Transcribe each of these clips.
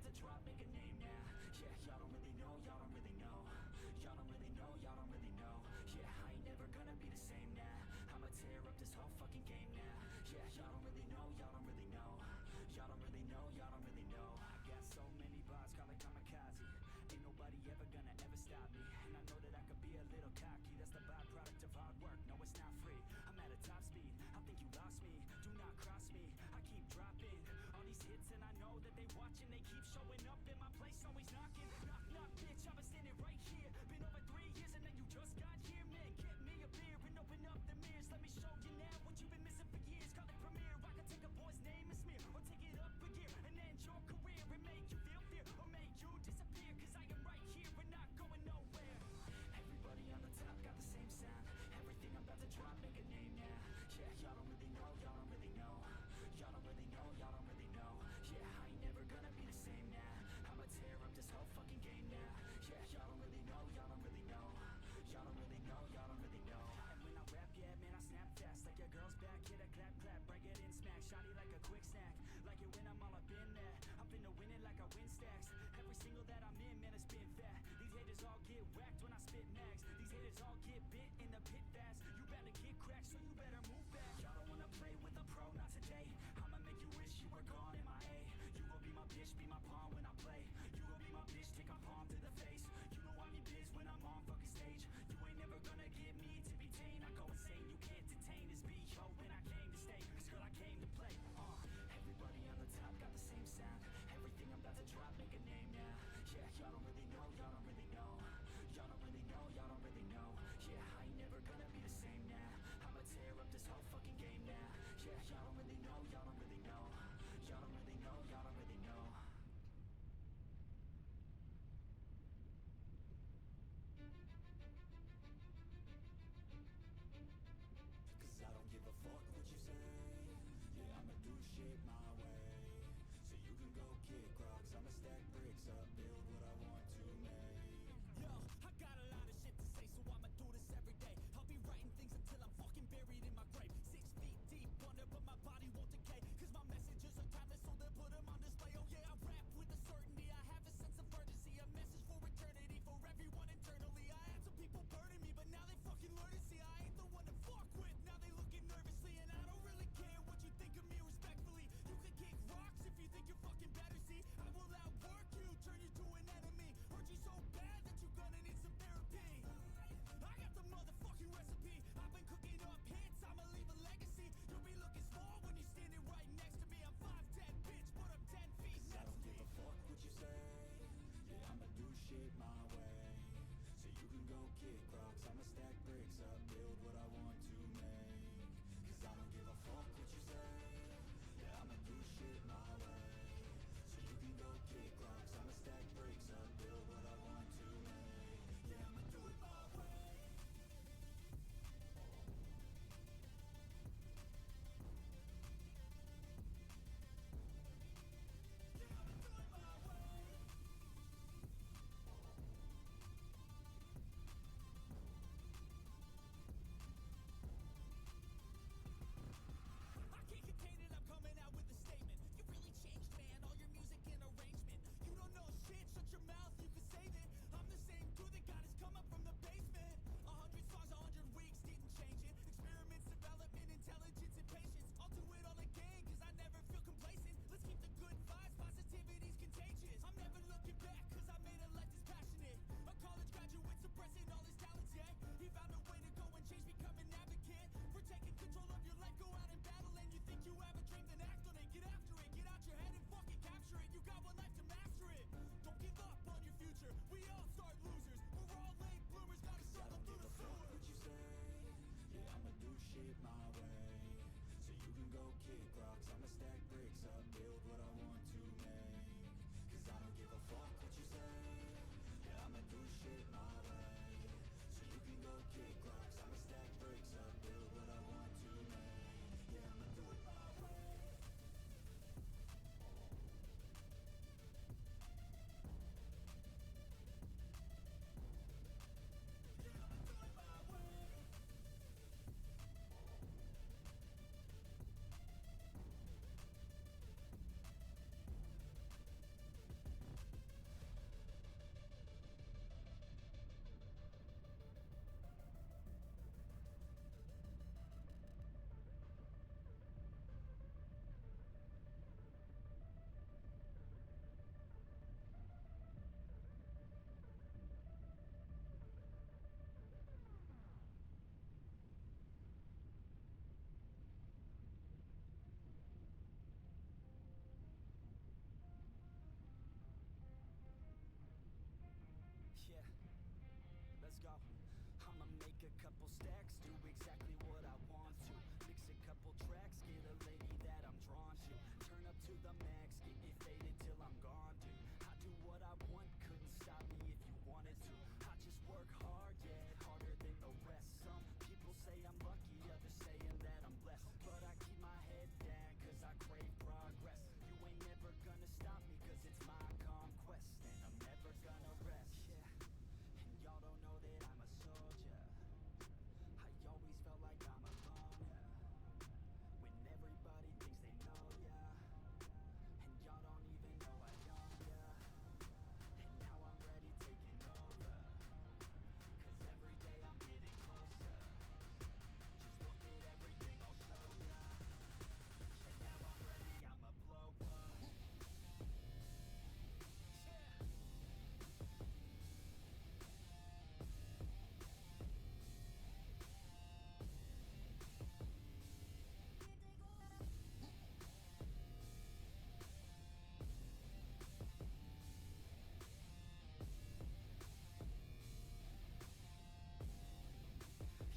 to drop, make a name now. Yeah, y'all don't really know, y'all don't really know. Y'all don't really know, y'all don't really know. Yeah, I ain't never gonna be the same now. I'ma tear up this whole fucking game now. Yeah, y'all don't really know, y'all don't really know. Y'all don't really know, y'all don't really know. I got so many bars, call it kamikaze. Ain't nobody ever gonna ever stop me. And I know that I could be a little cocky. That's the byproduct of hard work, no it's not free. I'm at a top speed, I think you lost me. Do not cross me, I keep dropping all these hits and I know that they watching. They keep showing up in my place, always knocking. Knock, knock, bitch, I've been standing right here. Been over 3 years and then you just got here. Man, get me a beer and open up the mirrors. Let me show you now what you've been missing for years. Call it premiere, I could take a boy's name and smear, or take it up a gear and end your career and make you feel fear, or make you disappear. Cause I am right here and not going nowhere. Everybody on the top got the same sound. Everything I'm about to drop, make a name now. Yeah, y'all don't really know, y'all don't really know. Y'all don't really know, y'all don't really know. Yeah, I ain't never gonna be the same now. I'ma tear up this whole fucking game now. Yeah, y'all don't really know, y'all don't really know. Y'all don't really know, y'all don't really know. And when I rap, yeah, man, I snap fast. Like your girl's back, hit a clap, clap, break it in, smack. Shotty like a quick snack, like it when I'm all up in there. I'm finna win it like I win stacks. Every single that I'm in, man, it's been fat. These haters all get whacked when I spit mags. These haters all get bit in the pit fast. You better get cracked, so you better move back. Y'all don't wanna play with a pro, not today. I'ma make you wish you were gone in my A. You gon' be my bitch, be my pawn when I play. You gon' be my bitch, take my palm to the face. You know I'm in biz when I'm on fucking stage. You ain't never gonna get me to be tame. I go insane, you can't detain this beat, yo, when I came to stay. Cause girl, I came to play. Everybody on the top got the same sound. Everything I'm about to drop, make a name now. Yeah, y'all don't really know, y'all don't really know. Y'all don't really know, y'all don't really know. Yeah, I ain't never gonna be the same now. I'ma tear up this whole fucking game now. Yeah, y'all don't really know, y'all don't really know. Y'all don't really know, y'all don't really know. Cause I don't give a fuck what you say. Yeah, I'ma do shit my way. So you can go kick rocks, I'ma stack bricks up, build what I want to make. Yo, I got a lot of shit to say, so I'ma do this every day. I'll be writing things until I'm fucking buried in my grave. 6 feet deep under, but my body won't decay. Cause my messages are timeless, so they'll put them on display. Oh yeah, I rap with a certainty, I have a sense of urgency. A message for eternity, for everyone internally. I had some people burning me, but now they fucking learn to see I ain't the one to fuck with. Now they looking nervously, and I don't really care what you think of me respectfully. You can kick rocks if you think you're fucking better, see. I will outwork you, turn you to an enemy. Hurt you so bad that you're gonna need some therapy. I got the motherfucking recipe. I've been cooking up hits, I'ma leave a legacy. You'll be looking small when you're standing right next to me. I'm 5'10", bitch, but I'm 10 feet next to me. I don't give a fuck what you say. Yeah, I'ma do shit my way. So you can go kick rocks, I'ma stack bricks up, build what I want to make. Cause I don't give a fuck what you say. Yeah, I'ma do shit my way. So you can go kick rocks, I'ma stack bricks up, build what I want to make. Yeah, I'ma do it my way. stacks, do exactly what I want to. Mix a couple tracks, get a lady that I'm drawn to. Turn up to the max, get me faded till I'm gone, dude. I do what I want, couldn't stop me if you wanted to. I just work hard, yeah, harder than the rest. Some people say I'm lucky, others saying that I'm blessed. But I keep my head down, cause I crave progress. You ain't never gonna stop me, cause it's my conquest. And I'm never gonna rest, yeah. And y'all don't know that I'm a soldier. I always felt like I'm alone, yeah. When everybody thinks they know ya, and y'all don't even know I own ya. And now I'm ready taking over, cause every day I'm getting closer. Just look at everything I'll show ya. And now I'm ready, I'ma blow up. Yeah.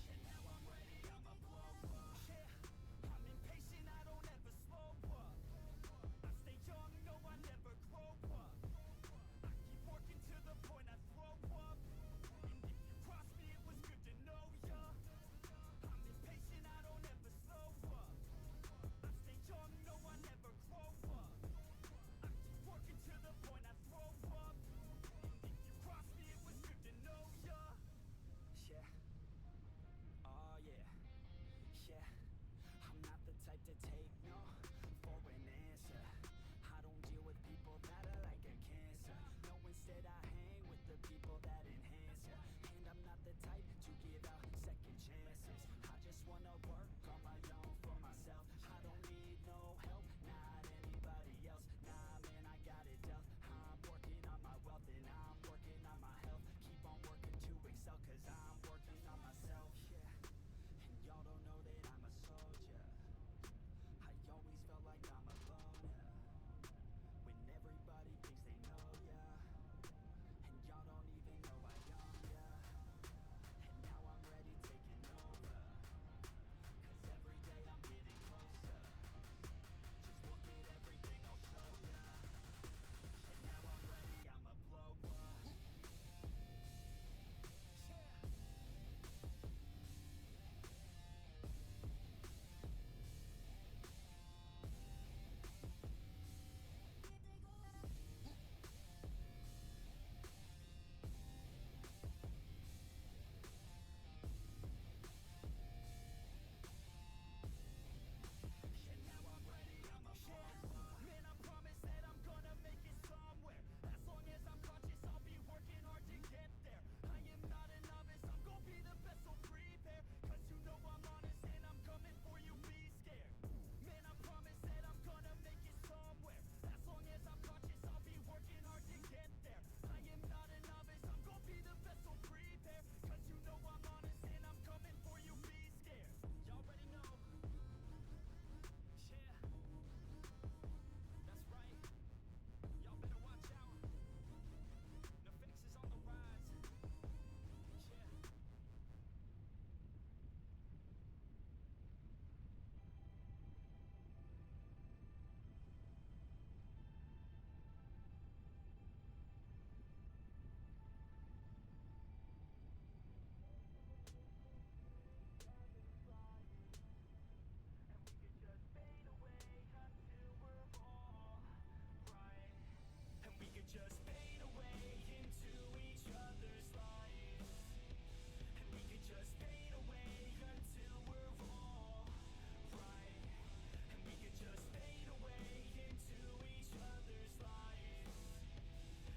And now I'm ready, I'ma blow up. Yeah, I'm impatient, I don't ever slow up. I stay young, no, I never grow up. I keep working to the point I throw up. And if you cross me, it was good to know ya. I'm impatient, I don't ever slow up. I stay young, no, I never grow up. I keep working to the point I throw up. And if you cross me, it was good to know ya. Yeah. Oh yeah. Yeah. I'm not the type to take no for an answer. I don't deal with people that are like a cancer. No, instead I hang with the people that enhance ya. And I'm not the type to give out second chances. I just wanna work on my own for myself. I don't need no help, not anybody else. Nah, man, I got it dealt. I'm working on my wealth and I'm working on my health. Keep on working to excel, cause I'm working on myself. Yeah. And y'all don't know that I'm a soldier. I always felt like I'm alone, yeah. When everybody thinks they know ya, and y'all don't even know I own ya. And now I'm ready taking over, cause every day I'm getting closer. Just look at everything I'll show ya. And now I'm ready, I'ma blow up. Yeah. And now I'm ready, I'ma blow up. Man, I promise that I'm gonna make it somewhere. As long as I'm conscious, I'll be working hard to get there. I am not a novice, I'm gonna be the best, so prepare. Cause you know I'm honest and I'm coming for you, be scared. Man, I promise that I'm gonna make it somewhere. As long as I'm conscious, I'll be working hard to get there. I am not a novice, I'm gonna be the best, so prepare. Cause you know I'm honest and I'm coming for you, be scared. Y'all already know. Yeah, that's right. Y'all better watch out. The Phoenix is on the rise. Yeah. And we could just fade away until we're all right. And we could just fade away into each other's lives. And we could just fade away until we're all right. And we could just fade away into each other's lives.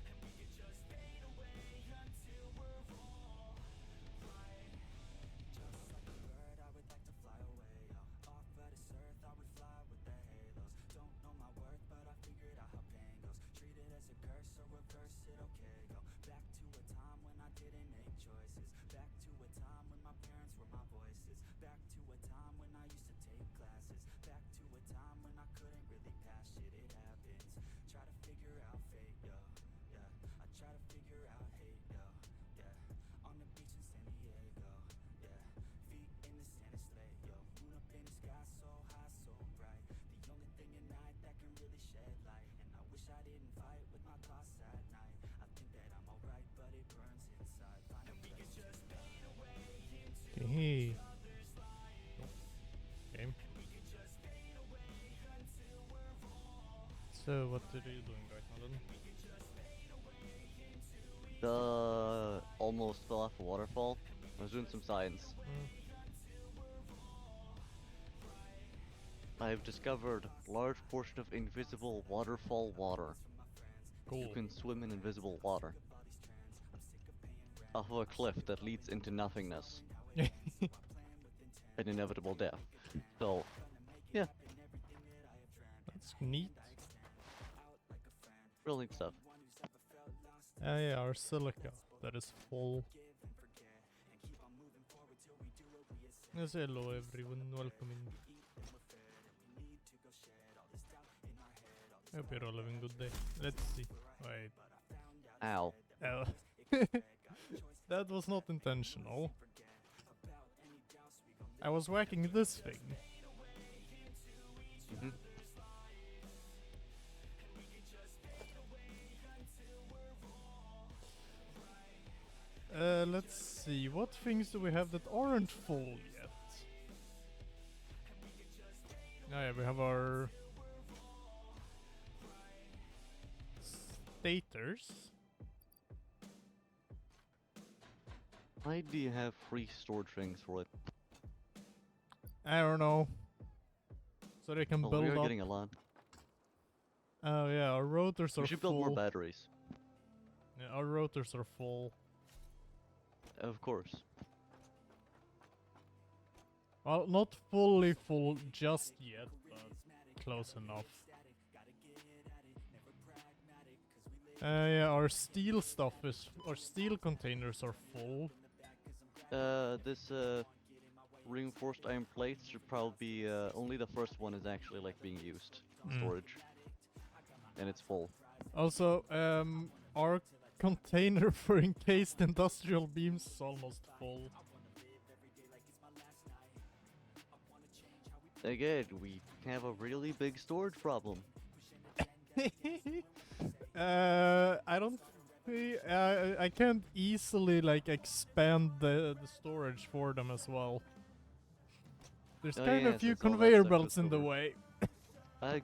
And we could just fade away until we're all right. Just like a bird, I would like to fly away, yo. Off of this earth, I would fly with the halos. Don't know my worth, but I figured out how pain goes. Treat it as a curse or reverse it, okay, go. Back to a time when I didn't make choices. Back to a time when my parents were my voices. Back to a time when I used to take classes. Back to a time when I couldn't really pass shit, it happens. Try to figure out fate, yo, yeah. I try to figure out hate, yo, yeah. On the beach in San Diego, yeah. So what are you doing right now then? The almost fell off a waterfall. I was doing some science. I've discovered large portion of invisible waterfall water. You Cool. can swim in invisible water. Off of a cliff that leads into nothingness. An inevitable death. So, yeah, That's neat. real neat stuff. Yeah, our silica that is full. Yes, hello everyone, welcome in. Hope you're all having a good day. Let's see. Wait. Ow. Oh. That was not intentional. I was whacking this thing. Mhm. Let's see. What things do we have that aren't full yet? Oh yeah, we have our stators. Why do you have free storage things for it? I don't know. So they can Well, we build are up. getting a lot. Oh yeah, our rotors are We should build more full. batteries. Yeah, our rotors are full. Of course. Well, not fully full just yet, but close enough. Yeah, our steel stuff is... Our steel containers are full. This reinforced iron plates should probably be, only the first one is actually like being used. Storage. And it's full. Also, our container for encased industrial beams is almost full. Again, we have a really big storage problem. I don't I can't easily like expand the storage for them as well. There's Oh kind of yeah, a few since all that conveyor stuff belts goes in the over. way.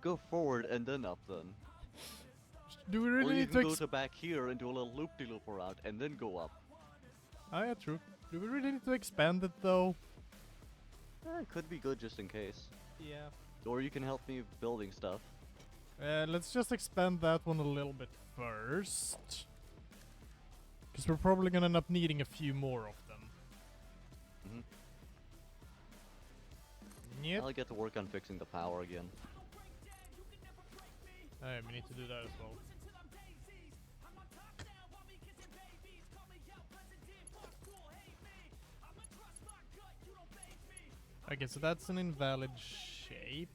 Go forward and then up then. Do we Or really you need can to go to back here and do a little loop-de-loop around and then go up. Oh yeah, true. Do we really need to expand it though? It could be good just in case. Yeah. Or you can help me building stuff. Let's just expand that one a little bit first. Because we're probably gonna end up needing a few more of them. Mhm. Yep. I'll get to work on fixing the power again. We need to do that as well. Okay, so that's an invalid shape.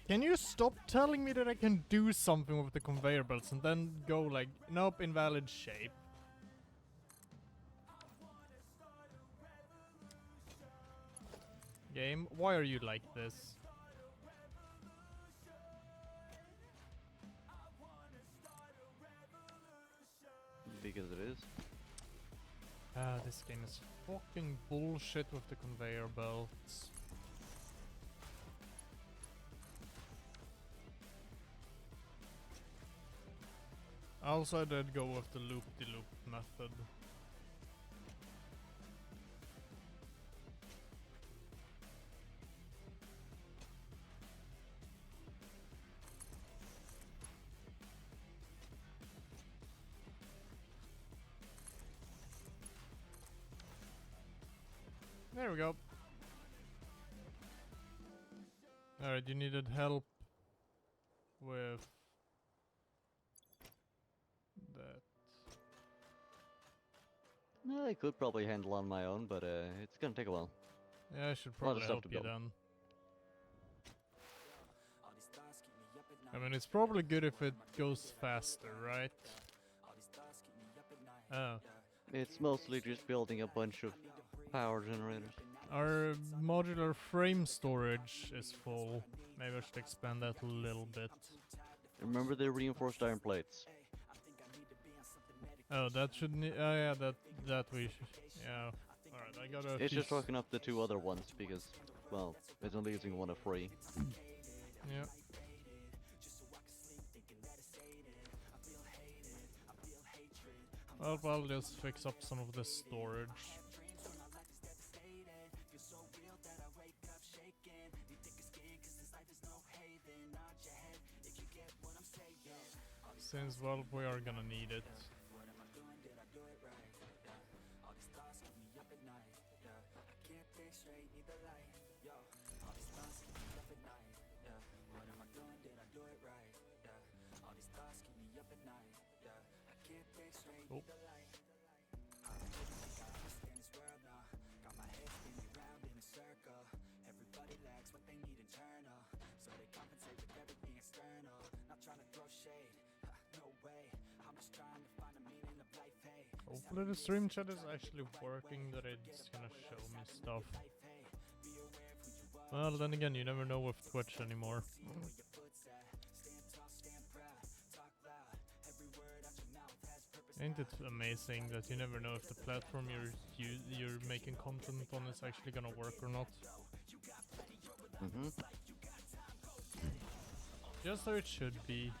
Can you stop telling me that I can do something with the conveyor belts and then go like, nope, invalid shape. Game, why are you like this? Because it is. This game is fucking bullshit with the conveyor belts. Also, I did go with the loop-de-loop method. There we go. Alright, you needed help with that. I could probably handle on my own, but it's gonna take a while. Yeah, I should A lot of probably stuff help to you build. then. I mean, it's probably good if it goes faster, right? Oh. It's mostly just building a bunch of power generators. Our modular frame storage is full. Maybe I should expand that a little bit. Remember the reinforced iron plates? Oh, that should oh yeah, that we yeah. Alright, I gotta It's just hooking up the two other ones because, well, it's only using one of free. Yeah. Well, I'll just fix up some of the storage. Since, well, we are gonna need it. Oh. Hopefully the stream chat is actually working, that it's gonna show me stuff. Well, then again, you never know with Twitch anymore. Ain't it amazing that you never know if the platform you're making content on is actually gonna work or not? Mm-hmm. Just how it should be.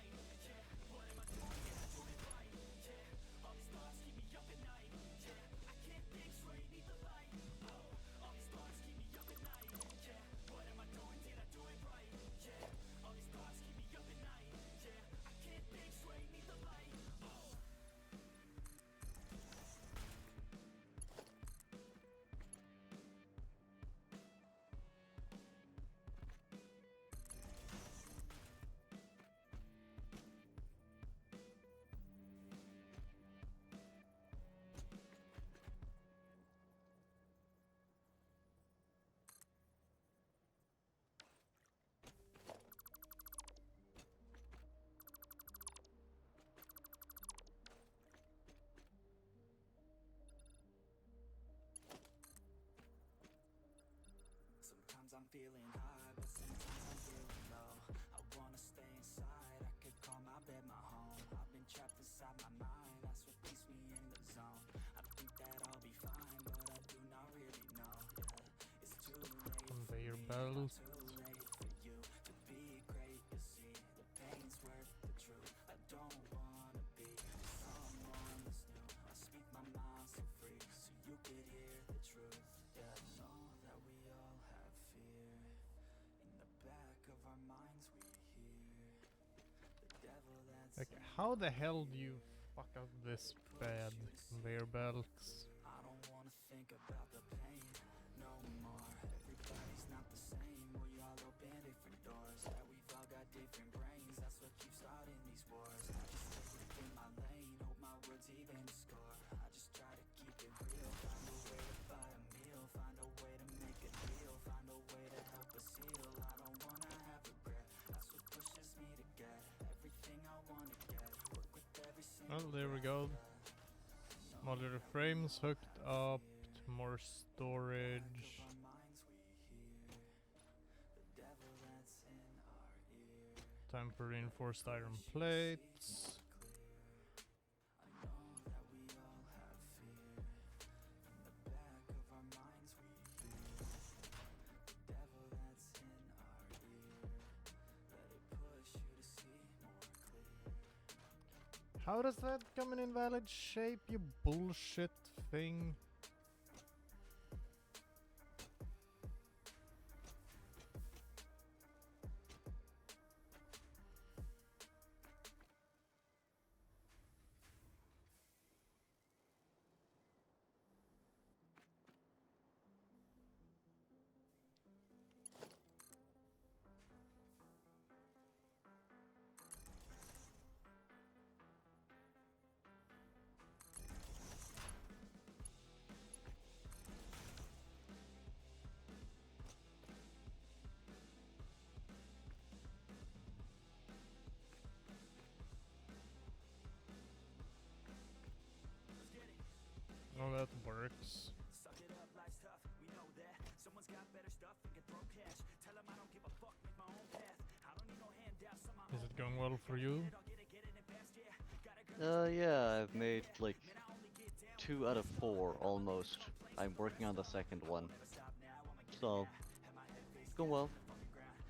Sometimes I'm feeling high, but sometimes I'm feeling low. I wanna stay inside, I could call my bed my home. I've been trapped inside my mind, that's what keeps me in the zone. I think that I'll be fine, but I do not really know. Yeah, it's too late Conveyor for belt. me, too late for you to be great. You see, the pain's worth the truth. I don't wanna be someone that's new. I speak my mind so free, so you could hear the truth. Yeah, I know that we all have fear. In the back of our minds we hear the devil that's Like, how the hell do you fuck up this bad conveyor belts? I don't wanna think about the pain no more. Everybody's not the same. We all open different doors. Yeah, we've all got different brains. That's what keeps starting these wars. I just stay within my lane. Hope my words even score. I just try to keep it real. Find a way to buy a meal. Find a way to make a deal. Find a way to help us heal. I don't wanna have regret. That's what pushes me to get everything I wanna get. Work with every single Well, there we go. Modular frames hooked up. More storage. our minds we hear the devil that's in our ear. Time for reinforced iron plates. I know that we all have fear. In the back of our minds we hear the devil that's in our ear. Let it push you to see more clear. How does that come in invalid shape, you bullshit thing? Oh, that works. Suck it up, life's tough, we know that. Someone's got better stuff and can throw cash. Tell 'em I don't give a fuck, make my own path. I don't need no handouts on my Is it going well for you? Yeah, I've made like 2 out of 4 almost. I'm working on the second one. So, it's going well.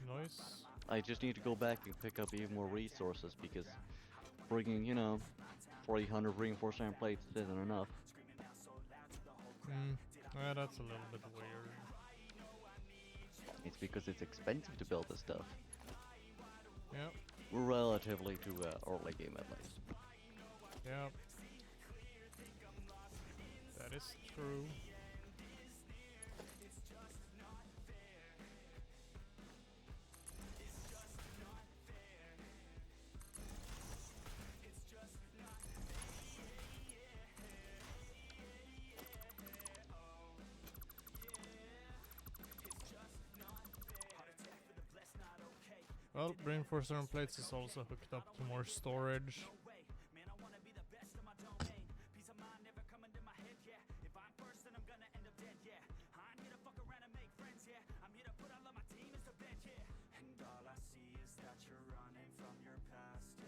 Nice. I just need to go back and pick up even more resources because bringing, 300 reinforced iron plates isn't enough. Yeah, that's a little bit weird. It's because it's expensive to build this stuff. Yep, Relatively to early game at least. yep. That is true. Well, reinforced iron plates is also hooked up to more storage. And all I see is that you're running from your past, yeah.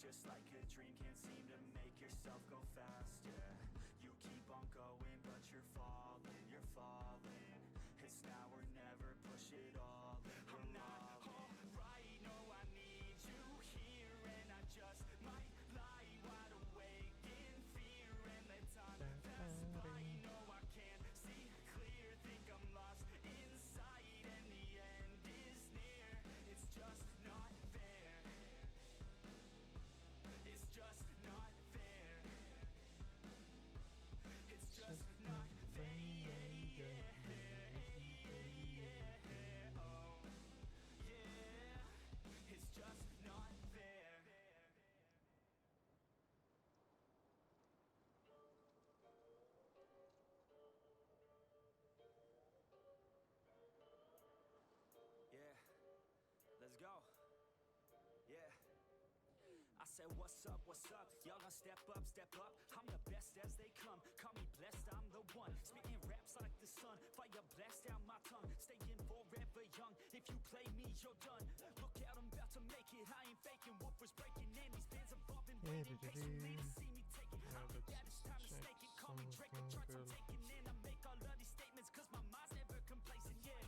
Just like a dream, can't seem to make yourself go fast, yeah. You keep on going, but you're falling, you're falling. It's now or never, push it all in. I'm not alright, no, I need you here, and I just might lie wide awake in fear and let time pass by. No, I can't see clear, think I'm lost inside, and the end is near. It's just not fair. It's just not fair. It's just not fair. Oh, yeah. It's just not fair. Yeah, let's go. Yeah. I said, what's up, what's up? Y'all gonna step up, step up. I'm the best as they come. Call me blessed, I'm the one. Spitting raps like the sun. Fire blast down my tongue. Staying forever young. If you play me, you're done. Look out, I'm about to make it. I ain't faking. Wolf was breaking in. These bands evolving. Waiting patiently to see me take it. I'm the baddest time to stake it. Call me Drake, the charts I'm taking in. I make all of these statements cause my mind's never complacent, yeah.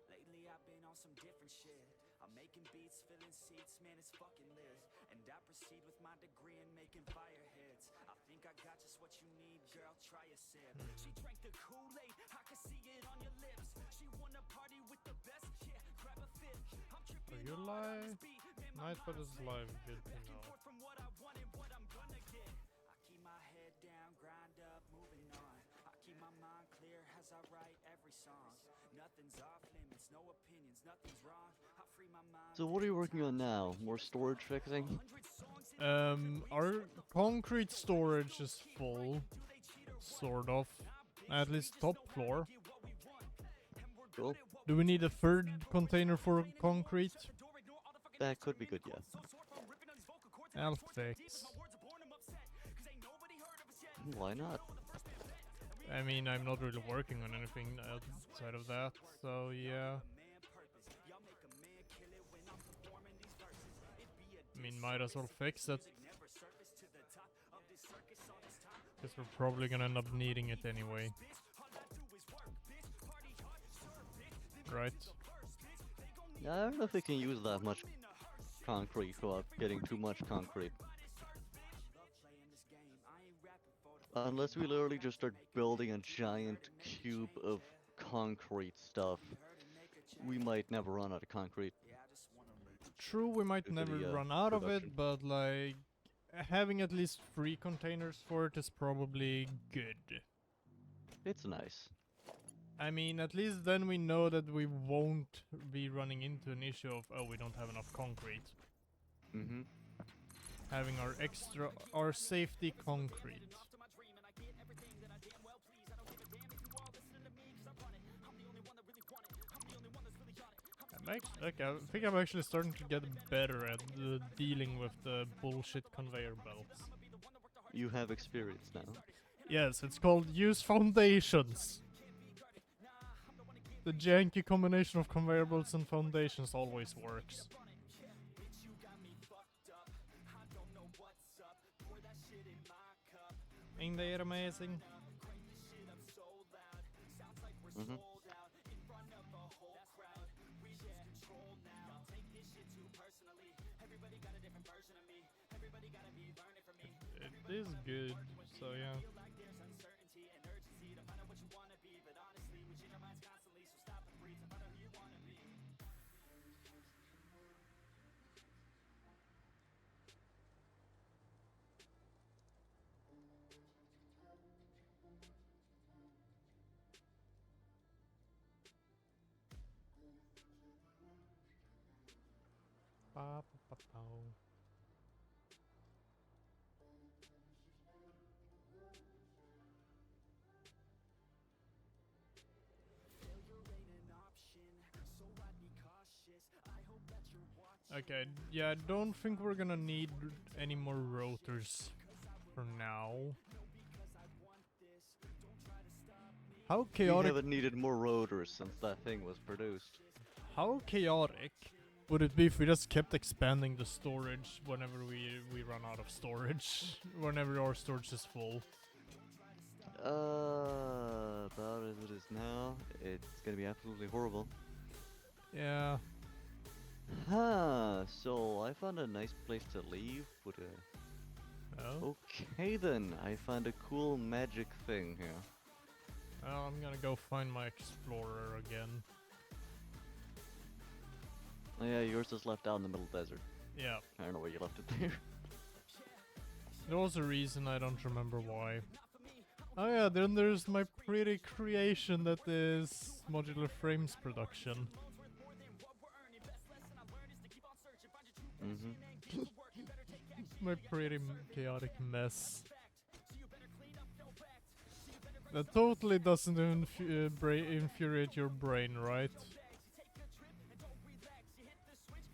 Lately I've been on some different shit. I'm making beats, filling seats, man, it's fucking lit. And I proceed with my degree in making fire hits. I think I got just what you need, girl, try a sip. She drank the Kool-Aid, I can see it on your lips. She wanna party with the best, yeah, grab a fit. I'm Are tripping you hard on live? this beat, man, my Night, but mind's it's lit. live. Good to Back and know. forth from what I want and what I'm gonna get. I keep my head down, grind up, moving on. I keep my mind clear as I write every song. Nothing's off limits, no opinions, nothing's wrong. I free my mind. So what are you working on now? More storage fixing? Our concrete storage is full, sort of. At least top floor. Cool. Do we need a third container for concrete? That could be good, yeah. I'll fix. Why not? I mean, I'm not really working on anything outside of that, so yeah. I mean, might as well fix it. Because we're probably gonna end up needing it anyway. Right? Yeah, I don't know if we can use that much concrete without getting too much concrete. Unless we literally just start building a giant cube of concrete stuff, we might never run out of concrete. True, we might Due to never the, run out of production. it, but like having at least 3 containers for it is probably good. It's nice. I mean, at least then we know that we won't be running into an issue of, oh, we don't have enough concrete. Mm-hmm. Having our safety concrete. Okay, I think I'm actually starting to get better at dealing with the bullshit conveyor belts. You have experience now. Yes, it's called use foundations. The janky combination of conveyor belts and foundations always works. Ain't they amazing? Mm-hmm. It is good, so yeah. Ba, ba, ba, bow. Okay, yeah, I don't think we're gonna need any more rotors for now. How We chaotic haven't needed more rotors since that thing was produced. how chaotic would it be if we just kept expanding the storage whenever we run out of storage? Whenever our storage is full. About as it is now, it's gonna be absolutely horrible. Yeah. Huh, so I found a nice place to leave with a... Oh. Okay then, I found a cool magic thing here. Well, I'm gonna go find my explorer again. Oh yeah, yours is left out in the middle desert. Yeah. I don't know where you left it there. There was a reason, I don't remember why. Oh yeah, then there's my pretty creation that is Modular Frames production. Mm-hmm. My pretty chaotic mess. That totally doesn't infuriate your brain, right?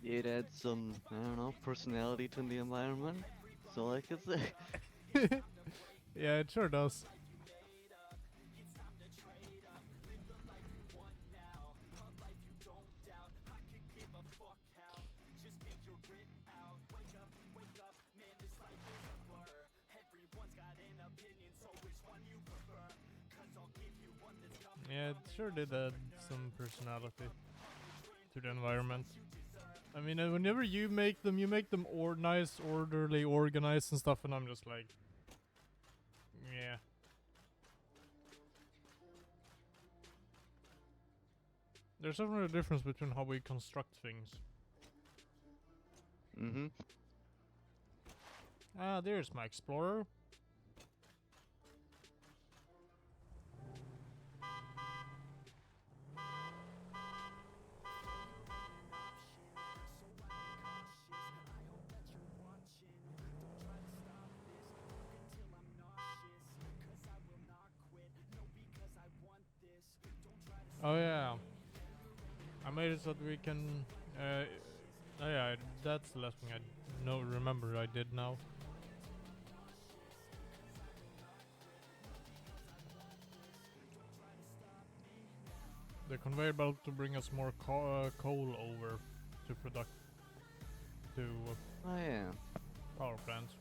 It adds some, I don't know, personality to the environment. That's all I could say. Yeah, it sure does. Yeah, it sure did add some personality to the environment. I mean, whenever you make them nice, orderly, organized and stuff, and I'm just like, yeah. There's definitely a difference between how we construct things. Mm-hmm. Ah, there's my explorer. Oh yeah, I made it so that we can. Oh yeah, that's the last thing I remember I did now. The conveyor belt to bring us more coal over to Oh yeah. power plants.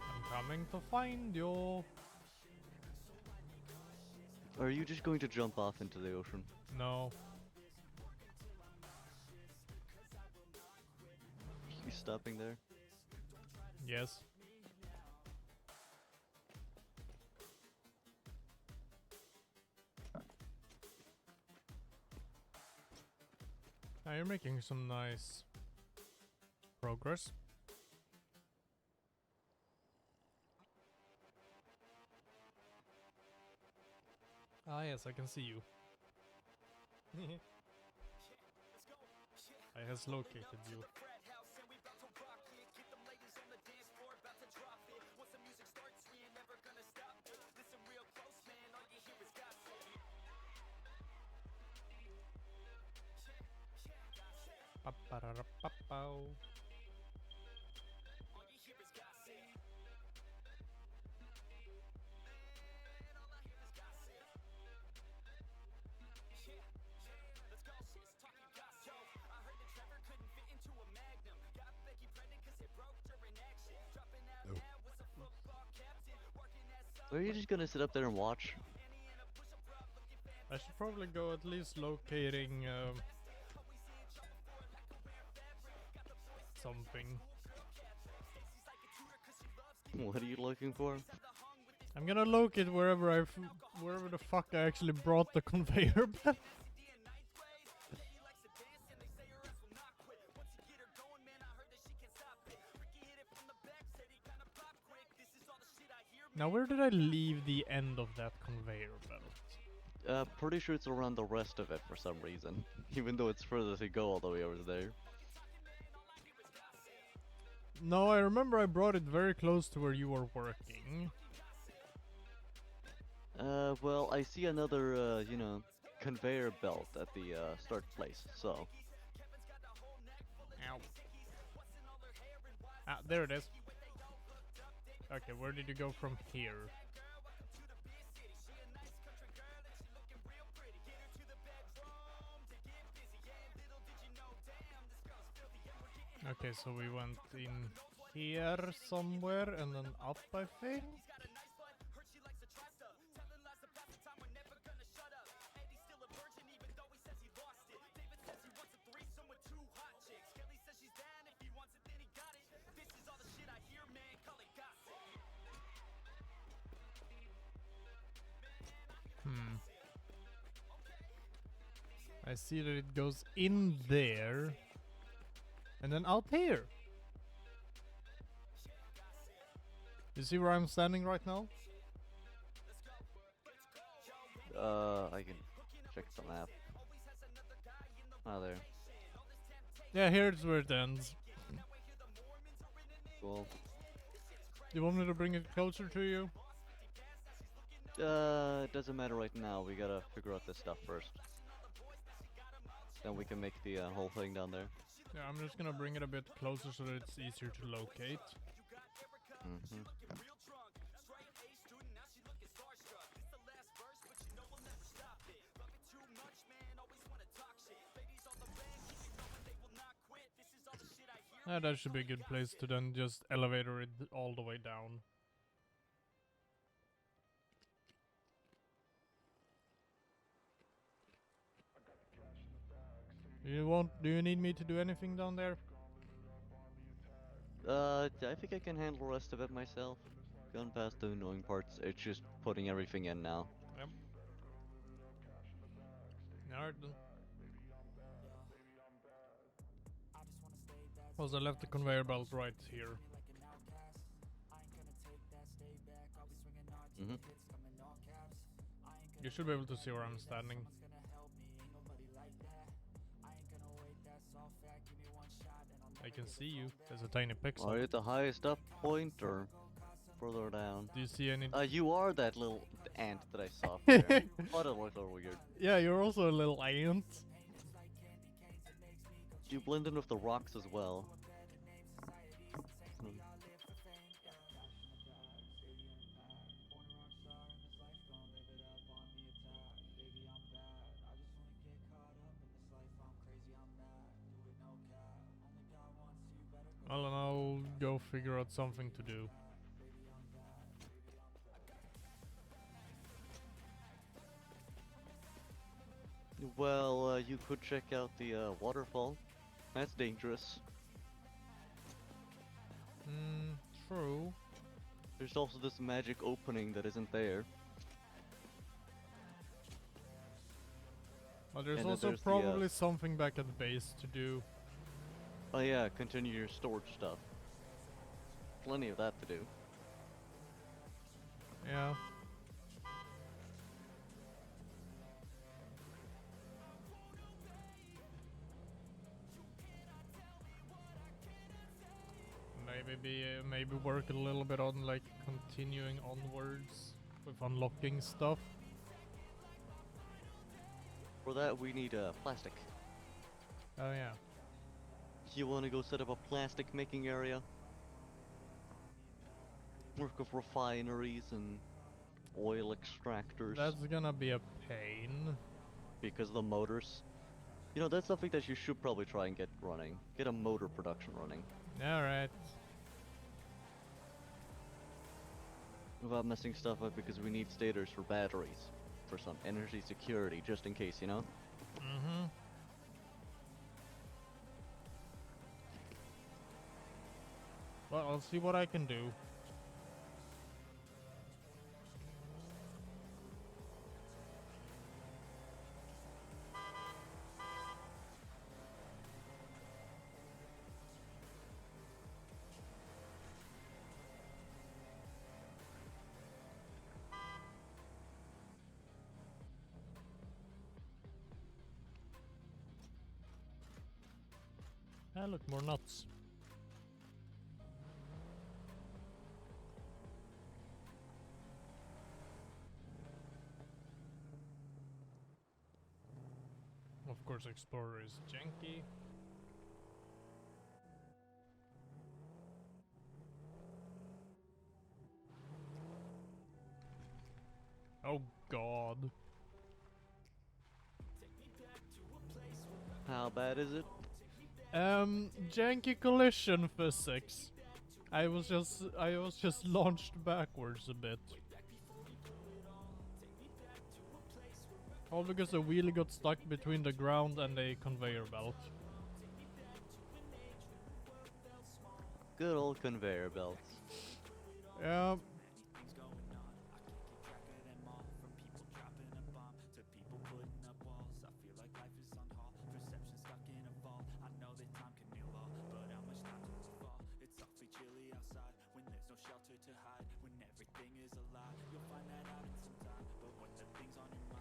I'm coming to find you. Are you just going to jump off into the ocean? No. You stopping there? Yes. Now you're making some nice progress. Ah yes, I can see you. I has located you. Pa-pa-ra-ra-pa-pow. Are you just gonna sit up there and watch? I should probably go at least locating something. What are you looking for? I'm gonna locate wherever wherever the fuck I actually brought the conveyor belt. Now where did I leave the end of that conveyor belt? Pretty sure it's around the rest of it for some reason. Even though it's further to go all the way over there. No, I remember I brought it very close to where you were working. Well, I see another, you know, conveyor belt at the, start place, so. Ow. Ah, there it is. Okay, where did you go from here? Okay, so we went in here somewhere and then up, I think? I see that it goes in there and then out here. You see where I'm standing right now? I can check the map. Ah, there. Yeah, here's where it ends. Cool. You want me to bring it closer to you? It doesn't matter right now. We gotta figure out this stuff first. Then we can make the whole thing down there. Yeah, I'm just gonna bring it a bit closer so that it's easier to locate. Yeah, that should be a good place to then just elevator it all the way down. Do you need me to do anything down there? I think I can handle the rest of it myself. Gone past the annoying parts. It's just putting everything in now. Yep. Alright then. Also, I left the conveyor belt right here. You should be able to see where I'm standing. I can see you. There's a tiny pixel. Are you at the highest up point or further down? Do you see any? You are that little ant that I saw there. Oh, that looked a little weird. Yeah, you're also a little ant. You blend in with the rocks as well. Well, then I'll go figure out something to do. Well, you could check out the waterfall. That's dangerous. True. There's also this magic opening that isn't there. But there's And then also there's the, probably something back at the base to do. Oh yeah, continue your storage stuff. Plenty of that to do. Yeah. Maybe work a little bit on like continuing onwards with unlocking stuff. For that, we need plastic. Oh yeah. You want to go set up a plastic making area? Work with refineries and oil extractors. That's gonna be a pain. Because the motors. You know, that's something that you should probably try and get running. Get a motor production running. Alright. without messing stuff up because we need stators for batteries, for some energy security, just in case, you know? Mm-hmm. Well, I'll see what I can do. Ah, look, more nuts. Of course, Explorer is janky. Oh god. How bad is it? Janky collision physics. I was just launched backwards a bit. All because the wheel got stuck between the ground and a conveyor belt. Good old conveyor belts. Yeah.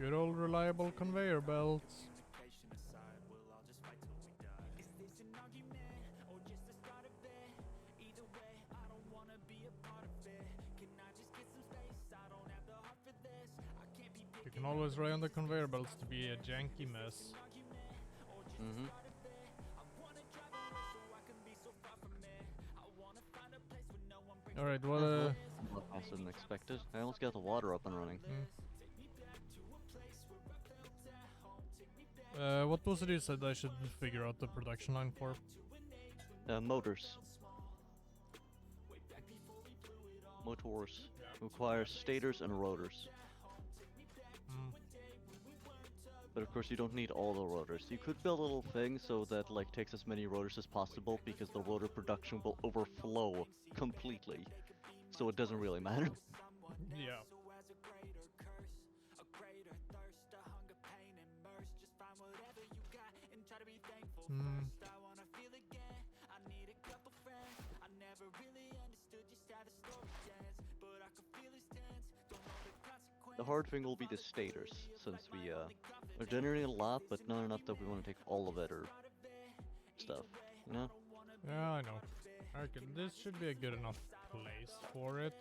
Good old reliable conveyor belts. You can always rely on the conveyor belts to be a janky mess. Mm-hmm. Alright, well, Not faster than expected. I almost got the water up and running. what was it you said I should figure out the production line for? Motors. Motors require stators and rotors. But of course you don't need all the rotors. You could build a little thing so that like takes as many rotors as possible because the rotor production will overflow completely. So it doesn't really matter. Yeah. The hard thing will be the stators, since we're generating a lot, but not enough that we want to take all of it or stuff, you know? Yeah, I know. Okay, this should be a good enough place for it.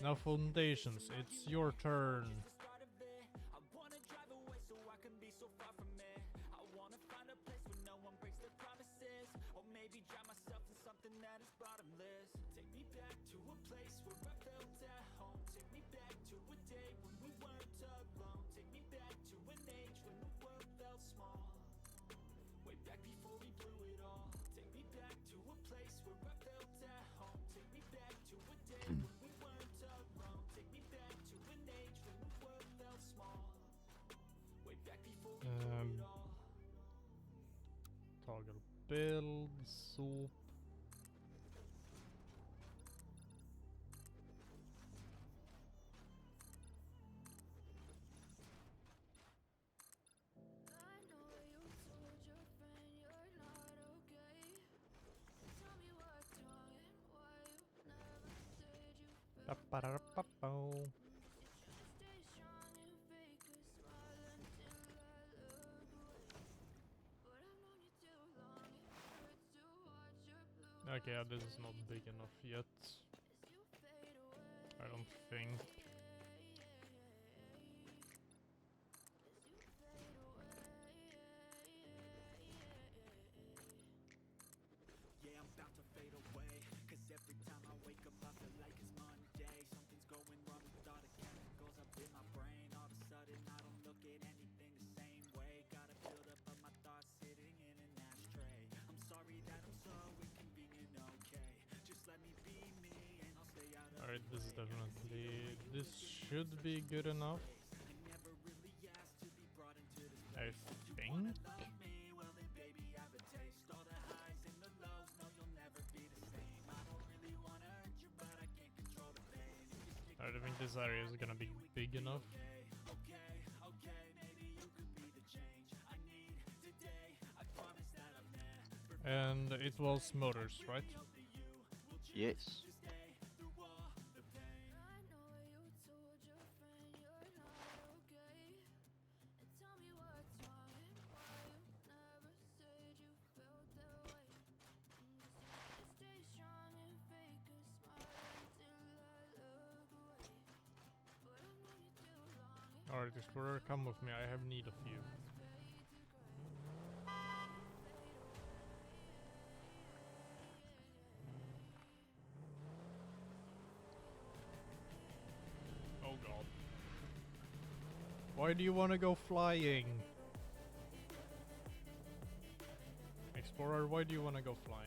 Now foundations, it's your turn. Toggle build, soup. Okay, yeah, this is not big enough yet. I don't think. definitely. This should be good enough. I think. I don't think this area is gonna be big enough. And it was motors, right? Yes. Alright, Explorer, come with me. I have need of you. Oh god. Why do you want to go flying? Explorer, why do you want to go flying?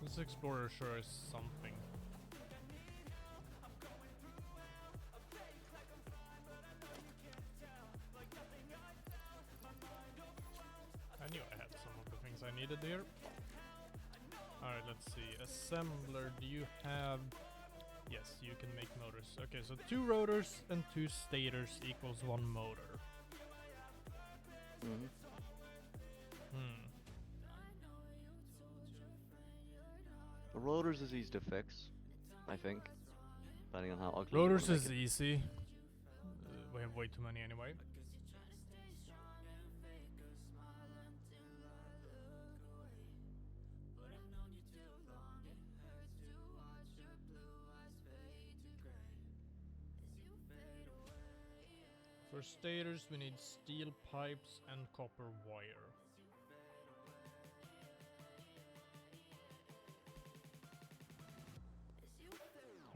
This Explorer sure is something. I knew I had some of the things I needed here. Alright, let's see. Assembler, do you have... Yes, you can make motors. Okay, so 2 rotors and 2 stators equals 1 motor. Mm-hmm. The rotors is easy to fix, I think. Depending on how ugly you Rotors wanna make is it. easy. We have way too many anyway. For stators, we need steel pipes and copper wire.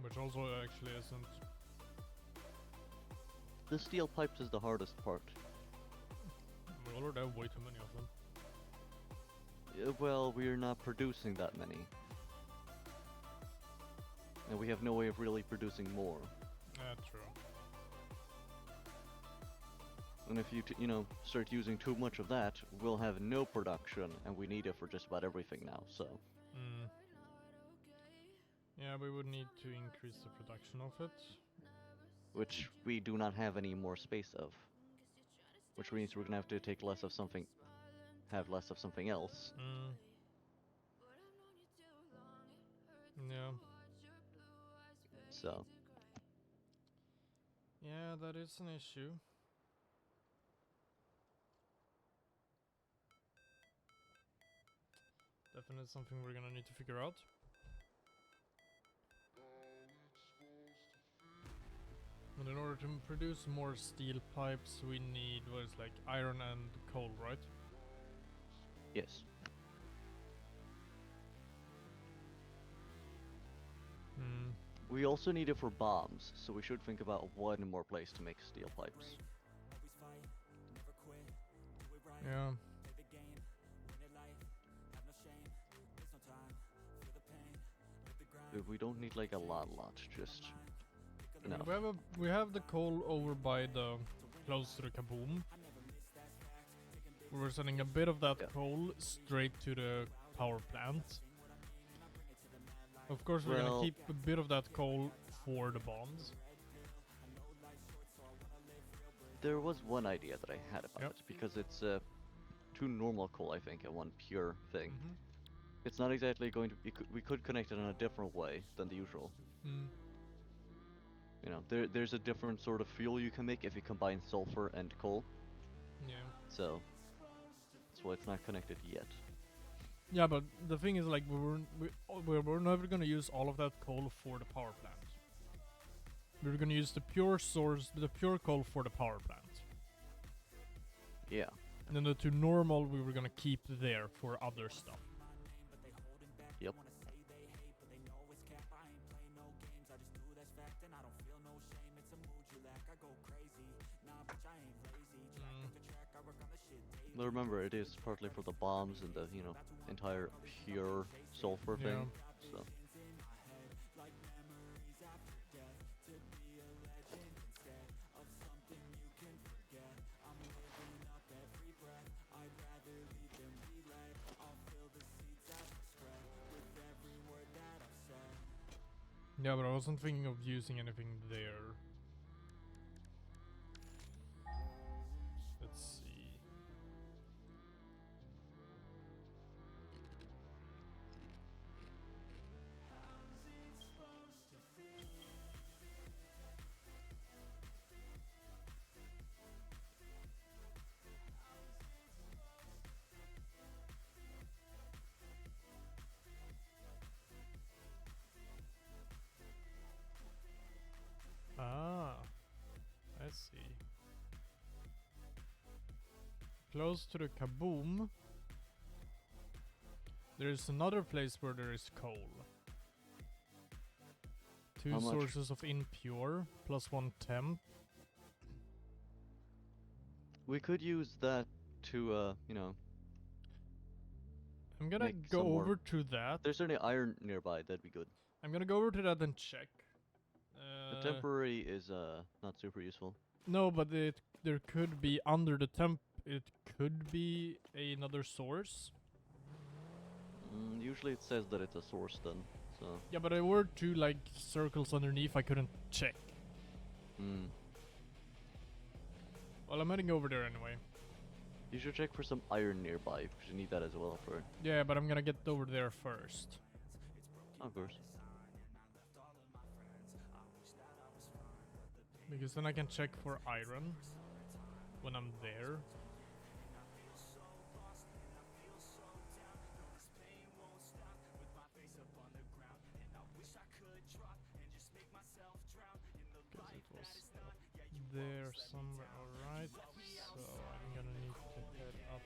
Which also actually isn't. The steel pipes is the hardest part. We already have way too many of them. Well, we're not producing that many. And we have no way of really producing more. True. And if you, start using too much of that, we'll have no production, and we need it for just about everything now, so. Mm. Yeah, we would need to increase the production of it. Which we do not have any more space of. Which means we're gonna have to take less of something, have less of something else. Mm. Yeah. So. Yeah, that is an issue. Definitely something we're gonna need to figure out. And in order to produce more steel pipes, we need what is like iron and coal, right? Yes. Hmm. We also need it for bombs, so we should think about one more place to make steel pipes. Yeah. We don't need like a lot, just enough. We have the coal over by the close to the kaboom. We're sending a bit of that coal straight to the power plant. Of course, we're gonna keep a bit of that coal for the bombs. There was one idea that I had about it, because it's 2 normal coal, I think, and 1 pure thing. Mm-hmm. It's not exactly going to be. We could connect it in a different way than the usual. Mm. There's a different sort of fuel you can make if you combine sulfur and coal. Yeah. So that's why it's not connected yet. Yeah, but the thing is, like, we're never gonna use all of that coal for the power plant. We're gonna use the pure coal for the power plant. Yeah. And then the 2 normal we were gonna keep there for other stuff. Yep. But remember, it is partly for the bombs and the, entire pure sulfur Yeah. thing. So Yeah, but I wasn't thinking of using anything there. Let's see. Ah, I see. Close to the kaboom, there is another place where there is coal. Two How much? sources of impure, plus one temp. we could use that to, I'm gonna make go some more. over to that. If there's any iron nearby, that'd be good. I'm gonna go over to that and check. The temporary is not super useful. No, but there could be under the temp. It could be another source. Usually it says that it's a source then, so. Yeah, but there were two like circles underneath. I couldn't check. Hmm. Well, I'm heading over there anyway. You should check for some iron nearby, because you need that as well for. Yeah, but I'm gonna get over there first. Of course. Because then I can check for iron when I'm there. Because it was there somewhere, alright. So I'm gonna need to head up.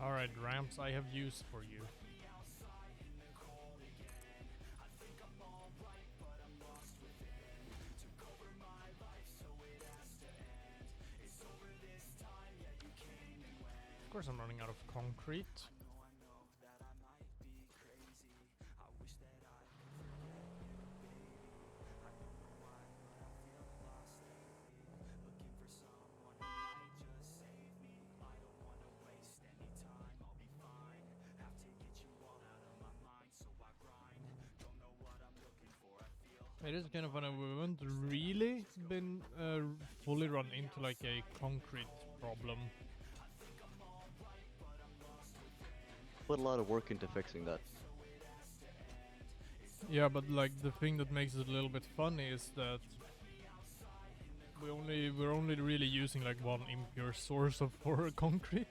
Alright, ramps, I have use for you. Of course I'm running out of concrete. It is kind of funny, we haven't really been fully run into like a concrete problem. Put a lot of work into fixing that. Yeah, but like the thing that makes it a little bit funny is that we're only really using like one impure source of for concrete.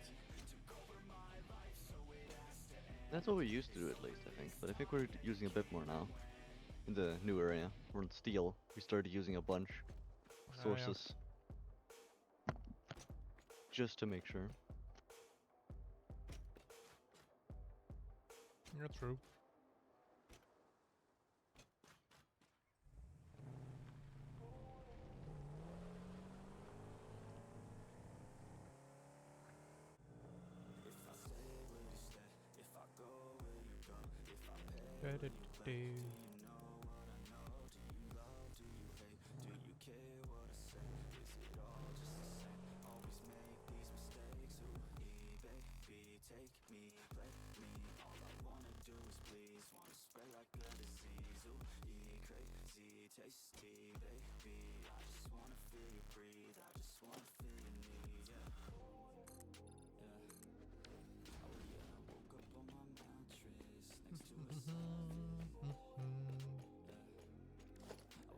That's what we used to do at least, I think. But I think we're using a bit more now. In the new area. We're in steel. We started using a bunch of Yeah. sources. Just to make sure. Yeah, true. Do.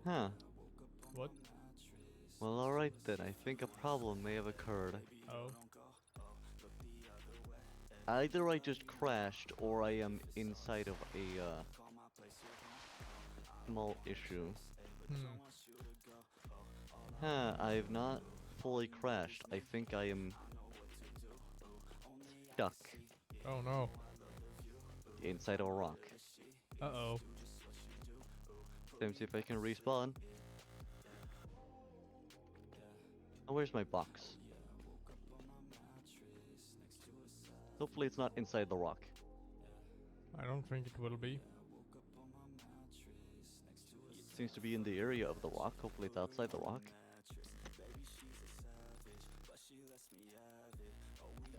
Huh. What? Well, alright then. I think a problem may have occurred. Oh. Either I just crashed or I am inside of a small issue. Huh, I have not fully crashed. I think I am stuck Oh no. inside of a rock. Uh-oh. Let me see if I can respawn. Oh, where's my box? Hopefully it's not inside the rock. I don't think it will be. It seems to be in the area of the rock. Hopefully it's outside the rock.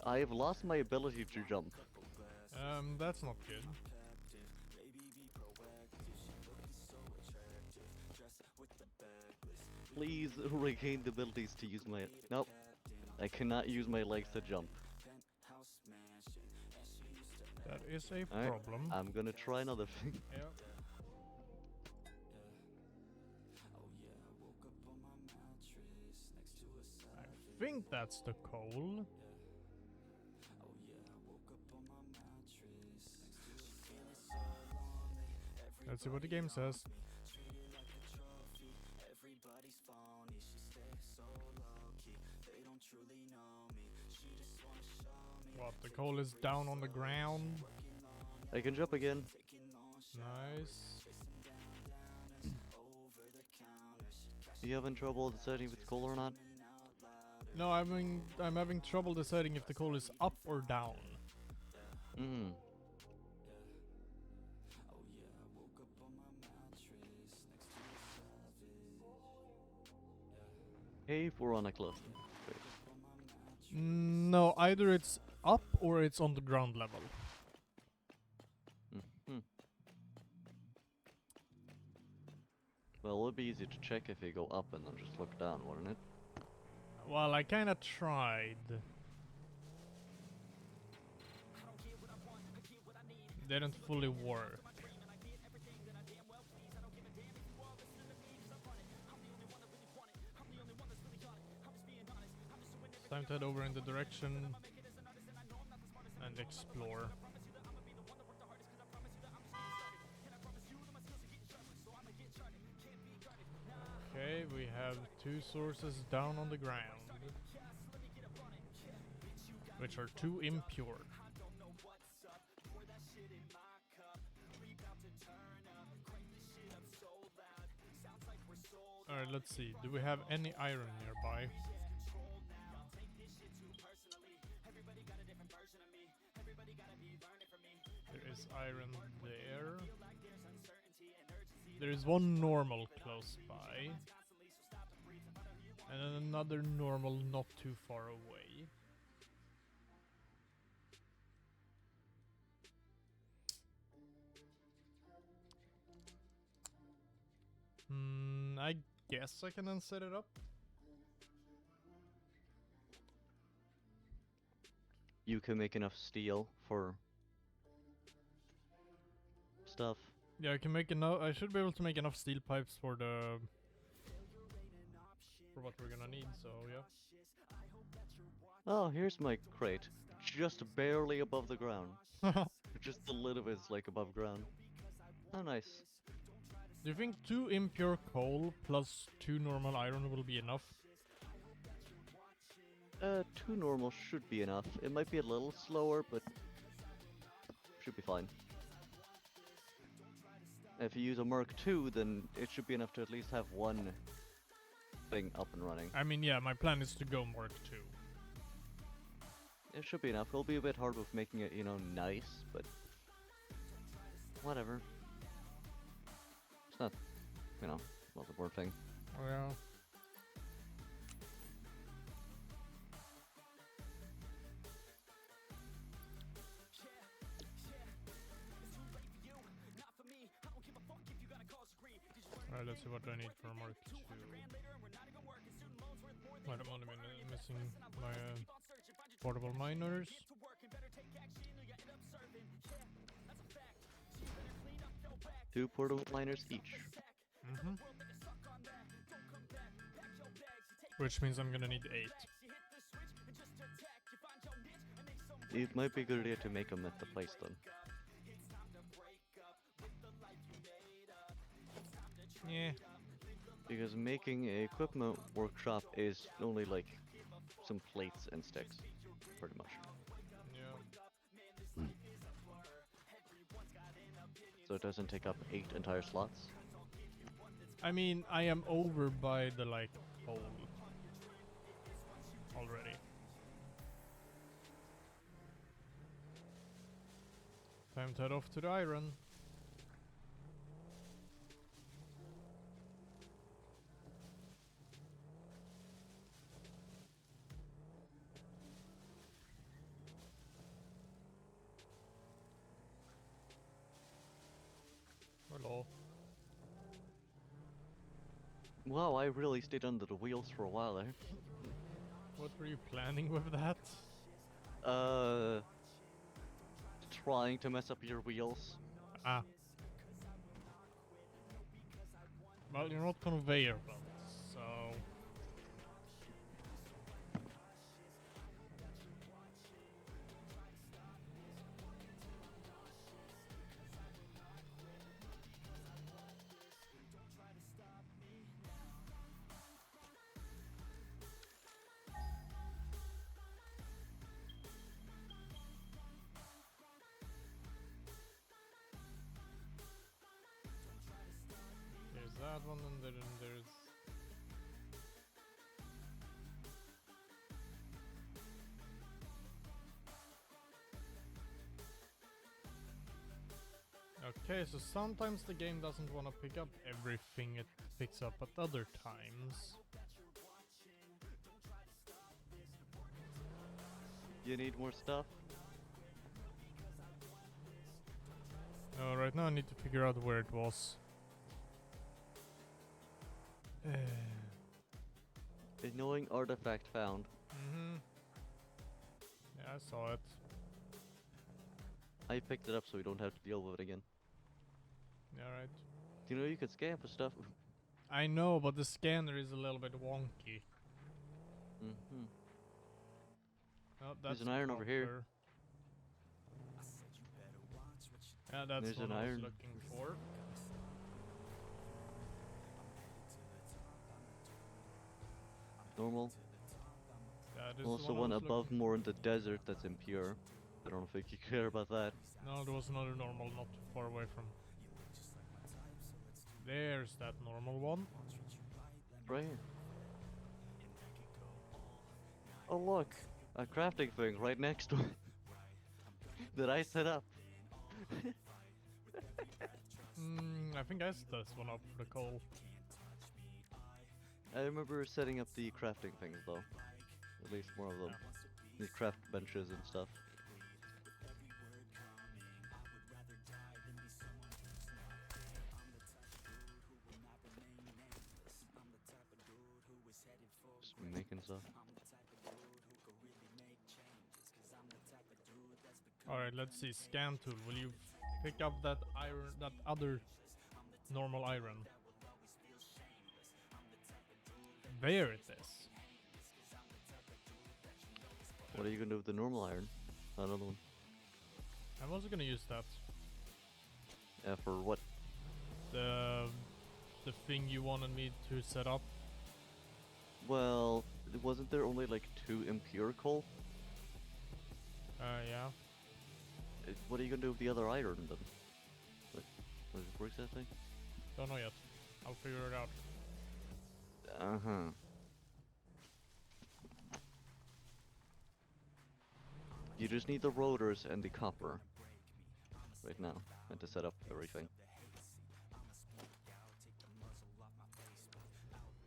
I have lost my ability to jump. That's not good. Please regain the abilities to use my... Nope. I cannot use my legs to jump. That is a Alright, problem. I'm gonna try another thing. Yeah. I think that's the coal. Let's see what the game says. What, the coal is down on the ground? I can jump again. Nice. You having trouble deciding if it's coal or not? No, I'm having trouble deciding if the coal is up or down. Hmm. Hey, we're on a cliff. No, either it's up or it's on the ground level. Hmm. Well, it would be easy to check if you go up and then just look down, wouldn't it? Well, I kinda tried. Didn't fully work. It's time to head over in the direction and explore. Okay, we have 2 sources down on the ground, which are too impure. Alright, let's see. Do we have any iron nearby? There is iron there. There is one normal close by. And then another normal not too far away. I guess I can then set it up. You can make enough steel for stuff. Yeah, I can make enough. I should be able to make enough steel pipes for what we're gonna need. So yeah. Oh, here's my crate. Just barely above the ground. Just the lid of it's like above ground. Oh, nice. Do you think 2 impure coal plus 2 normal iron will be enough? 2 normal should be enough. It might be a little slower, but should be fine. If you use a Merc 2, then it should be enough to at least have one thing up and running. I mean, yeah, my plan is to go Mark 2. It should be enough. It'll be a bit hard with making it, you know, nice, but whatever. It's not, you know, not the board thing. Oh yeah. Alright, let's see what I need for Mark 2. Might have only been missing my portable miners. 2 portable miners each. Which means I'm gonna need 8. It might be a good idea to make them at the place then. Yeah. Because making a equipment workshop is only like some plates and sticks, pretty much. Yeah. So it doesn't take up 8 entire slots. I mean, I am over by the like hole already. Time to head off to the iron. Hello. Wow, I really stayed under the wheels for a while there. What were you planning with that? Trying to mess up your wheels. Ah. Well, you're not conveyor belts, so... There's that one, and then there's... Okay, so sometimes the game doesn't want to pick up everything it picks up at other times. You need more stuff? Right now I need to figure out where it was. Annoying artifact found. Mm-hmm. Yeah, I saw it. I picked it up so we don't have to deal with it again. Yeah, right. You know you can scan for stuff. I know, but the scanner is a little bit wonky. Mm-hmm. Oh, that's There's an iron over here. copper. Yeah, that's There's what an I was iron. looking for. Normal. Yeah, this is Also the one I was above looking more in the desert that's impure. I don't think you care about that. No, there was another normal not too far away from. There's that normal one. Right here. Oh look! A crafting thing right next to it. That I set up. I think I set this one up for the coal. I remember setting up the crafting things though. At least more of them. The craft benches and stuff. Just making stuff. Alright, let's see. Scan tool. Will you pick up that iron, that other normal iron? There it is. What are you gonna do with the normal iron? Another one. I'm also gonna use that. For what? The thing you wanted me to set up. Well, wasn't there only like 2 impure coal? Yeah. What are you gonna do with the other iron then? What works that thing? Don't know yet. I'll figure it out. Uh-huh. You just need the rotors and the copper. Right now. And to set up everything.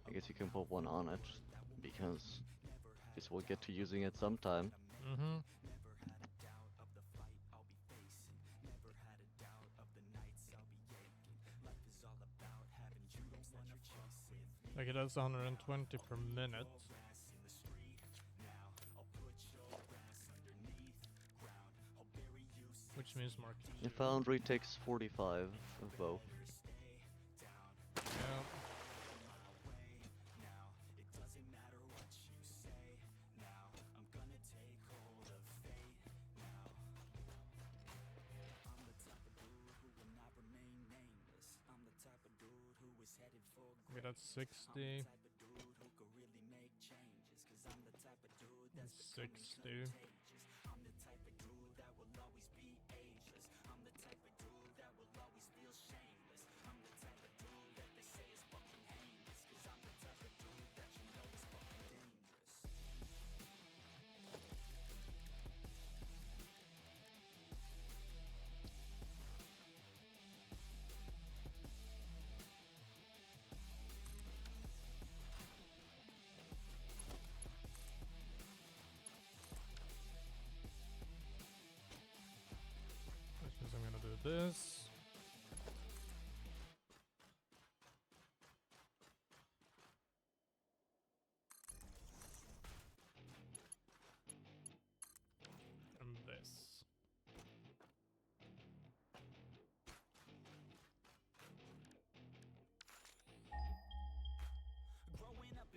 I guess you can put one on it. Because I guess we'll get to using it sometime. Mm-hmm. Okay, that's 120 per minute. Which means more. The foundry takes 45 of both. Yeah. Okay, that's 60. That's 60.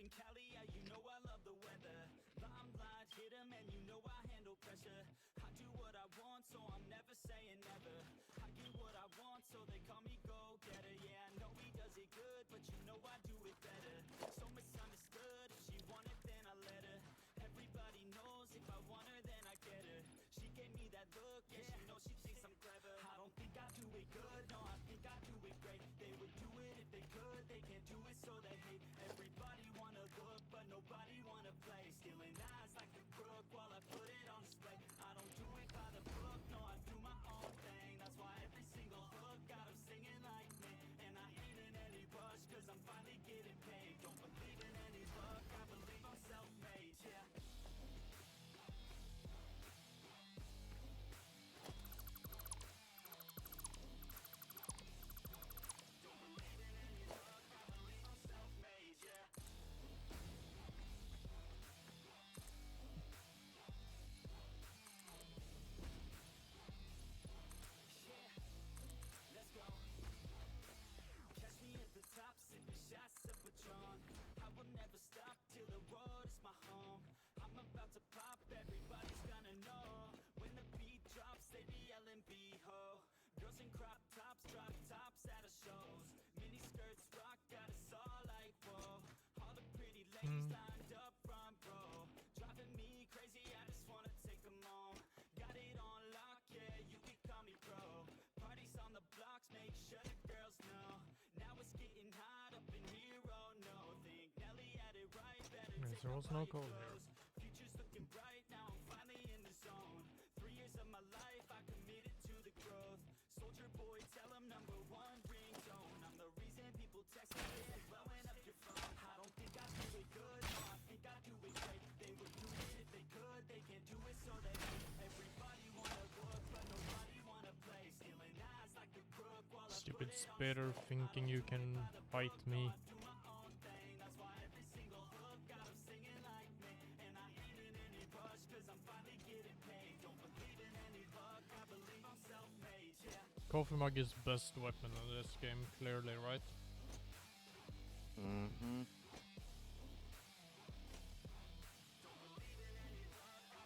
in Cali, yeah, you know I love the weather. Limelight hit 'em and you know I handle pressure. I do what I want, so I'm never saying never. I get what I want, so they call me go-getter. Yeah, I know he does it good, but you know I do it better. So misunderstood, if she want it, then I let her. Everybody knows if I want her, then I get her. She gave me that look, yeah, she knows she thinks I'm clever. I don't think I do it good, no, I think I do it great. They would do it if they could, they can't do it, so they hate. Everybody wanna look, but nobody wanna play. Stealing eyes like a crook while I put it on display. I don't do it by the book, no, I do my own thing. That's why every single hook got 'em singing like me. And I ain't in any rush, cause I'm finally getting paid. Don't believe in any luck, I believe I'm self-made, yeah. Top sipping shots of Patron. I will never stop till the road is my home. I'm about to pop, everybody's gonna know. When the beat drops, they be yelling B-ho. Girls in crop tops, drop tops at a shows. Mini skirts rock, got us all like whoa. All the pretty ladies lined up front row. Driving me crazy, I just wanna take 'em home. Got it on lock, yeah, you can call me pro. Parties on the blocks, make sure the girls know. Now it's getting hot up in here, oh no. Think Nelly had it right, better take there off was all no your goal there. clothes. Future's looking bright, now I'm finally in the zone. 3 years of my life, I committed to the growth. Soldier boy, tell 'em #1 ringtone. I'm the reason people text me, yeah, blowing up your phone. I don't think I do it good, no, I think I do it great. They would do it if they could, they can't do it, so they hate. Everybody wanna look, but nobody wanna play. Stealing eyes like a crook while I Stupid put it on spitter display. thinking you can fight me. I do my own thing, that's why every single hook got 'em singing like me. And I ain't in any rush, cause I'm finally getting paid. Don't believe in any luck, I believe I'm self-made, yeah. Coffee mug is best weapon in this game, clearly, right? Mm-hmm.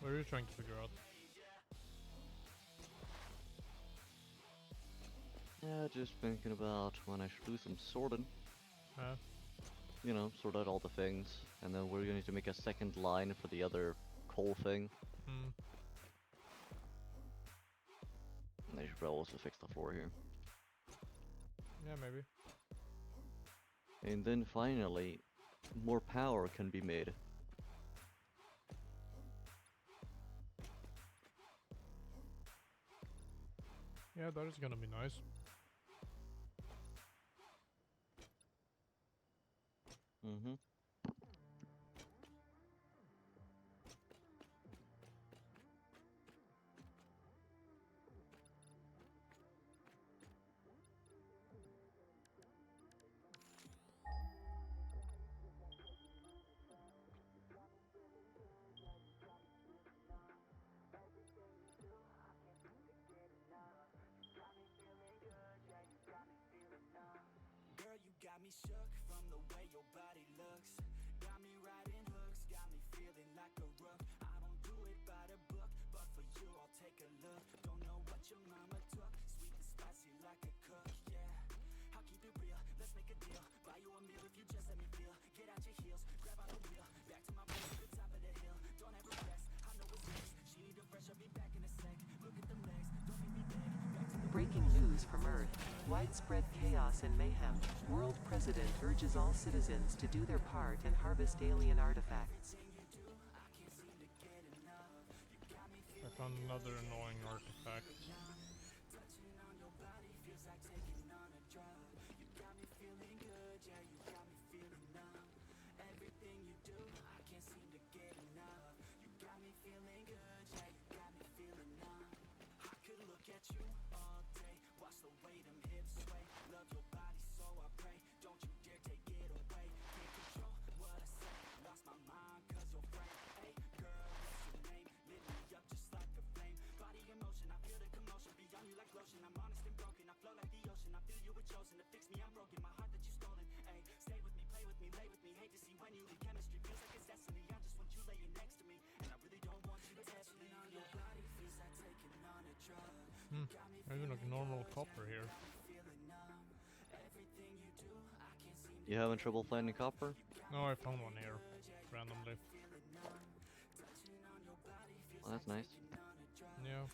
What are you trying to figure out? Yeah, just thinking about when I should do some sorting. You know, sort out all the things, and then we're going to make a second line for the other coal thing. And I should probably also fix the floor here. Yeah, maybe. And then finally, more power can be made. Yeah, that is gonna be nice. Mm-hmm. Girl, you got me shook from the way your body looks. Got me riding hooks, got me feeling like a rook. I don't do it by the book, but for you I'll take a look. Don't know what your mama took, sweet and spicy like a cook, yeah. I'll keep it real, let's make a deal. Buy you a meal if you just let me feel. Get out your heels, grab on the wheel. Back to my place at the top of the hill. Don't ever rest, I know what's next. She need to fresh, I'll be back in a sec. Look at them legs, don't make me beg. Back to the Breaking news from Earth. Widespread chaos and mayhem. World President urges all citizens to do their part and harvest alien artifacts. I found another annoying artifact. touching on your body feels like taking on a drug. You got me feeling good, yeah, you got me feeling numb. Everything you do, I can't seem to get enough. You got me feeling good, yeah, you got me feeling numb. I could look at you all day, watch the way them hips sway. Love your body, so I pray, don't you dare take it away. Can't control what I say, lost my mind cause you're frank. Hey girl, what's your name? Lit me up just like a flame. Body in motion, I feel the commotion. Maybe like normal copper here. You having trouble finding copper? No, I found one here randomly. Well, that's nice. Yeah.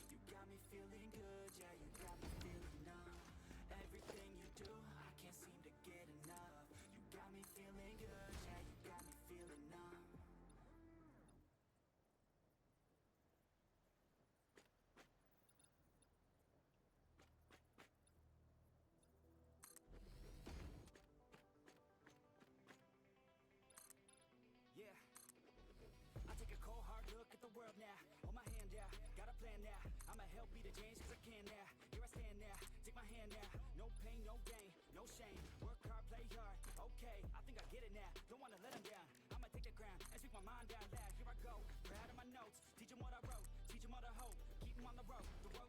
I take a cold hard look at the world now. Hold my hand out, got a plan now. I'ma help be the change cause I can now. Here I stand now, take my hand now. No pain, no gain, no shame. Work hard, play hard. Okay, I think I get it now. Don't wanna let them down. I'ma take the ground and speak my mind out loud. Here I go, proud of my notes. Teach them what I wrote, teach them all the hope. Keep them on the road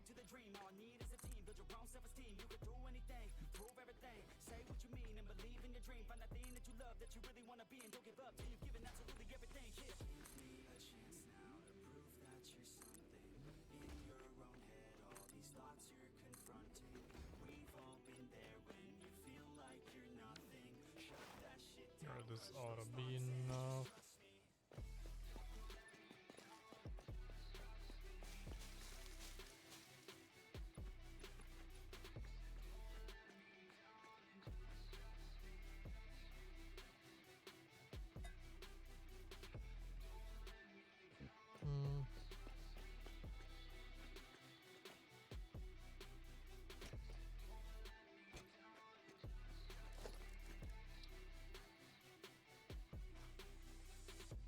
to the dream. All I need is a team, build your own self-esteem. You can do anything, prove everything. Say what you mean and believe in your dream. Find that thing that you love, that you really wanna be. And don't give up till you've given absolutely everything. Yeah. Or this ought to be enough.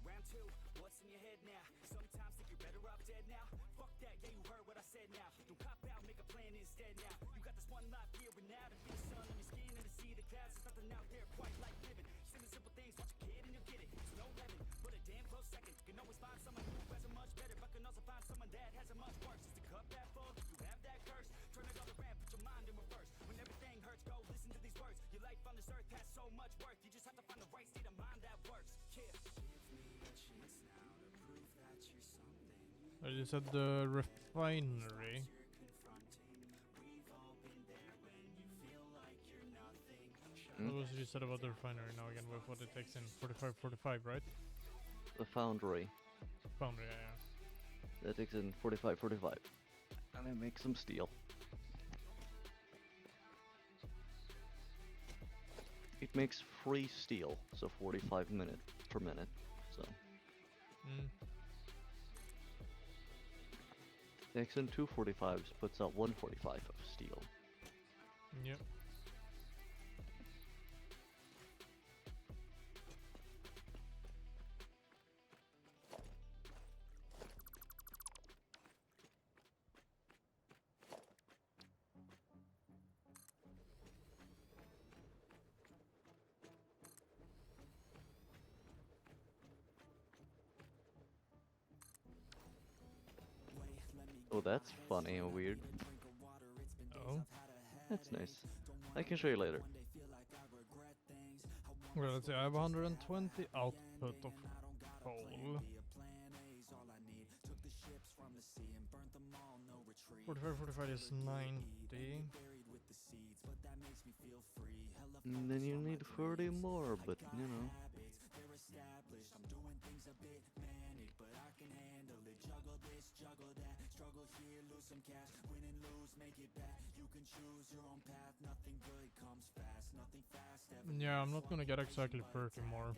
Round two, what's in your head now? Sometimes think you're better off dead now. Fuck that, yeah, you heard what I said now. Don't cop out, make a plan instead now. You got this one life here and now. To be the sun on your skin and to see the clouds. There's nothing out there quite like living. Simple, simple things, watch a kid and you'll get it. It's no heaven, but a damn close second. You can always find someone who has it much better, but can also find someone that has it much worse. Is the cup that full? Do you have that curse? Turn it all around, put your mind in reverse. When everything hurts, go listen to these words. Your life on this earth has so much worth. You just have to find the right state of mind that works. Yeah. I just said the refinery. What was it you said about the refinery now again with what it takes in 45, right? The foundry. Foundry, yeah. That takes in 45. And it makes some steel. It makes free steel, so 45 minutes per minute. So takes in 2 45s, puts out 145 of steel. Yep. Oh, that's funny and weird. Oh. That's nice. I can show you later. Well, let's see, I have 120 output of coal. 45 is 90. And then you need 30 more, but you know. Yeah, I'm not gonna get exactly 30 more.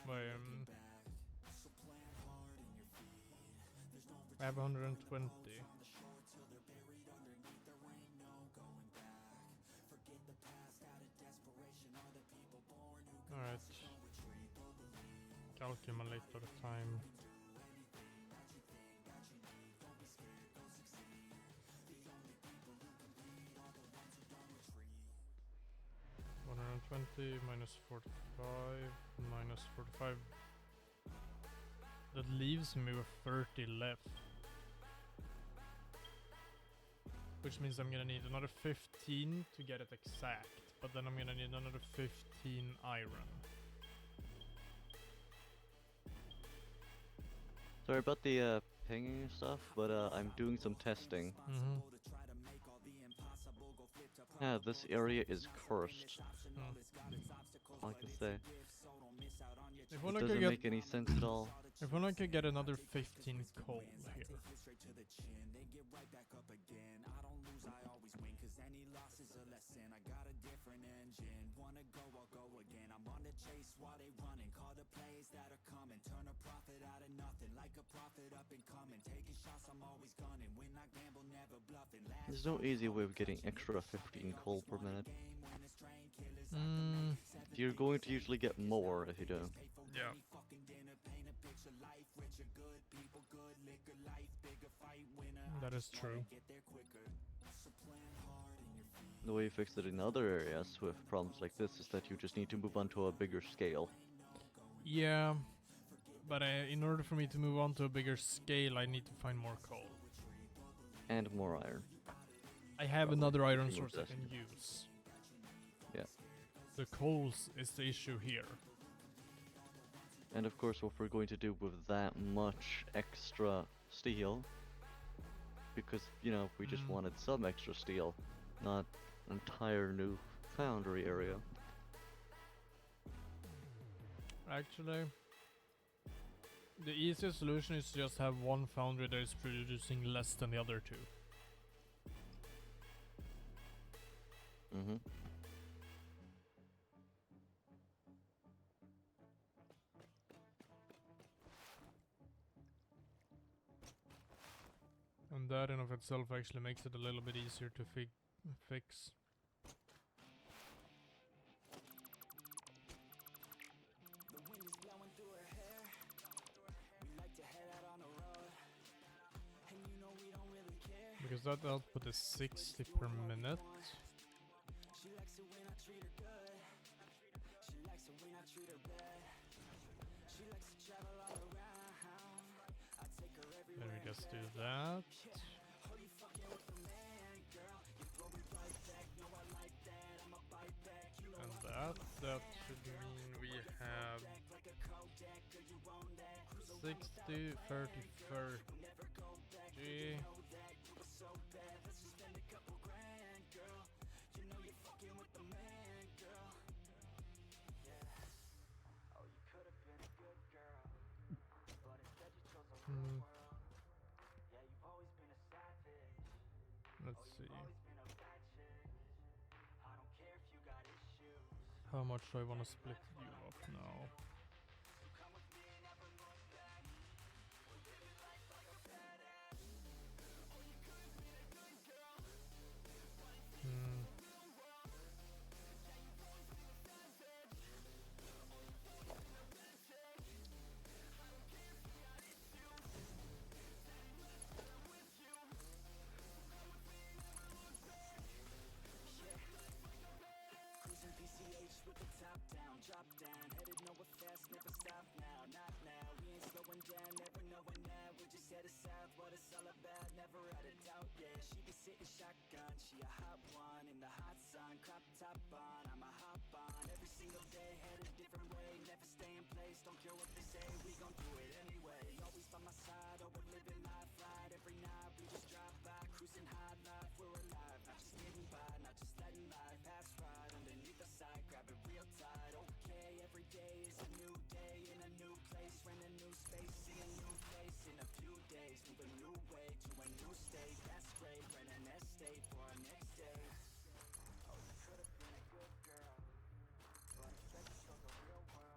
But, I have 120. Alright. Calculate the time. $120 minus 45 minus 45. That leaves me with 30 left. which means I'm gonna need another 15 to get it exact, but then I'm gonna need another 15 iron. Sorry about the pinging and stuff, but I'm doing some testing. Mm-hmm. Yeah, this area is cursed. All I can say. If It only I doesn't could get, make any sense at all. if only I could get another 15 coal here. There's no easy way of getting extra 15 coal per minute. You're going to usually get more if you do. Yeah. That is true. The way you fix it in other areas with problems like this is that you just need to move on to a bigger scale. Yeah, but in order for me to move on to a bigger scale, I need to find more coal. And more iron. I have Probably. another iron Pretty source I much can use. Yeah. The coals is the issue here. And of course what we're going to do with that much extra steel, because, you know, we just wanted some extra steel, not an entire new foundry area. Actually, the easiest solution is to just have one foundry that is producing less than the other two. Mm-hmm. And that in of itself actually makes it a little bit easier to fix. Because that output is 60 per minute. Then we just do that. And that should mean we have 60, 30, 30. Let's see. How much do I want to split you up now?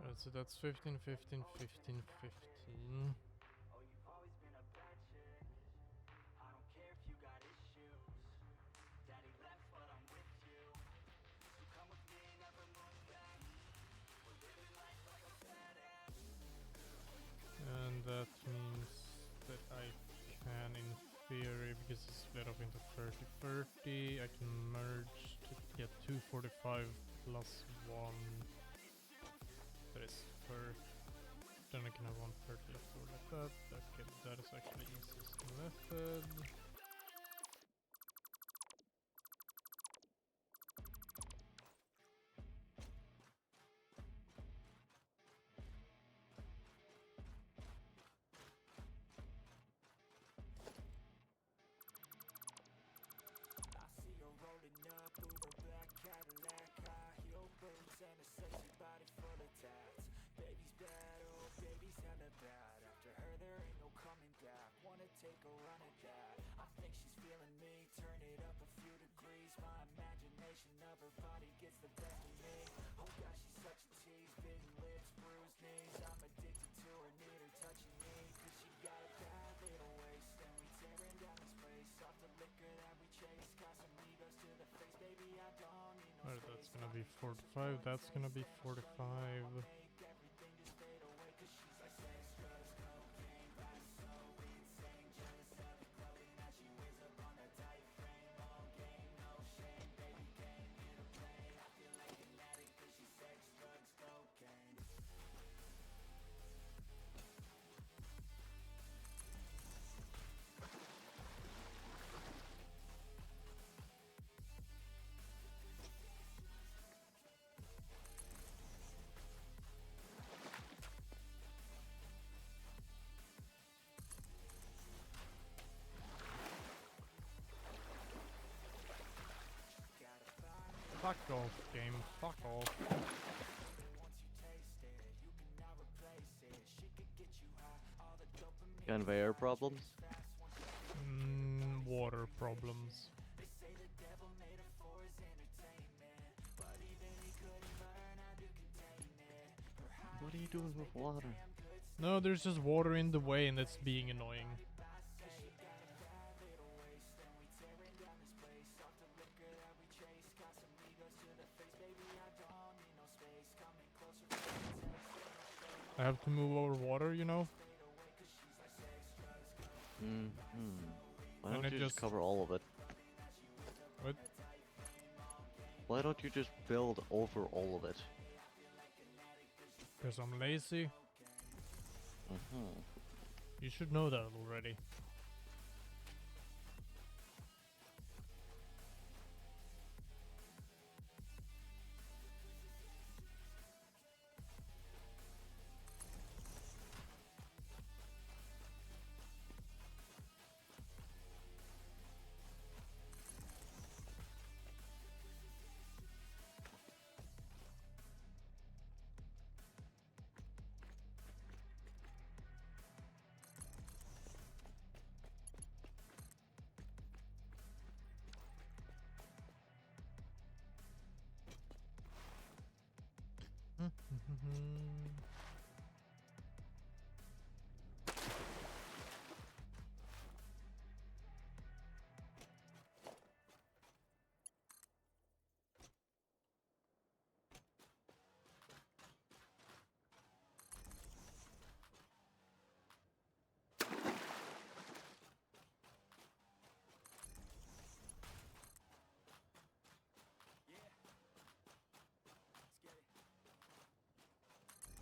Alright, so that's 15, 15, 15, 15. And that means that I can, in theory, because it's split up into 30, 30, I can merge to get 245 plus 1. That is 30. Then I can have 130 left over like that. Okay, that is actually the easiest method. take a run at that. I think she's feeling me, turn it up a few degrees. My imagination of her body gets the best of me. Oh gosh, she's such a tease, big lips, bruised knees. I'm addicted to her, need her touching me. Cause she got a bad little waist, and we tearing down this place. Off the liquor that we chase, got some egos to the face, baby, I don't need no Alright, space. that's gonna be 45, that's gonna be 45. Make everything just fade away, cause she's like sex, drugs, cocaine, body so insane. Jealous of the clothing that she wears up on that tight frame. All game, no shame, baby, came here to play. I feel like an addict, cause she's sex, drugs, cocaine. Fuck off, game. Fuck off. Once you taste it, you cannot replace it. She could get you high, all the dopamine. Conveyor problems? Water problems. They say the devil made her for his entertainment, but even he couldn't learn how to contain it. Her high What are you doing with water? No, there's just water in the way and it's being annoying. cause she got a bad little waist, and we tearing down this place. Off the liquor that we chase, got some egos to the face, baby, I don't need no space. Coming closer for the taste. I have to move over water, you know? Why And don't it you just just- cover all of it? What? Why don't you just build over all of it? Because I'm lazy. Mhm. You should know that already.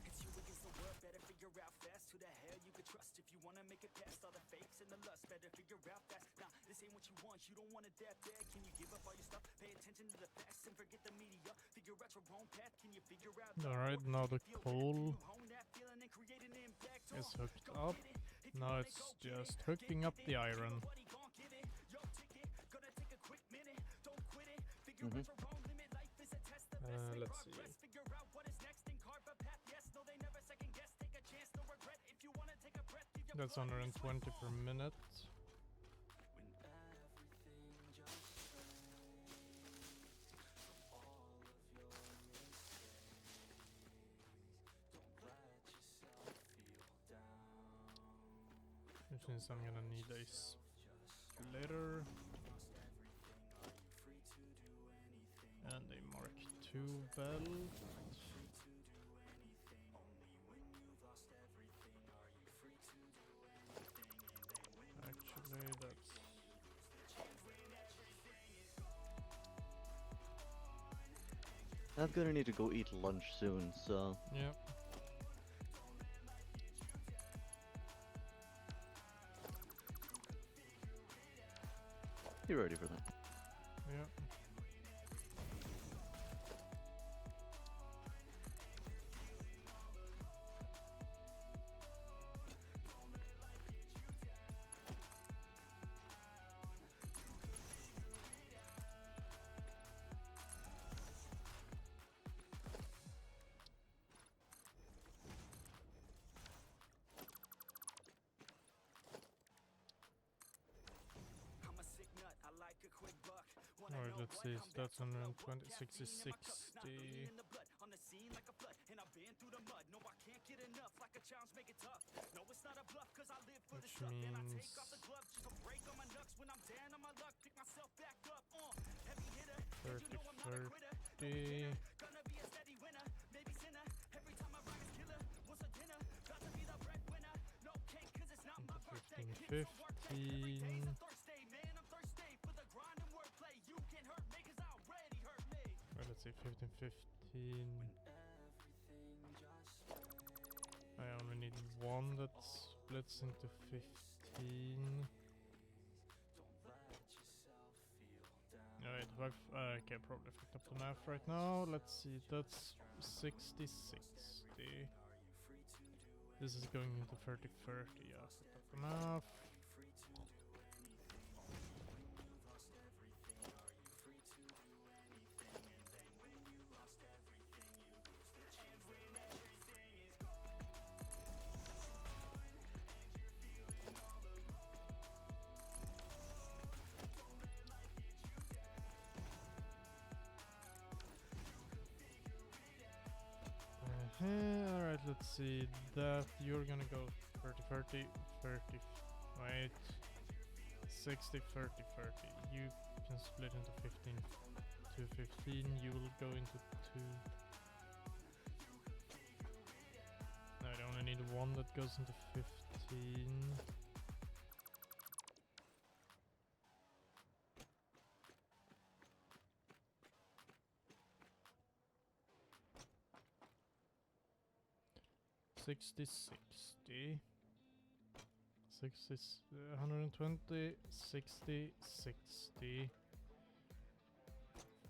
It's you against the world, better figure out fast who the hell you could trust. If you wanna make it past all the fakes and the lust, better figure out fast. Nah, this ain't what you want, you don't want it that bad. Can you give up all your stuff? Pay attention to the facts and forget the media. Figure out your own path, can you figure out Alright, now the feel coal you hone that feeling and create an impact? is hooked up. Now it's just hooking up the iron. Nobody gon' give it. Yo, ticket, gonna take a quick minute. Don't quit it. Figure out your own limit. Life is a test. The best in Let's see. progress. Figure out what is next and carve a path. Yes, no, they never second guess. Take a chance, no regret. If you wanna take a breath, give your That's 120 per minute. when everything just all of your mistakes. Don't let yourself feel down. Which means I'm gonna need a splitter and a Mark II belt. Actually, that's I'm gonna need to go eat lunch soon, so yeah. you ready for that? Yeah. Alright, let's see. So that's 120, 60, 60. Which means 30, 30. 15, 15. Well, let's say 15, 15. I only need one that splits into 15. Alright, okay, probably fucked up the math right now. Let's see, that's 60, 60. This is going into 30, 30. Yeah, fucked up the math. Alright, let's see. That you're gonna go 30, 30, 30. Wait. 60, 30, 30. You can split into 15 to 15. You will go into 2. No, I only need one that goes into 15. Sixty, 120, 60, 60,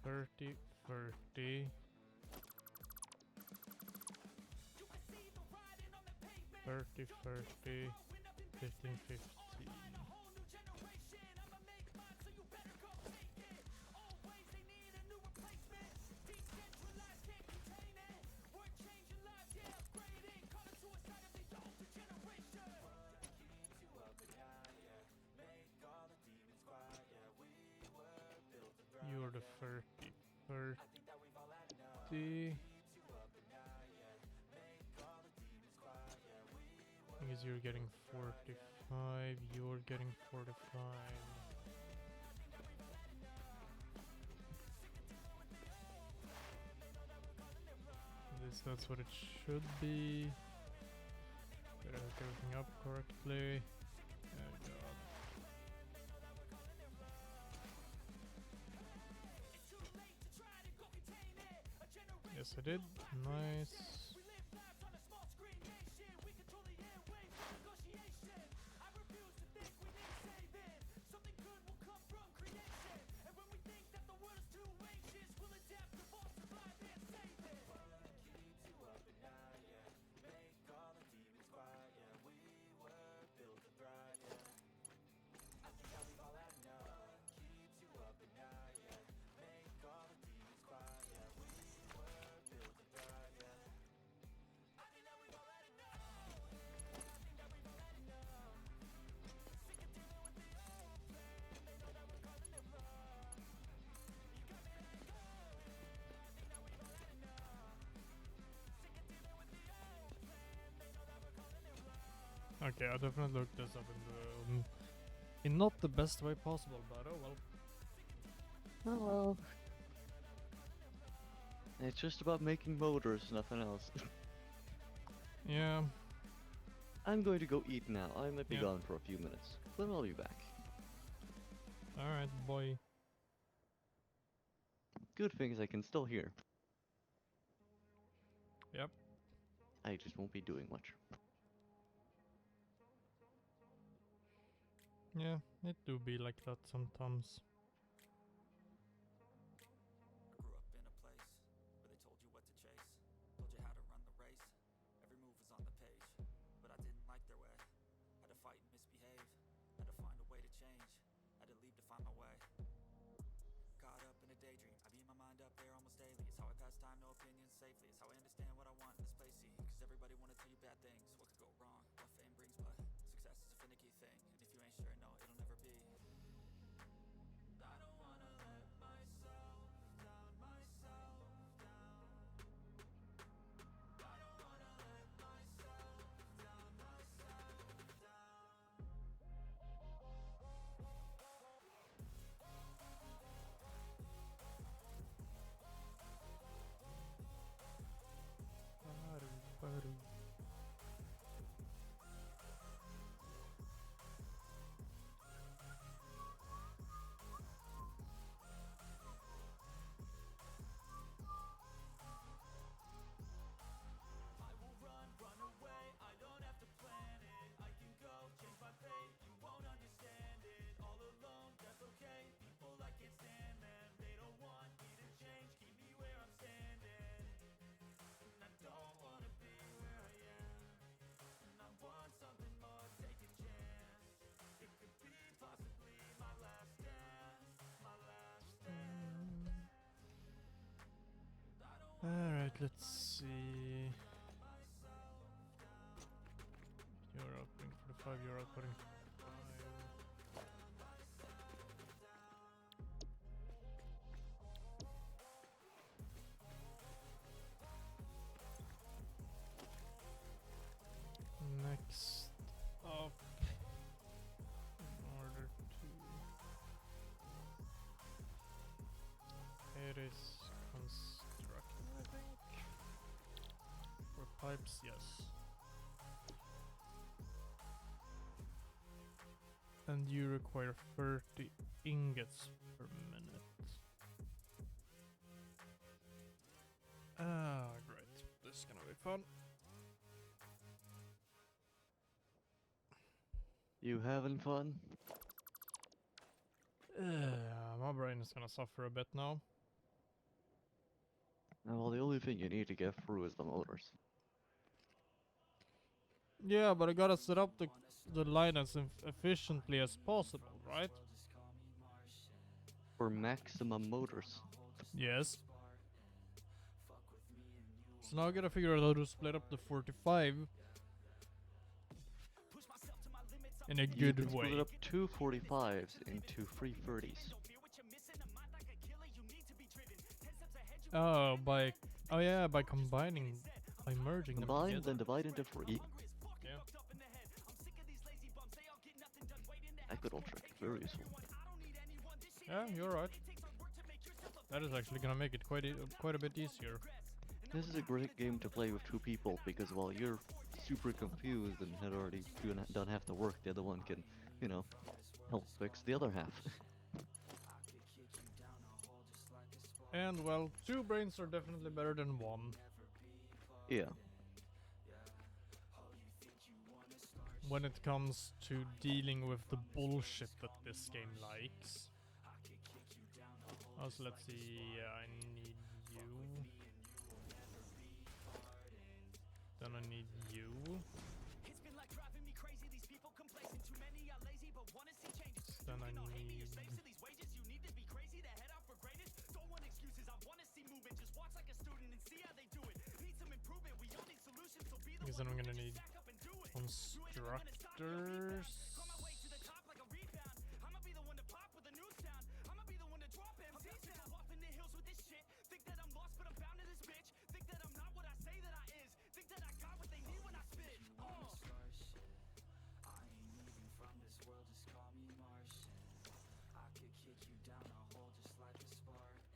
30, 30, 30, 30, 15, 15. You're the 30, 30. I guess you're getting 45, you're getting 45. That's what it should be. Better hook everything up correctly. Oh god. Yes, I did. Nice. Okay, I definitely looked this up in not the best way possible, but oh well. Oh well. It's just about making motors, nothing else. Yeah. I'm going to go eat now. I might be Yeah. gone for a few minutes, but I'll be back. Alright, boy. Good thing is I can still hear. Yep. I just won't be doing much. Yeah, it do be like that sometimes. I grew up in a place where they told you what to chase, told you how to run the race. Every move was on the page, but I didn't like their way. Had to fight and misbehave, had to find a way to change, had to leave to find my way. Caught up in a daydream, I beat my mind up there almost daily. It's how I pass time, no opinions safely. It's how I understand what I want in this place, see. Cause everybody wanna tell you bad things, what could go wrong, what fame brings, but success is a finicky thing. And if you ain't sure, no, it'll never be. I don't Alright, let's see. You're outputting 45, you're outputting 5. Next up, in order to... It is constructing, I think. For pipes, yes. And you require 30 ingots per minute. Ah, great. This is gonna be fun. You having fun? My brain is gonna suffer a bit now. Well, the only thing you need to get through is the motors. Yeah, but I gotta set up the line as efficiently as possible, right? For maximum motors. Yes. So now I gotta figure out how to split up the 45 in a You good can way. split up two 45s into three 30s. Oh, by by combining, by merging them Combine, together. then divide into three. Yeah. That good old trick, very useful. Yeah, you're right. That is actually gonna make it quite a bit easier. This is a great game to play with two people because while you're super confused and had already done half the work, the other one can, you know, help fix the other half. And well, 2 brains are definitely better than 1. Yeah. When it comes to dealing with the bullshit that this game likes. Also, let's see, I need you. Then I need you. Then I need... Because then I'm gonna need constructors.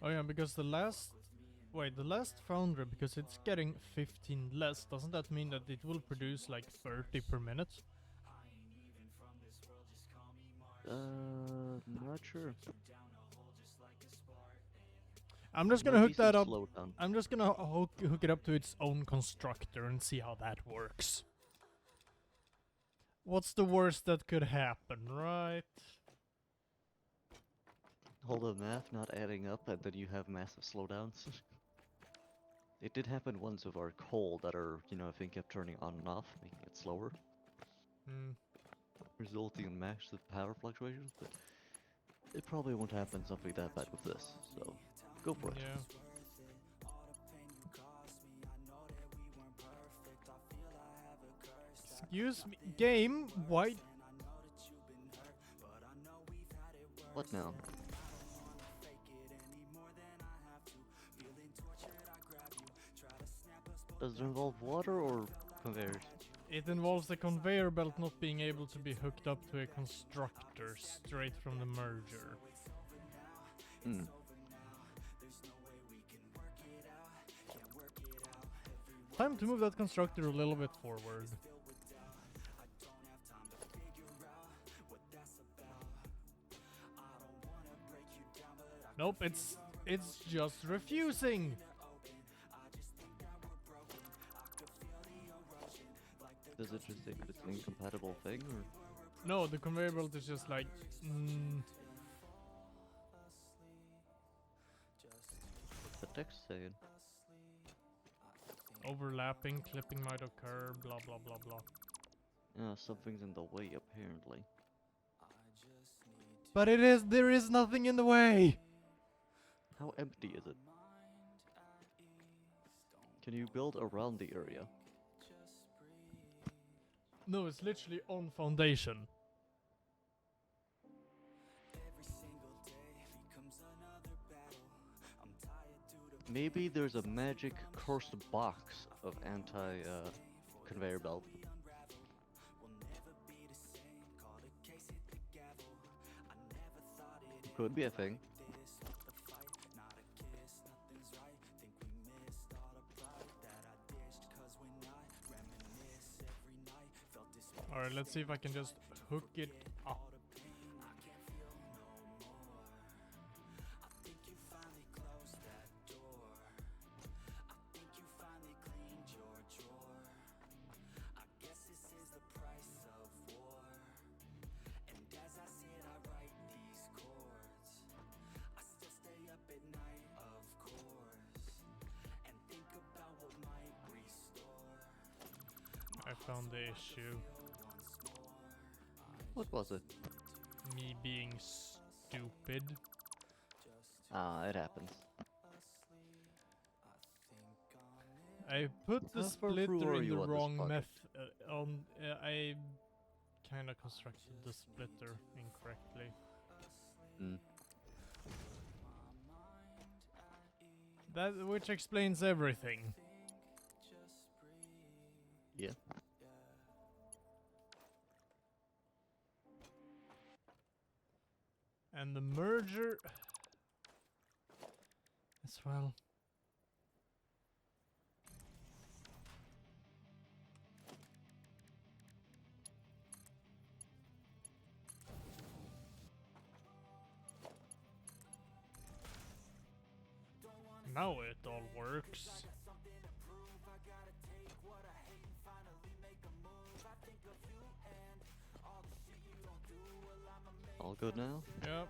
Oh yeah, because the last... Wait, the last foundry, because it's getting 15 less, doesn't that mean that it will produce like 30 per minute? Not sure. I'm just gonna Might hook be that some up. slowdown. I'm just gonna hook it up to its own constructor and see how that works. What's the worst that could happen, right? Hold the math not adding up and then you have massive slowdowns. It did happen once with our coal that our, I think kept turning on and off, making it slower, Hmm. resulting in massive power fluctuations, but it probably won't happen something that bad with this, so go for it. Yeah. Excuse me, game, why? What now? Does it involve water or conveyors? It involves the conveyor belt not being able to be hooked up to a constructor straight from the merger. Hmm. Time to move that constructor a little bit forward. Nope, it's just refusing. Does it just say that it's an incompatible thing, or? No, the conveyor belt is just like... What's the text saying? Overlapping, clipping might occur, blah blah blah blah. Something's in the way, apparently. But there is nothing in the way! How empty is it? Can you build around the area? No, it's literally on foundation. Maybe there's a magic cursed box of conveyor belt. Could be a thing. Alright, let's see if I can just hook it up. I found the issue. What was it? Me being stupid. Ah, it happens. I put the How far through splitter are in the you on this wrong project? I kinda constructed the splitter incorrectly. Hmm. That which explains everything. Yeah. And the merger as well. Now it all works. All good now? Yep.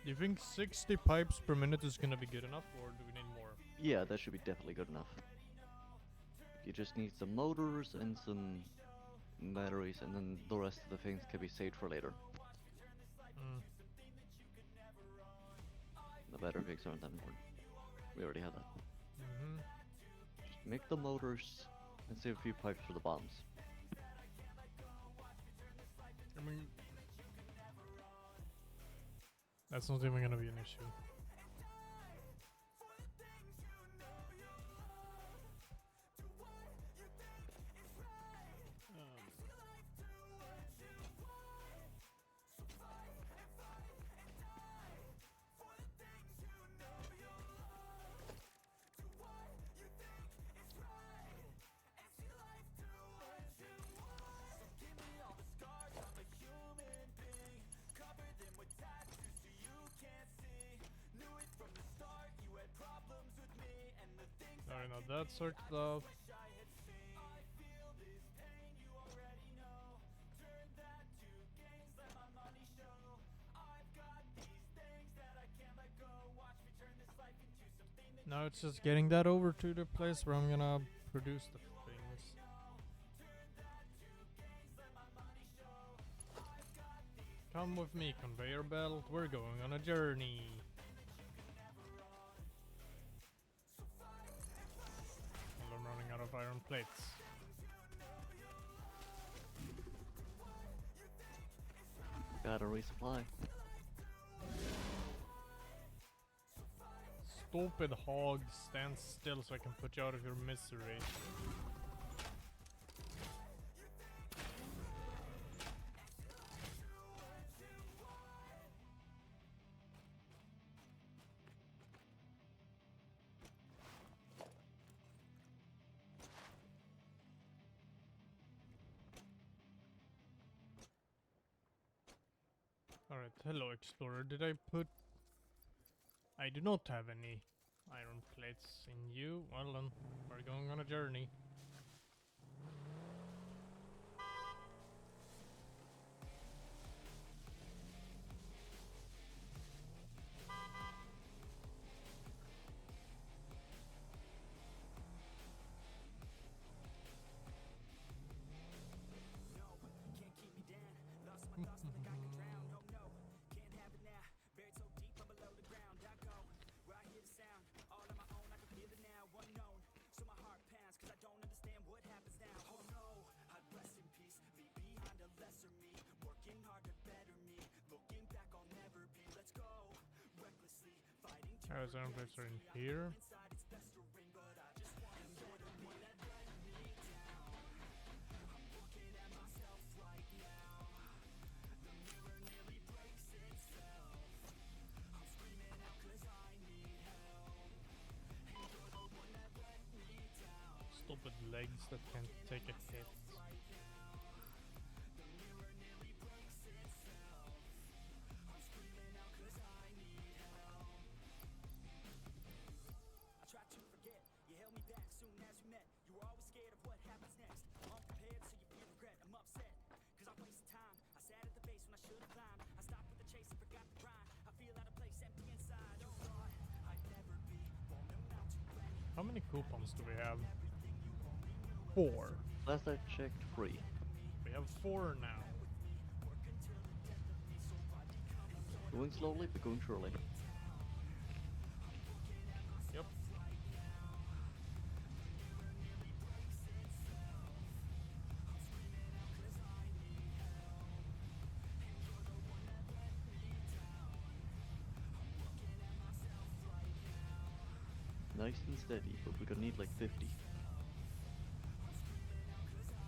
Do you think 60 pipes per minute is gonna be good enough, or do we need more? Yeah, that should be definitely good enough. You just need some motors and some batteries, and then the rest of the things can be saved for later. Mm. The battery things aren't that important. We already had that. Mm-hmm. Just make the motors and save a few pipes for the bombs. I mean, that's not even gonna be an issue. Alright, now that's sorted out. Now it's just getting that over to the place where I'm gonna produce the things. Come with me, conveyor belt. We're going on a journey. And I'm running out of iron plates. Gotta resupply. Stupid hog, stand still so I can put you out of your misery. Alright, hello explorer. Did I put... I do not have any iron plates in you. Well then, we're going on a journey. Oh, so plates are in here. Stupid legs that can't take a hit. I tried to forget, you held me back soon as we met. You were always scared of what happens next. Unprepared, so you feel regret. I'm upset, cause I wasted time. I sat at the base when I should've climbed. I stopped with the chase and forgot the grind. I feel out of place, empty inside. Oh, thought I'd never be, won't amount to anything. How many coupons do we have? 4. Last I checked, 3. We have 4 now. Going slowly, but going surely. Yep. Nice and steady, but we're gonna need like 50.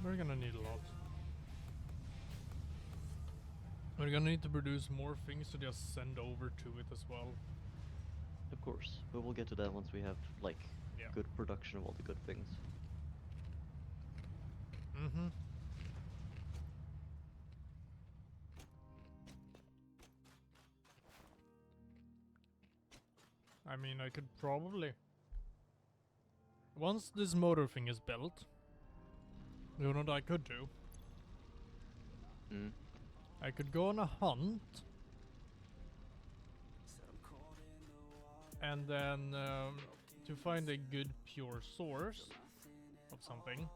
We're gonna need a lot. We're gonna need to produce more things to just send over to it as well. Of course, but we'll get to that once we have, like, Yeah. good production of all the good things. Mm-hmm. I mean, I could probably... Once this motor thing is built, you know what I could do? Mm. I could go on a hunt, and then to find a good pure source of something.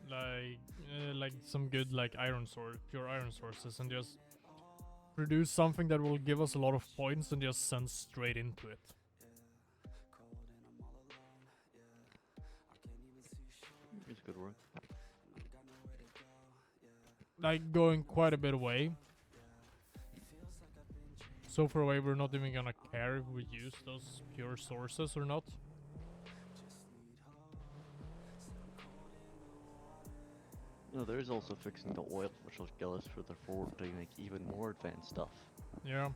Like some good iron source, pure iron sources, and just produce something that will give us a lot of points and just send straight into it. It's good work. Like going quite a bit away. So far away we're not even gonna care if we use those pure sources or not. No, there is also fixing the oil, which will get us further forward to make even more advanced stuff. Yeah.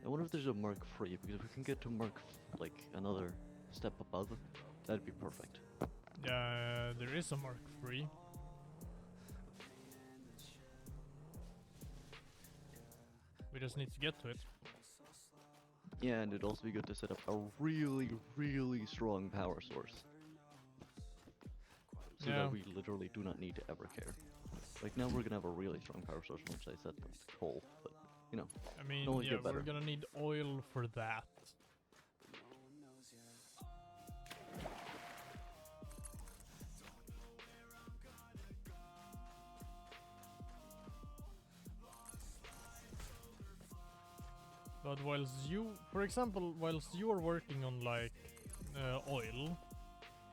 I wonder if there's a Mark III, because if we can get to like another step above, that'd be perfect. Yeah, there is a Mark III. We just need to get to it. Yeah, and it'd also be good to set up a really, really strong power source. So Yeah. that we literally do not need to ever care. Like now we're gonna have a really strong power source once I set them to coal, but you know. I mean, Only yeah, get better. we're gonna need oil for that. But whilst you, for example, whilst you are working on oil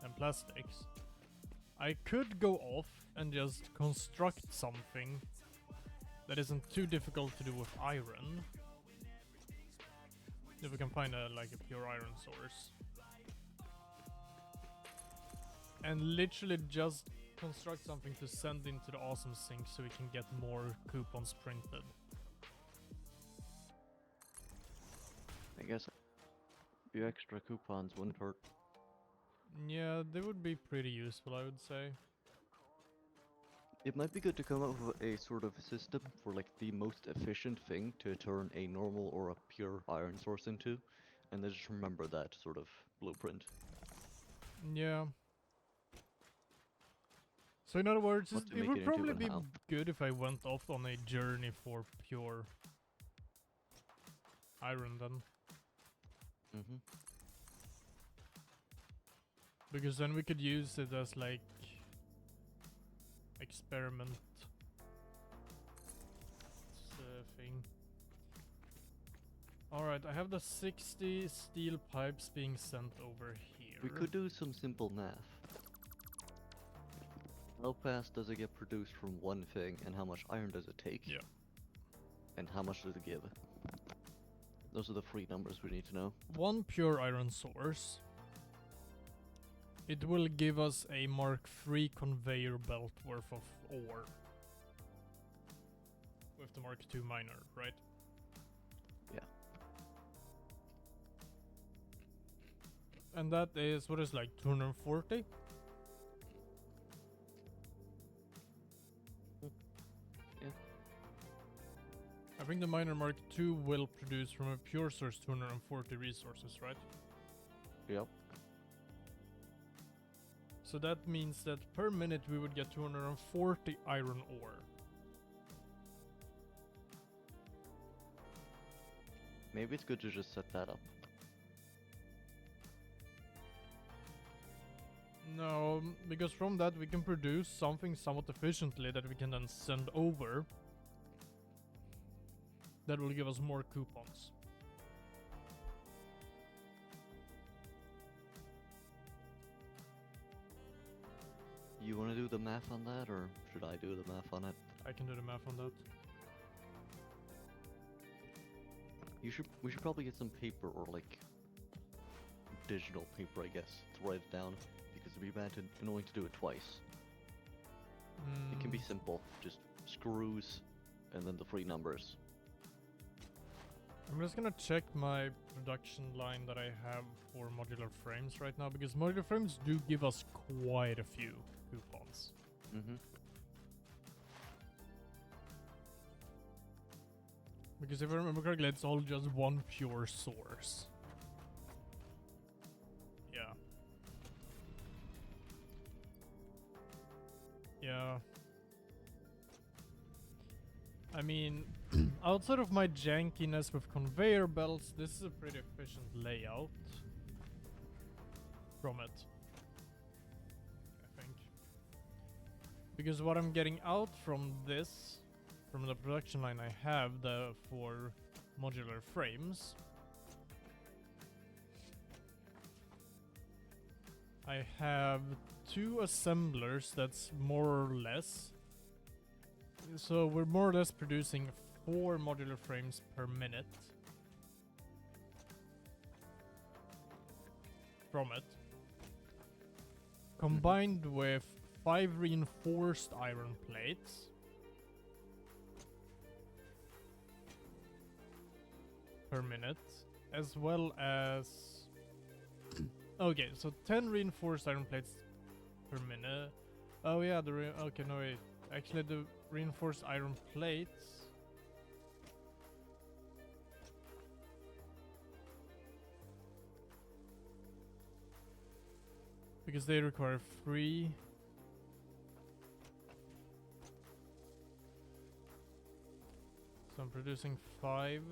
and plastics, I could go off and just construct something that isn't too difficult to do with iron. If we can find a pure iron source. And literally just construct something to send into the awesome sink so we can get more coupons printed. I guess a few extra coupons wouldn't hurt. Yeah, they would be pretty useful, I would say. It might be good to come up with a sort of system for like the most efficient thing to turn a normal or a pure iron source into, and then just remember that sort of blueprint. Yeah. So in other words, What to it make would it into probably and be how. good if I went off on a journey for pure iron then. Mm-hmm. Because then we could use it as experiment thing. Alright, I have the 60 steel pipes being sent over here. We could do some simple math. How fast does it get produced from one thing, and how much iron does it take? Yeah. And how much does it give? Those are the 3 numbers we need to know. 1 pure iron source. It will give us a Mark III conveyor belt worth of ore. With the Mark II miner, right? Yeah. And that is, what is like 240? Yeah. I think the miner Mark II will produce from a pure source 240 resources, right? Yep. So that means that per minute we would get 240 iron ore. Maybe it's good to just set that up. No, because from that we can produce something somewhat efficiently that we can then send over. That will give us more coupons. You want to do the math on that, or should I do the math on it? I can do the math on that. We should probably get some paper, or like digital paper, I guess, to write it down, because it'd be bad to annoying to do it twice. It can be simple, just screws, and then the 3 numbers. I'm just gonna check my production line that I have for modular frames right now, because modular frames do give us quite a few coupons. Mm-hmm. Because if I remember correctly, it's all just 1 pure source. Yeah. Yeah. I mean, outside of my jankiness with conveyor belts, this is a pretty efficient layout from it, I think. Because what I'm getting out from this, from the production line I have for modular frames, I have 2 assemblers that's more or less. So we're more or less producing 4 modular frames per minute from it, combined with 5 reinforced iron plates per minute, as well as okay, so 10 reinforced iron plates per minute. Oh yeah, okay, no wait, actually the reinforced iron plates because they require 3. So I'm producing 5.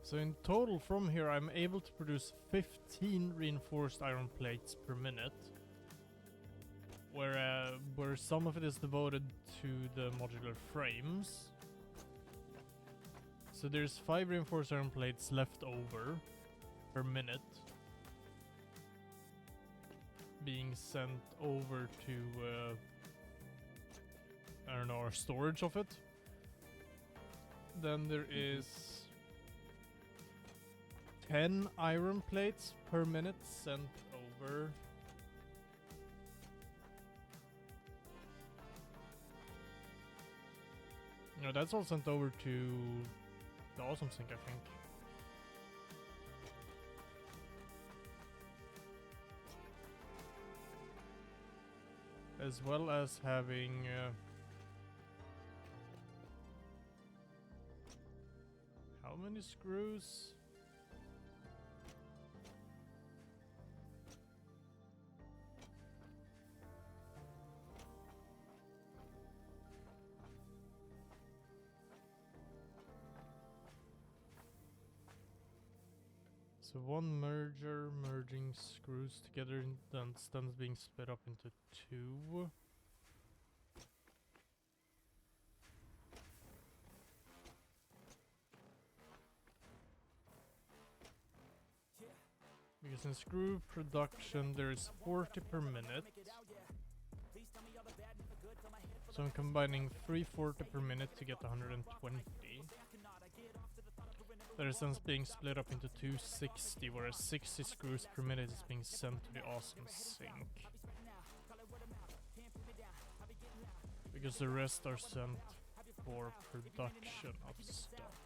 So in total from here I'm able to produce 15 reinforced iron plates per minute, where some of it is devoted to the modular frames. So there's 5 reinforced iron plates left over per minute being sent over to I don't know, our storage of it. Then there is 10 iron plates per minute sent over. No, that's all sent over to the Awesome Sink, I think. As well as having how many screws? So 1 merging screws together, then stems being split up into 2. Because in screw production there is 40 per minute. So I'm combining 340 per minute to get 120. That is then being split up into 260, whereas 60 screws per minute is being sent to the awesome sink. Because the rest are sent for production of stuff.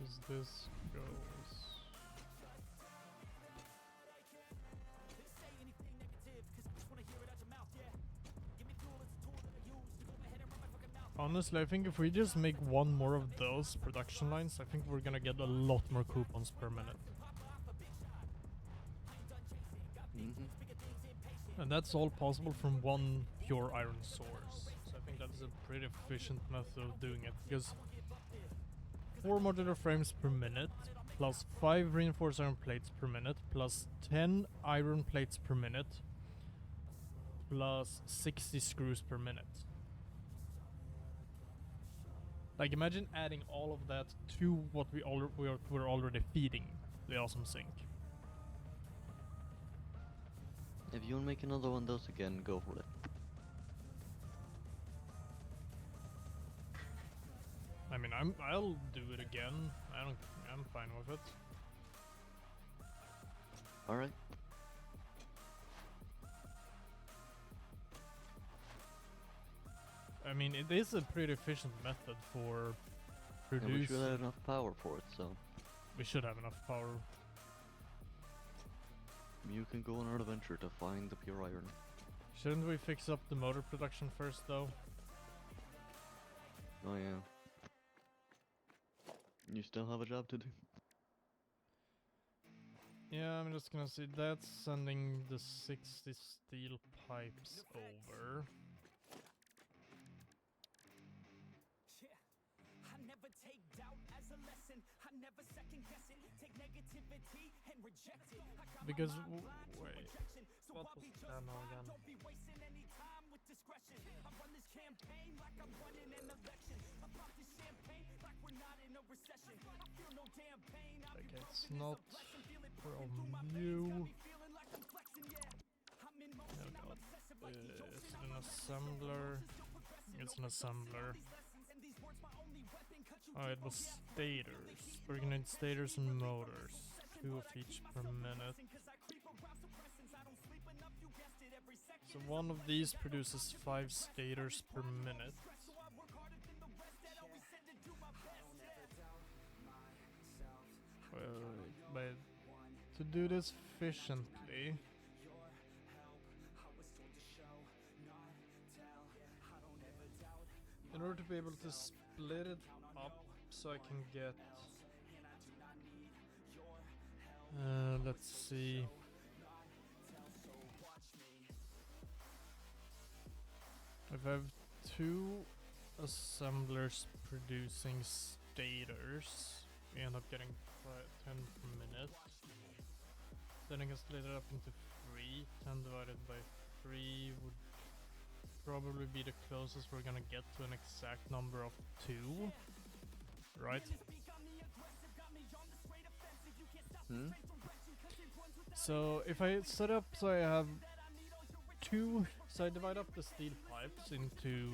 As this goes. Honestly, I think if we just make one more of those production lines, I think we're gonna get a lot more coupons per minute. And that's all possible from one pure iron source. So I think that's a pretty efficient method of doing it, because 4 modular frames per minute, plus 5 reinforced iron plates per minute, plus 10 iron plates per minute, plus 60 screws per minute. Like, imagine adding all of that to what we're already feeding the awesome sink. If you want to make another one of those again, go for it. I mean, I'll do it again. I'm fine with it. All right. I mean, it is a pretty efficient method for And producing. we should have enough power for it, so We should have enough power. you can go on an adventure to find the pure iron. Shouldn't we fix up the motor production first, though? Oh yeah. You still have a job to do. Yeah, I'm just gonna see. That's sending the 60 steel pipes over. I never take doubt as a lesson. I never second guess it. Take negativity and reject it. I got Because my mind primed to wait, rejection, so what I'll was be the just ammo fine. again? Don't be wasting any time with discretion. I run this campaign like I'm running an election. I pop this champagne like we're not in a recession. I feel no damn pain. I Okay, be it's broken not as a blessing. Feel it from burning through my veins. Got you. me feeling like I'm flexing, yeah. I'm in motion, I'm God. obsessive like the Is ocean. it I'm an obsessive, assembler? still progressing. It's an assembler. These lessons and these words my only weapon. Cut you Oh, it was stators. We're gonna need stators and motors. 2 of each per minute. So one of these produces 5 stators per minute. But to do this efficiently, in order to be able to split it up so I can get let's see. If I have 2 assemblers producing stators, we end up getting 10 per minute. Then I can split it up into 3. 10 divided by 3 would probably be the closest we're gonna get to an exact number of 2. Right? Hmm? So if I set up so I have 2, so I divide up the steel pipes into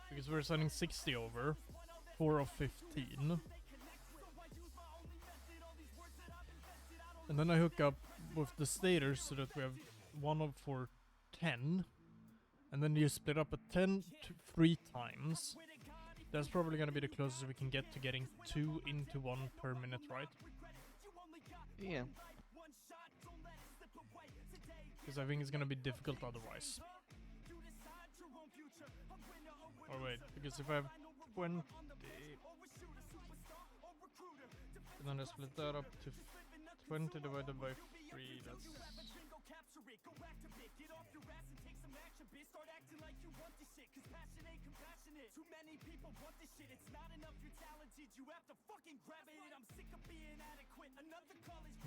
because we're sending 60 over, 4 of 15, and then I hook up with the stators so that we have 1 of 4, 10, and then you split up a 10 to 3 times. That's probably gonna be the closest we can get to getting 2 into 1 per minute, right? Yeah. Because I think it's gonna be difficult otherwise. Oh wait, because if I have 20, and then I split that up to 20 divided by 3, that's...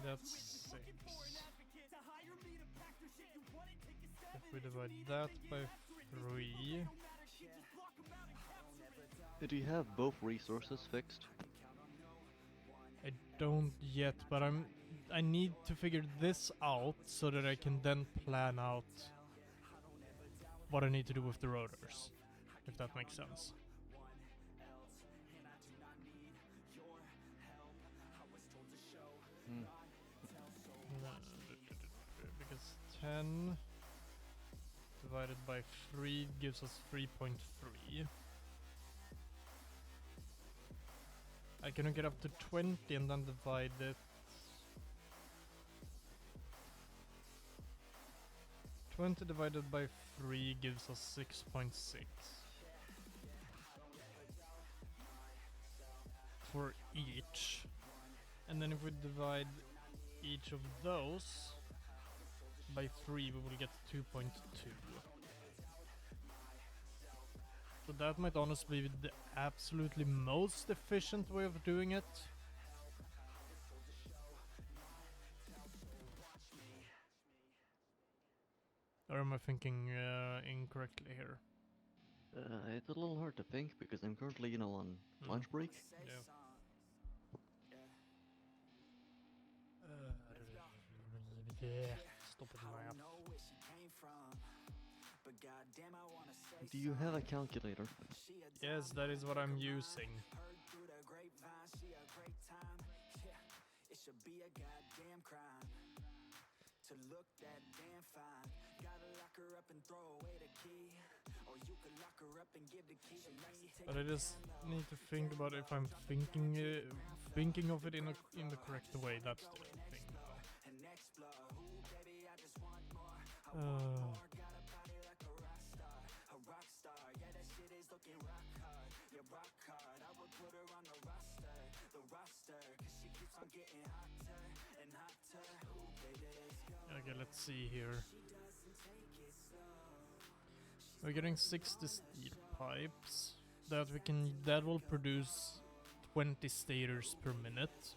That's 6. If we divide that by 3... Do you have both resources fixed? I don't yet, but I need to figure this out so that I can then plan out what I need to do with the rotors, if that makes sense. Hmm. Because 10 divided by 3 gives us 3.3. I can get up to 20 and then divide it. 20 divided by 3 gives us 6.6. For each. And then if we divide each of those by 3, we will get 2.2. So that might honestly be the absolutely most efficient way of doing it. Or am I thinking incorrectly here? It's a little hard to think because I'm currently, on lunch break. Yeah. Stop it, math. Do you have a calculator? Yes, that is what I'm using. To look that damn fine, gotta lock her up and throw away the key, or you could lock her up and give the key to me. But I just need to think about if I'm thinking of it in the correct way. That's the thing. And explore, ooh baby, I just want more. I want more, got a body like a rock star, yeah that shit is looking rock hard, yeah rock hard. I would put her on the roster, cause she keeps on getting hotter and hotter. Ooh baby, let's go. Okay, let's see here. We're getting 60 steel pipes that will produce 20 stators per minute.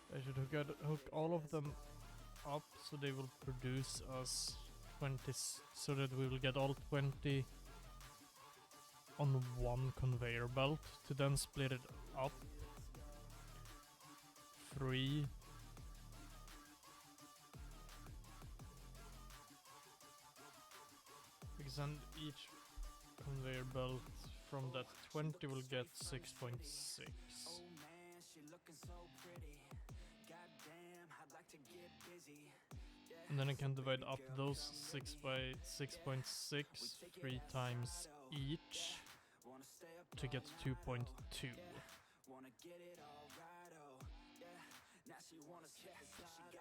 I should hook all of them up so they will produce us 20, so that we will get all 20 on one conveyor belt to then split it up. 3. Because then each conveyor belt from that 20 will get 6.6. And then I can divide up those 6 by 6.6 3 times each to get 2.2.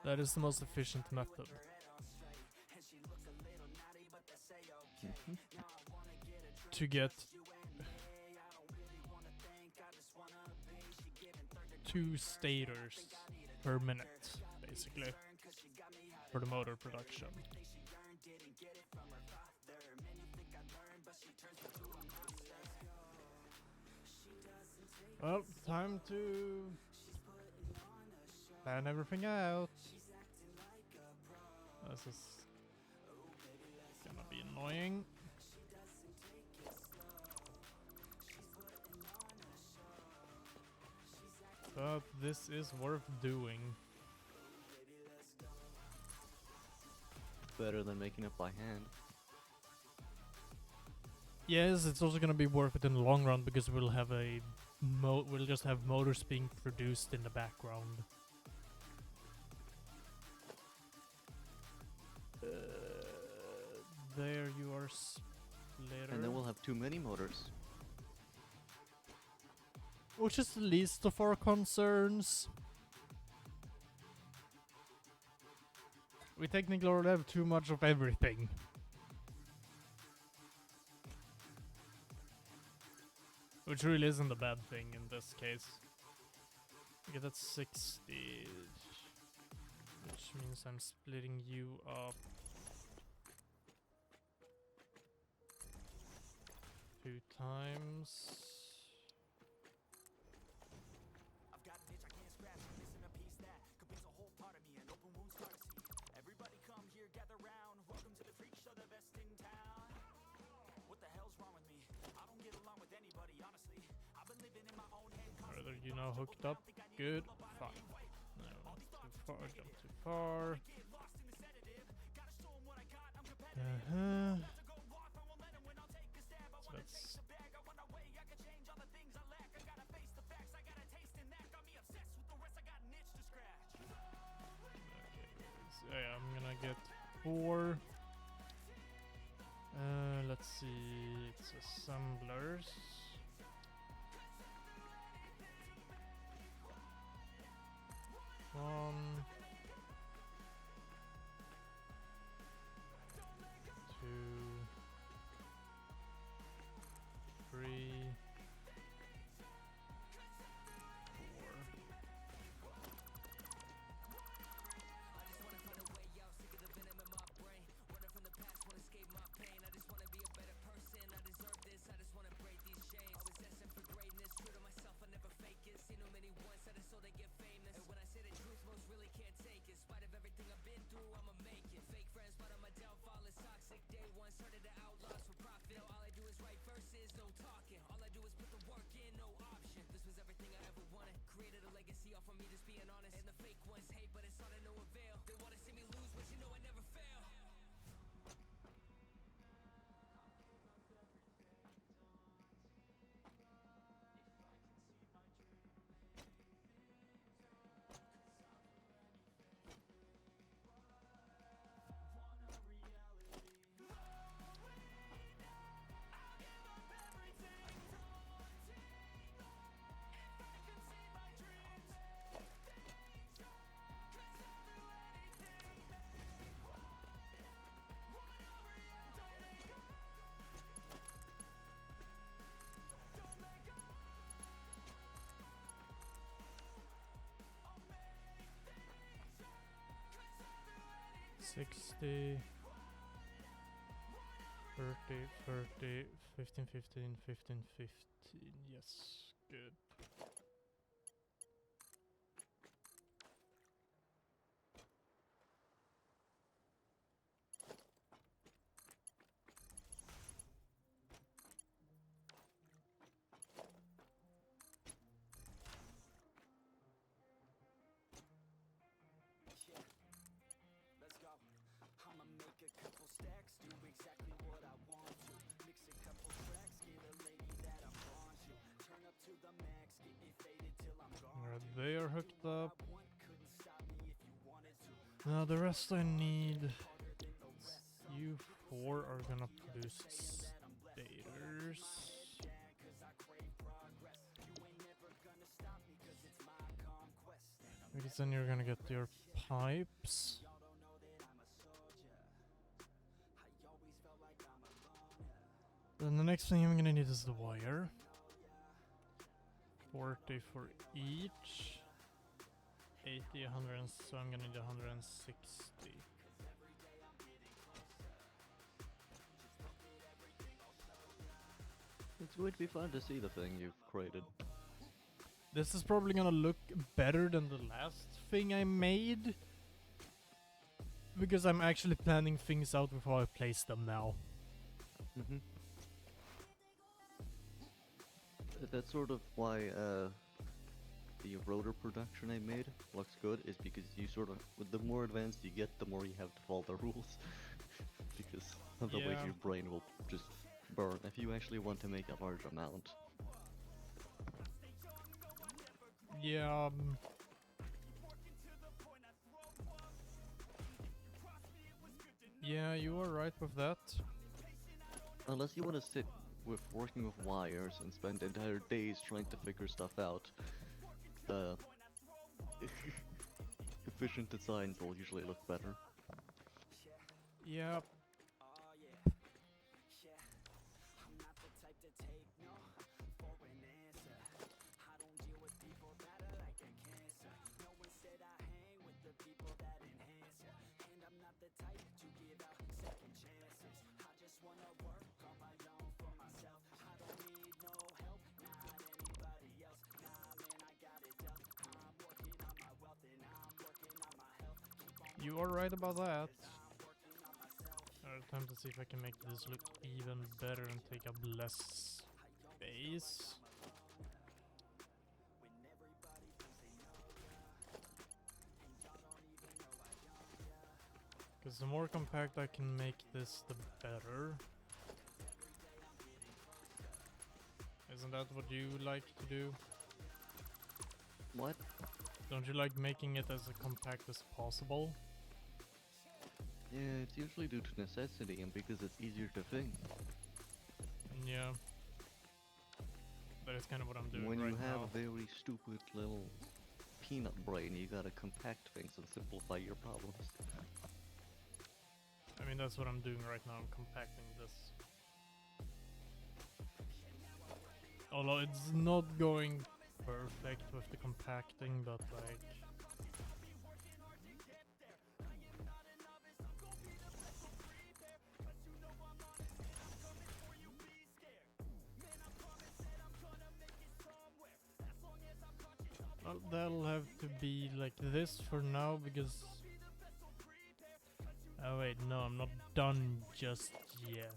That is the most efficient method. To get 2 stators per minute, basically, for the motor production. Well, time to plan everything out. This is gonna be annoying. But this is worth doing. Better than making it by hand. Yes, it's also gonna be worth it in the long run because we'll have we'll just have motors being produced in the background. there you are splitter. And then we'll have too many motors. Which is the least of our concerns. We technically already have too much of everything. Which really isn't a bad thing in this case. Okay, that's 60. Which means I'm splitting you up 2 times. I've got an itch I can't scratch, missing a piece that completes a whole part of me, an open wounds scar to see. Everybody come here, gather round. Welcome to the freak show, the best in town. What the hell's wrong with me? I don't get along with anybody, honestly. I've been living in my own head. Are you now hooked up? Good. Fine. No, too far. Jump too far. Uh-huh. So that's... Okay, so yeah, I'm gonna get 4. Let's see, it's assemblers. One, 2, 3, 4. $60, 30, 15, 15, 15, 15. Yes, good. Let's go. I'ma make a couple stacks, do exactly what I want to. Mix a couple tracks, get a lady that I'm drawn to. Turn up to the max, get me faded till I'm gone. Alright, they are hooked up. Couldn't stop me if you wanted to. Now the rest I need. You 4 are gonna produce stators. Because then you're gonna get your pipes. Then the next thing I'm gonna need is the wire. 40 for each. 80, 100, so I'm gonna need 160. It's going to be fun to see the thing you've created. This is probably gonna look better than the last thing I made. Because I'm actually planning things out before I place them now. Mm-hmm. That's sort of why the rotor production I made looks good, is because you sort of, with the more advanced you get, the more you have to follow the rules. Because otherwise Yeah. your brain will just burn if you actually want to make a large amount. Yeah, yeah, you are right with that. Unless you want to sit with working with wires and spend entire days trying to figure stuff out, uh, efficient designs will usually look better. Yep. You are right about that. Time to see if I can make this look even better and take up less space. Because the more compact I can make this, the better. Isn't that what you like to do? What? Don't you like making it as compact as possible? Yeah, it's usually due to necessity and because it's easier to think. Yeah. That is kind of what I'm doing When right you have now. a very stupid little peanut brain, you gotta compact things and simplify your problems. I mean, that's what I'm doing right now. I'm compacting this. Although it's not going perfect with the compacting, but like... Well, that'll have to be like this for now because... Oh wait, no, I'm not done just yet.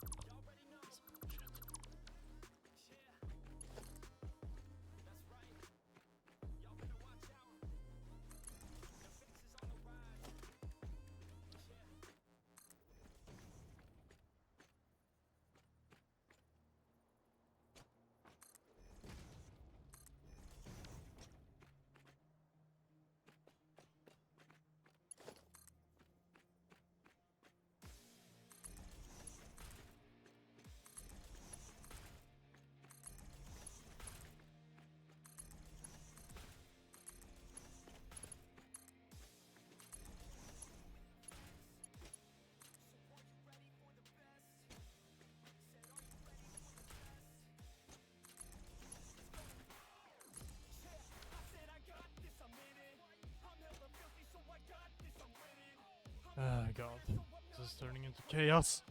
Oh god, this is turning into chaos.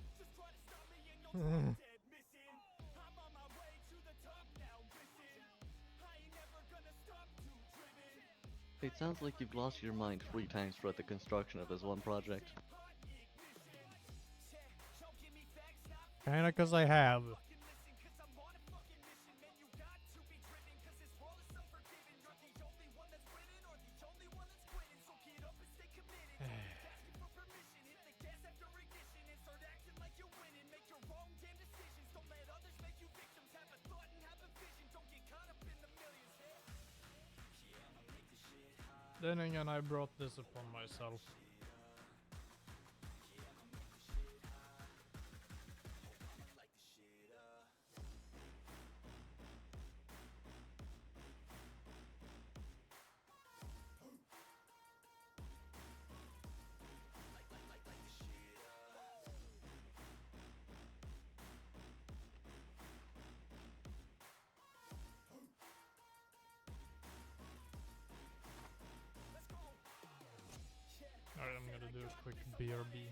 It sounds like you've lost your mind 3 times throughout the construction of this one project. Kinda cause I have. Then again, I brought this upon myself. Alright, I'm gonna do a quick BRB.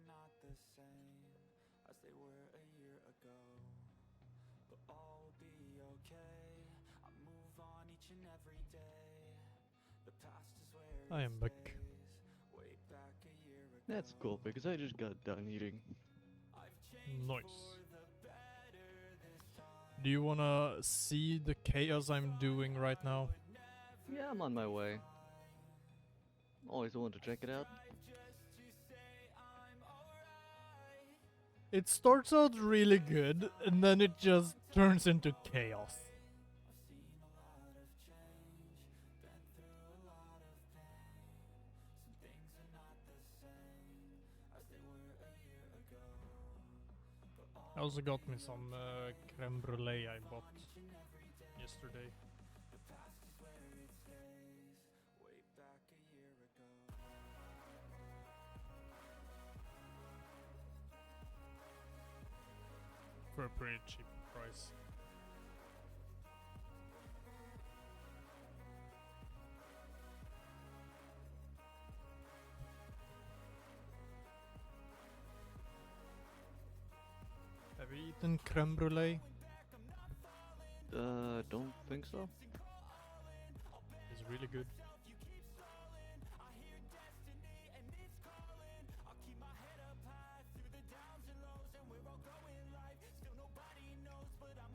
are not the same as they were a year ago. But all will be okay. I move on each and every day. The past is where I am it back. stays. Way back a year ago. That's cool because I just got done eating. I've changed Nice. for the better this time. Do you wanna see the chaos I'm doing right now? Yeah, I'm on my way. Always wanted to check it out. It starts out really good, and then it just turns into chaos. I also got me some creme brulee I bought yesterday. Way back a year ago. For a pretty cheap price. Have you eaten creme brulee? Don't think so. It's really good.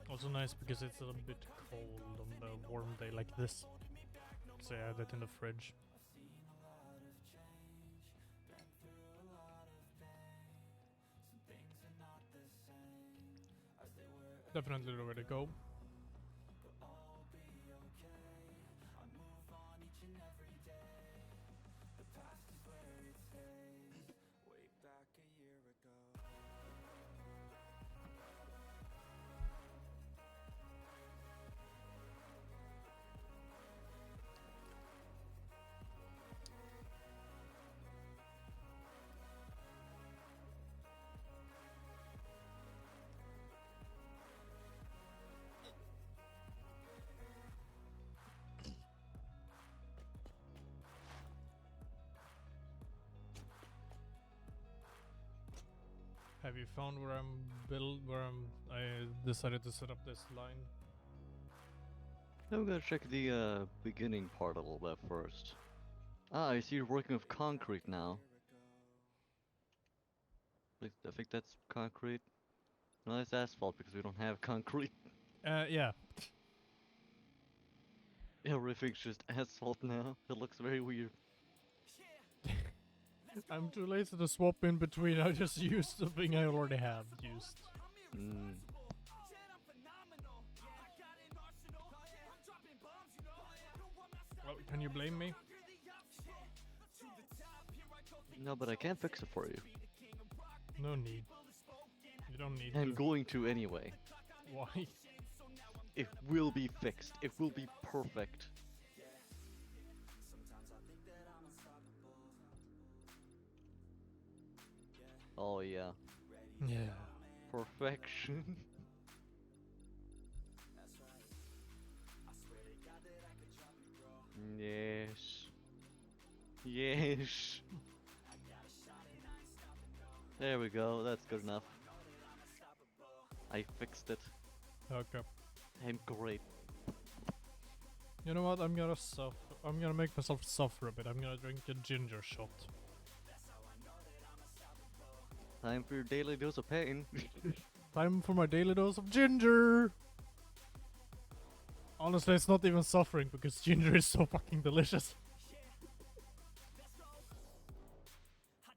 Also nice because it's a little bit cold on a warm day like this. So I had it in the fridge. Definitely the way to go. Way back a year ago. Have you found where I decided to set up this line? I'm gonna check the beginning part a little bit first. Ah, I see you're working with concrete now. I think that's concrete. No, that's asphalt because we don't have concrete. Yeah. Everything's just asphalt now. It looks very weird. I'm too lazy to swap in between. I just used the thing I already have used. Mm. Well, can you blame me? No, but I can't fix it for you. No need. You don't need I'm to. going to anyway. Why? It will be fixed. It will be perfect. Oh yeah. Yeah. Perfection. Yes. Yes. There we go, that's good enough. I fixed it. Okay. I'm great. You know what? I'm gonna make myself suffer a bit. I'm gonna drink a ginger shot. Time for your daily dose of pain. Time for my daily dose of ginger! Honestly, it's not even suffering because ginger is so fucking delicious.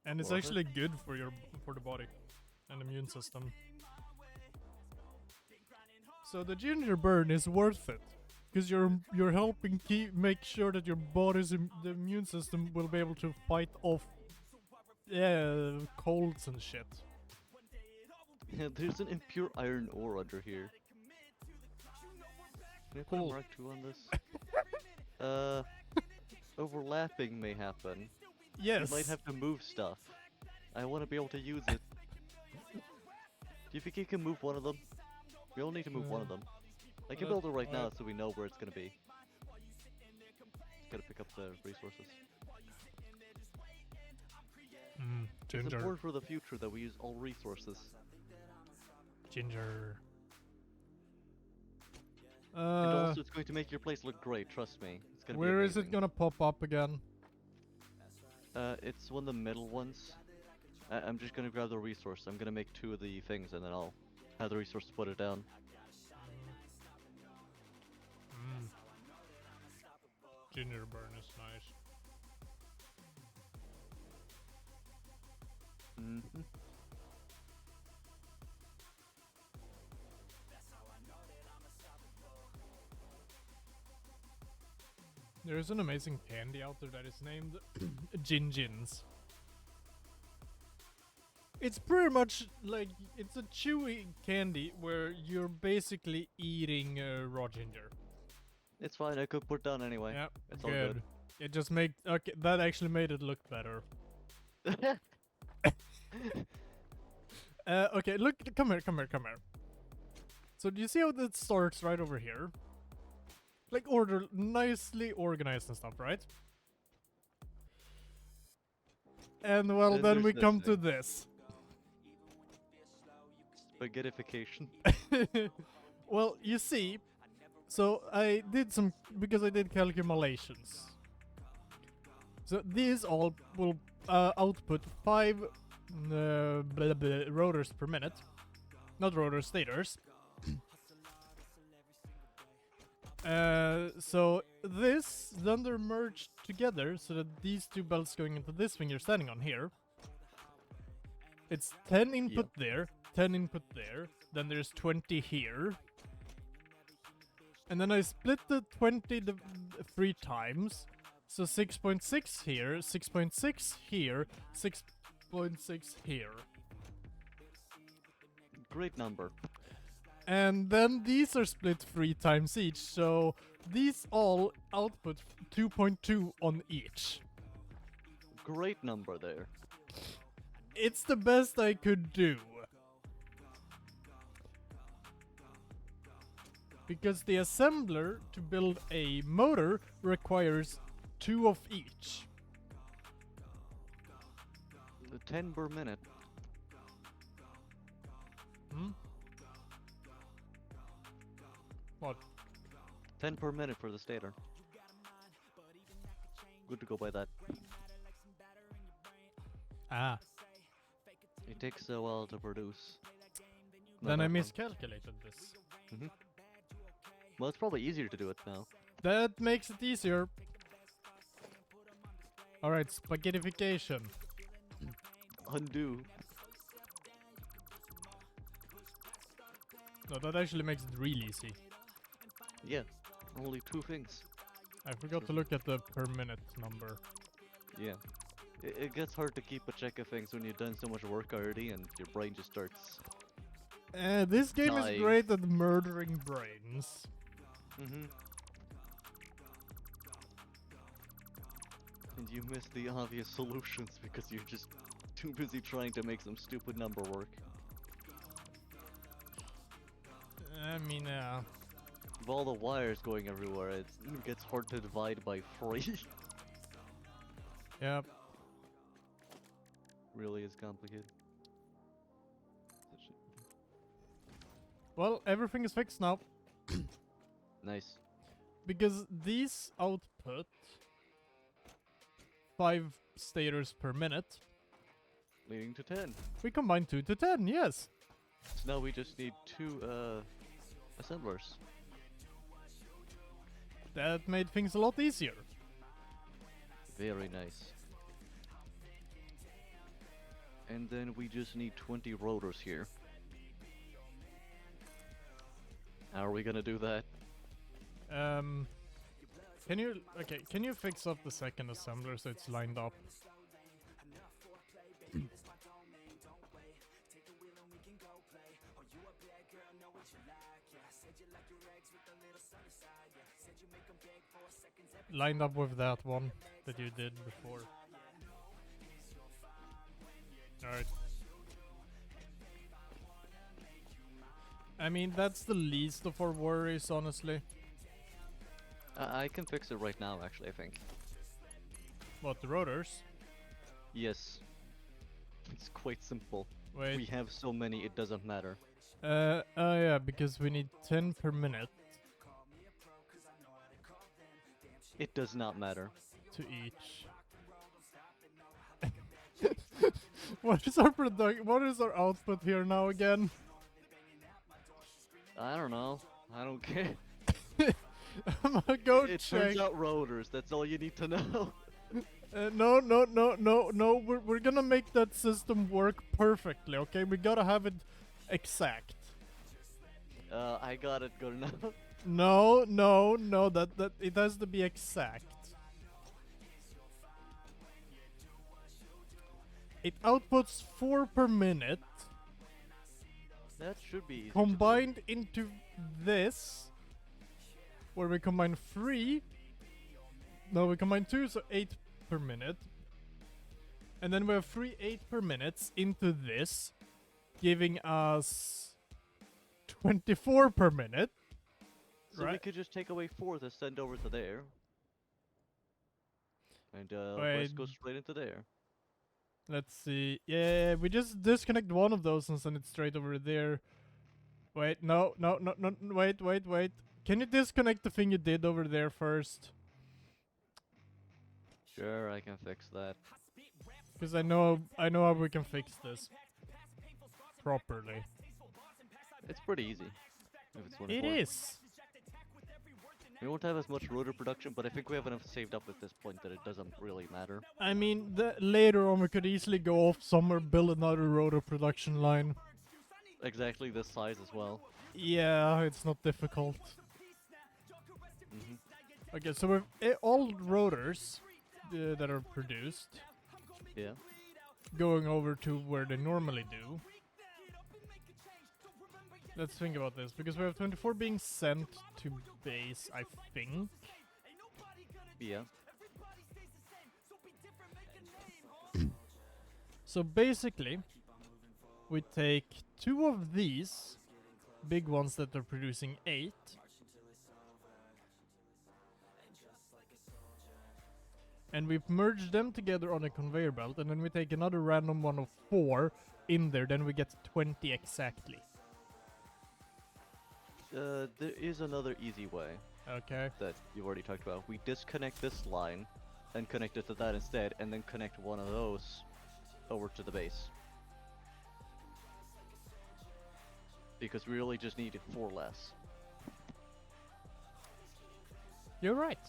And it's Worth it? actually good for the body and immune system. So the ginger burn is worth it because you're helping make sure that your body's the immune system will be able to fight off colds and shit. Yeah, there's an impure iron ore under here. Can I put a Cool. mark 2 on this? Overlapping may happen. Yes. You might have to move stuff. I want to be able to use it. Do you think you can move one of them? We only need to move one of them. I can build it right now so we know where it's gonna be. Gotta pick up the resources. It's Ginger. important for the future that we use all resources. Ginger. And also, it's going to make your place look great. Trust me. It's gonna Where be is it amazing. gonna pop up again? It's one of the middle ones. I'm just gonna grab the resource. I'm gonna make 2 of the things, and then I'll have the resource to put it down. Mm. Ginger burn is nice. Mm-hmm. There's an amazing candy out there that is named Gin-Gins. It's pretty much like, it's a chewy candy where you're basically eating raw ginger. It's fine. I could put it down anyway. Yeah, It's all good. It just made, okay, that actually made it look better. Okay, look, come here. So do you see how that starts right over here? Like nicely organized and stuff, right? And well, then There's we this come to thing. this. Spaghettification. Well, you see, so I did some, because I did calculations. So these all will output 5 rotors per minute. Not rotors, stators. So this, then they're merged together so that these 2 belts going into this thing you're standing on here. It's 10 input there, 10 input there, then there's 20 here. And then I split the 20 3 times. So 6.6 here, 6.6 here, 6.6 here. Great number. And then these are split 3 times each, so these all output 2.2 on each. Great number there. It's the best I could do. Because the assembler to build a motor requires 2 of each. 10 per minute. Hmm? What? 10 per minute for the stator. Good to go by that. Ah. It takes a while to produce. Not Then I that long. miscalculated this. Well, it's probably easier to do it now. That makes it easier. Alright, spaghettification. Undo. No, that actually makes it real easy. Yeah, only 2 things. I forgot to look at the per minute number. Yeah. It gets hard to keep a check of things when you've done so much work already and your brain just starts... This game is Nice. great at murdering brains. And you miss the obvious solutions because you're just too busy trying to make some stupid number work. I mean, With all the wires going everywhere, it gets hard to divide by 3. yep. Really is complicated. Well, everything is fixed now. Nice. Because these output 5 stators per minute. Leading to 10. We combine 2 to 10, yes. So now we just need 2 assemblers. That made things a lot easier. Very nice. And then we just need 20 rotors here. How are we gonna do that? Can you fix up the second assembler so it's lined up? Lined up with that one that you did before. Alright. I mean, that's the least of our worries, honestly. I can fix it right now, actually, I think. What, the rotors? Yes. It's quite simple. Wait. We have so many, it doesn't matter. Oh yeah, because we need 10 per minute It does not matter. to each. What is our What is our output here now again? I don't know. I don't care. I'm gonna go It check. turns out rotors, that's all you need to know. No. We're gonna make that system work perfectly. Okay, we gotta have it exact. I got it good enough. No. That it has to be exact. It outputs 4 per minute That should be easy to do. combined into this, where we combine 3. No, we combine 2, so 8 per minute. And then we have 3 8 per minutes into this, giving us 24 per minute. So we Right. could just take away 4 to send over to there. And Wait. let's go straight into there. Let's see. Yeah, we just disconnect one of those and send it straight over there. Wait, no, wait. Can you disconnect the thing you did over there first? Sure, I can fix that. Because I know how we can fix this properly. It's pretty easy. If it's 24. It is. We won't have as much rotor production, but I think we have enough saved up at this point that it doesn't really matter. I mean, later on we could easily go off somewhere, build another rotor production line. Exactly this size as well. Yeah, it's not difficult. Hmm. Okay, so with all rotors that are produced Yeah. going over to where they normally do. Let's think about this, because we have 24 being sent to base, I think. Yeah. So basically, we take 2 of these big ones that are producing 8. And we merge them together on a conveyor belt, and then we take another random one of 4 in there, then we get 20 exactly. There is another easy way Okay. that you already talked about. We disconnect this line and connect it to that instead, and then connect one of those over to the base. Because we really just needed 4 less. You're right.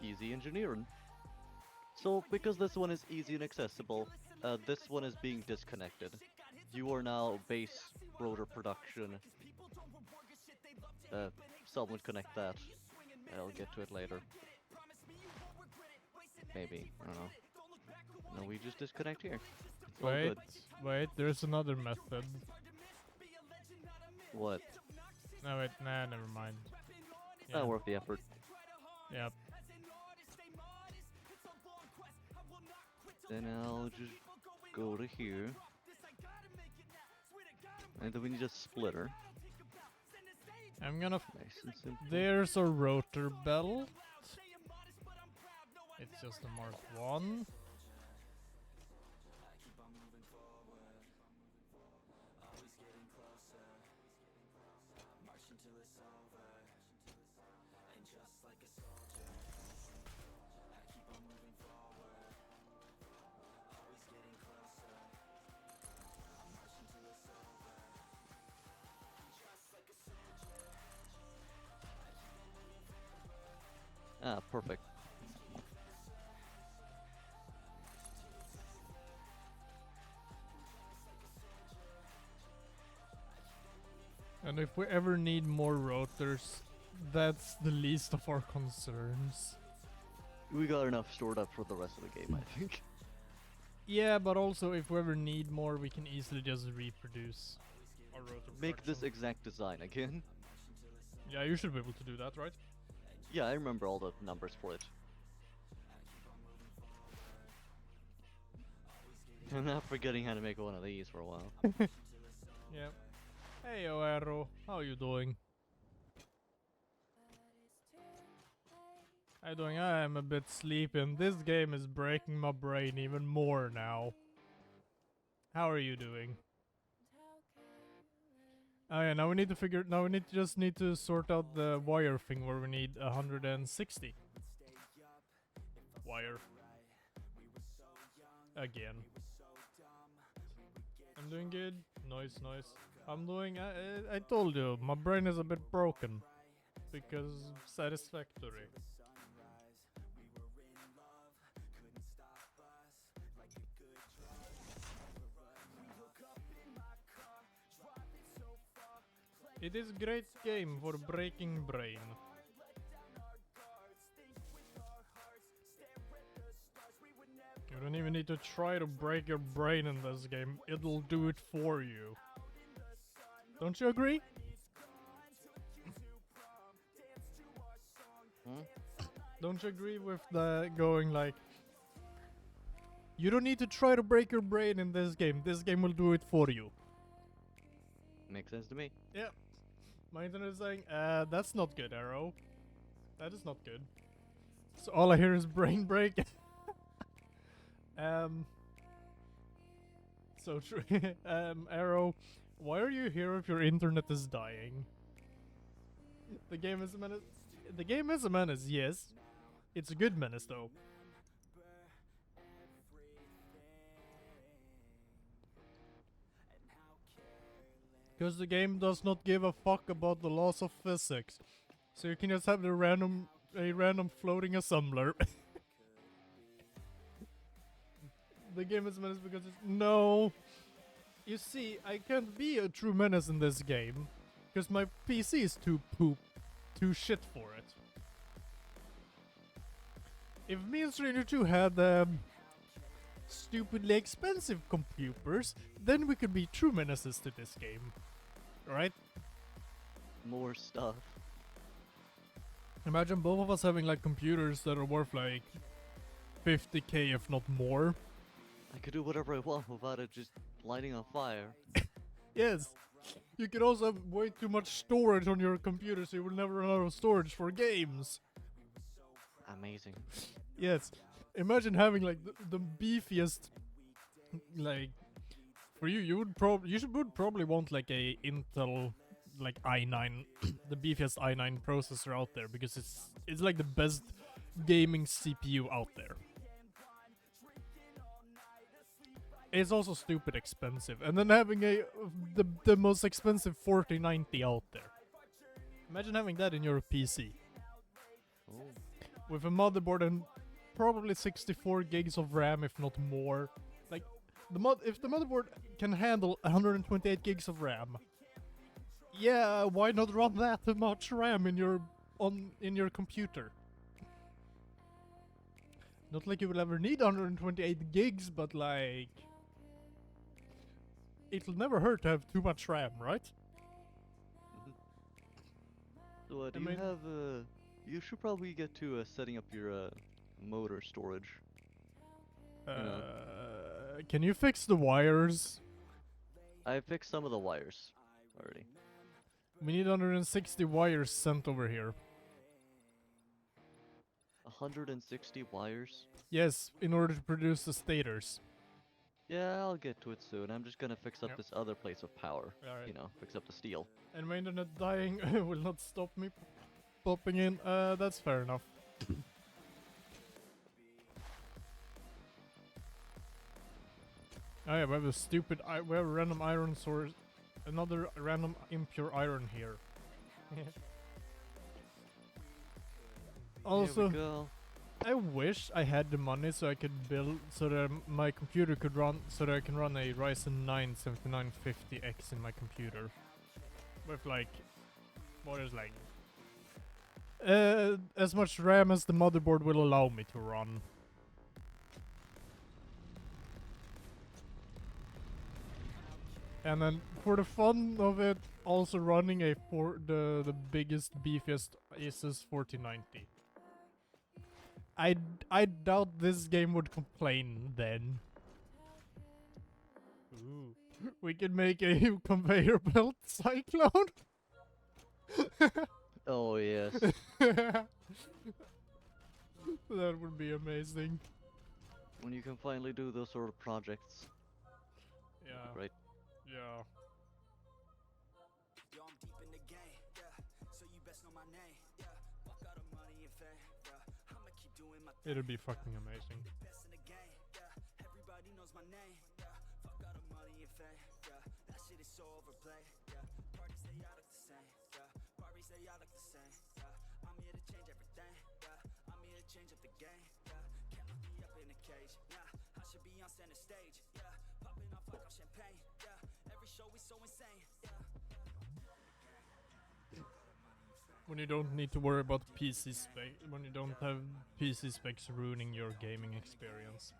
Easy engineering. So, because this one is easy and accessible, this one is being disconnected. You are now base rotor production. Someone connect that. I'll get to it later. Maybe, I don't know. No, we just disconnect here. It's all good. Wait, there's another method. What? No, wait, nah, never mind. Not worth the effort. Yep. Then I'll just go to here. And then we need a splitter. I'm gonna. Nice and simple. There's a rotor belt. It's just a Mark 1. Ah, perfect. And if we ever need more rotors, that's the least of our concerns. We got enough stored up for the rest of the game, I think. Yeah, but also if we ever need more, we can easily just reproduce our rotor Make this production. exact design again. Yeah, you should be able to do that, right? Yeah, I remember all the numbers for it. I'm not forgetting how to make one of these for a while. Yeah. Hey, Oero, how you doing? I doing? I am a bit sleepy, and this game is breaking my brain even more now. How are you doing? Oh yeah, now we need to figure. Now we just need to sort out the wire thing where we need 160 wire again. I'm doing good. Noise, noise. I'm doing. I told you, my brain is a bit broken because satisfactory. It is great game for breaking brain. You don't even need to try to break your brain in this game. It'll do it for you. Don't you agree? Hmm? Don't you agree with the going like, you don't need to try to break your brain in this game. This game will do it for you. Makes sense to me. Yeah. My internet is saying, that's not good, Arrow. That is not good. So all I hear is brain break. So true. Arrow, why are you here if your internet is dying? The game is a menace. The game is a menace, yes. It's a good menace, though. Because the game does not give a fuck about the laws of physics. So you can just have a random floating assembler. The game is a menace because it's... No! You see, I can't be a true menace in this game. Because my PC is too shit for it. If me and Stranger 2 had stupidly expensive computers, then we could be true menaces to this game. Right? More stuff. Imagine both of us having like computers that are worth like 50k if not more. I could do whatever I want without it just lighting on fire. Yes. You could also have way too much storage on your computer so you will never run out of storage for games. Amazing. Yes. Imagine having like the beefiest, like, for you, you would probably want like a Intel like i9, the beefiest i9 processor out there because it's like the best gaming CPU out there. It's also stupid expensive, and then having the most expensive 4090 out there. Imagine having that in your PC Oh. with a motherboard and probably 64 gigs of RAM, if not more. Like if the motherboard can handle 128 gigs of RAM, yeah, why not run that much RAM in your computer? Not like you will ever need 128 gigs, but like it'll never hurt to have too much RAM, right? So do I you mean- have you should probably get to setting up your motor storage. know. Can you fix the wires? I fixed some of the wires already. We need 160 wires sent over here. 160 wires? Yes, in order to produce the stators. Yeah, I'll get to it soon. I'm just gonna fix up Yep. this other place of power. Alright. You know, fix up the steel. And my internet dying will not stop me popping in. That's fair enough. Oh yeah, we have a stupid... we have a random iron source. Another random impure iron here. Also, Here we go. I wish I had the money so I could build... so that my computer could run... so that I can run a Ryzen 9 7950X in my computer. With like... what is like... as much RAM as the motherboard will allow me to run. And then for the fun of it, also running a the biggest, beefiest Asus 4090. I doubt this game would complain then. Ooh. We can make a conveyor belt cyclone. Oh yes. That would be amazing. When you can finally do those sort of projects. Yeah. Great. Yeah. Yo, I'm deep in the game, yeah. So you best know my name, yeah. Fuck all the money and fame, yeah. I'ma keep doing my thing. It'll be fucking amazing. Best in the game, yeah. Everybody knows my name, yeah. Fuck all the money and fame, yeah. That shit is so overplayed, yeah. Parties they all look the same, yeah. Parties they all look the same, yeah. I'm here to change everything, yeah. I'm here to change up the game, yeah. Can't lock me up in a cage, nah. I should be on center stage, yeah. Popping off like I'm champagne, yeah. Every show is so insane, yeah. When you don't need to worry about PC spec, when you don't have PC specs ruining your gaming experience.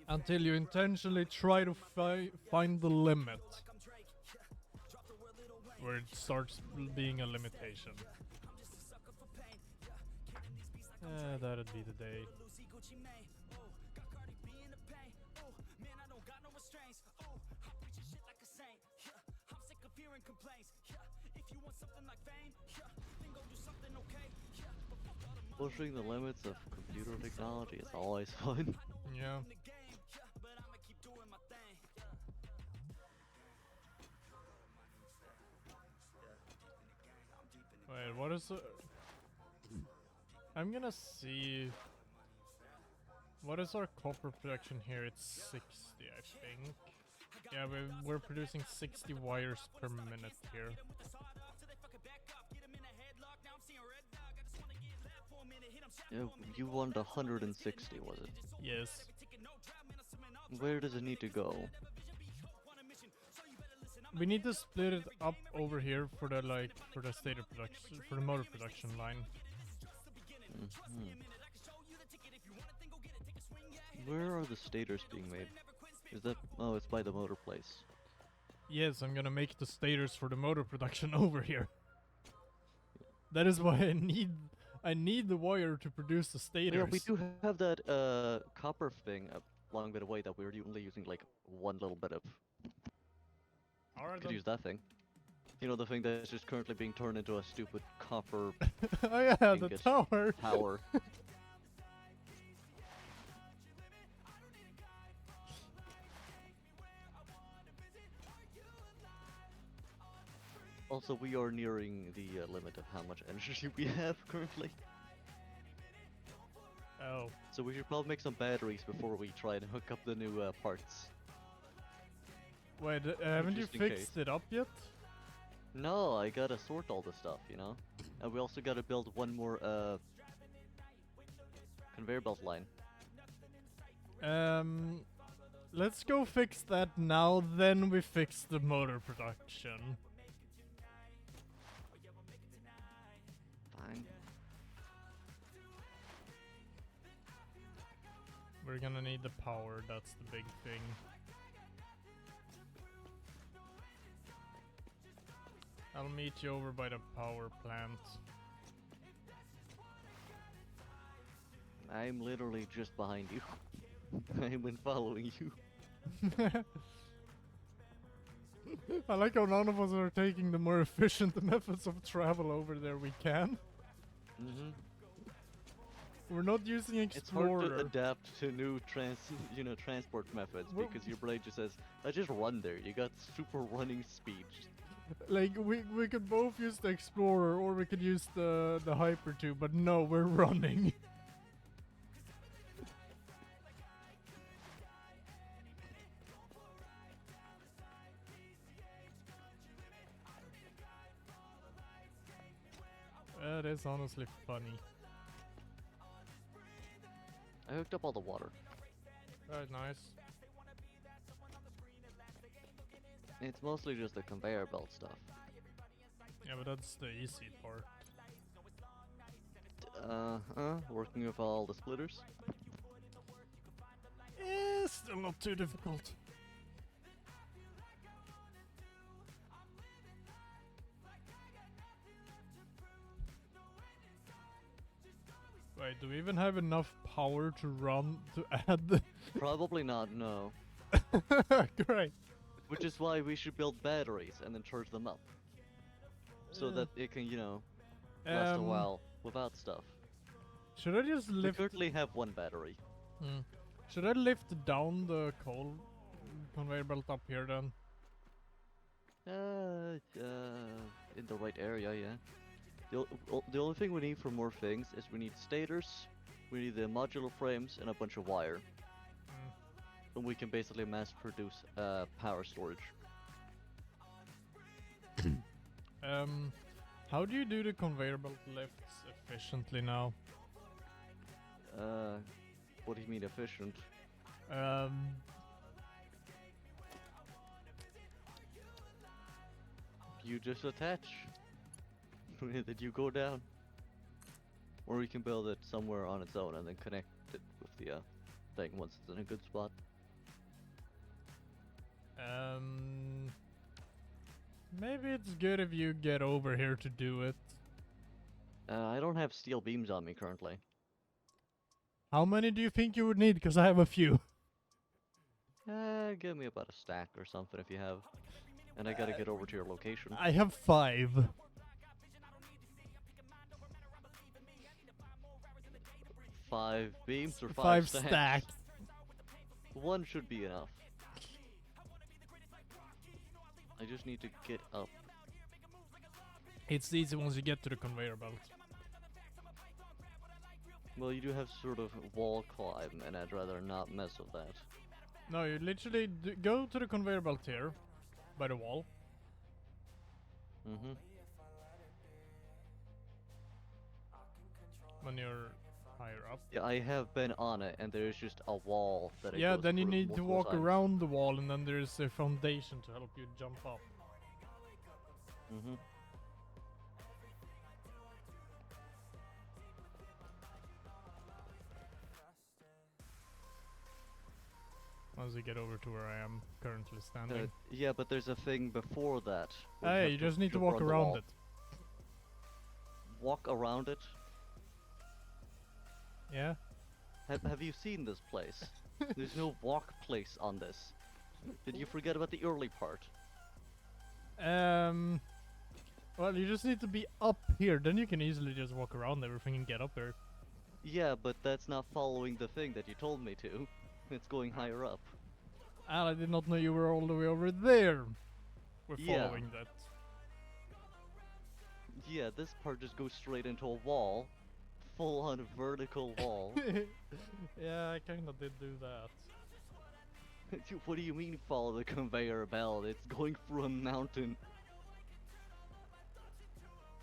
Until you intentionally try to find the limit, where it starts being a limitation. That'd be the day. Pushing the limits of computer technology is always fun. Yeah. Wait, what is it? I'm gonna see. What is our copper production here? It's 60, I think. Yeah, we're producing 60 wires per minute here. Yeah, you wanted 160, was it? Yes. Where does it need to go? We need to split it up over here for the stator production, for the motor production line. Where are the stators being made? Is that... oh, it's by the motor place. Yes, I'm gonna make the stators for the motor production over here. That is why I need the wire to produce the stators. Yeah, we do have that copper thing a long bit away that we're only using like one little bit of. Alright, Could use that thing. You know, the thing that's just currently being turned into a stupid copper oh yeah, the ingot tower. tower. Also, we are nearing the limit of how much energy we have currently. Oh. So we should probably make some batteries before we try and hook up the new parts. Wait, haven't you Just in fixed case. it up yet? No, I gotta sort all the stuff, you know? And we also gotta build one more conveyor belt line. Let's go fix that now, then we fix the motor production. Fine. We're gonna need the power, that's the big thing. I'll meet you over by the power plant. I'm literally just behind you. I've been following you. I like how none of us are taking the more efficient methods of travel over there we can. We're not using It's hard Explorer. to adapt to new transport methods because your brain just says, "I just run there." You got super running speed. Like we could both use the Explorer or we could use the Hyper too, but no, we're running. That is honestly funny. I hooked up all the water. Right, nice. It's mostly just the conveyor belt stuff. Yeah, but that's the easy part. Working with all the splitters. Still not too difficult. Wait, do we even have enough power to run to add the... Probably not, no. Great. Which is why we should build batteries and then charge them up. So that it can, last a while. without stuff. Should I just We lift? currently have one battery. Hmm. Should I lift down the coal conveyor belt up here then? In the right area, yeah. The only thing we need for more things is we need stators, we need the modular frames, and a bunch of wire. And we can basically mass produce power storage. How do you do the conveyor belt lifts efficiently now? What do you mean efficient? You just attach. Then you go down. Or you can build it somewhere on its own and then connect it with the thing once it's in a good spot. Maybe it's good if you get over here to do it. I don't have steel beams on me currently. How many do you think you would need? Because I have a few. Give me about a stack or something if you have. And I gotta get over to your location. I have 5. 5 beams or 5 stacks? stack. One should be enough. I just need to get up. It's easy once you get to the conveyor belt. Well, you do have sort of wall climb, and I'd rather not mess with that. No, you literally go to the conveyor belt here, by the wall. Mm-hmm. When you're higher up. Yeah, I have been on it, and there's just a wall that it Yeah, goes then you through need to multiple walk times. around the wall, and then there's a foundation to help you jump up. Mm-hmm. Once you get over to where I am currently standing. Yeah, but there's a thing before that. where Hey, have you just need to jump walk the around wall. it. Walk around it? Yeah? Have you seen this place? There's no walk place on this. Did you forget about the early part? Well, you just need to be up here, then you can easily just walk around everything and get up there. Yeah, but that's not following the thing that you told me to. It's going higher up. And I did not know you were all the way over there. We're Yeah. following that. Yeah, this part just goes straight into a wall. Full on vertical wall. Yeah, I kinda did do that. What do you mean follow the conveyor belt? It's going through a mountain.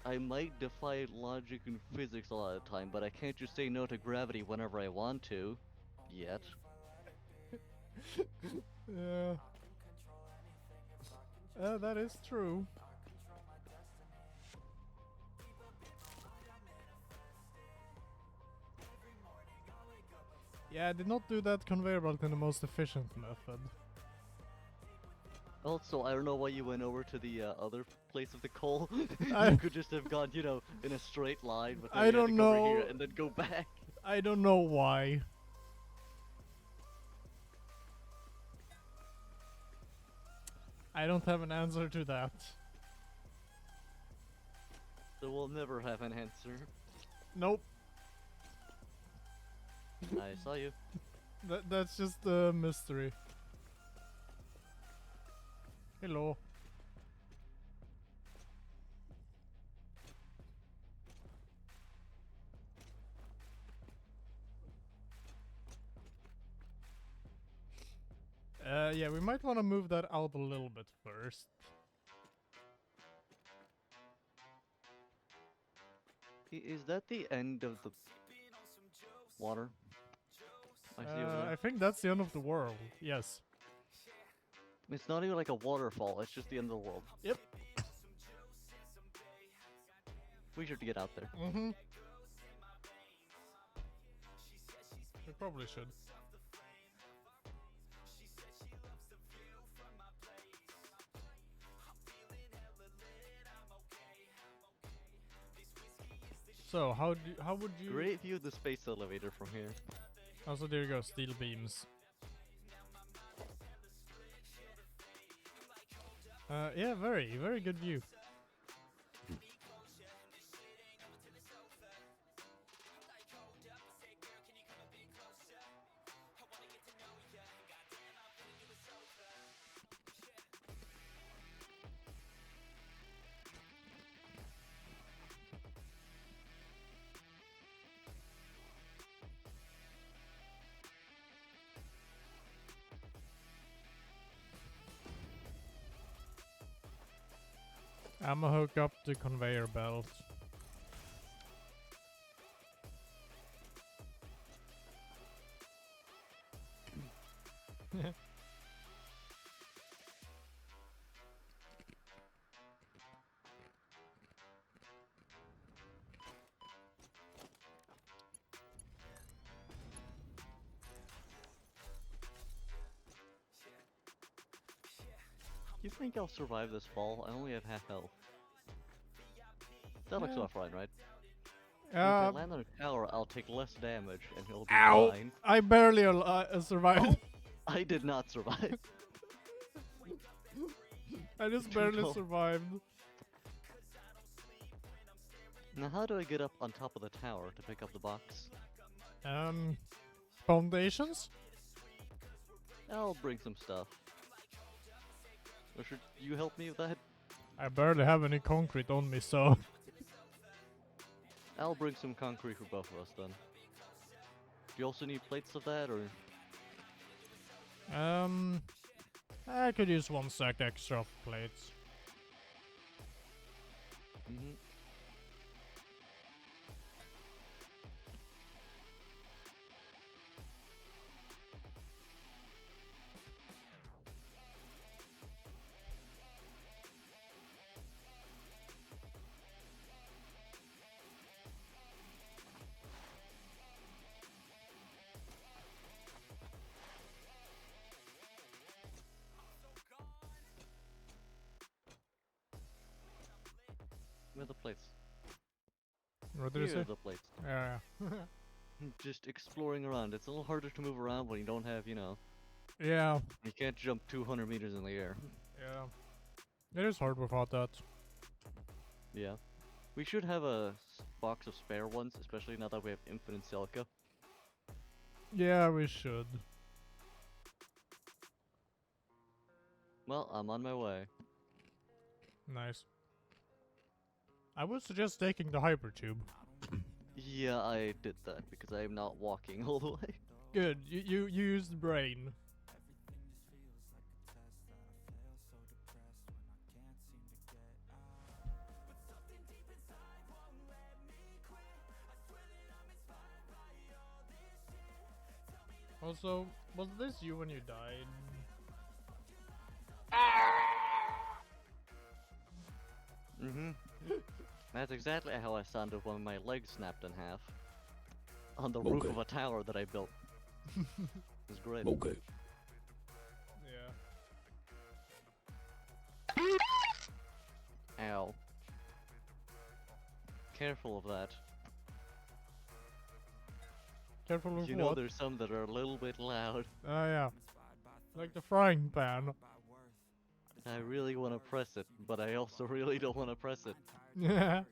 I might defy logic and physics a lot of the time, but I can't just say no to gravity whenever I want to. Yet. Yeah. That is true. Yeah, I did not do that conveyor belt in the most efficient method. Also, I don't know why you went over to the other place of the coal. I- You could just have gone, you know, in a straight line, but then I you had don't to go over know. here and then go back. I don't know why. I don't have an answer to that. So we'll never have an answer. Nope. I saw you. That's just a mystery. Hello. Yeah, we might want to move that out a little bit first. Is that the end of the water? I see over I there. think that's the end of the world. Yes. It's not even like a waterfall, it's just the end of the world. Yep. We should get out there. Mm-hmm. We probably should. So how would you? Great view of the space elevator from here. Also, there you go, steel beams. Yeah, very good view. I'ma hook up the conveyor belt. You think I'll survive this fall? I only have half health. That looks Yeah. off right? If I Uh, land on a tower, I'll take less damage and he'll be ow! fine. I barely survived. I did not survive. I just Too barely tall. survived. Now how do I get up on top of the tower to pick up the box? Foundations? I'll bring some stuff. Or should you help me with that? I barely have any concrete on me, so... I'll bring some concrete for both of us then. Do you also need plates of that, or...? I could use 1 sack extra of plates. Mm-hmm. Where are the plates? What did you Here say? are the plates. Yeah. Just exploring around. It's a little harder to move around when you don't have, you know... Yeah. You can't jump 200 meters in the air. Yeah. It is hard without that. Yeah. We should have a box of spare ones, especially now that we have infinite silica. Yeah, we should. Well, I'm on my way. Nice. I would suggest taking the hypertube. Yeah, I did that because I am not walking all the way. Good, you used brain. Also, was this you when you died? Mm-hmm. That's exactly how I sounded when my legs snapped in half. On the roof of a tower that I built. It was great. Okay. Yeah. Ow. Careful of that. Careful of You know what? there's some that are a little bit loud. Oh yeah. Like the frying pan. I really want to press it, but I also really don't want to press it. Yeah.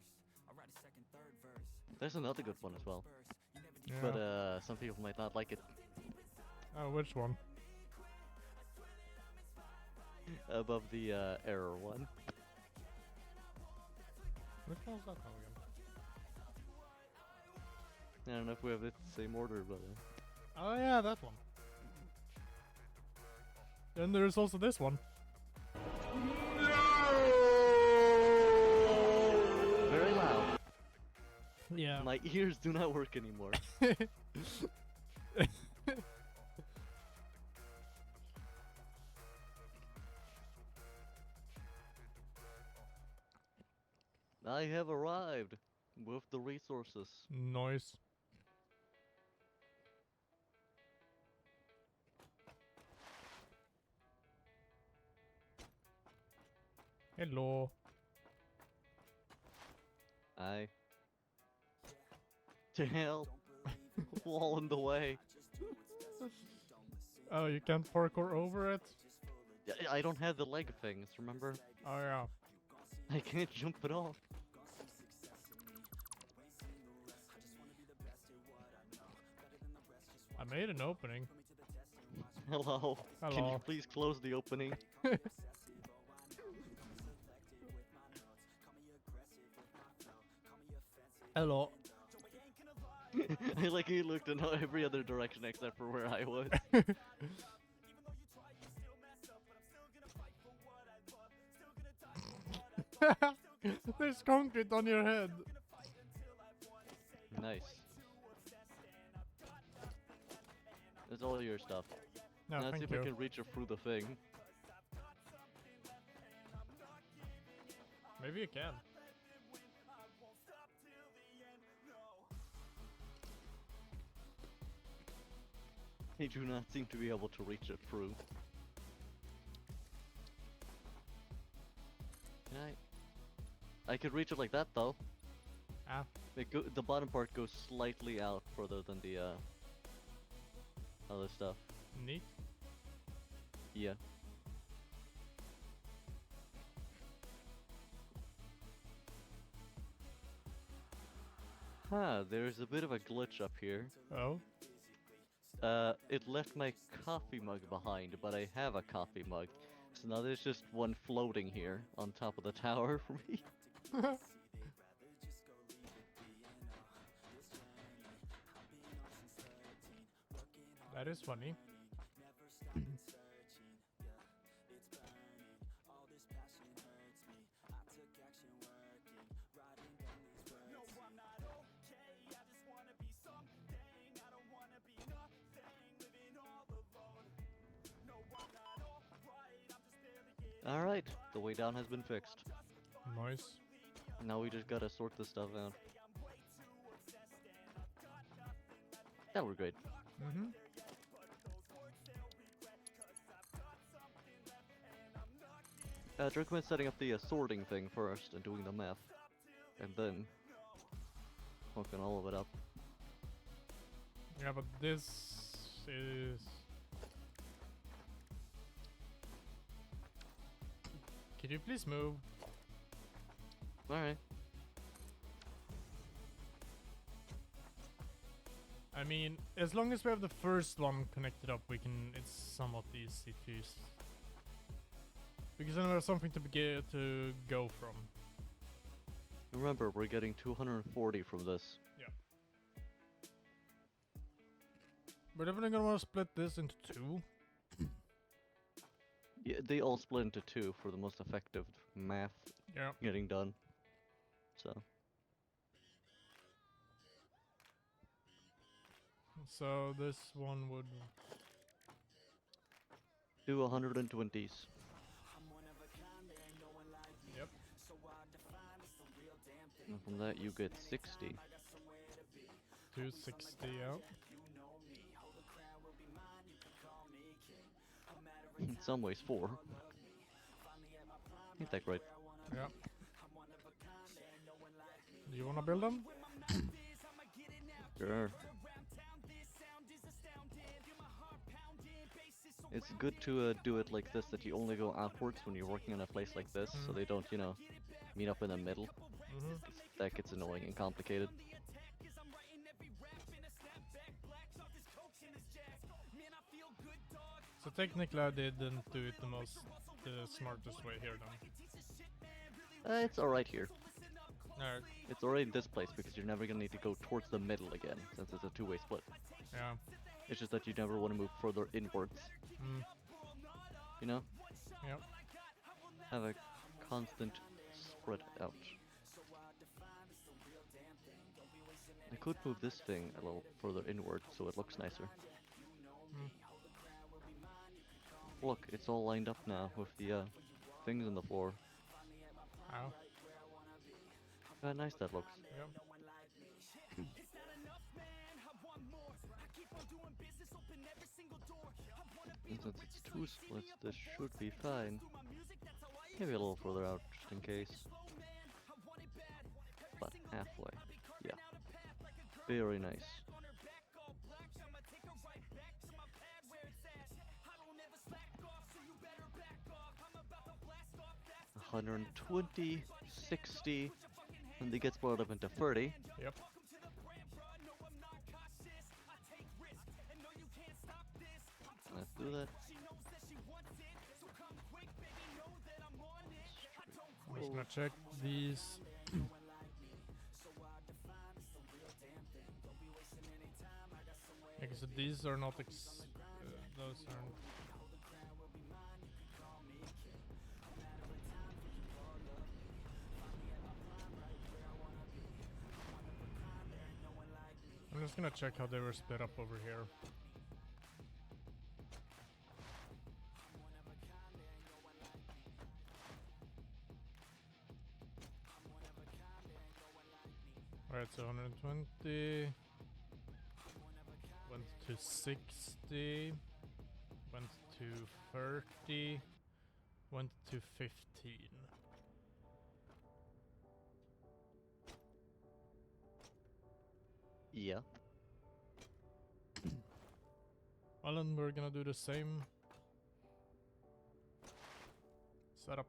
There's another good one as well. Yeah. But some people might not like it. Oh, which one? Above the error one. Which one's that one again? I don't know if we have it in the same order, but... Oh yeah, that one. Then there's also this one. Very loud. Yeah. My ears do not work anymore. I have arrived with the resources. Noise. Hello. I... To hell. Wall in the way. Oh, you can't parkour over it? I don't have the leg things, remember? Oh yeah. I can't jump at all. I made an opening. Hello. Can you Hello. please close the opening? Hello. I like he looked in every other direction except for where I was. There's concrete on your head. Nice. That's all your stuff. No, Now let's see thank if I you. can reach it through the thing. Maybe you can. They do not seem to be able to reach it through. Can I could reach it like that though. Ah, The bottom part goes slightly out further than the other stuff. neat. Yeah. There's a bit of a glitch up here. Oh. It left my coffee mug behind, but I have a coffee mug. So now there's just one floating here on top of the tower for me. That is funny. Alright, the way down has been fixed. Nice. Now we just gotta sort this stuff out. That we're good. Mm-hmm. I'd recommend setting up the sorting thing first and doing the math. And then hooking all of it up. Yeah, but this is... Could you please move? Alright. I mean, as long as we have the first one connected up, we can. It's somewhat easy to use. Because then there's something to go from. Remember, we're getting 240 from this. We're definitely gonna want to split this into two. Yeah, they all split into two for the most effective math Yeah. getting done. So, So this one would. do 120s. Yep. And from that you get 60. 260 out. In some ways 4. Ain't that great? Yeah. Do you wanna build them? Sure. It's good to do it like this, that you only go outwards when you're working on a place like this, so they don't, you know, meet up in the middle. Mm-hmm. That gets annoying and complicated. So technically I didn't do it the smartest way here then. It's alright here. Alright. It's alright in this place because you're never gonna need to go towards the middle again, since it's a two-way split. Yeah. It's just that you never want to move further inwards. Mm. You know? Yep. Have a constant spread out. I could move this thing a little further inward so it looks nicer. Mm. Look, it's all lined up now with the things on the floor. Ow. How nice that looks. Yep. And since it's two splits, this should be fine. Maybe a little further out, just in case. But halfway. Yeah. Very nice. $120, $60, and they get split up into 30. Yep. Let's do that. I'm just gonna check these. Okay, so these are not those aren't. just gonna check how they were split up over here. Alright, so 120 went to 60, went to 30, went to 15. Yeah. Well, then we're gonna do the same setup.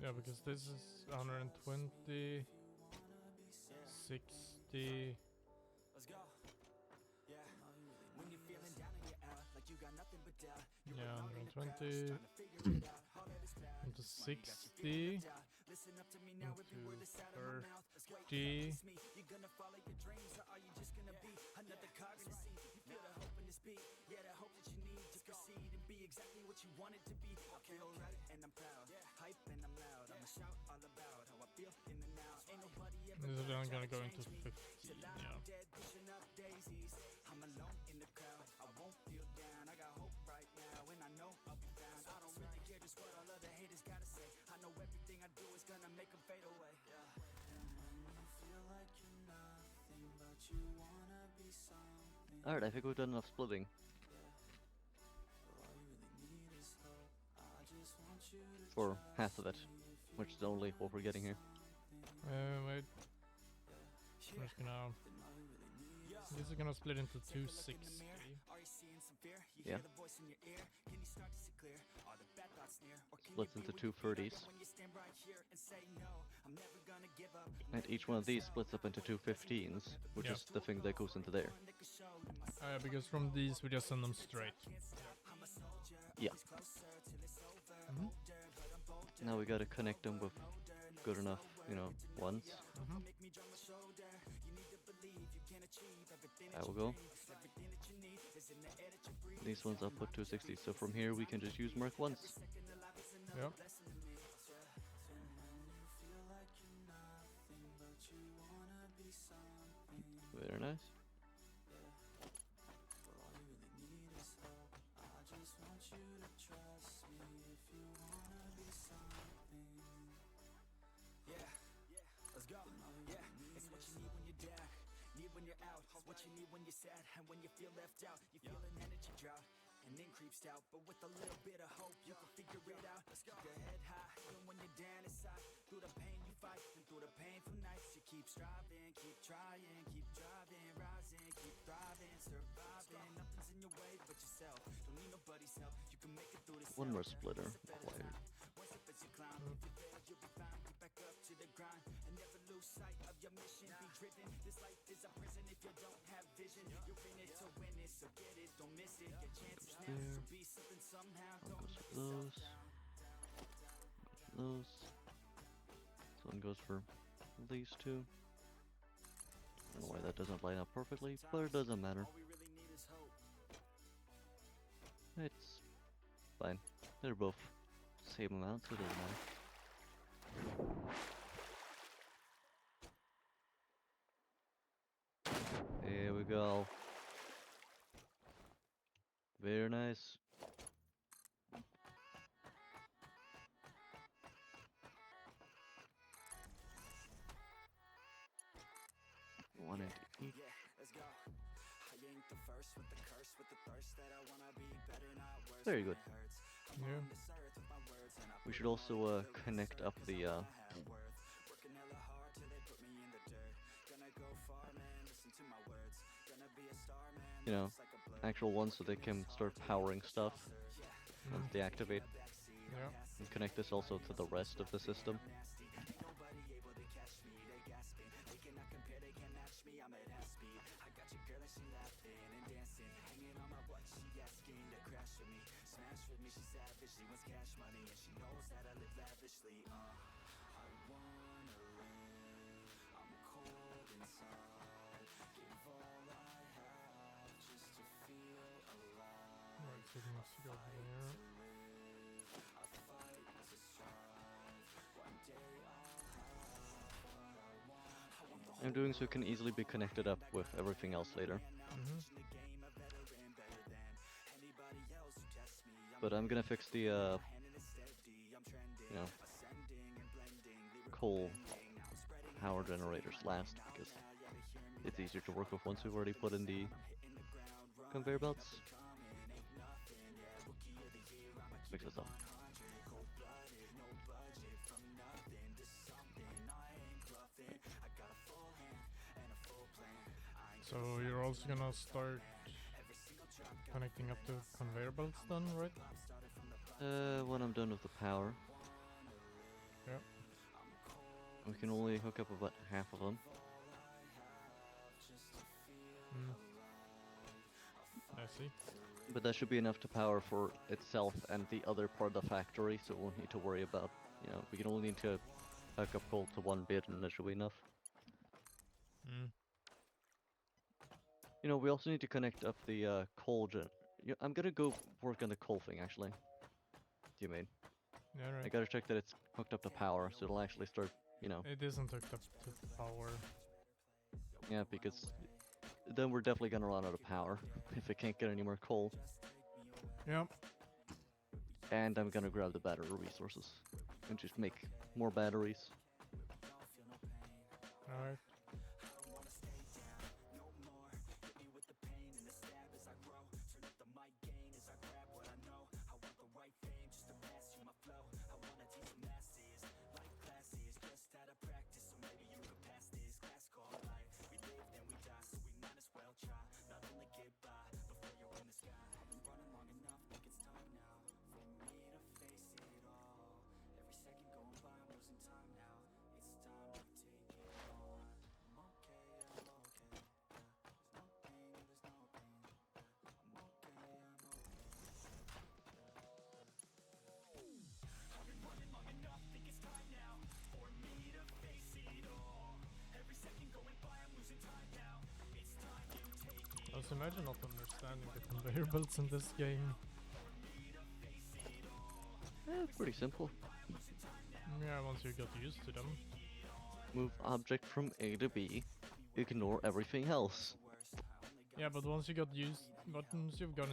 Yeah, because this is 120, 60. Let's go. Yeah. When you're feeling down and you're out, like you got nothing but doubt. Yeah, 120 into 60 Listen up to me now, every word into that's out of my mouth. 30. You're gonna follow your dreams, or are you just gonna be another cog in the sea? You feel the hope in this beat, yeah, the hope that you need to proceed and be exactly what you want it to be. I feel right and I'm proud, hype and I'm loud. I'ma shout all about how I feel in the now. Ain't nobody ever This is then try gonna to go change into me. 15, Till yeah. I'm dead, pushing up daisies. I'm alone in the crowd, I won't feel down. I got hope right now, and I know I'll be found. I don't really care just what all other haters gotta say. I know everything I do is gonna make them fade away. Yeah. Alright, I think we've done enough splitting. For half of it, which is only what we're getting here. Wait. I'm just gonna... This is gonna split into 260. Yeah. Splits into two 30s. And each one of these splits up into two 15s, which Yeah. is the thing that goes into there. Because from these we just send them straight. Yeah. Mm-hmm. Now we gotta connect them with good enough, ones. Mm-hmm. That will go. These ones I'll put 260, so from here we can just use Mark once. Yep. Very nice. Let's go. Yeah, it's what you need when you're down, need when you're out. It's what you need when you're sad and when you feel left out. You feel an energy drought and then creeps out, but with a little bit of hope, you can figure it out. Let's go. Keep your head high, even when you're down inside. Through the pain you fight, and through the painful nights, you keep striving, keep trying, keep driving, rising, keep thriving, surviving. Nothing's in your way but yourself. Don't need nobody's help. You can make it through this. One more splitter required. Once up as you climb, if you fail, you'll be fine. Get back up to the grind and never lose sight of your mission. Be driven. This life is a prison if you don't have vision. You're in it to win it, so get it, don't miss it. Your chances now, so be something somehow. Don't let yourself down. Those. This one goes for these two. I don't know why that doesn't line up perfectly, but it doesn't matter. All we really need is hope. It's fine. They're both same amount, so it doesn't matter. Here we go. Very nice. One and each. Yeah, let's go. I ain't the first with the curse, with the thirst that I wanna be better, not worse. Very good. When it hurts. I'm Yeah. on this earth with my words and I We put should my also all into connect research, up 'cause the I know I have worth. Working hella hard till they put me in the dirt. Gonna go far, man, listen to my words. Gonna be a star, man, You know, just like a blur. actual ones so they can start powering stuff once they activate. Yeah. And connect this also to the rest of the system. Nobody able to catch me, they gasping. They cannot compare, they can't match me, I'm at that speed. I got your girl and she laughing and dancing, hanging on my butt, she asking to crash with me, smash with me, she savage, she wants cash money, and she knows that I live lavishly. I wanna live, I'm cold inside, give all I have. it must go here. I'm doing so it can easily be connected up with everything else later. But I'm gonna fix the, coal power generators last, because it's easier to work with once we've already put in the conveyor belts. Mix this up. So you're also gonna start connecting up the conveyor belts then, right? When I'm done with the power. Yep. We can only hook up about half of them. I see. But that should be enough to power for itself and the other part of the factory, so we won't need to worry about, we can only need to hook up coal to one bit and that should be enough. We also need to connect up the coal I'm gonna go work on the coal thing, actually. Do you mean? Yeah, right. I gotta check that it's hooked up to power, so it'll actually start, It isn't hooked up to power. Yeah, because then we're definitely gonna run out of power if it can't get any more coal. Yep. And I'm gonna grab the battery resources and just make more batteries. Alright. Just imagine not understanding the conveyor belts in this game. Pretty simple. Yeah, once you get used to them. Move object from A to B. Ignore everything else. Yeah, but once you've gotten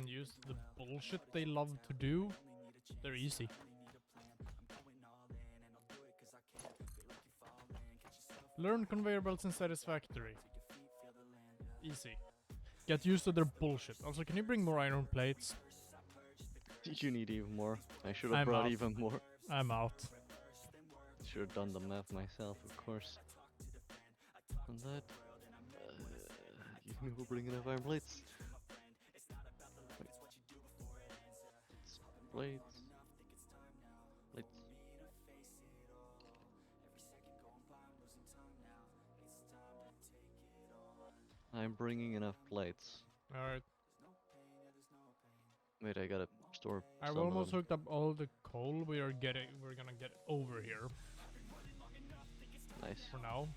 used to the bullshit they love to do, they're easy. Learn conveyor belts in Satisfactory. Easy. Get used to their bullshit. Also, can you bring more iron plates? You need even more. I should I'm have brought out. even more. I'm out. Should have done the math myself, of course. On that, you will bring enough iron plates. Wait. Plates. Plates. I'm bringing enough plates. Alright. Wait, I gotta store. I've some of almost them. hooked up all the coal we're gonna get over here Nice. for now.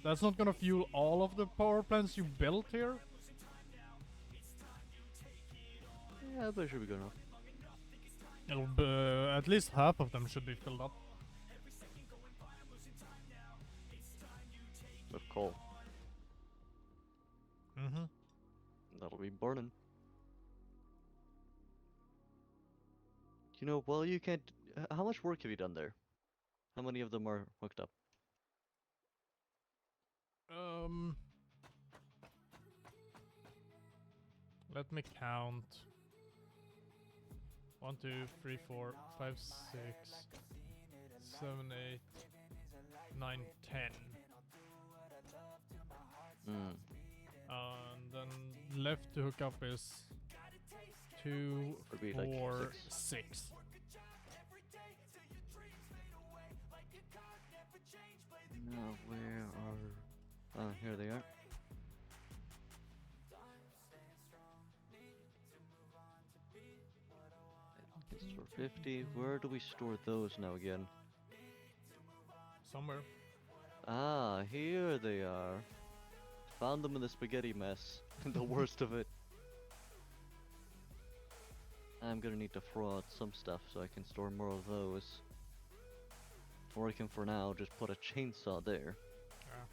That's not gonna fuel all of the power plants you built here. Yeah, but it should be good enough. It'll be, at least half of them should be filled up. With coal. Mm-hmm. That'll be burning. Well, you can't. How much work have you done there? How many of them are hooked up? Let me count. 1, 2, 3, 4, 5, 6, 7, 8, 9, 10. And then left to hook up is 2, Would be like 4, six. 6. Now, where are... Oh, here they are. Store 50. Where do we store those now again? Somewhere. Ah, here they are. Found them in the spaghetti mess. The worst of it. I'm gonna need to throw out some stuff so I can store more of those. Or I can, for now, just put a chainsaw there. Yeah.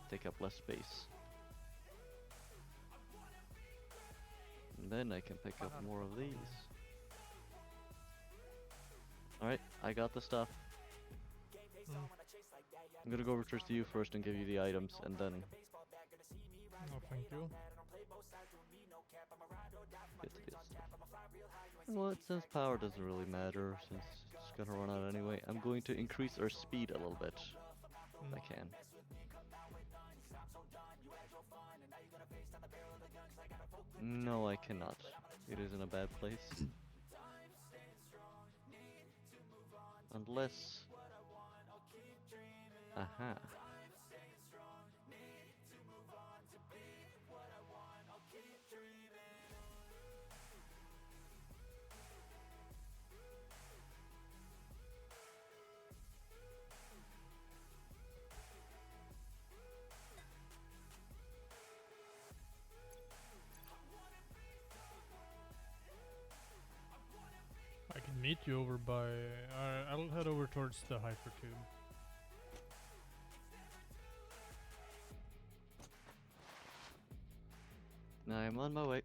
Take up less space. And then I can pick up more of these. Alright, I got the stuff. I'm gonna go return to you first and give you the items, and then No, thank you. get to the stuff. Well, since power doesn't really matter, since it's gonna run out anyway, I'm going to increase our speed a little bit. If I can. No, I cannot. It is in a bad place. Unless... Aha. I can meet you over by. I'll head over towards the hypertube. I'm on my way.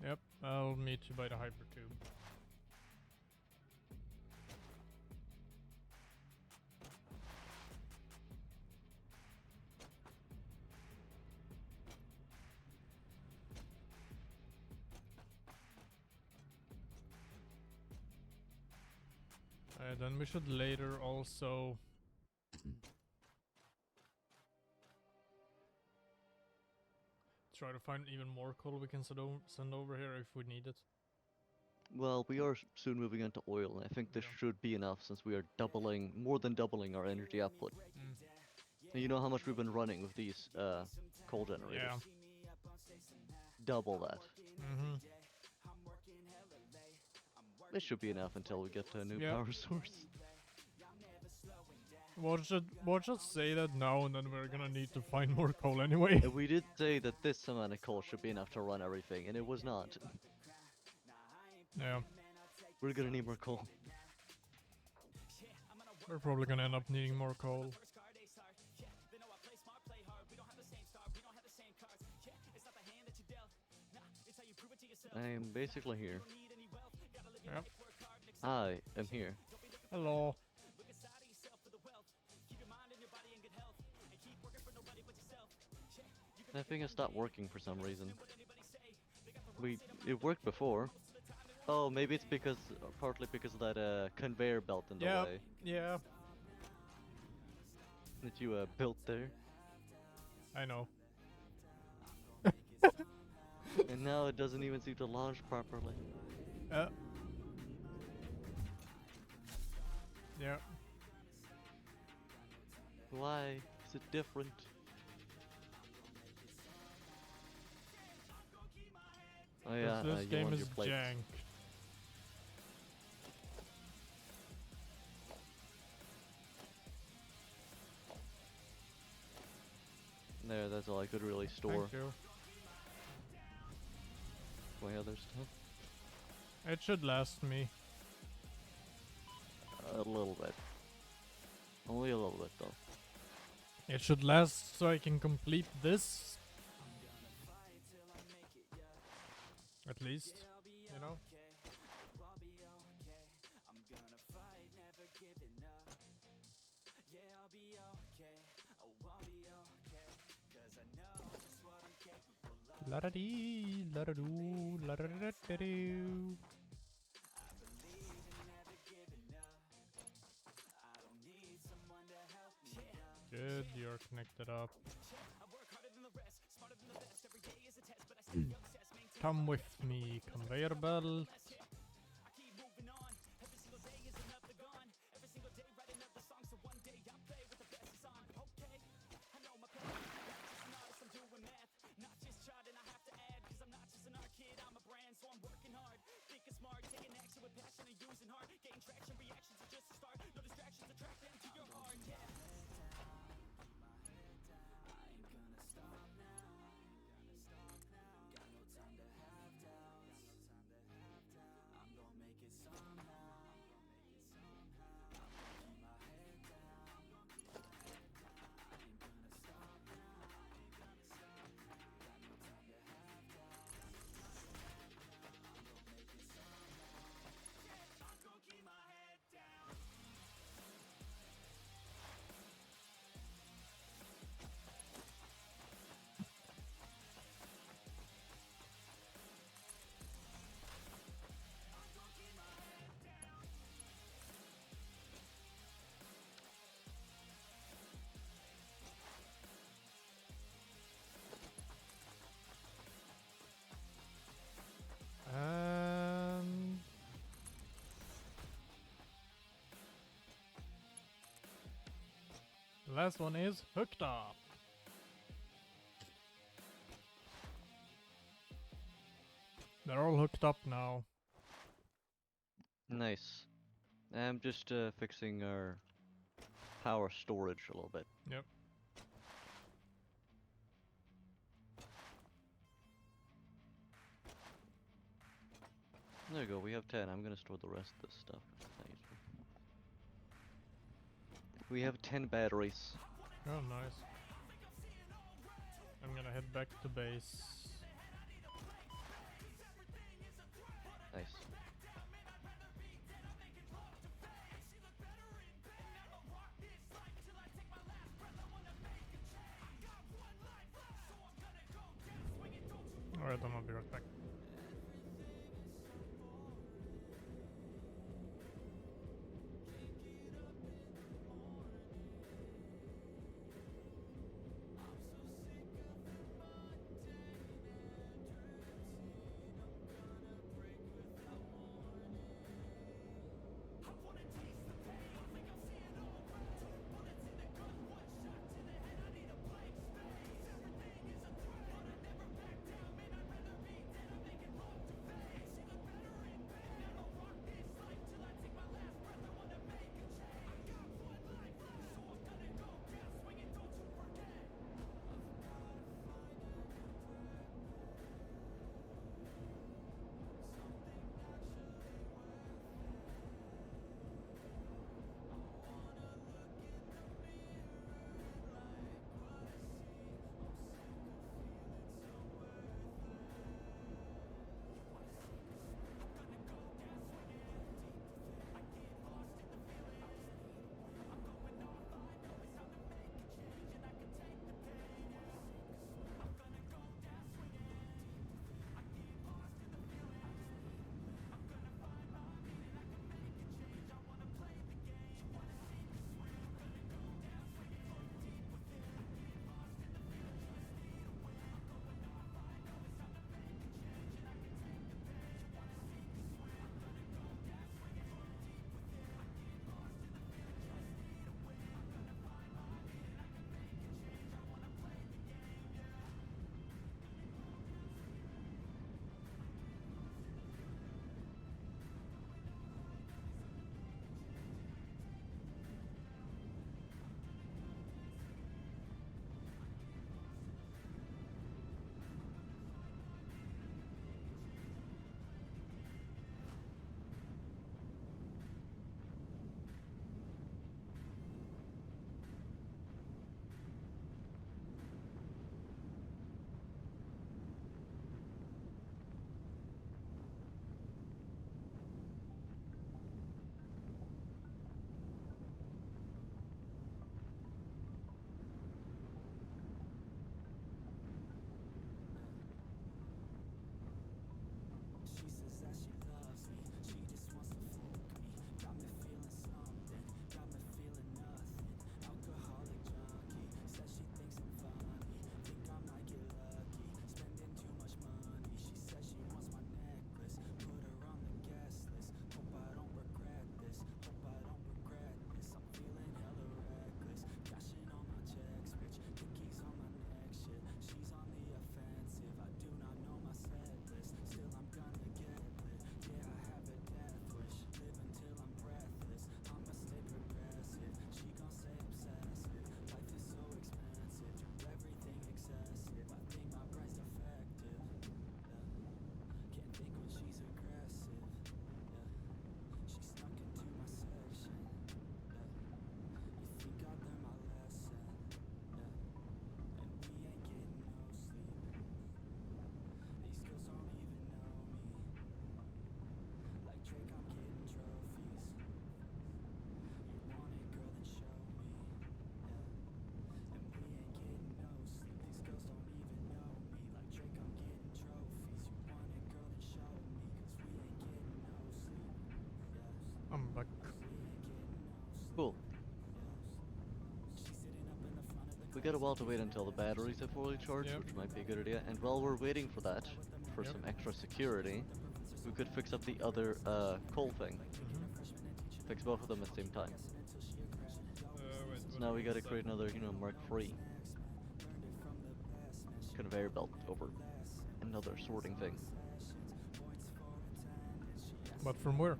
Yep, I'll meet you by the hypertube. Then we should later also try to find even more coal we can send over here if we need it. Well, we are soon moving into oil, and I think this Yeah. should be enough since we are doubling, more than doubling our energy output. And you know how much we've been running with these coal generators? Yeah. Double that. Mm-hmm. This should be enough until we get to a new Yeah. power source. We'll just say that now, and then we're gonna need to find more coal anyway. And we did say that this amount of coal should be enough to run everything, and it was not. Yeah. We're gonna need more coal. We're probably gonna end up needing more coal. I am basically here. Yep. I am here. Hello. I think it stopped working for some reason. It worked before. Oh, maybe it's because, partly because of that conveyor belt in the way Yeah. that you built there. I know. And now it doesn't even seem to launch properly. Yeah. Why is it different? Oh yeah, This you game want is your plates. jank. There, that's all I could really store. Thank you. My other stuff. It should last me. A little bit. Only a little bit though. It should last so I can complete this. At least, you know? La da dee, la da doo, la da da da doo. Good, you're connected up. Come with me, conveyor belt. last one is hooked up. They're all hooked up now. Nice. I'm just fixing our power storage a little bit. Yep. There you go, we have 10. I'm gonna store the rest of this stuff. It's not useful. We have 10 batteries. Oh, nice. I'm gonna head back to base. Nice. Alright, then I'll be right back. I'm back. Cool. We got a while to wait until the batteries have fully charged, Yep. which might be a good idea. And while we're waiting for that, for Yep. some extra security, we could fix up the other coal thing. Mm-hmm. Fix both of them at the same time. Wait, So now we gotta create another, Mark III conveyor belt over another sorting thing. But from where?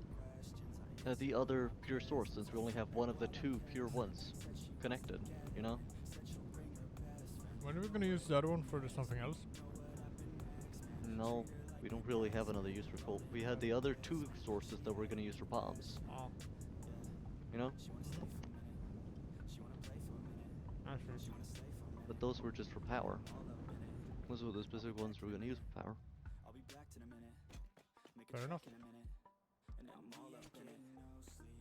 The other pure source, since we only have one of the two pure ones connected, you know? When are we gonna use the other one for something else? No, we don't really have another use for coal. We had the other two sources that we're gonna use for bombs, Oh, you know? actually. But those were just for power. Those were the specific ones we were gonna use for power. Fair enough.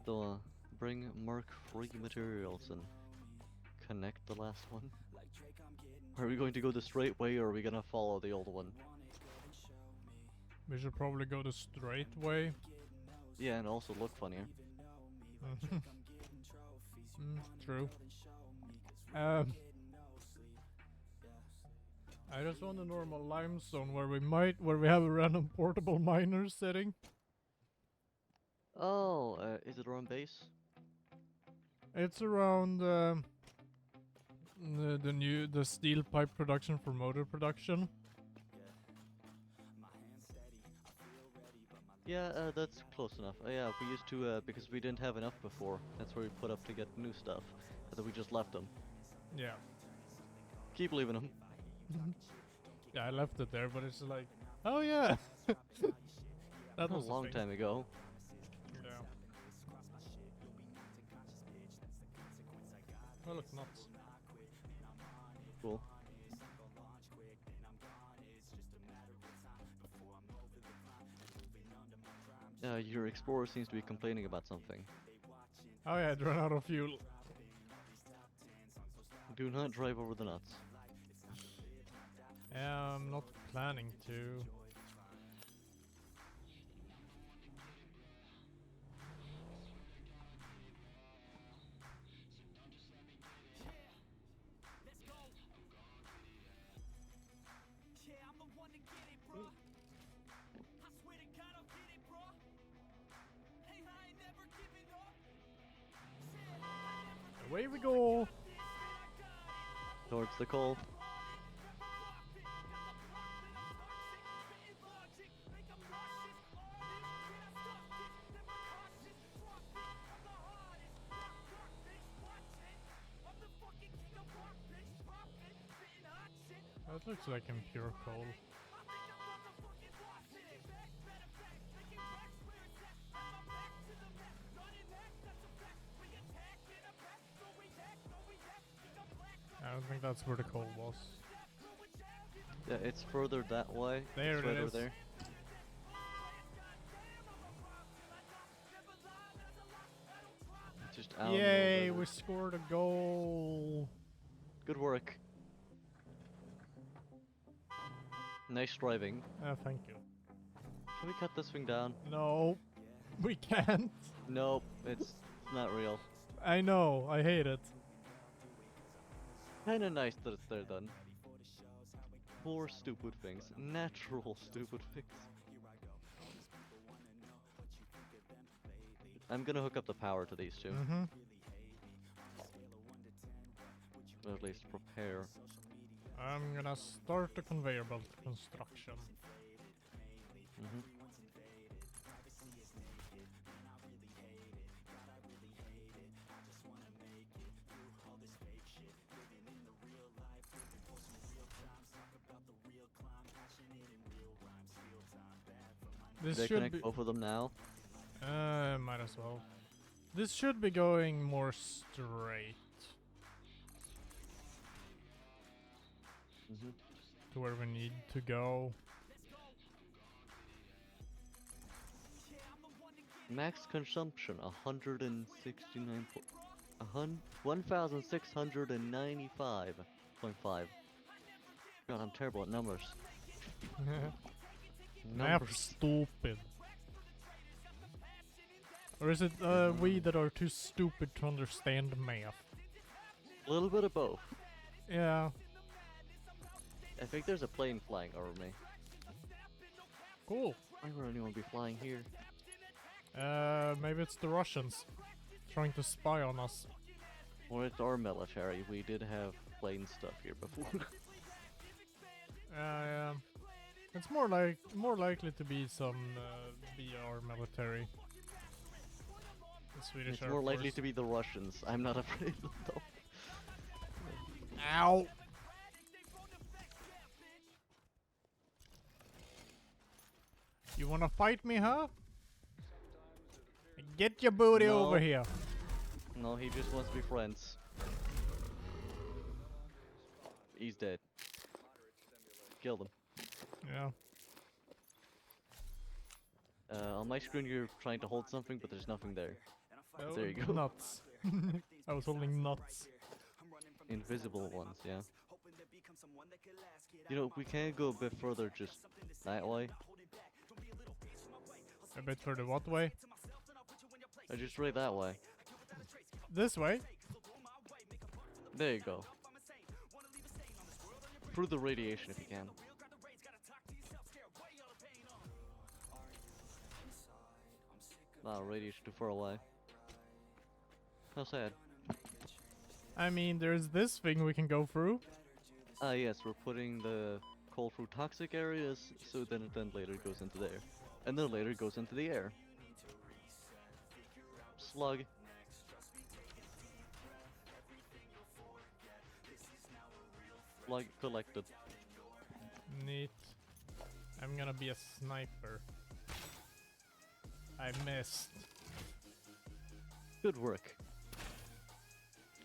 So, bring Mark III materials and connect the last one. Are we going to go the straight way, or are we gonna follow the old one? We should probably go the straight way. Yeah, and also look funnier. True. I just want a normal limestone where we have a random portable miner sitting. Oh, is it around base? It's around the steel pipe production for motor production. Yeah, that's close enough. Yeah, we used to, because we didn't have enough before. That's where we put up to get new stuff. And then we just left them. Yeah. Keep leaving them. Yeah, I left it there, but it's like, oh yeah. That was A long time ago. Yeah. Oh look, nuts. Cool. Your explorer seems to be complaining about something. Oh yeah, it ran out of fuel. Do not drive over the nuts. Yeah, I'm not planning to. Away we go! Towards the coal. That looks like impure coal. I don't think that's where the coal was. Yeah, it's further that way. There it's it right over is. there. Just out. Yay, we scored a goal! Good work. Nice driving. Thank you. Can we cut this thing down? No, we can't. Nope, it's not real. I know, I hate it. Kinda nice that it's there then. More stupid things. Natural stupid things. I'm gonna hook up the power to these two. Mm-hmm. Or at least prepare. I'm gonna start the conveyor belt construction. Mm-hmm. This They should connect be. both of them now. Might as well. This should be going more straight Mm-hmm. to where we need to go. Max consumption 1,695.5. God, I'm terrible at numbers. Math stupid. Or is it we that are too stupid to understand math? A little bit of both. Yeah. I think there's a plane flying over me. Cool. Why would anyone be flying here? Maybe it's the Russians trying to spy on us. Or it's our military. We did have plain stuff here before. Yeah. It's more likely to be some BR military. The Swedish It's Air more likely Force. to be the Russians. I'm not afraid though. Ow! You wanna fight me, huh? Get your booty No. over here. No, he just wants to be friends. He's dead. Killed him. Yeah. On my screen you're trying to hold something, but there's nothing there. Oh, There you go. Nuts. I was holding nuts. Invisible ones, yeah. You know, we can go a bit further just that way. A bit further what way? Just right that way. This way? There you go. Through the radiation if you can. Wow, radiation too far away. How sad. I mean, there's this thing we can go through. Ah yes, we're putting the coal through toxic areas, so then it then later goes into there. And then later goes into the air. Slug. Slug collected. Neat. I'm gonna be a sniper. I missed. Good work.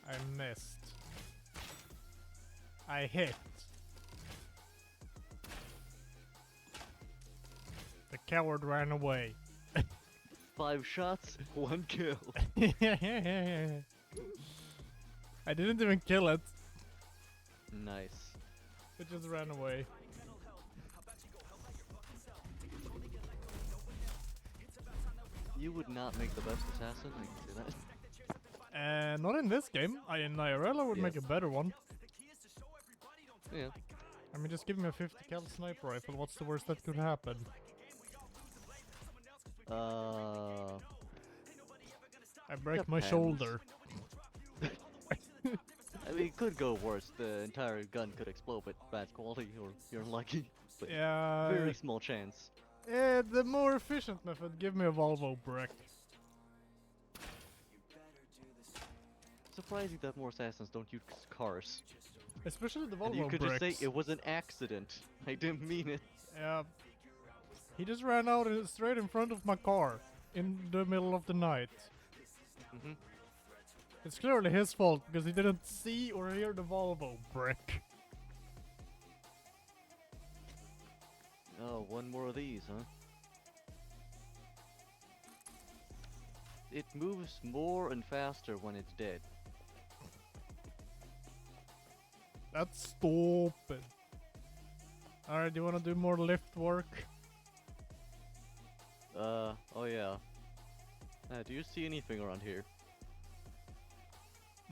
I missed. I hit. The coward ran away. 5 shots, 1 kill. I didn't even kill it. Nice. It just ran away. You would not make the best assassin, I can say that. Not in this game. In IRL I would Yeah. make a better one. Yeah. I mean, just give me a 50 cal sniper rifle. What's the worst that could happen? I break my Depends. shoulder. I mean, it could go worse. The entire gun could explode, but bad quality, or you're unlucky. But Yeah. very small chance. The more efficient method, give me a Volvo brick. Surprising that more assassins don't use cars. Especially the And Volvo you could bricks. just say it was an accident. I didn't mean it. Yeah. He just ran out straight in front of my car in the middle of the night. Mhm. It's clearly his fault because he didn't see or hear the Volvo brick. Oh, one more of these, huh? It moves more and faster when it's dead. That's stupid. Alright, do you wanna do more lift work? Oh yeah. Do you see anything around here?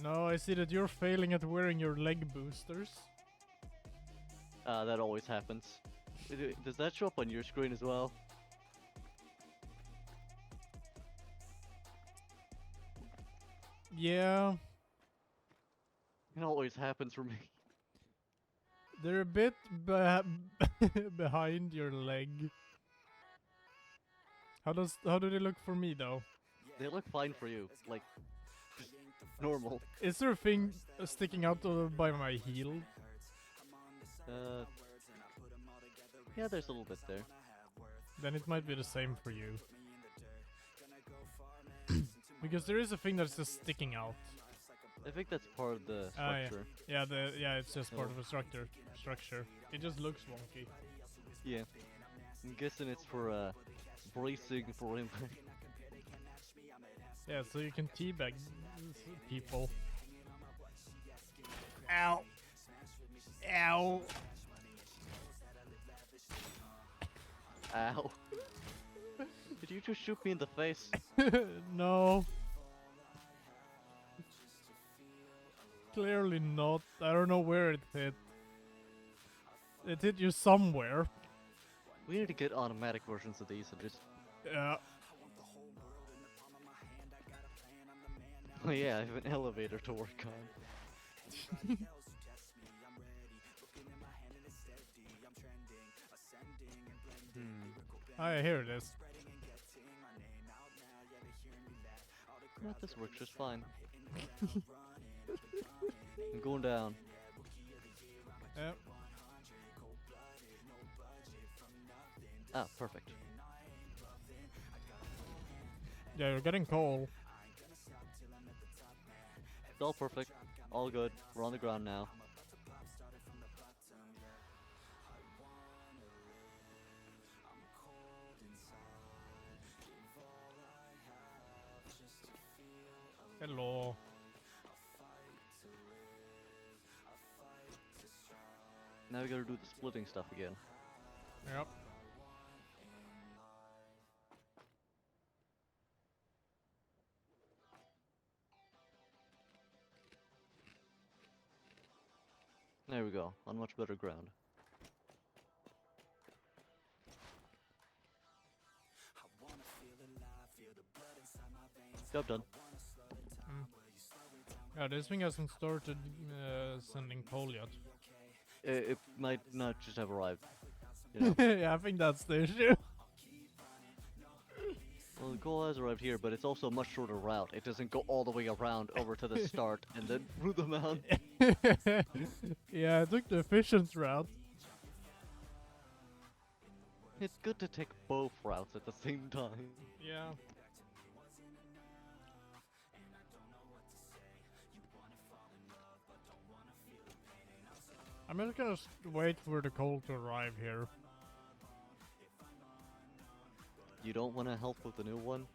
No, I see that you're failing at wearing your leg boosters. That always happens. Does that show up on your screen as well? Yeah, It always happens for me. they're a bit behind your leg. How do they look for me though? They look fine for you, like normal. Is there a thing sticking out by my heel? Yeah, there's a little bit there. Then it might be the same for you. Because there is a thing that's just sticking out. I think that's part of the Ah, yeah. structure. Yeah, it's just part Oh. of the structure. It just looks wonky. Yeah. I'm guessing it's for bracing for impact. Yeah, so you can teabag people. Ow! Ow! Ow. Did you just shoot me in the face? No. Clearly not. I don't know where it hit. It hit you somewhere. We need to get automatic versions of these and just... Yeah. Oh yeah, I have an elevator to work on. Oh, here it is. Well, this works just fine. I'm going down. Yep. Ah, perfect. Yeah, you're getting coal. It's all perfect. All good. We're on the ground now. Hello. Now we gotta do the splitting stuff again. Yep. There we go. On much better ground. Job done. Yeah, this thing hasn't started sending coal yet. It might not just have arrived. You know? Yeah, I think that's the issue. Well, the coal has arrived here, but it's also a much shorter route. It doesn't go all the way around over to the start and then through the mountain. Yeah, I took the efficient route. It's good to take both routes at the same time. Yeah. I'm just gonna wait for the coal to arrive here. You don't want to help with the new one?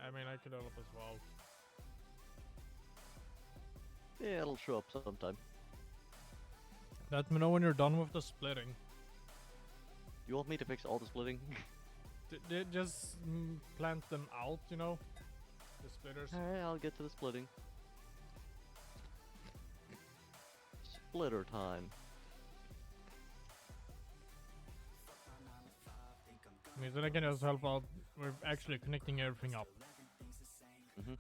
I mean, I could help as well. Yeah, it'll show up sometime. Let me know when you're done with the splitting. You want me to fix all the splitting? Just plant them out, you know? The splitters. Alright, I'll get to the splitting. Splitter time. Means that I can just help out with actually connecting everything up. Mm-hmm.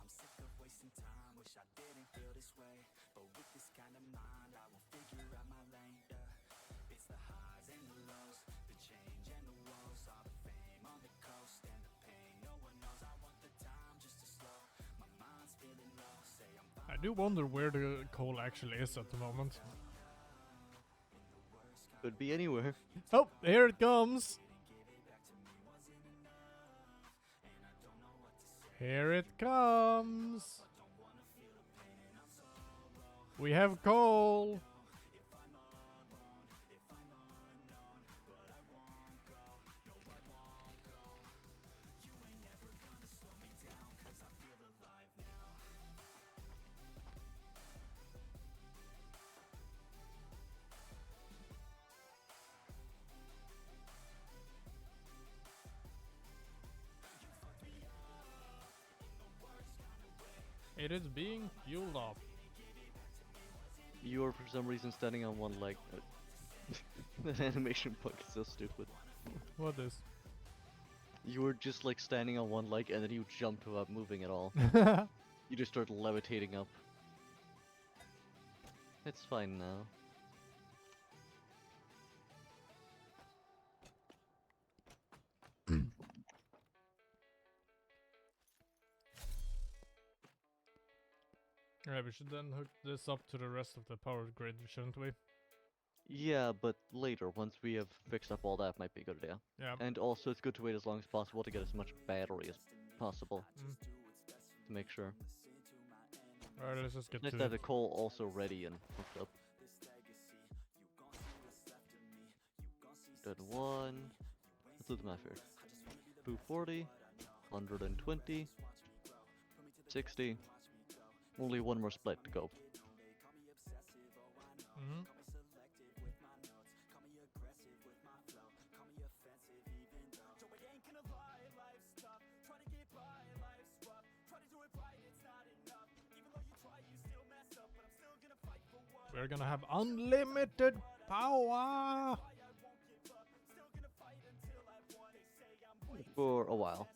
I do wonder where the coal actually is at the moment. Could be anywhere. Oh, here it comes! Here it comes! We have coal! It is being fueled up. You are for some reason standing on one leg. That animation bug is so stupid. What is? You were just like standing on one leg and then you jumped without moving at all. You just started levitating up. It's fine now. Alright, we should then hook this up to the rest of the power grid, shouldn't we? Yeah, but later, once we have fixed up all that, might be a good idea. Yeah. And also, it's good to wait as long as possible to get as much battery as possible. To make sure. Alright, let's just get Nice to to have it. the coal also ready and hooked up. Done one. Let's do the math here. 240, 120, 60. Only one more split to go. Mhm. We're gonna have unlimited power! For a while.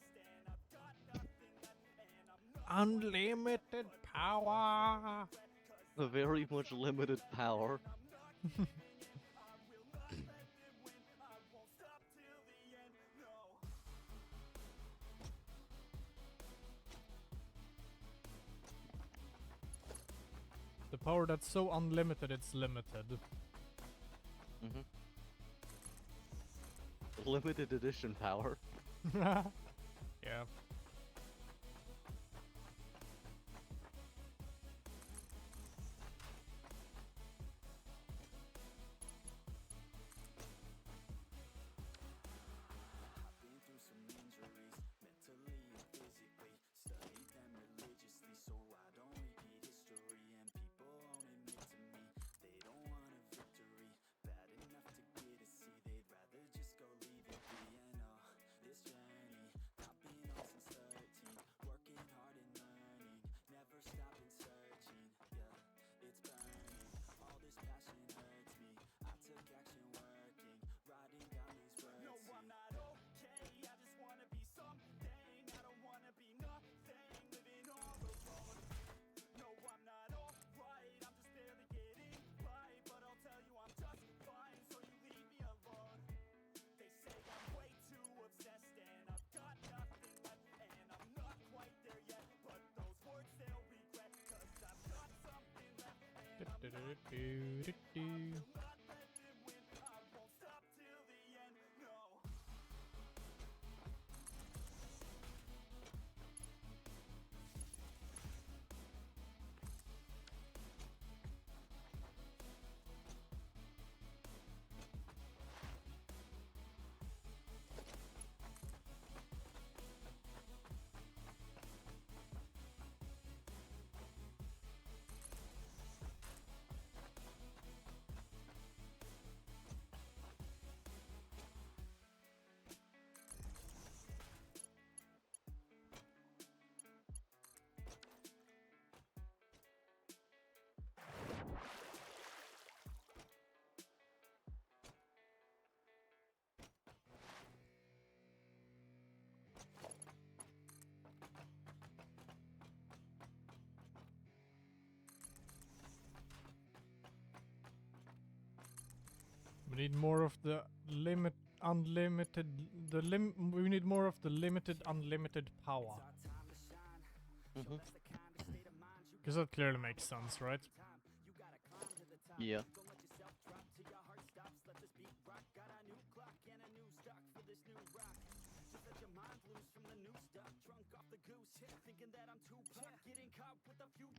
Unlimited power. A very much limited power. The power that's so unlimited it's limited. Limited edition power. Yeah. Been through some injuries, mentally and physically. Studied them religiously, so I don't repeat history. And people won't admit to me, they don't want a victory. Bad enough to get a C, they'd rather just go leave it be. And this journey, I've been on since 13. Working hard and learning, never stopping searching. Yeah, it's burning, all this passion hurts me. I took action working, writing down these words. No, I'm not okay, I just wanna be something. I don't wanna be nothing, living all alone. No, I'm not alright, I'm just barely getting by. But I'll tell you I'm just fine, so you leave me alone. They say I'm way too obsessed and I've got nothing left. And I'm not quite there yet, but those words they'll regret. Cause I've got something left and I'm not letting win. I won't stop till the end, no. We need more of the unlimited, we need more of the limited, unlimited power. Because that clearly makes sense, right? Yeah.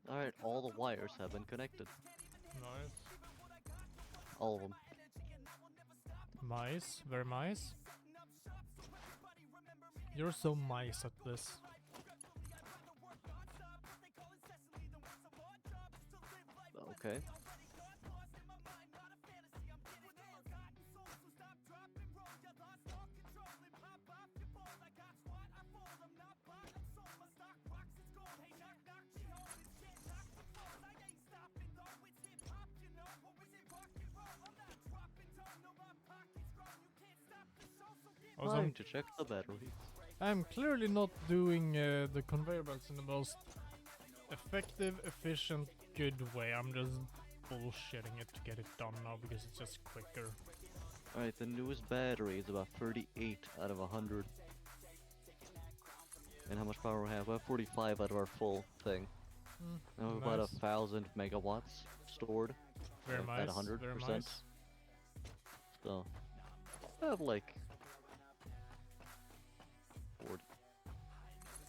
Alright, all the wires have been connected. Nice. All of them. Mice, very mice. You're so mice at this. Okay. Also, Time to check the battery. I'm clearly not doing the conveyor belts in the most effective, efficient, good way. I'm just bullshitting it to get it done now because it's just quicker. Alright, the newest battery is about 38 out of 100. And how much power we have? We have 45 out of our full thing. And we have about Nice. 1,000 megawatts stored. Very at nice. 100%. Very nice. So, I have like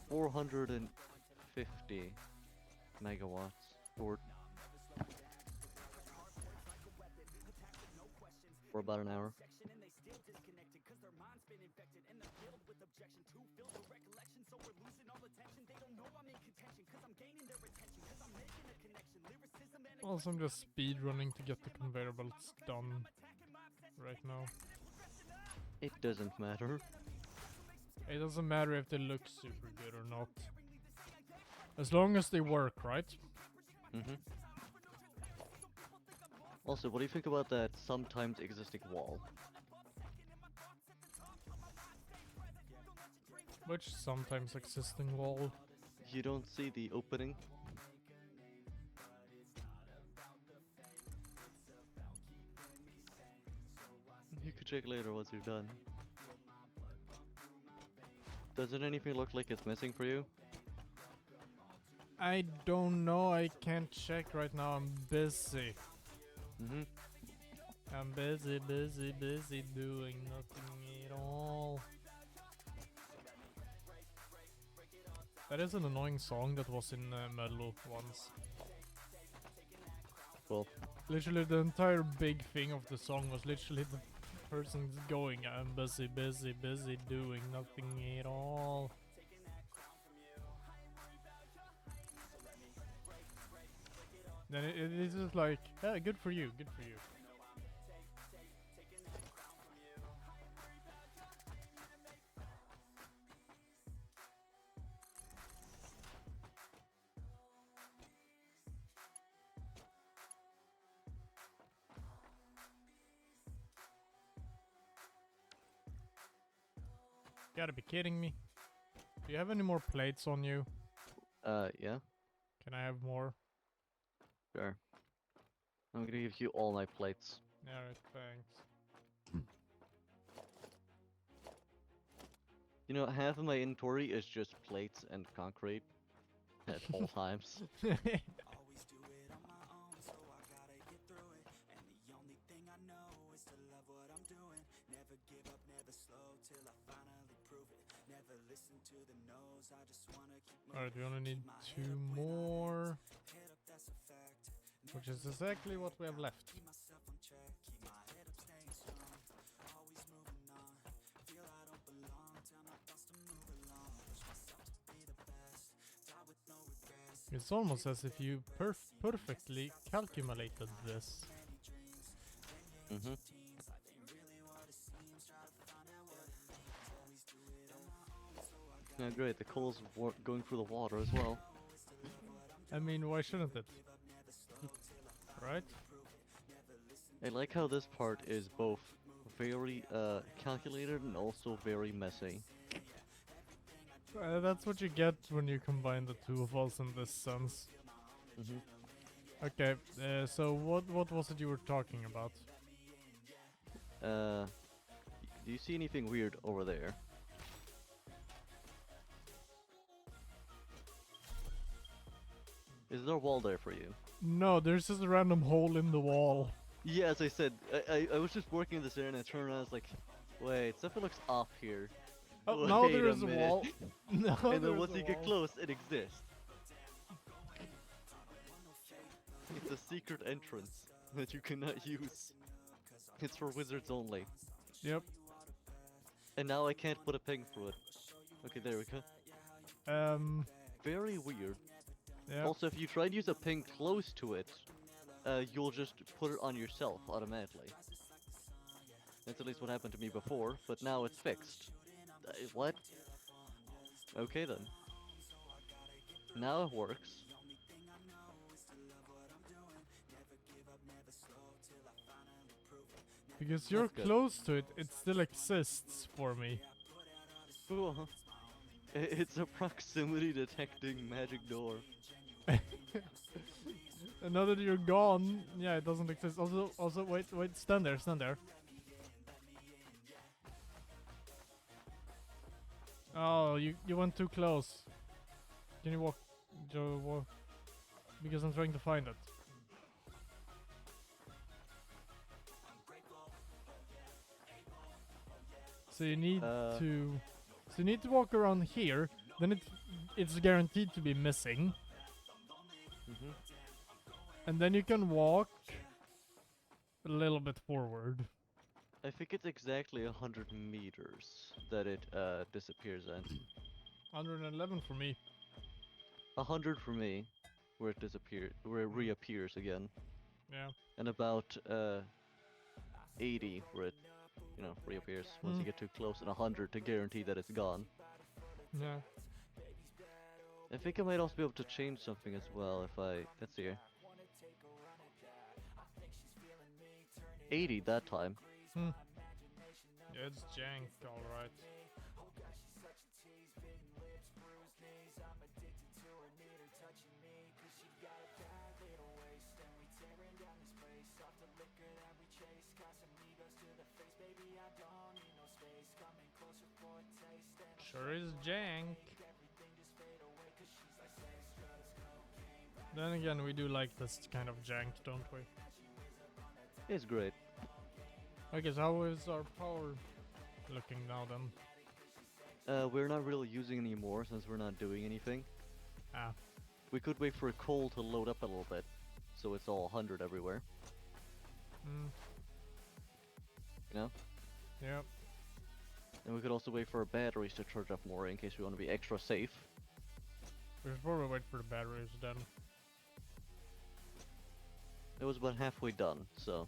450 megawatts stored for about an hour. Also, I'm just speed running to get the conveyor belts done right now. It doesn't matter. It doesn't matter if they look super good or not. As long as they work, right? Also, what do you think about that sometimes existing wall? Which sometimes existing wall. You don't see the opening? You could check later once you're done. Doesn't anything look like it's missing for you? I don't know. I can't check right now. I'm busy. Mm-hmm. I'm busy doing nothing at all. That is an annoying song that was in Mello once. Well, Literally the entire big thing of the song was literally the person going, I'm busy doing nothing at all. Then it is just like, yeah, good for you, good for you. Gotta be kidding me. Do you have any more plates on you? yeah, Can I have more? sure. I'm gonna give you all my plates. Alright, thanks. You know, half of my inventory is just plates and concrete at all times. Always do it on my own, so I gotta get through it. And the only thing I know is to love what I'm doing. Never give up, never slow, till I finally prove it. Never listen to the no's, I just wanna keep moving. Alright, we only need Keep my head 2 up when I more, act. Head up, that's a fact. which is exactly what we have left. Keep myself on track, keep my head up, staying strong. Always moving on, feel I don't belong. Tell my thoughts to move along. Push myself to be the best, die with no regrets. It's almost as if you perfectly calculated this. Mm-hmm. Yeah, great. The coal's going through the water as well. I mean, why shouldn't it? Right? I like how this part is both very calculated and also very messy. That's what you get when you combine the two of us in this sense. Mm-hmm. Okay, so what was it you were talking about? Do you see anything weird over there? Is there a wall there for you? No, there's just a random hole in the wall. Yeah, as I said, I was just working in this area and I turned around and I was like, wait, something looks off here. Oh, now Wait there is a minute. wall. Now And then there's once a you get wall. close, it exists. It's a secret entrance that you cannot use. It's for wizards only. Yep. And now I can't put a ping through it. Okay, there we go. Very weird. Yeah. Also, if you try to use a ping close to it, you'll just put it on yourself automatically. That's at least what happened to me before, but now it's fixed. What? Okay then. Now it works. Because you're That's good. close to it, it still exists for me. Cool, huh? It's a proximity detecting magic door. And now that you're gone, yeah, it doesn't exist. Also, wait, stand there. Oh, you went too close. Can you walk? Because I'm trying to find it. So you need to. So you need to walk around here. Then it's guaranteed to be missing. Mm-hmm. And then you can walk a little bit forward. I think it's exactly 100 meters that it disappears at. 111 for me. 100 for me, where it disappears, where it reappears again, Yeah. and about 80 where it, reappears once you get too close, and 100 to guarantee that it's gone. Yeah. I think I might also be able to change something as well if let's see here. 80 that time. Yeah, it's jank, alright. Sure is jank. Then again, we do like this kind of jank, don't we? It's great. I guess how is our power looking now then? We're not really using any more since we're not doing anything. Ah, We could wait for a coal to load up a little bit, so it's all 100 everywhere. You know? yep. And we could also wait for our batteries to charge up more in case we want to be extra safe. We should probably wait for the batteries then. It was about halfway done, so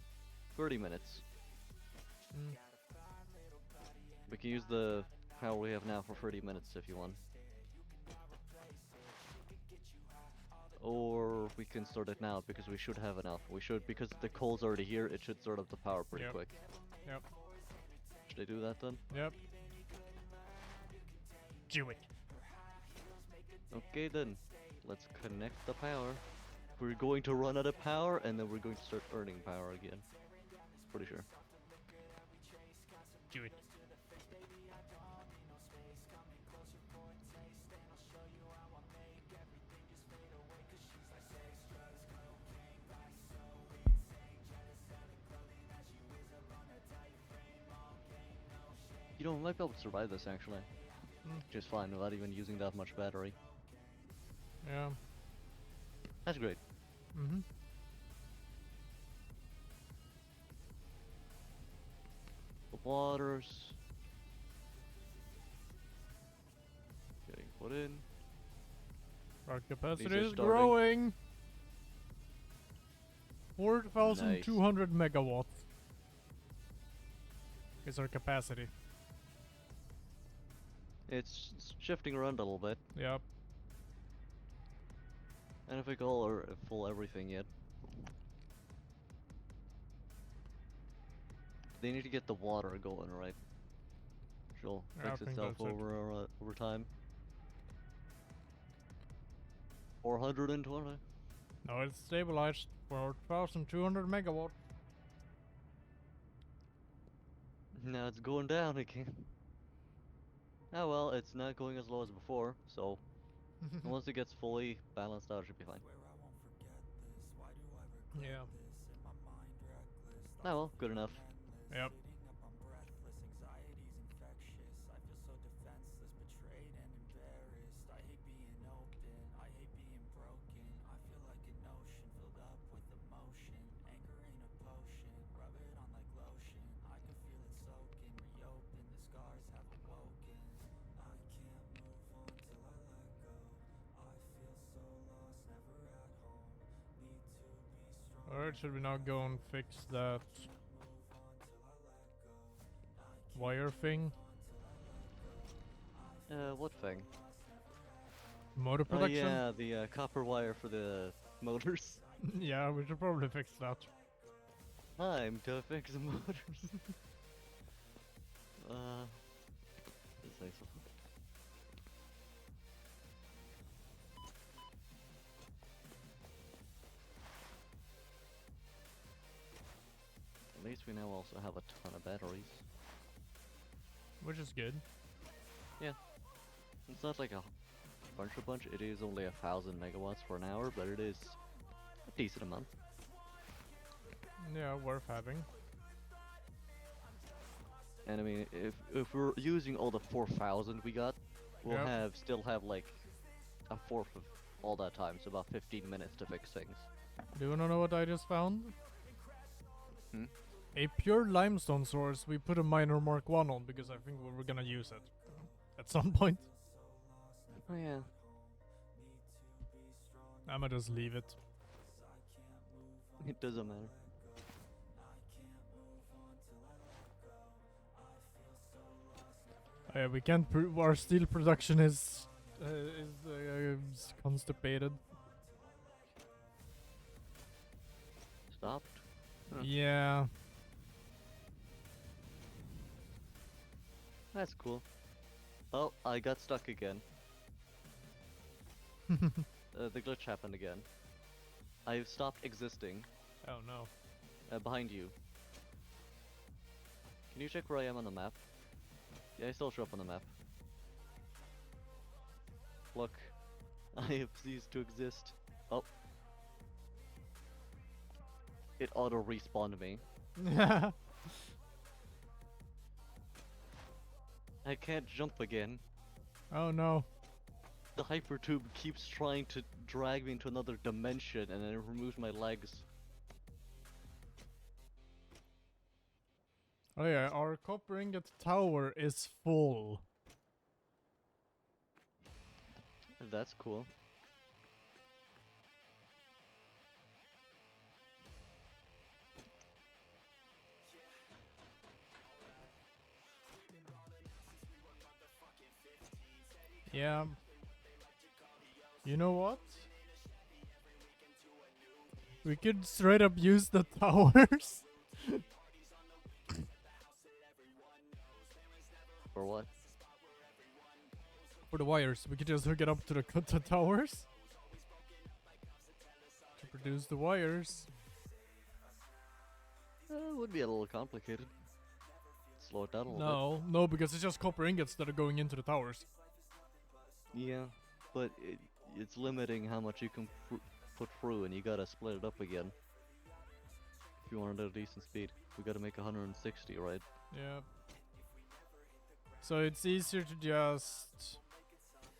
30 minutes. We can use the power we have now for 30 minutes if you want. Or we can start it now because we should have enough. We should, because the coal's already here, it should start up the power pretty Yep. quick. Yep. Should I do that then? Yep. Do it. Okay then, let's connect the power. We're going to run out of power and then we're going to start earning power again. Pretty sure. Do it. You know, we might be able to survive this actually. Just fine without even using that much battery. Yeah. That's great. Mm-hmm. The waters. Getting put in. Our capacity These are is starting. growing. 4,200 megawatts is our capacity. It's shifting around a little bit. Yep. And if we go or full everything yet. They need to get the water going, right? She'll Yeah, I fix think itself that's it. over time. 420. No, it's stabilized. 4,200 megawatt. Now it's going down again. Oh well, it's not going as low as before, so once it gets fully balanced out, it should be fine. Yeah. Oh well, good enough. Yep. Alright, should we now go and fix that wire thing? What thing? Motor Oh production? yeah, the copper wire for the motors. Yeah, we should probably fix that. Time to fix the motors. This is At least we now also have a ton of batteries. Which is good. Yeah. It's not like a bunch. It is only 1,000 megawatts for an hour, but it is a decent amount. Yeah, worth having. And I mean, if we're using all the 4,000 we got, we'll Yep. still have like a fourth of all that time, so about 15 minutes to fix things. Do you wanna know what I just found? Hmm? A pure limestone source we put a minor Mark 1 on because I think we were gonna use it at some point. Oh yeah. I'ma just leave it. It doesn't matter. Yeah, we can't prove our steel production is constipated. Stopped? Huh. Yeah. That's cool. Oh, I got stuck again. The glitch happened again. I've stopped existing. Oh no. Behind you. Can you check where I am on the map? Yeah, I still show up on the map. Look, I have ceased to exist. Oh. It auto-respawned me. I can't jump again. Oh no. The hypertube keeps trying to drag me into another dimension and then it removes my legs. Oh yeah, our copper ingot tower is full. That's cool. Yeah. You know what? We could straight up use the towers. For what? For the wires. We could just hook it up to the towers. To produce the wires. It would be a little complicated. Slow it down a little No, because it's just copper ingots that are going into the towers. bit. Yeah, but it's limiting how much you can put through, and you gotta split it up again. If you want it at a decent speed, we gotta make 160, right? Yeah. So it's easier to just...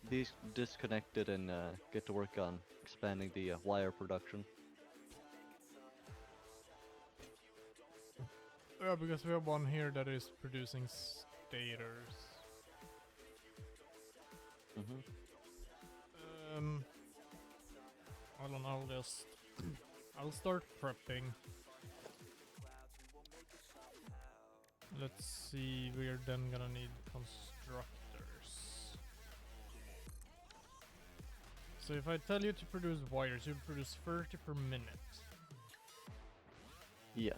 Be disconnected and get to work on expanding the wire production. Yeah, because we have one here that is producing stators. I don't know, I'll start prepping. Let's see, we're then gonna need constructors. So if I tell you to produce wires, you produce 30 per minute. Yeah.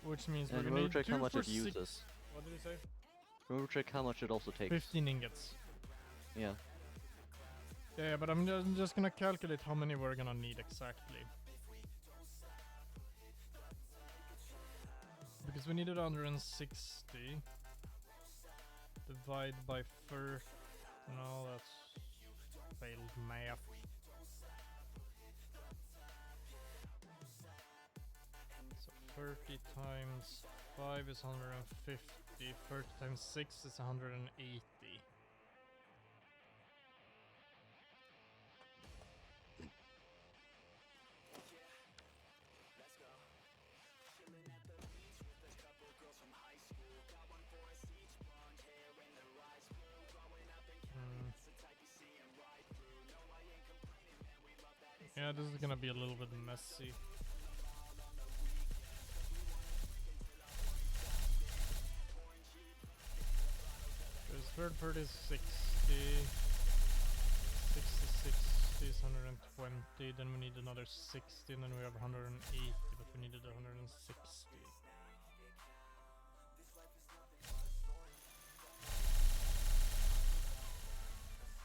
Which means we're And gonna remember need check how much for it uses. What did you say? Remember check how much it also takes. 15 ingots. Yeah. Yeah, but I'm just gonna calculate how many we're gonna need exactly. Because we needed 160. Divide by 30. No, that's failed math. So 30 times 5 is 150. 30 times 6 is 180. Yeah, this is gonna be a little bit messy. There's third party 60, 60 is 120, then we need another 60, and then we have 180, but we needed 160.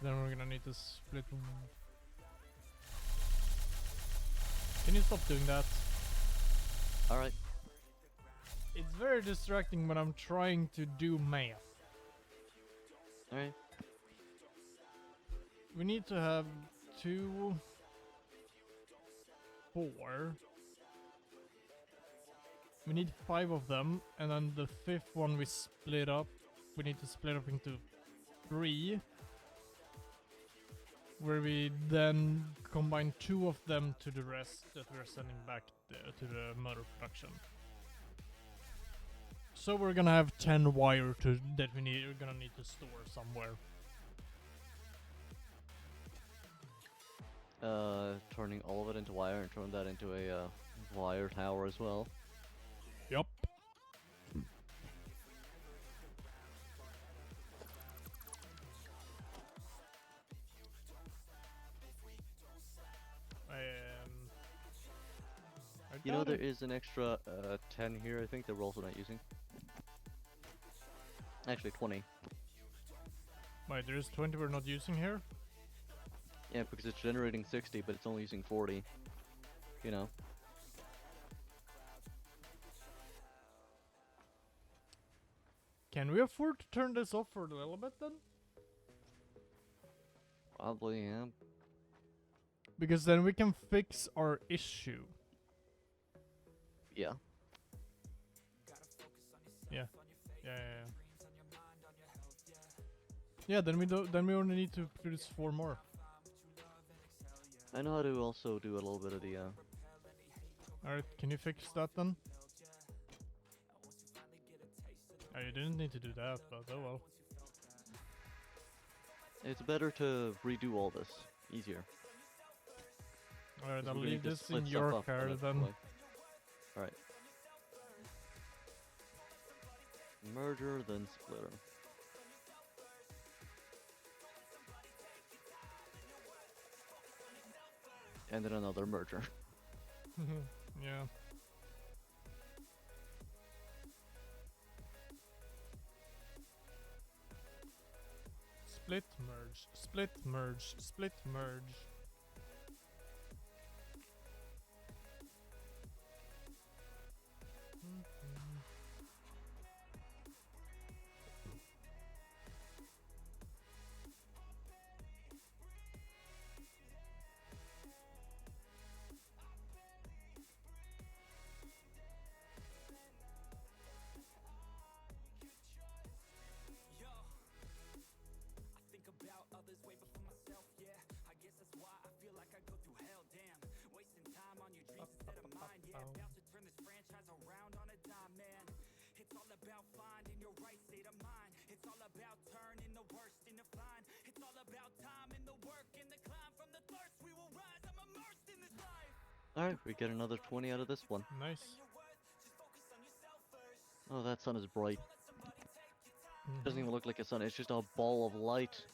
Then we're gonna need to split. Can you stop doing that? Alright. It's very distracting when I'm trying to do math. Alright. We need to have 2, 4. We need 5 of them, and then the 5th one we split up. We need to split up into 3. Where we then combine 2 of them to the rest that we're sending back to the motor production. So we're gonna have 10 wire that we're gonna need to store somewhere. Turning all of it into wire and turn that into a wire tower as well. Yup. You know there is an extra 10 here, I think, that we're also not using. Actually 20. Wait, there's 20 we're not using here? Yeah, because it's generating 60, but it's only using 40. You know. Can we afford to turn this off for a little bit then? Probably, yeah. Because then we can fix our issue. Yeah. Yeah. Yeah. Yeah, then we don't. Then we only need to produce 4 more. I know how to also do a little bit of the, Alright, can you fix that then? Oh, you didn't need to do that, but oh well. It's better to redo all this. Easier. Alright, 'Cause I'll we're gonna leave need to this split in stuff your up car then. eventually. Alright. Merger, then splitter. And then another merger. Yeah. Split merge, split merge, split merge. Think about others way before myself, yeah. I guess that's why I feel like I go through hell, damn. Wasting time on your dreams instead of mine, yeah. About to turn this franchise around on a dime, man. It's all about finding your right state of mind. It's all about turning the worst into fine. It's all about time and the work and the climb. From the thirst we will rise. I'm immersed in this life. Alright, we get another 20 out of this one. Nice. Oh, that sun is bright. Doesn't Mhm. even look like a sun, it's just a ball of light.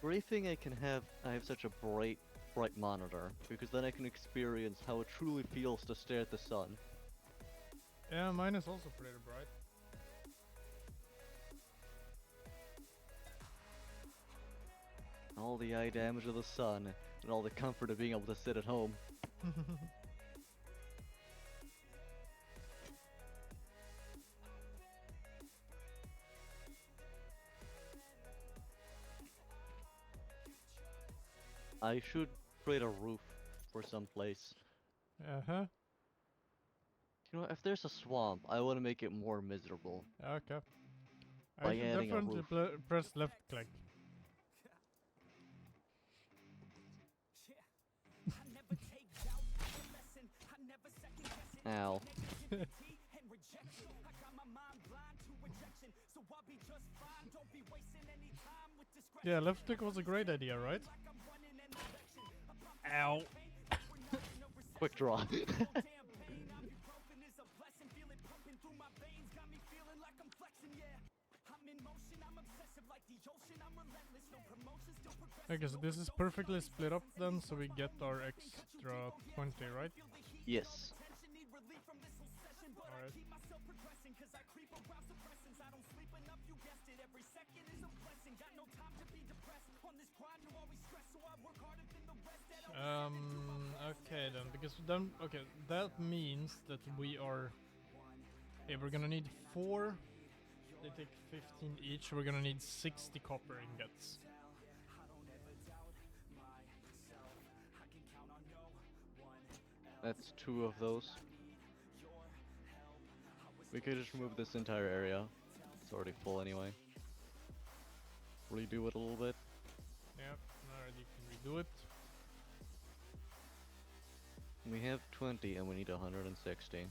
Great thing I have such a bright monitor, because then I can experience how it truly feels to stare at the sun. Yeah, mine is also pretty bright. All the eye damage of the sun, and all the comfort of being able to sit at home. I should create a roof for some place. Uh-huh. You know, if there's a swamp, I want to make it more miserable. Okay. I By should adding a definitely roof. press left click. Ow. Yeah, left click was a great idea, right? Ow. Quick draw. Okay, so this is perfectly split up then, so we get our extra 20, right? Yes. Alright. Okay then, because then, okay, that means that we are, okay, we're gonna need 4, they take 15 each, we're gonna need 60 copper ingots. That's 2 of those. We could just remove this entire area. It's already full anyway. Redo it a little bit. Yep, alright, you can redo it. We have 20 and we need 160.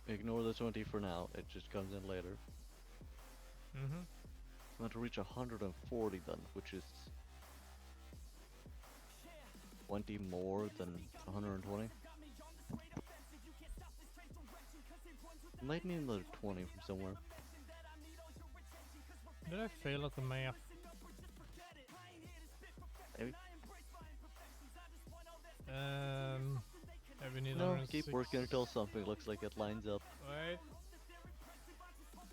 Ignore the 20 for now, it just comes in later. Mm-hmm. I want to reach 140 then, which is 20 more than 120. Might need another 20 from somewhere. Did I fail at the math? Maybe. We need No, 106. keep working until something looks like it lines up. Wait.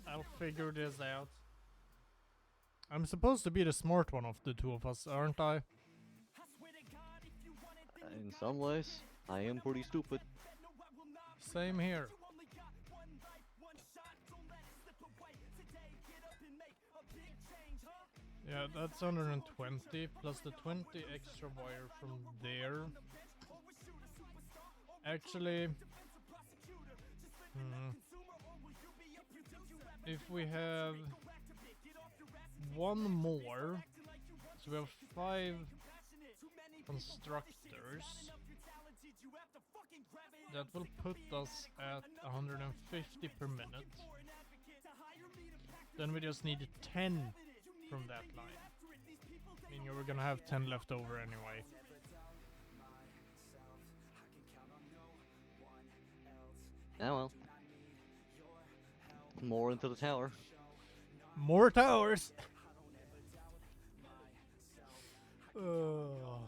I'll figure this out. I'm supposed to be the smart one of the two of us, aren't I? In some ways, I am pretty stupid. Same here. Yeah, that's 120 plus the 20 extra wire from there. Actually, if we have one more, so we have 5 constructors, that will put us at 150 per minute. Then we just need 10 from that line. I mean, we're gonna have 10 left over anyway. Ah well. More into the tower. More towers! Ugh.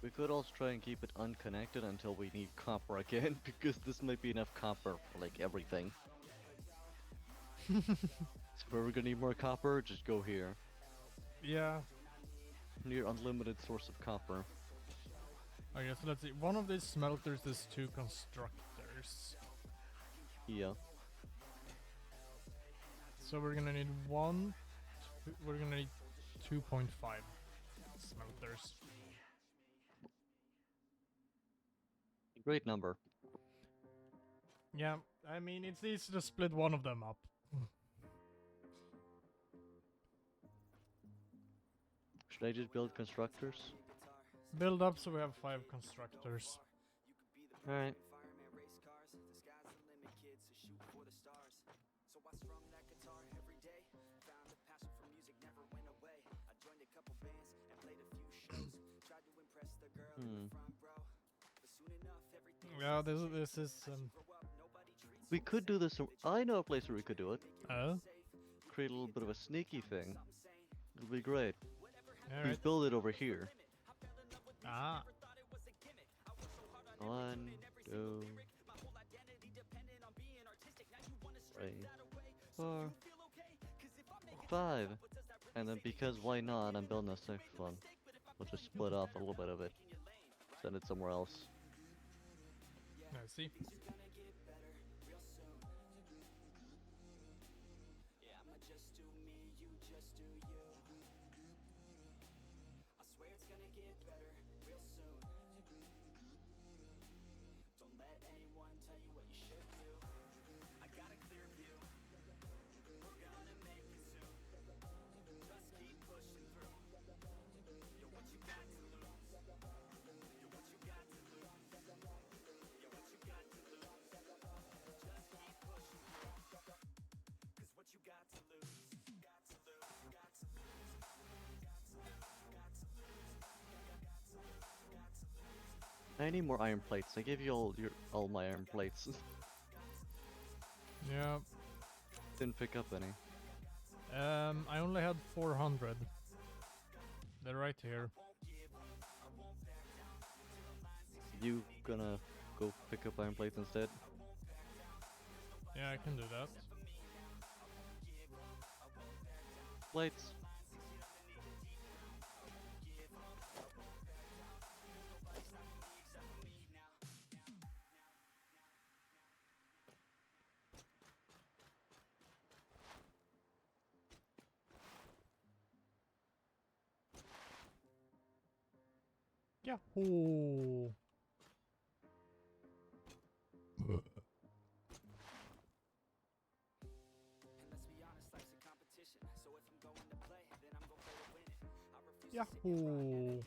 We could also try and keep it unconnected until we need copper again, because this might be enough copper for like everything. So if we're gonna need more copper, just go here. Yeah. Near unlimited source of copper. Okay, so let's see. One of these smelters is 2 constructors. Yeah. So we're gonna need we're gonna need 2.5 smelters. Great number. Yeah, I mean, it's easy to split one of them up. Should I just build constructors? Build up so we have 5 constructors. Alright. Yeah, this is We could do this. I know a place where we could do it. oh, Create a little bit of a sneaky thing. It'll be great. all We right. build it over here. Ah, 1, 2, 3, 4, 5. And then because why not, I'm building a 6th one. We'll just split off a little bit of it. Send it somewhere else. I see. I need more iron plates. I gave you all my iron plates. Yeah. Didn't pick up any. I only had 400. They're right here. You gonna go pick up iron plates instead? Yeah, I can do that. Plates. Yahoo! Yahoo!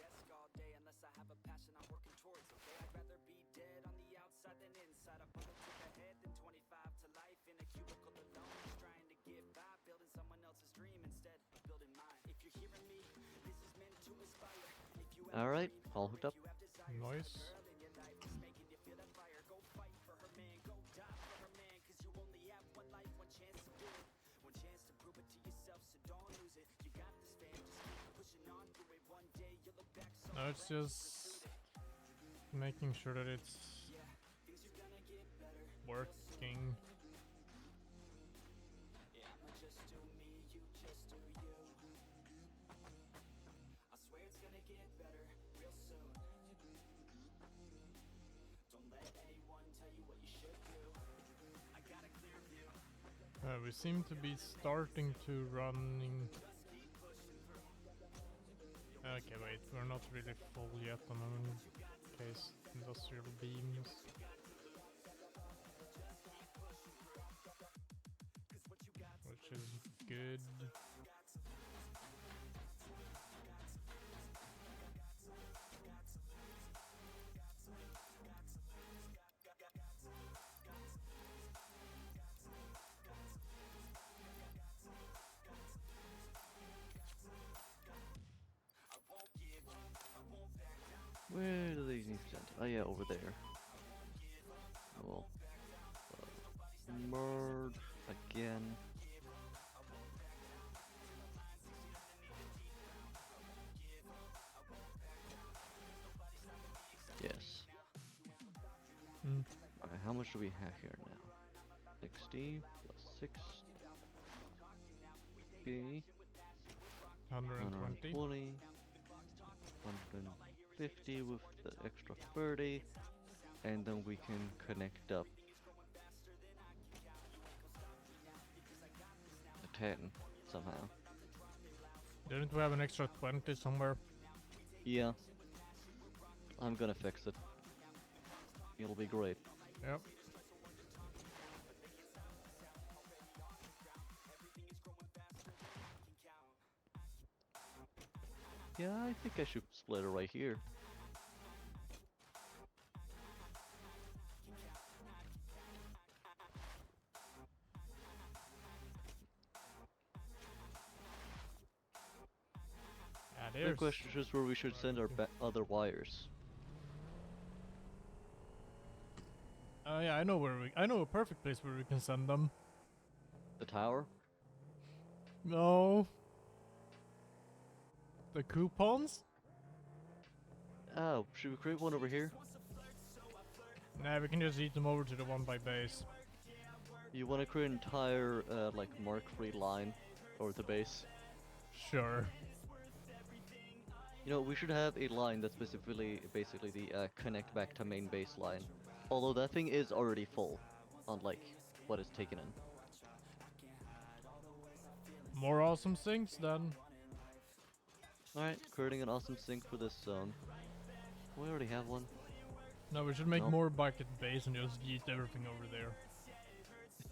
Alright, all hooked up. Nice. No, it's just making sure that it's working. We seem to be starting to running. Okay, wait, we're not really full yet on our case industrial beams. Which is good. Where do these need to send? Oh yeah, over there. Well, merge again. Yes. Mm. Alright, how much do we have here now? 60 plus 6. Okay. 120. 150 with the extra 30. And then we can connect up a 10 somehow. Didn't we have an extra 20 somewhere? Yeah. I'm gonna fix it. It'll be great. Yep. Yeah, I think I should split it right here. Yeah, The there's. question is just where we should send our other wires. Yeah, I know where I know a perfect place where we can send them. The tower? No. The coupons? Oh, should we create one over here? Nah, we can just eat them over to the one by base. You want to create an entire, like, mark-free line over the base? Sure. You know, we should have a line that's basically the connect back to main base line. Although that thing is already full, unlike what is taken in. More awesome sinks then. Alright, creating an awesome sink for this zone. We already have one. No, we should make Nope. more back at base and just eat everything over there.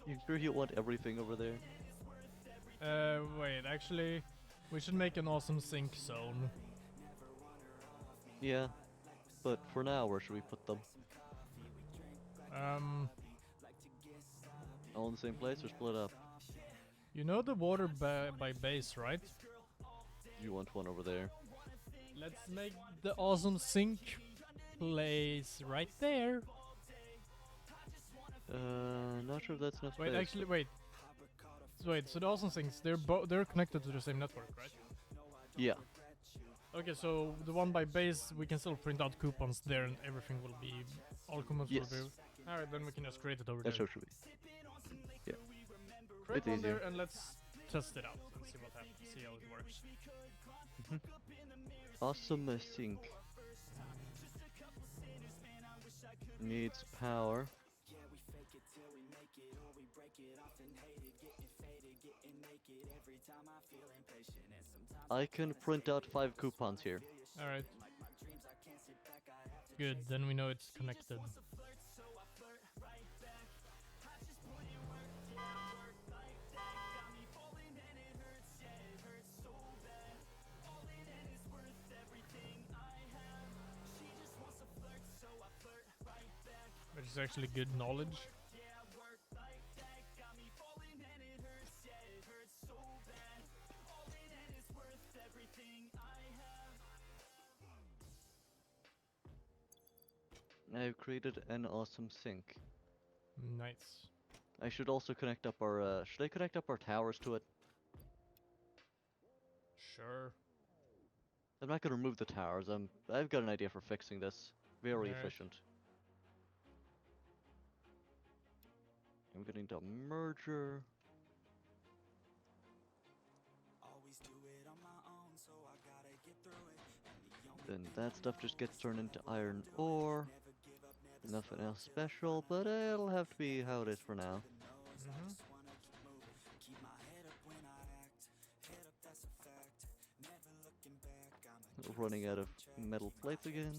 You sure you want everything over there? Wait, actually, we should make an awesome sink zone. Yeah. But for now, where should we put them? All in the same place or split up? You know the water by base, right? You want one over there? Let's make the awesome sink place right there. Not sure if that's enough Wait, space, actually, wait. Wait, so the awesome sinks, they're connected to the same network, right? Yeah. Okay, so the one by base, we can still print out coupons there and everything will be, all coupons Yes. will be. Alright, then we can just create it over That's there. how should we. Yeah. Create It's one easier. there and let's test it out and see what happens, see how it works. Awesome sink. Needs power. I can print out 5 coupons here. Alright. Good, then we know it's connected. Which is actually good knowledge. I've created an awesome sink. Nice. I should also connect up our, should I connect up our towers to it? Sure. I'm not gonna remove the towers, I've got an idea for fixing this. Very Alright. efficient. I'm getting the merger. Then that stuff just gets turned into iron ore. Nothing else special, but it'll have to be how it is for now. Mm-hmm. Running out of metal plates again.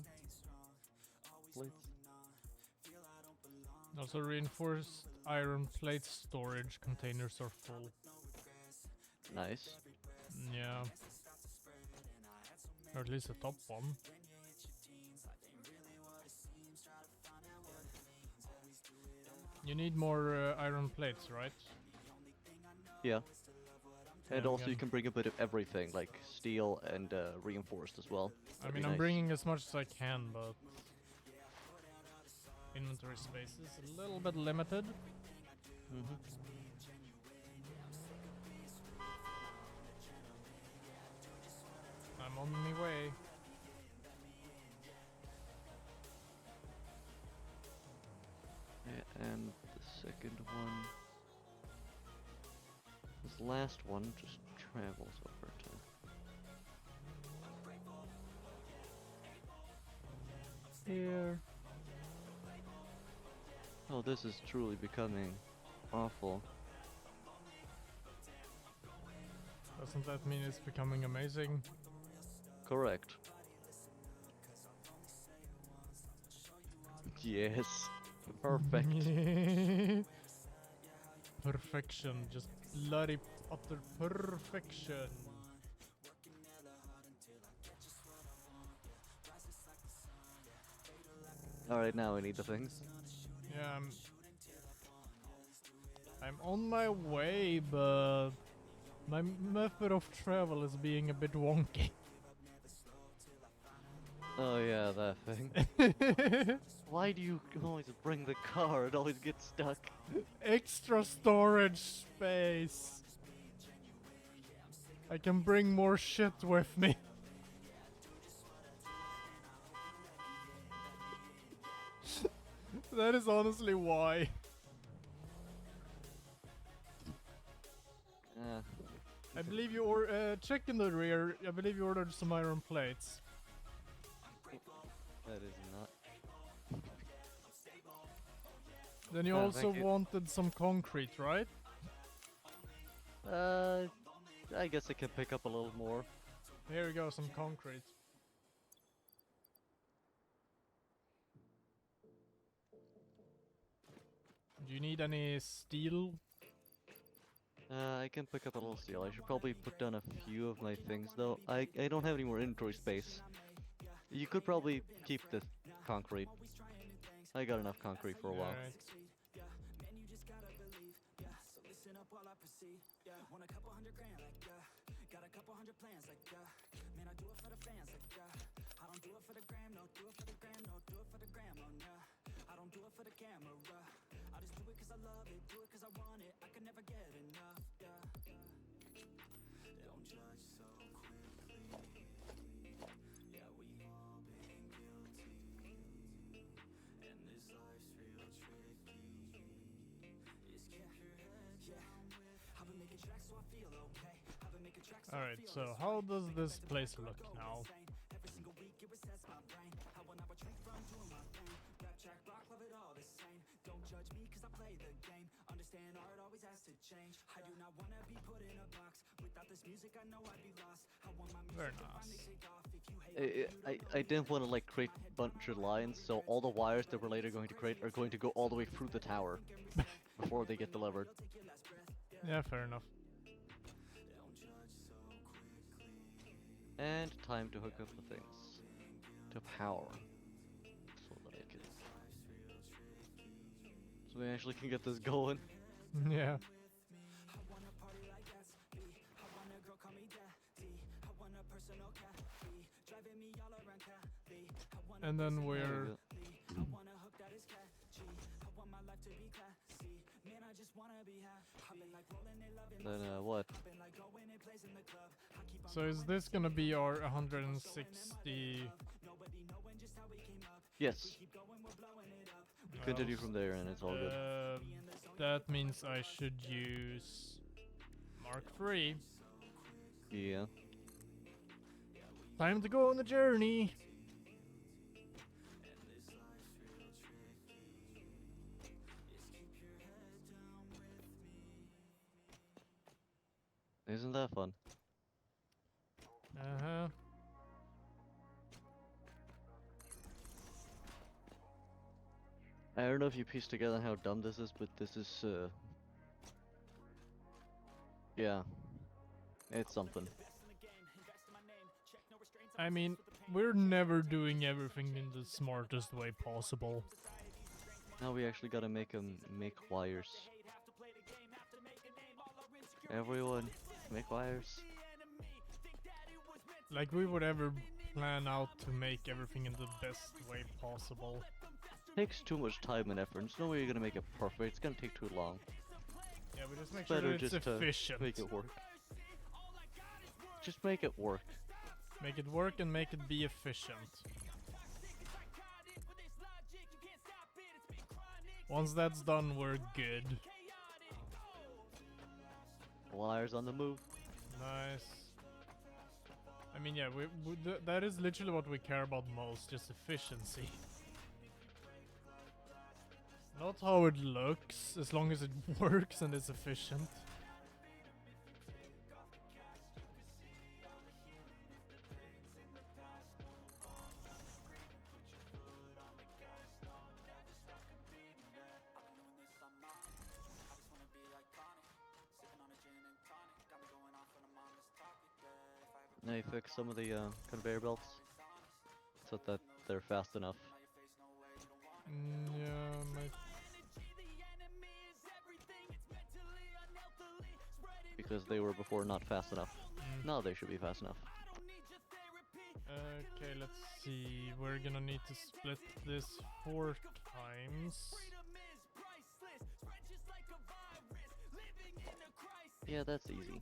Plates. Also, reinforced iron plate storage containers are full. Nice. Yeah. Or at least the top one. You need more iron plates, right? Yeah. And Yeah, also you again. can bring a bit of everything, like steel and reinforced as well. I That'd mean, be I'm nice. bringing as much as I can, but inventory space is a little bit limited. Mhm. I'm on my way. And the second one, this last one just travels over to. Here. Oh, this is truly becoming awful. Doesn't that mean it's becoming amazing? Correct. Yes. Perfect. Perfection, just bloody utter perfection. Alright, now I need the things. Yeah, I'm on my way, but my method of travel is being a bit wonky. Oh yeah, that thing. Why do you always bring the car? It always gets stuck. Extra storage space. I can bring more shit with me. That is honestly why. I believe you check in the rear. I believe you ordered some iron plates. That is not. Then you Oh, also thank you. wanted some concrete, right? I guess I can pick up a little more. Here we go, some concrete. Do you need any steel? I can pick up a little steel. I should probably put down a few of my things though. I don't have any more inventory space. You could probably keep the concrete. I got enough concrete for a while. Alright. Alright, so how does this place look now? Very nice. I didn't want to like create a bunch of lines, so all the wires that we're later going to create are going to go all the way through the tower before they get delivered. Yeah, fair enough. And time to hook up the things to power, so that I can, so we actually can get this going. Yeah. And then we're Then what? So is this gonna be our 160? Yes. Continue from there and it's all good. That means I should use Mark III. Yeah. Time to go on the journey. Isn't that fun? Uh-huh. I don't know if you pieced together how dumb this is, but this is, yeah. It's something. I mean, we're never doing everything in the smartest way possible. Now we actually gotta make them make wires. Everyone, make wires. Like we would ever plan out to make everything in the best way possible. Takes too much time and effort. There's no way you're gonna make it perfect. It's gonna take too long. Yeah, but just make sure Better that it's just efficient. to make it work. Just make it work. Make it work and make it be efficient. Once that's done, we're good. Wires on the move. Nice. I mean, yeah, that is literally what we care about most, just efficiency. Not how it looks, as long as it works and is efficient. Now you fix some of the conveyor belts so that they're fast enough. Yeah, Because they were before not fast enough. Now they should be fast enough. Okay, let's see. We're gonna need to split this 4 times. Yeah, that's easy.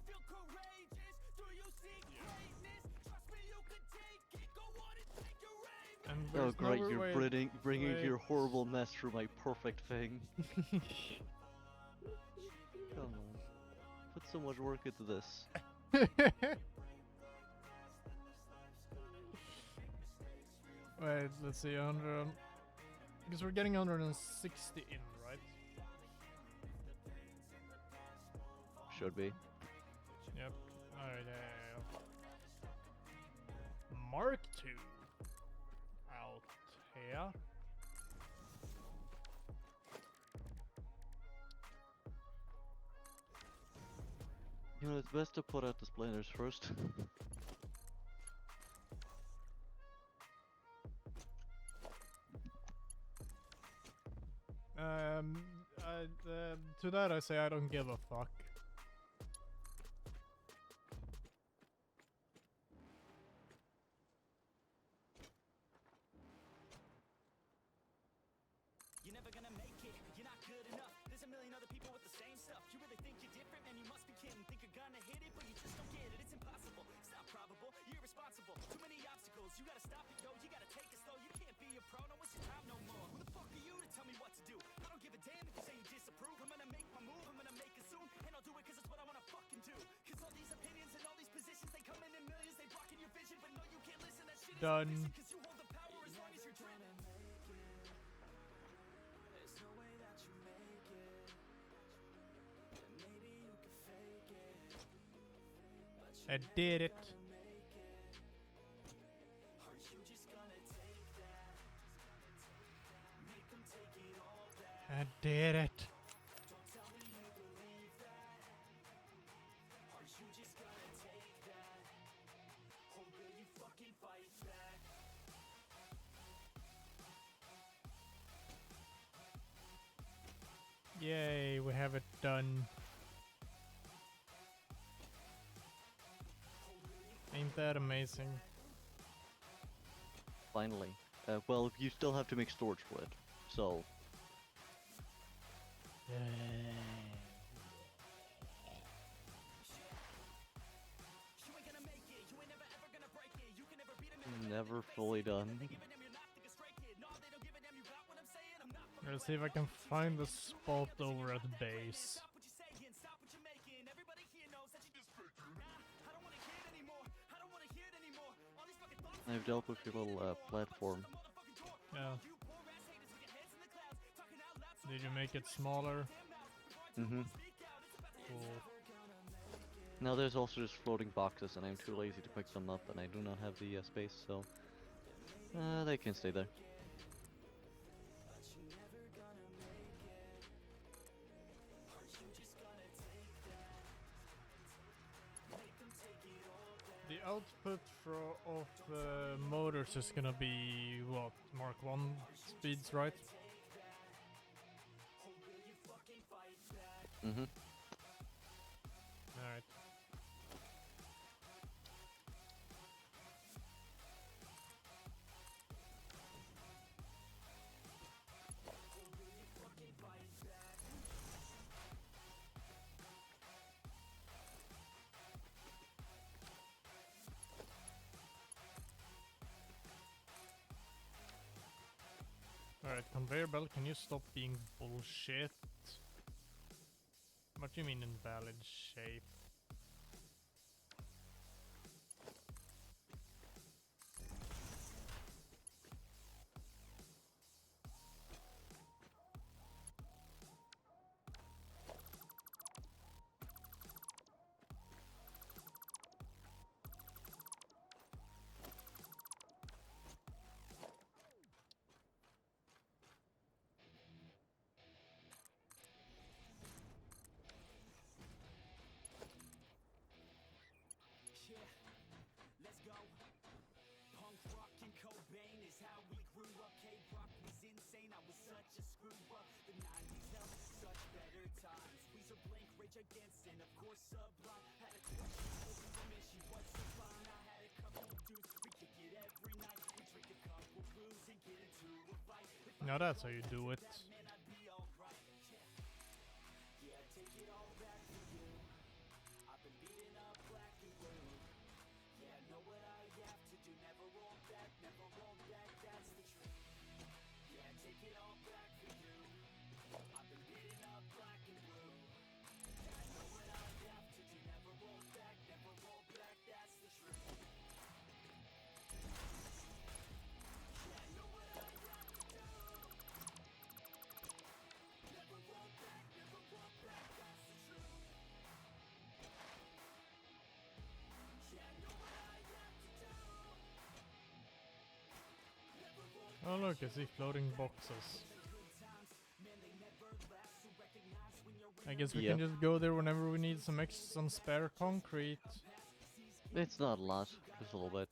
And Oh there's great, no you're way- bringing wait. your horrible mess through my perfect thing. Come on. Put so much work into this. Wait, let's see, 100... Because we're getting 160 in, right? Should be. Yep. Alright, Mark II. Out here. You know, it's best to put out the splinters first. To that I say I don't give a fuck. You're never gonna make it, you're not good enough. There's a million other people with the same stuff. You really think you're different, man, you must be kidding. Think you're gonna hit it, but you just don't get it. It's impossible, it's not probable, you're irresponsible. Too many obstacles, you gotta stop it, yo. You gotta take it slow, you can't be a pro, don't waste your time no more. Who the fuck are you to tell me what to do? I don't give a damn if you say you disapprove. I'm gonna make my move, I'm gonna make it soon. And I'll do it cause it's what I wanna fucking do. Cause all these opinions and all these positions, they come in millions. They blocking your vision, but no, you can't listen. That shit is Done. cause you hold the power as long as you're dreaming. There's no way that you make it. And maybe you can fake it. But you I did it. make it. Are you just gonna take that? Make them take it all back. I did it. Don't tell me you believe that. Are you just gonna take that? Or will you fucking fight back? Yay, we have it done. Ain't that amazing? Finally. Well, you still have to make storage for it. So, Never fully done. Let's see if I can find the spot over at the base. I've dealt with your little platform. Yeah. Did you make it smaller? Mm-hmm. Cool. Now there's also just floating boxes, and I'm too lazy to pick them up, and I do not have the space, so they can stay there. The output of the motors is gonna be what? Mark 1 speeds, right? Mm-hmm. Alright. Alright, conveyor belt, can you stop being bullshit? What do you mean invalid shape? Now that's how you do it. Oh look, I see floating boxes. I guess we can just go there whenever we need some spare concrete. It's not a lot, just a little bit.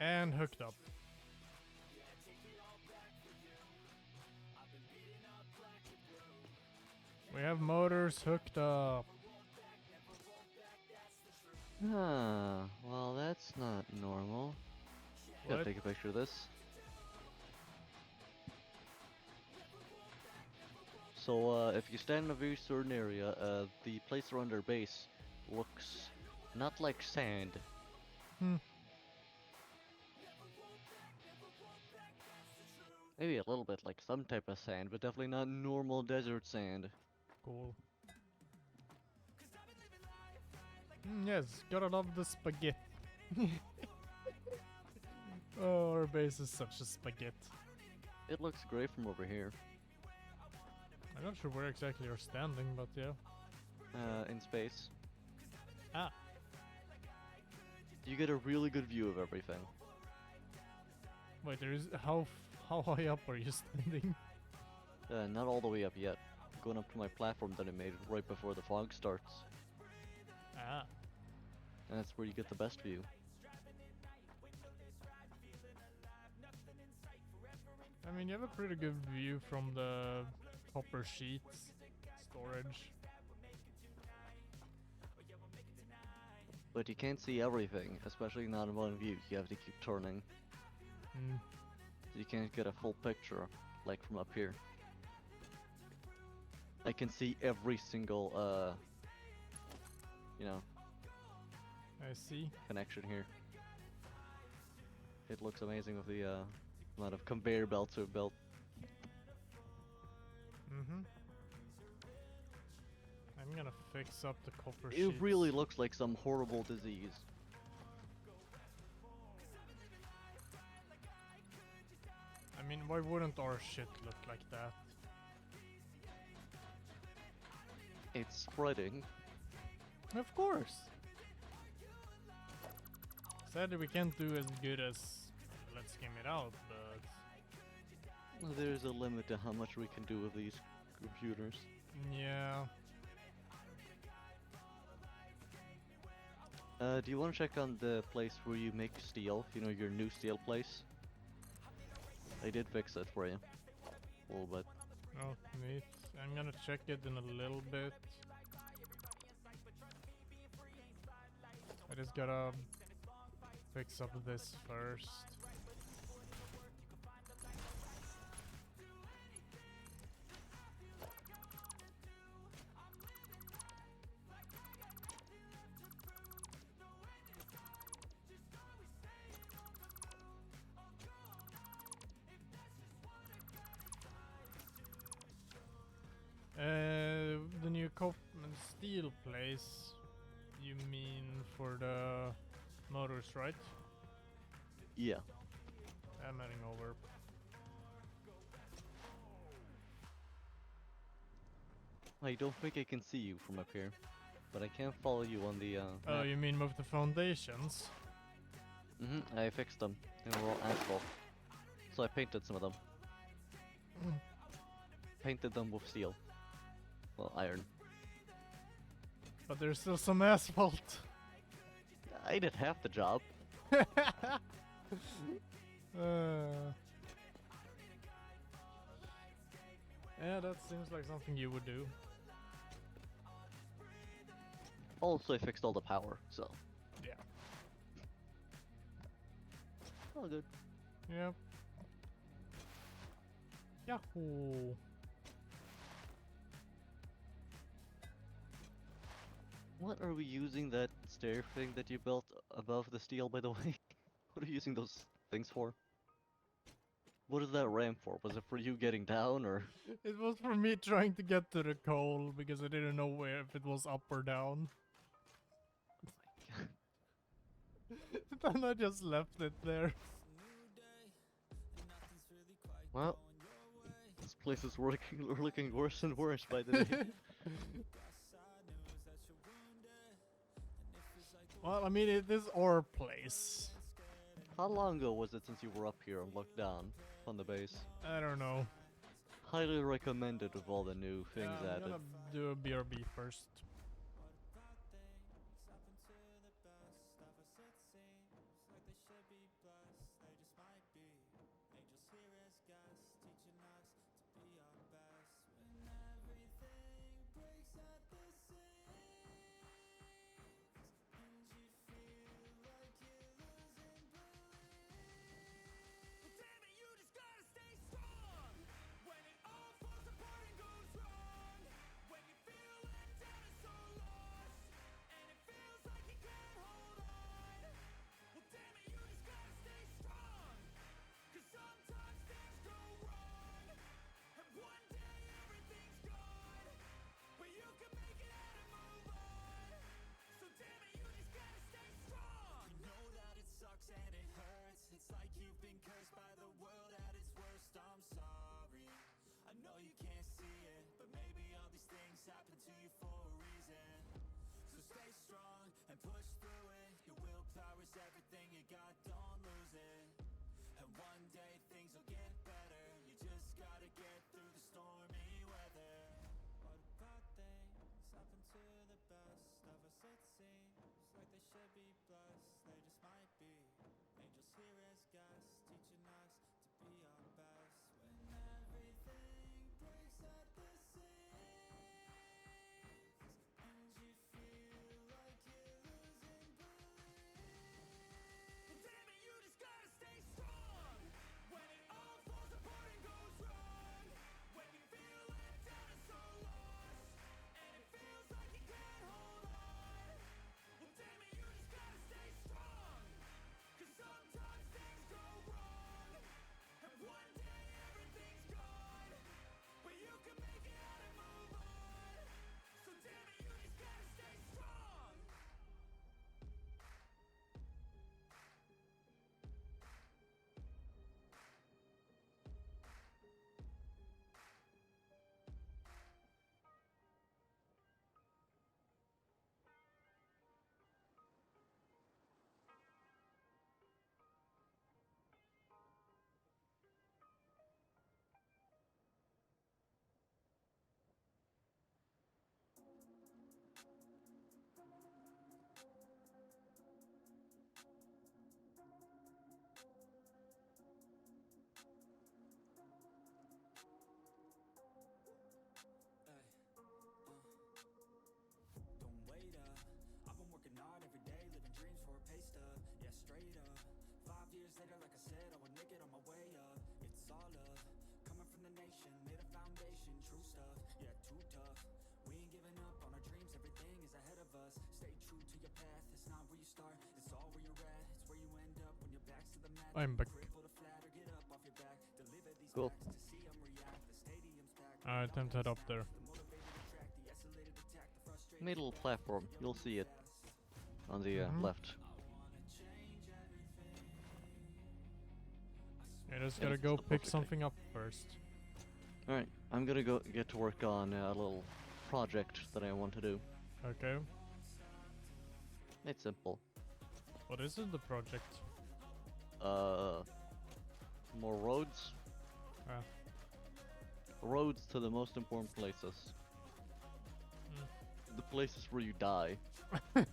And hooked up. We have motors hooked up. Ah, well that's not normal. Gotta What? take a picture of this. So if you stand in a very certain area, the place around their base looks not like sand. Maybe a little bit like some type of sand, but definitely not normal desert sand. Cool. Yes, gotta love the spaghetti. Oh, our base is such a spaghetti. It looks great from over here. I'm not sure where exactly you're standing, but yeah. In space. Ah, You get a really good view of everything. wait, there is how high up are you standing? Not all the way up yet. Going up to my platform that I made right before the fog starts. Ah, And that's where you get the best view. I mean you have a pretty good view from the copper sheets storage. But you can't see everything, especially not in one view. You have to keep turning. Mm. You can't get a full picture, like from up here. I can see every single, you know, I see. connection here. It looks amazing with the amount of conveyor belts we've built. Mm-hmm. I'm gonna fix up the copper It sheets. really looks like some horrible disease. I mean, why wouldn't our shit look like that? It's spreading. Of course. Sadly, we can't do as good as Let's Game It Out, but There's a limit to how much we can do with these computers. yeah. Do you want to check on the place where you make steel? You know, your new steel place? I did fix it for you. A little bit. Oh, neat. I'm gonna check it in a little bit. I just gotta fix up this first. The new steel place, you mean for the motors, right? Yeah. I'm heading over. I don't think I can see you from up here, but I can follow you on the Oh, map. you mean move the foundations? I fixed them. They were all asphalt. So I painted some of them. Painted them with steel. Well, iron. But there's still some asphalt. I did half the job. Yeah, that seems like something you would do. Also, I fixed all the power, so. Yeah. All good. Yep. Yahoo! What are we using that stair thing that you built above the steel, by the way? What are you using those things for? What is that ramp for? Was it for you getting down, or? It was for me trying to get to the coal because I didn't know where if it was up or down. Then I just left it there. Well, this place is looking worse and worse by the day. Well, I mean, it is our place. How long ago was it since you were up here and looked down on the base? I don't know. Highly recommended with all the new things I'm added. gonna do a BRB first. everything you got, don't lose it. And one day things will get better. You just gotta get through the stormy weather. What about things happen to the best of us? It seems like they should be blessed. They just might be angels here as guests, teaching us to be our best. When everything breaks at the seams and you feel like you're losing belief, well, damn it, you just gotta stay strong. When it all falls apart and goes wrong, when you feel let down and so lost, and it feels like you can't hold on, well, damn it, you just gotta stay strong. 'Cause sometimes things go wrong, and one day everything's gone, but you can make it out and move on. So damn it, you just gotta stay strong. Don't wait up, I've been working hard every day, living dreams for a pay stub. Yeah, straight up. 5 years later, like I said, I would make it on my way up. It's all love, coming from the nation, made a foundation, true stuff. Yeah, too tough. We ain't giving up on our dreams, everything is ahead of us. Stay true to your path, it's not where you start, it's all where you're at. It's where you end up when your back's to the mat. I'm back. Crippled or flat or get up off your back. Deliver these Cool. facts to see them react. The stadium's packed. Alright, time to head up there. The motivated attract, the isolated attack, the frustrated. Made a little platform. You'll see it on the left. I just Yeah, gotta it's go the pick perfect something up first. Alright, I'm gonna go get to work on a little project that I want to do. Okay. It's simple. What is it, the project? More roads. Ah. Roads to the most important places. The places where you die. Yeah,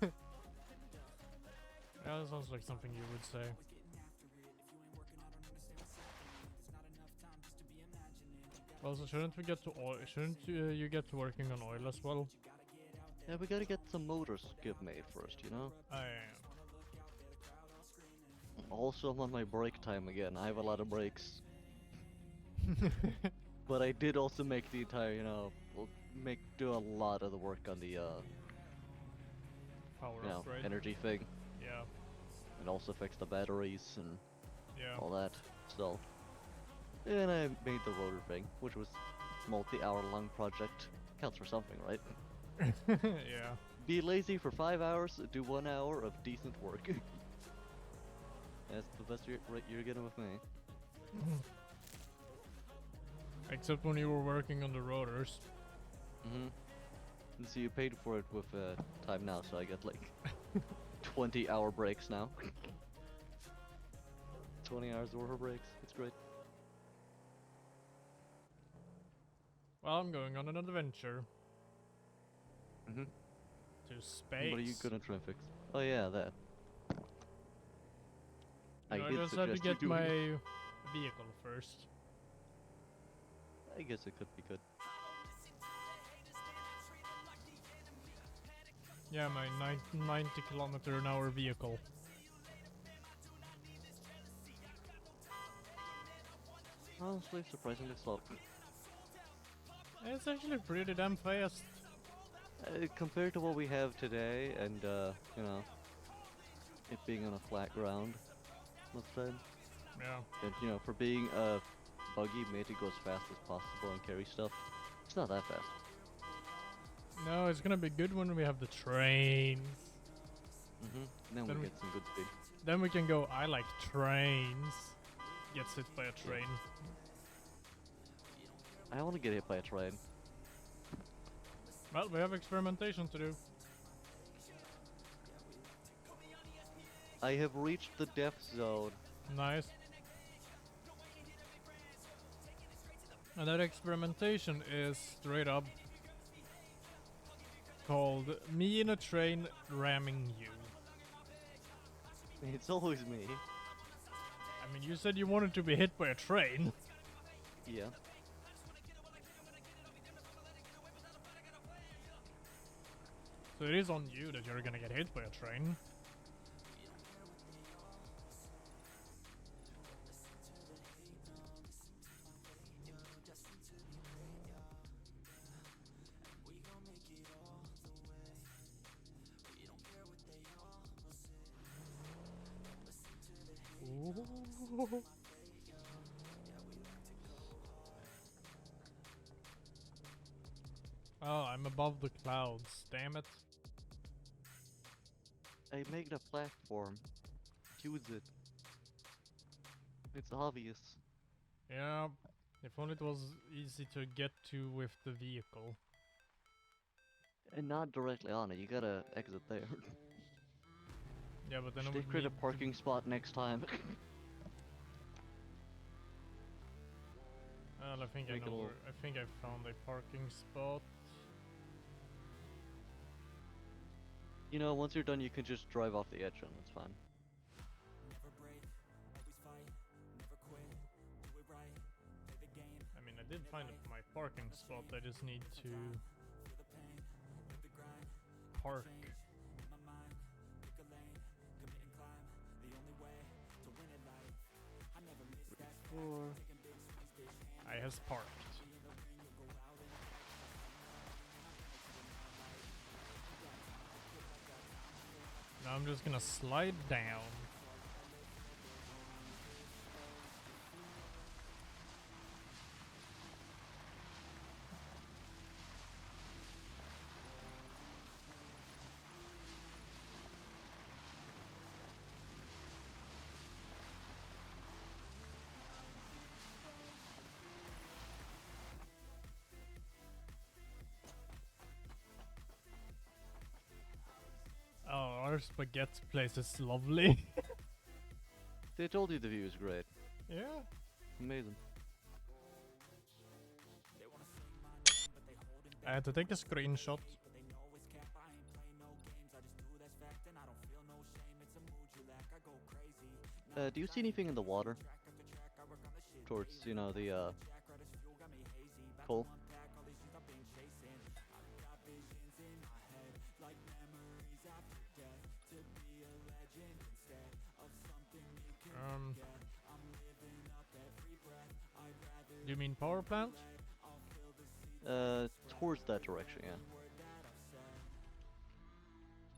that sounds like something you would say. Also, shouldn't we get to oil? Shouldn't you get to working on oil as well? Yeah, we gotta get some motors made first, you know? I Also, I'm on my break time again. I have a lot of breaks. But I did also make the entire, you know, do a lot of the work on the, Power you know, up, right? energy thing. Yeah, And also fix the batteries and yeah. all that. So, and I made the rotor thing, which was multi-hour long project. Counts for something, right? Yeah. Be lazy for 5 hours, do 1 hour of decent work. That's the best you're getting with me. Except when you were working on the rotors. Mm-hmm. And so you paid for it with time now, so I get like 20-hour breaks now. 20 hours worth of breaks. It's great. Well, I'm going on an adventure Mm-hmm. to space. What are you gonna try and fix? Oh yeah, that. I did just had to suggest you get doing my it. vehicle first. I guess it could be good. Yeah, my 90km/h vehicle. Honestly, surprisingly slow. It's actually pretty damn fast. Compared to what we have today, and you know, it being on a flat ground most times, Yeah. and you know, for being a buggy made to go as fast as possible and carry stuff, it's not that fast. No, it's gonna be good when we have the trains. Then Then we we- get some good speed. Then we can go, I like trains. Gets hit by a train. I want to get hit by a train. Well, we have experimentation to do. I have reached the death zone. Nice. And that experimentation is straight up called Me in a Train Ramming You. It's always me. I mean, you said you wanted to be hit by a train. Yeah. So it is on you that you're gonna get hit by a train. Ooh. Oh, I'm above the clouds, damn it. I made a platform. Use it. It's obvious. Yeah, if only it was easy to get to with the vehicle. And not directly on it, you gotta exit there. Yeah, but then Should it they would create need a parking spot next time? Well, I think I Make a know little- where, I think I found a parking spot. You know, once you're done, you can just drive off the edge and it's fine. Never break, always fight, never quit, do it right, play the game, I mean, I did find my parking spot. I just need to feel the pain, live the grind, park. in my mind, pick a lane, commit and climb, the only way to win at life. I never miss that fact, taking big swings, bitch, hand I has parked. in the ring, you'll go out and Now I'm just gonna slide down. Oh, our spaghetti place is lovely. They told you the view is great. Yeah. Amazing. I had to take a screenshot. Do you see anything in the water? Towards, you know, the, coal? Do you mean power plant? Towards that direction, yeah.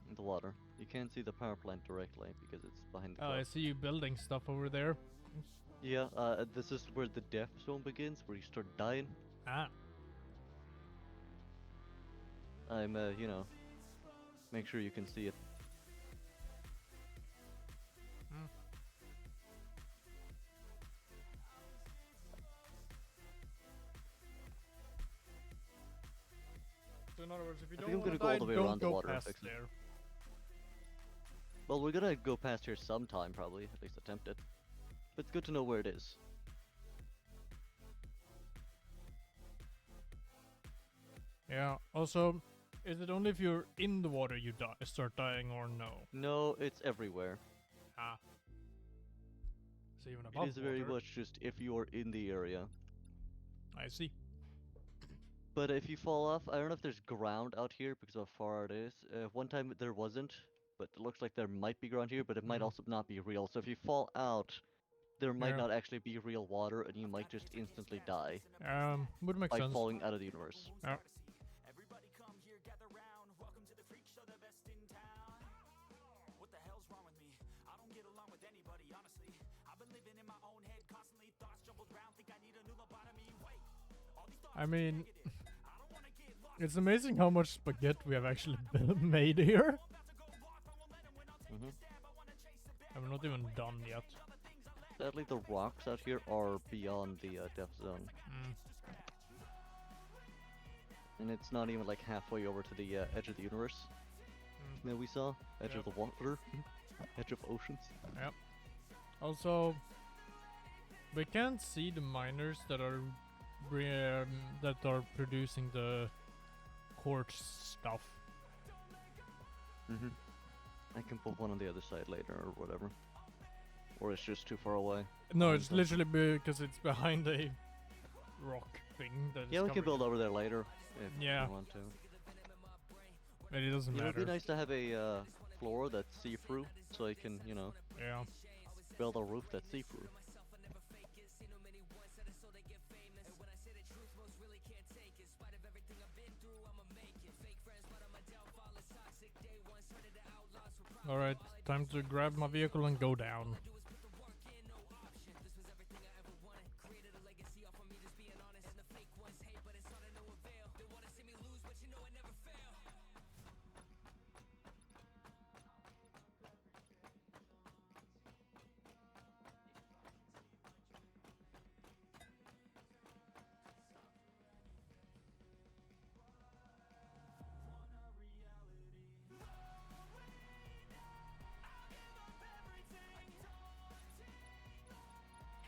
In the water. You can't see the power plant directly because it's behind the Oh, I clouds. see you building stuff over there. Yeah, this is where the death zone begins, where you start dying. Ah. I'm, you know, make sure you can see it. Hmm. So in other words, if you I don't think I'm want to gonna go all die, the way don't around the go water and past fix it. there. Well, we're gonna go past here sometime, probably. At least attempt it. But it's good to know where it is. Yeah. Also, is it only if you're in the water you start dying, or no? No, it's everywhere. Ah. So even above It is very water. much just if you are in the area. I see. But if you fall off, I don't know if there's ground out here because of how far it is. One time there wasn't, but it looks like there might be ground here, but it might Mhm. also not be real. So if you fall out, there might Yeah. not actually be real water, and you might just instantly die, Would make like sense. falling out of the universe. Yeah. everybody come here, gather round. Welcome to the freak show, the best in town. What the hell's wrong with me? I don't get along with anybody, honestly. I've been living in my own head, constantly thoughts jumbled round. Think I need a new lobotomy. Wait, all these thoughts I mean, I don't wanna get lost. it's amazing how much spaghetti we have actually made here. Hmm. And we're not even done yet. Sadly, the rocks out here are beyond the death zone, Mm. and it's not even like halfway over to the edge of the universe Mm. that we saw, edge Yep. of the water. Edge of oceans. Yep. Also, we can't see the miners that are producing the quartz stuff. Mm-hmm. I can put one on the other side later or whatever. Or it's just too far away. No, it's literally because it's behind a rock thing. That Yeah, is we can build covering over there later if Yeah. we want to. it. But it doesn't It would matter. be nice to have a floor that's see-through, so I can, you know, Yeah. build a roof that's see-through. Alright, time to grab my vehicle and go down.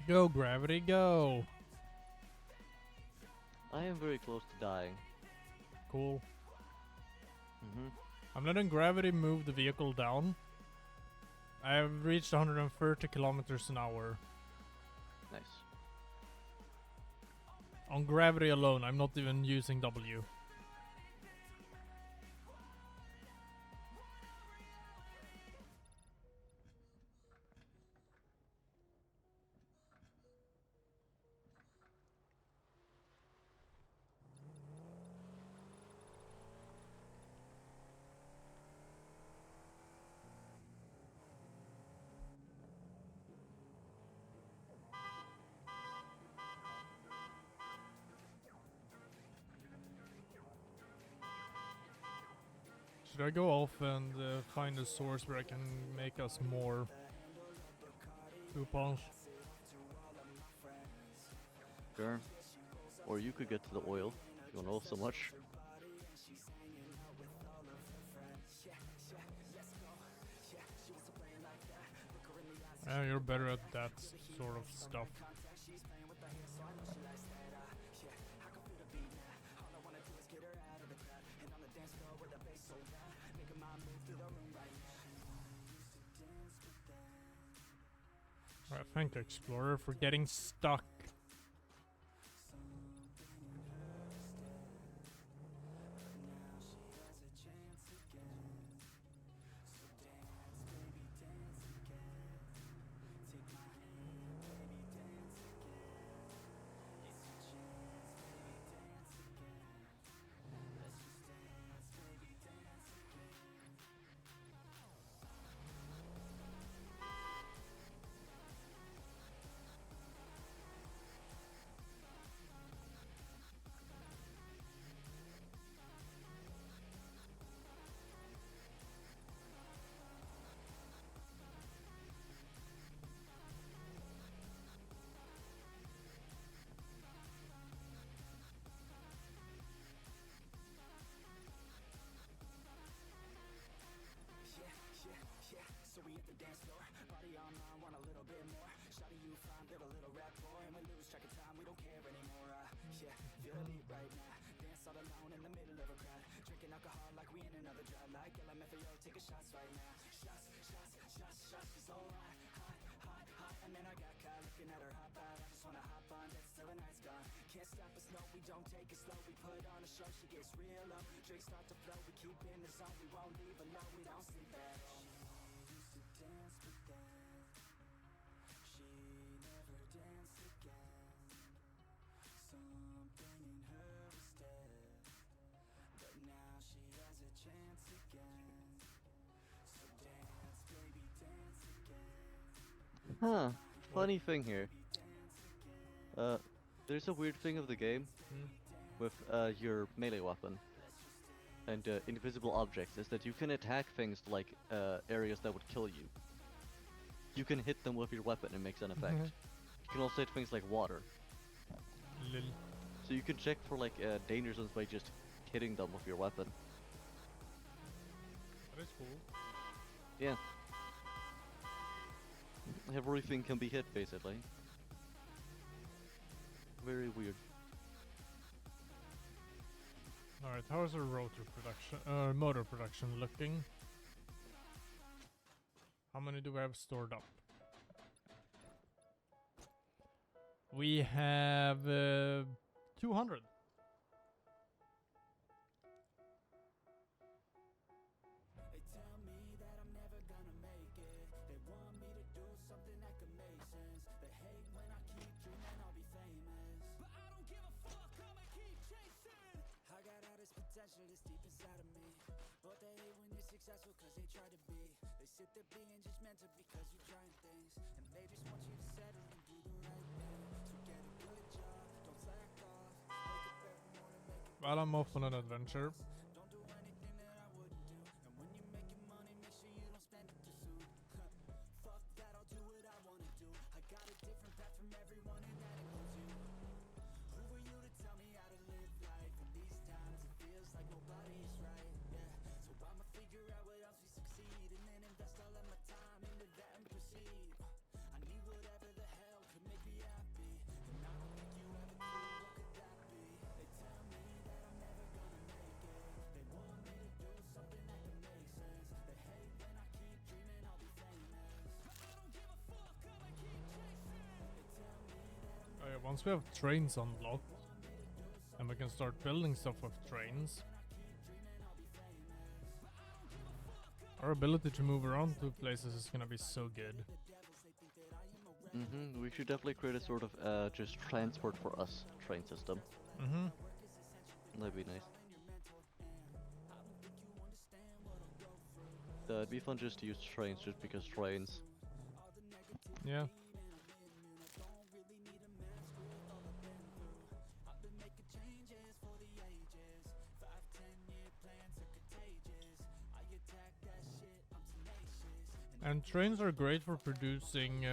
Go, gravity, go! I am very close to dying. Cool. Mm-hmm. I'm letting gravity move the vehicle down. I have reached 130 kilometers an hour. Nice. On gravity alone, I'm not even using W. Should I go off and find a source where I can make us more coupons? Sure. Or you could get to the oil if you know so much. You're better at that sort of stuff. Alright, thank you, Explorer, for getting stuck. Huh. Funny thing here. There's a weird thing of the game with your melee weapon and invisible objects is that you can attack things like areas that would kill you. You can hit them with your weapon and it makes an effect. You can also hit things like water. Lil. So you can check for like danger zones by just hitting them with your weapon. That is cool. Yeah. Everything can be hit, basically. Very weird. Alright, how is our rotor production, motor production looking? How many do we have stored up? We have 200. They tell me that I'm never gonna make it. They want me to do something that could make sense. They hate when I keep dreaming I'll be famous, but I don't give a fuck, I'ma keep chasing. I got all this potential that's deep inside of me, but they hate when you're successful cause they try to be. They sit there being judgmental because you're trying things, and they just want you to settle and do the right thing. So get a good job, don't slack off. Wake up every morning, make it. Well, I'm off on an adventure. Don't do anything that I wouldn't do. And when you're making money, make sure you don't spend it too soon. Fuck that, I'll do what I wanna do. I got a different path from everyone, and that includes you. Who are you to tell me how to live life? In these times, it feels like nobody is right. Yeah, so I'ma figure out what else we succeed, and then invest all of my time into that and proceed. I need whatever the hell could make me happy, and I don't think you ever knew what could that be. They tell me that I'm never gonna make it. They want me to do something that could make sense. They hate when I keep dreaming I'll be famous, but I don't give a fuck, I'ma keep chasing. They tell me that I'm Oh yeah, once we have trains unlocked, and we can start building stuff with trains, our ability to move around to places is gonna be so good. We should definitely create a sort of just transport for us train system. That'd be nice. It'd be fun just to use trains just because trains. Yeah. And trains are great for producing,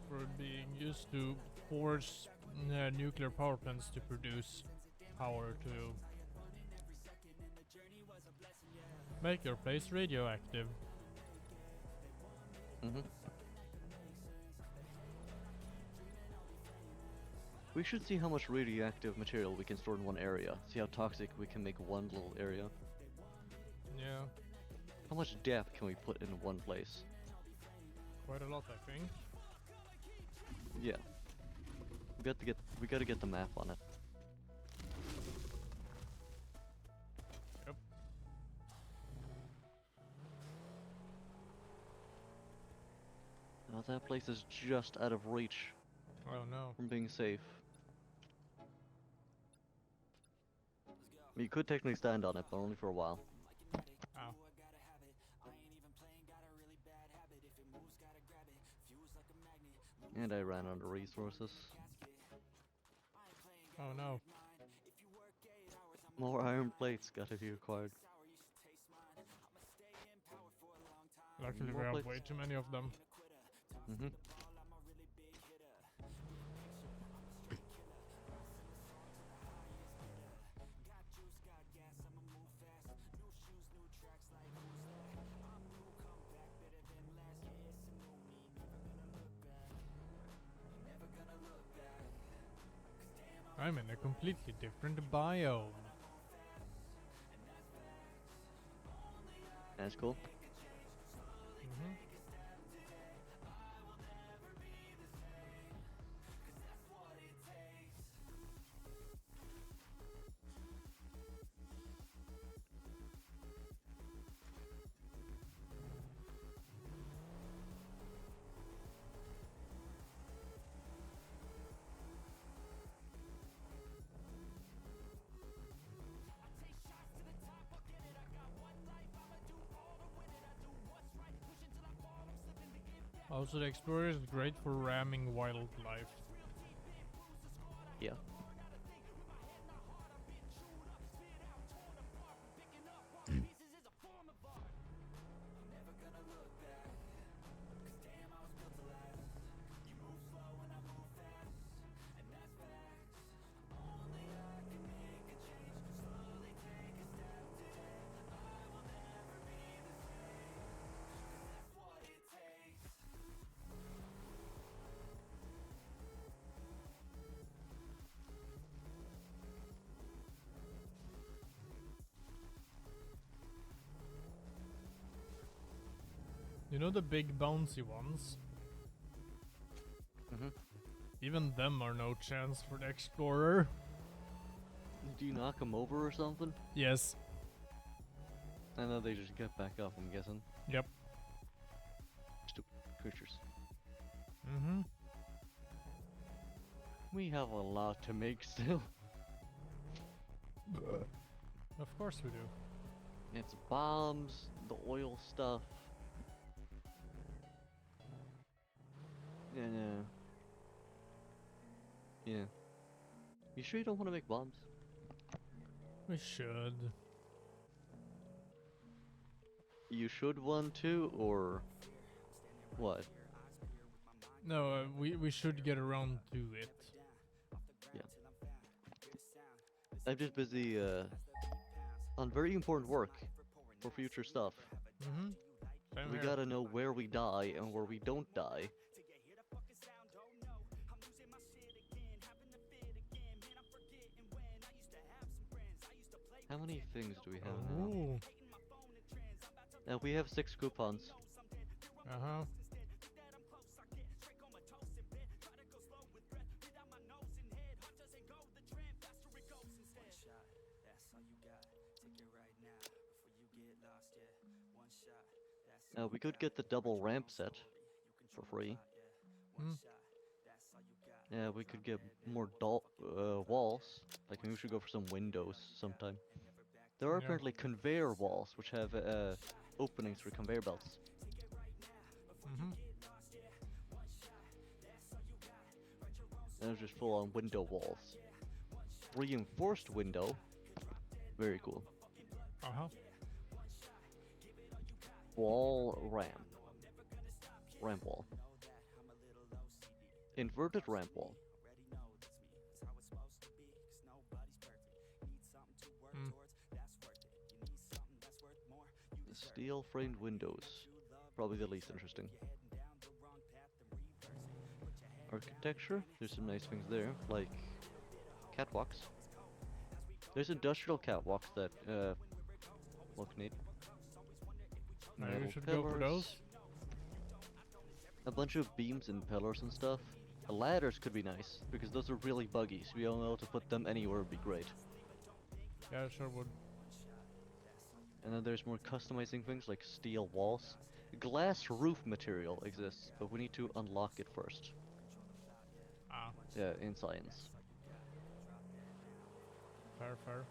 for being used to force nuclear power plants to produce power to make your place radioactive. We should see how much radioactive material we can store in one area. See how toxic we can make one little area. Yeah, How much depth can we put in one place? quite a lot, I think. Yeah. We gotta get the map on it. Yep. Now that place is just out of reach Oh no. from being safe. You could technically stand on it, but only for a while. Ow. And I ran out of resources. Oh no. More iron plates gotta be acquired. Luckily More we have plates. way too many of them. I'm in a completely different biome. That's cool. Also, the Explorer is great for ramming wildlife. Yeah. You know the big bouncy ones? Mm-hmm. Even them are no chance for the explorer. Do you knock them over or something? Yes. I know they just get back up, I'm guessing. Yep. Stupid creatures. Mm-hmm. We have a lot to make still. Of course we do. It's bombs, the oil stuff. Yeah, no. Yeah. You sure you don't want to make bombs? We should. You should want to, or what? No, we should get around to it. Yeah. I'm just busy on very important work for future stuff. Mm-hmm. Same We here. gotta know where we die and where we don't die. How many things do we have now? Ooh. Now we have 6 coupons. Uh-huh. Now we could get the double ramp set for free. Mm. Yeah, we could get more walls. Like maybe we should go for some windows sometime. There are Yeah. apparently conveyor walls which have openings for conveyor belts. Mm-hmm. And it's just full on window walls. Reinforced window. Very cool. Uh-huh. Wall ramp. Ramp wall. Inverted ramp wall. Mm. Steel framed windows. Probably the least interesting. Architecture. There's some nice things there, like catwalks. There's industrial catwalks that look neat. Maybe we Metal should go for pillars. those. A bunch of beams and pillars and stuff. Ladders could be nice, because those are really buggy, so we all know to put them anywhere would be great. Yeah, sure would. And then there's more customizing things like steel walls. Glass roof material exists, but we need to unlock it first. Ah, Yeah, in science. fair.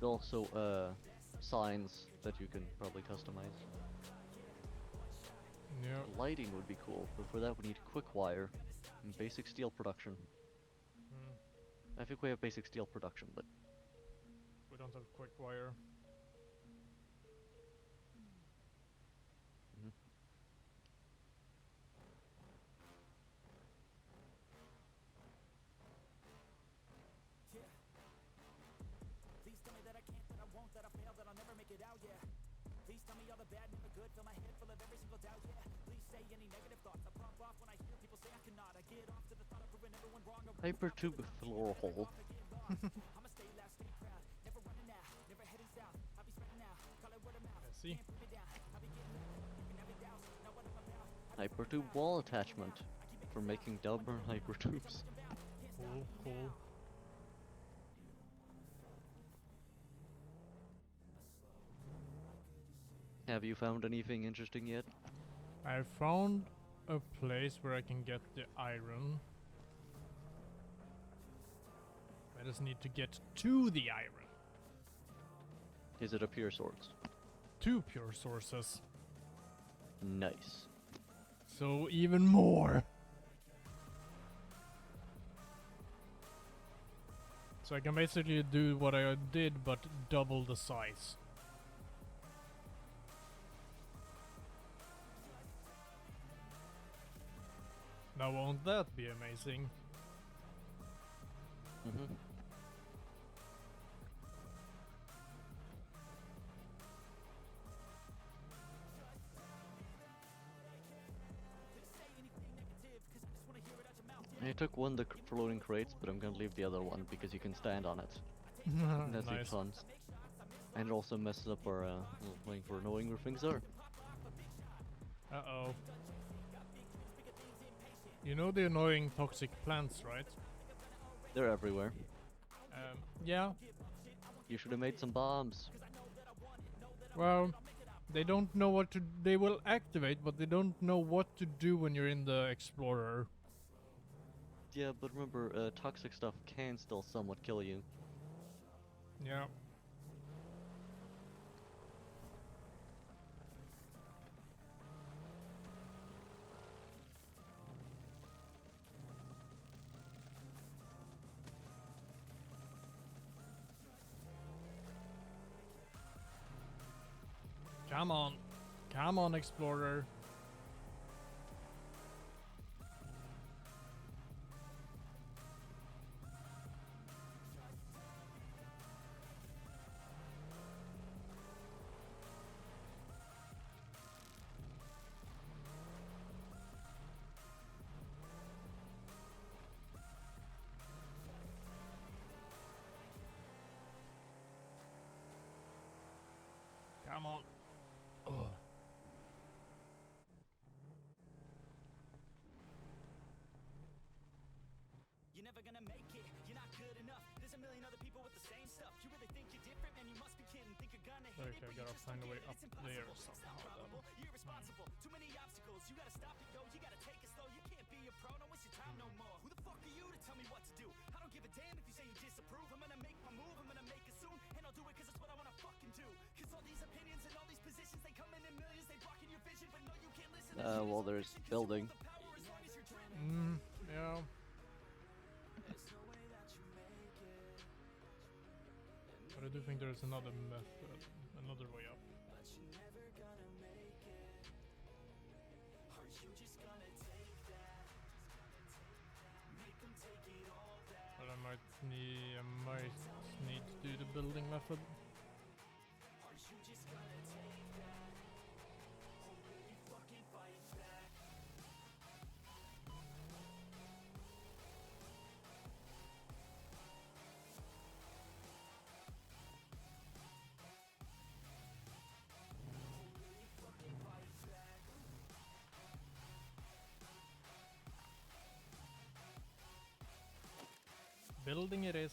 Also, signs that you can probably customize. Yeah. Lighting would be cool, but for that we need quick wire and basic steel production. Mm. I think we have basic steel production, but We don't have quick wire. mhm. Please tell me that I can't, that I won't, that I fail, that I'll never make it out, yeah. Please tell me all the bad, never good, fill my head full of every single doubt, yeah. Please say any negative thoughts, I pop off when I hear people say I cannot. I get off to the thought of proving everyone wrong. Hypertube floor hole. I'ma stay loud, stay proud, never running out, never heading south. I'll be spreading out, call it word of mouth. Yeah, see? Can't put me down, I'll be getting it. You can have it doubts, know what I'm about. Hypertube wall attachment for making double hypertubes. Cool. Have you found anything interesting yet? I found a place where I can get the iron. I just need to get to the iron. Is it a pure source? 2 pure sources. Nice. So even more. So I can basically do what I did, but double the size. Now won't that be amazing? Mm-hmm. took one the floating crates, but I'm gonna leave the other one because you can stand on it. And that's Nice. tons. And it also messes up our little thing for knowing where things are. Uh-oh. You know the annoying toxic plants, right? They're everywhere. Yeah. You should have made some bombs. Well, they don't know what to... They will activate, but they don't know what to do when you're in the Explorer. Yeah, but remember, toxic stuff can still somewhat kill you. Yeah. Come on. Come on, Explorer. Come on. Oh. You're never gonna make it, you're not good enough. There's a million other people with the same stuff. You really think you're different, man, you must be kidding. Think you're gonna hit it, Okay, but you gotta just find a don't way get it. up It's impossible, there it's not somehow probable. then. You're irresponsible, too many obstacles. You gotta stop it, yo, you gotta take it slow. You can't be a pro, don't waste your time no more. Who the fuck are you to tell me what to do? I don't give a damn if you say you disapprove. I'm gonna make my move, I'm gonna make it soon. And I'll do it cause it's what I wanna fucking do. Cause all these opinions and all these positions, they come in millions. They blocking your vision, but no, you can't listen. Well, there's building. Yeah. But I do think there's another method, another way up. But I might need to do the building method. Building it is.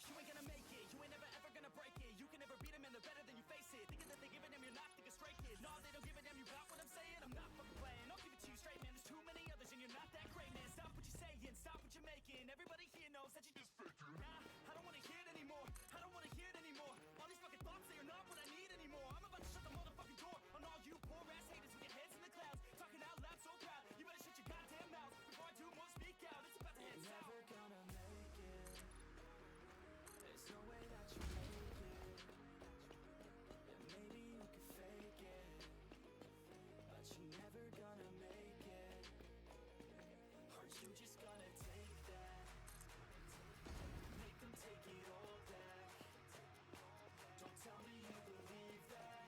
You ain't gonna make it, you ain't never ever gonna break it. You can never beat them and they're better than you face it. Thinking that they giving them, you're not thinking straight, kid. No, they don't give a damn, you got what I'm saying? I'm not fucking playing, I'll give it to you straight, man. There's too many others and you're not that great, man. Stop what you're saying, stop what you're making. Everybody here knows that you just faking. Nah, I don't wanna hear it anymore, I don't wanna hear it anymore. All these fucking thoughts, they are not what I need anymore. I'm about to shut the motherfucking door on all you poor ass haters with your heads in the clouds. Talking out loud so proud, you better shut your goddamn mouth before I do more speak out. It's about to head south. Never gonna make it. There's no way that you make it. And maybe you could fake it, but you're never gonna make it. Aren't you just gonna take that? Make them take it all back. Don't tell me you believe that.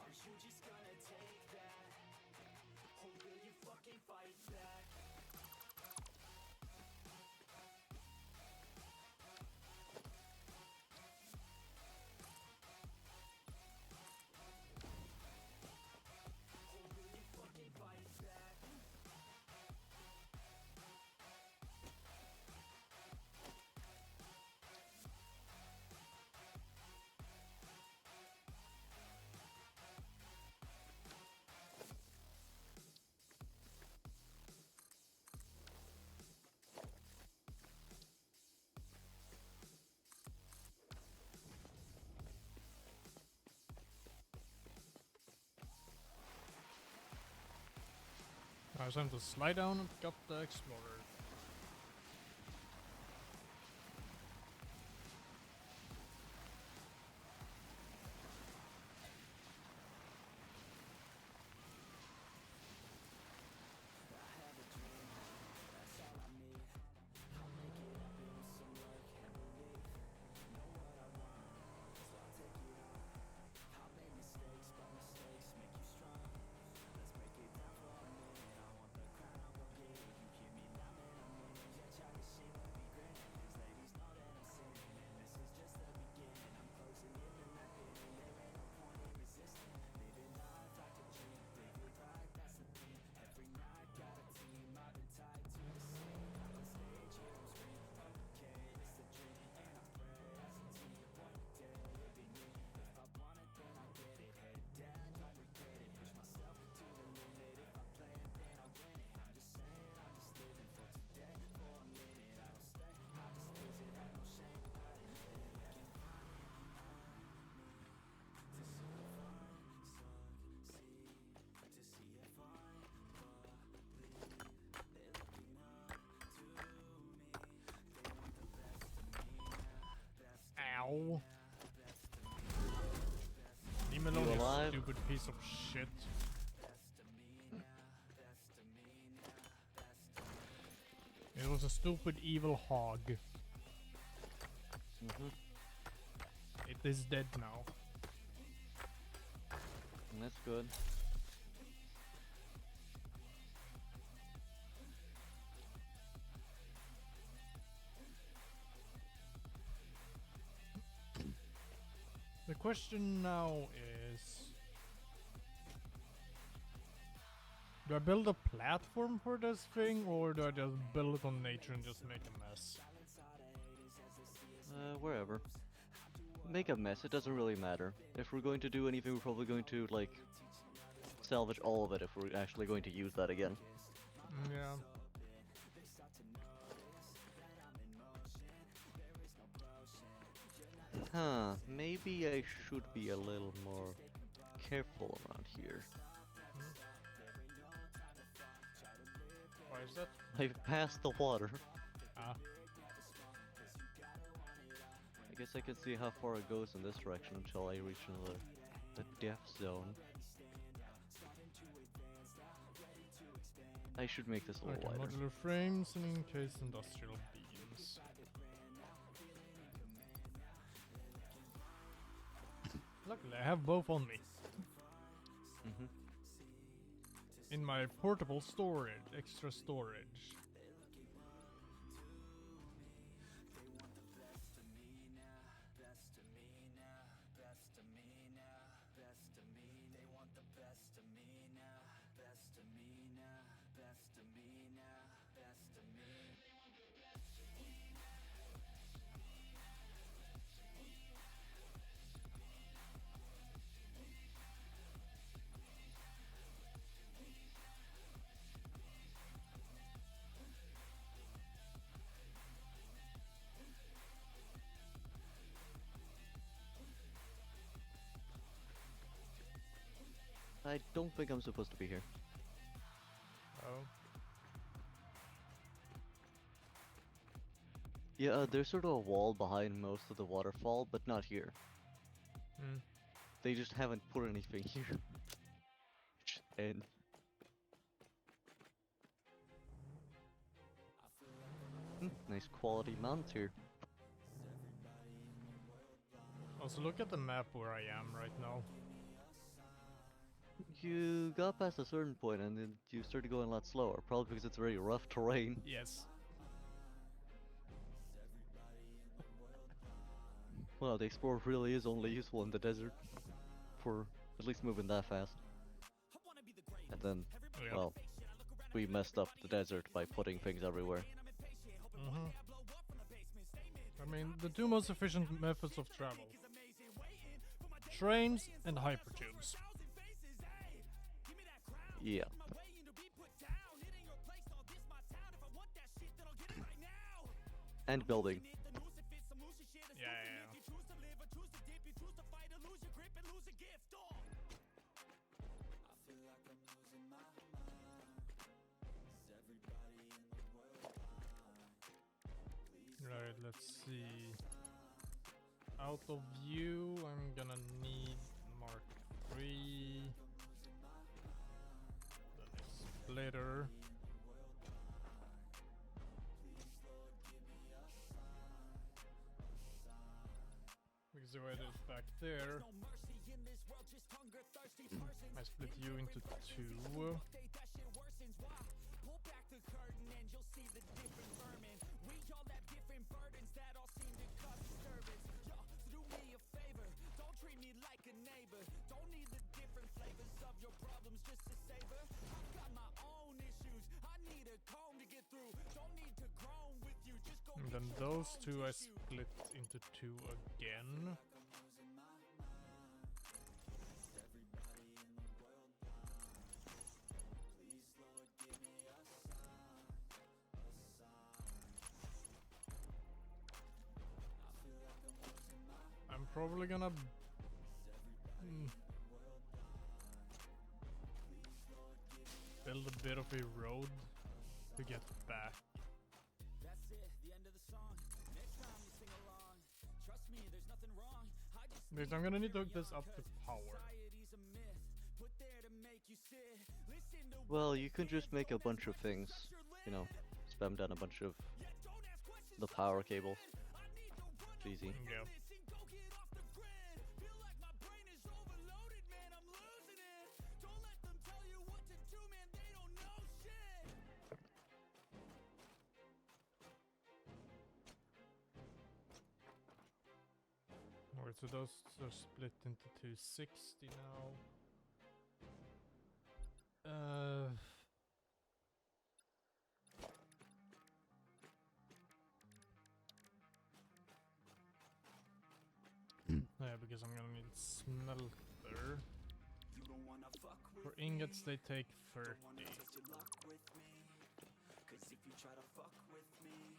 Aren't you just gonna take that? Or will you fucking fight back? Or will you fucking fight back? Now it's time to slide down and pick up the Explorer. Ow. Leave me alone, You you alive? stupid piece of shit. It was a stupid evil hog. Mm-hmm. It is dead now. That's good. The question now is... Do I build a platform for this thing, or do I just build it on nature and just make a mess? Wherever. Make a mess, it doesn't really matter. If we're going to do anything, we're probably going to, like, salvage all of it if we're actually going to use that again. Yeah. Huh, maybe I should be a little more careful around here. Why is that? I've passed the water. Ah. I guess I can see how far it goes in this direction until I reach the death zone. I should make this a little Okay, wider. modular frames and encased industrial beams. Luckily, I have both on me. Mm-hmm. In my portable storage, extra storage. I don't think I'm supposed to be here. Oh. Yeah, there's sort of a wall behind most of the waterfall, but not here. Hmm. They just haven't put anything here. And nice quality mountains here. Also, look at the map where I am right now. You got past a certain point and then you started going a lot slower, probably because it's very rough terrain. Yes. Well, the Explorer really is only useful in the desert for at least moving that fast. And then, Oh, yeah. well, we messed up the desert by putting things everywhere. Mm-hmm. I mean, the two most efficient methods of travel. Trains and hypertubes. Yeah. And building. Yeah, yeah, yeah. Right, let's see. Out of view, I'm gonna need Mark 3. Then a splitter. Because the way it is back there, I split you into two. And then those two I split into two again. I'm probably gonna build a bit of a road to get back. That's it, the end of the song. Next time you sing along. Trust me, there's nothing Because I'm gonna need to hook this up to power. Well, you can just make a bunch of things, you know, spam down a bunch of the power cables. It's easy. Yeah. Alright, so those are split into 260 now. Yeah, because I'm gonna need smelter. For ingots, they take 30. Cause if you try to fuck with me,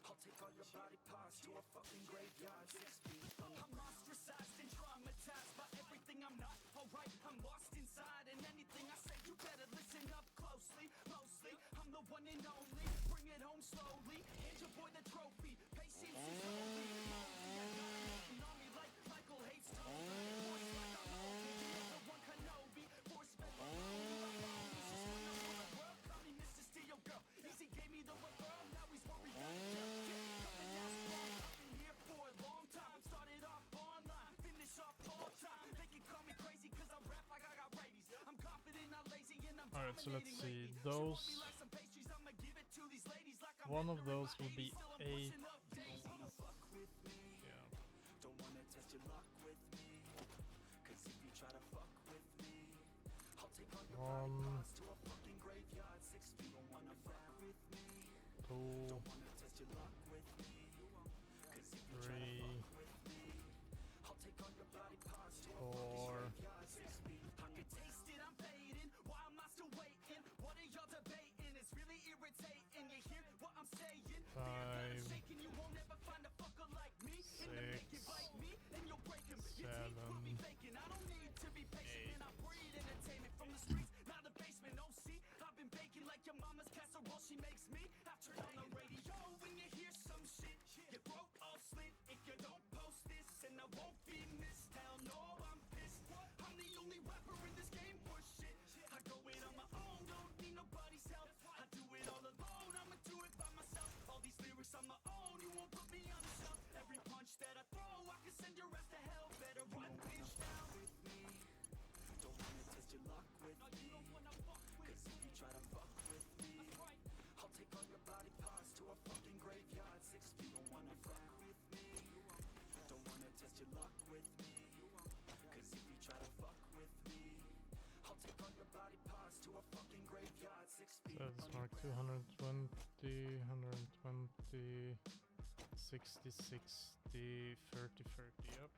I'll take all your body parts to a fucking graveyard 6 feet. I'm ostracized and traumatized by everything I'm not. Alright, I'm lost inside, and anything I say you better listen up closely. Mostly, I'm the one and only. Bring it home slowly, hand your boy the trophy. Patience is holy. I got an open army like Michael hates Tony. Voice like I'm Loki, the other one Kenobi. Force fed my this is when I'm on the world. Call me Mr. Steel Girl. Easy gave me the referral, now he's worried about the coming out strong. I've been here for a long time. Started off online, finish off all time. They can call me crazy cause I rap like I got rabies. I'm confident, not lazy, and I'm Alright, so let's see. dominating lately. Those. She want me like some pastries, I'ma give it to these ladies like I'm One of Hitler in those my will be 80s, still I'm 8. pushing up daisies. Wanna fuck with me? Yeah. Don't wanna test your luck with me. Cause if you try to fuck with me, I'll take all your body parts to a fucking graveyard 6 feet. Don't wanna fuck with me. 2, Don't wanna test your luck with me. Cause if you try to 3, fuck with me, I'll take all your body parts to a 4. fucking graveyard 6 feet. I can taste it, I'm fading. Why am I still waiting? What are y'all debating? It's really irritating. You hear what I'm saying? Fear that I'm 5, shaking. You won't ever find a fucker like me. In the making, 6, bite me, and you'll break him. Your teeth will be 7, faking. I don't need to be patient, 8. and I breed entertainment from the streets, not the basement. Oh, see, I've been baking like your mama's casserole. She makes me. I turn on the radio when you hear some shit. Your throat all slit if you don't post this, and I won't be missed. Hell no, I'm pissed. I'm the only rapper in this game for shit. I go in on my own, don't need nobody's help. I do it all alone, I'ma do it by myself. All these lyrics on my own, you won't put me on the shelf. Every punch that I throw, I can send your ass to hell. Better run, bitch, down with me. Don't wanna test your luck with me. Cause if you try to fuck with me, I'll take all your body parts to a fucking graveyard 6 feet. Don't wanna fuck with me. Don't wanna test your luck with me. Cause if you try to fuck with me, I'll take all your body parts to a fucking graveyard 6 feet. So it's mark 220, 120, 60, 60, 30, 30. Yep.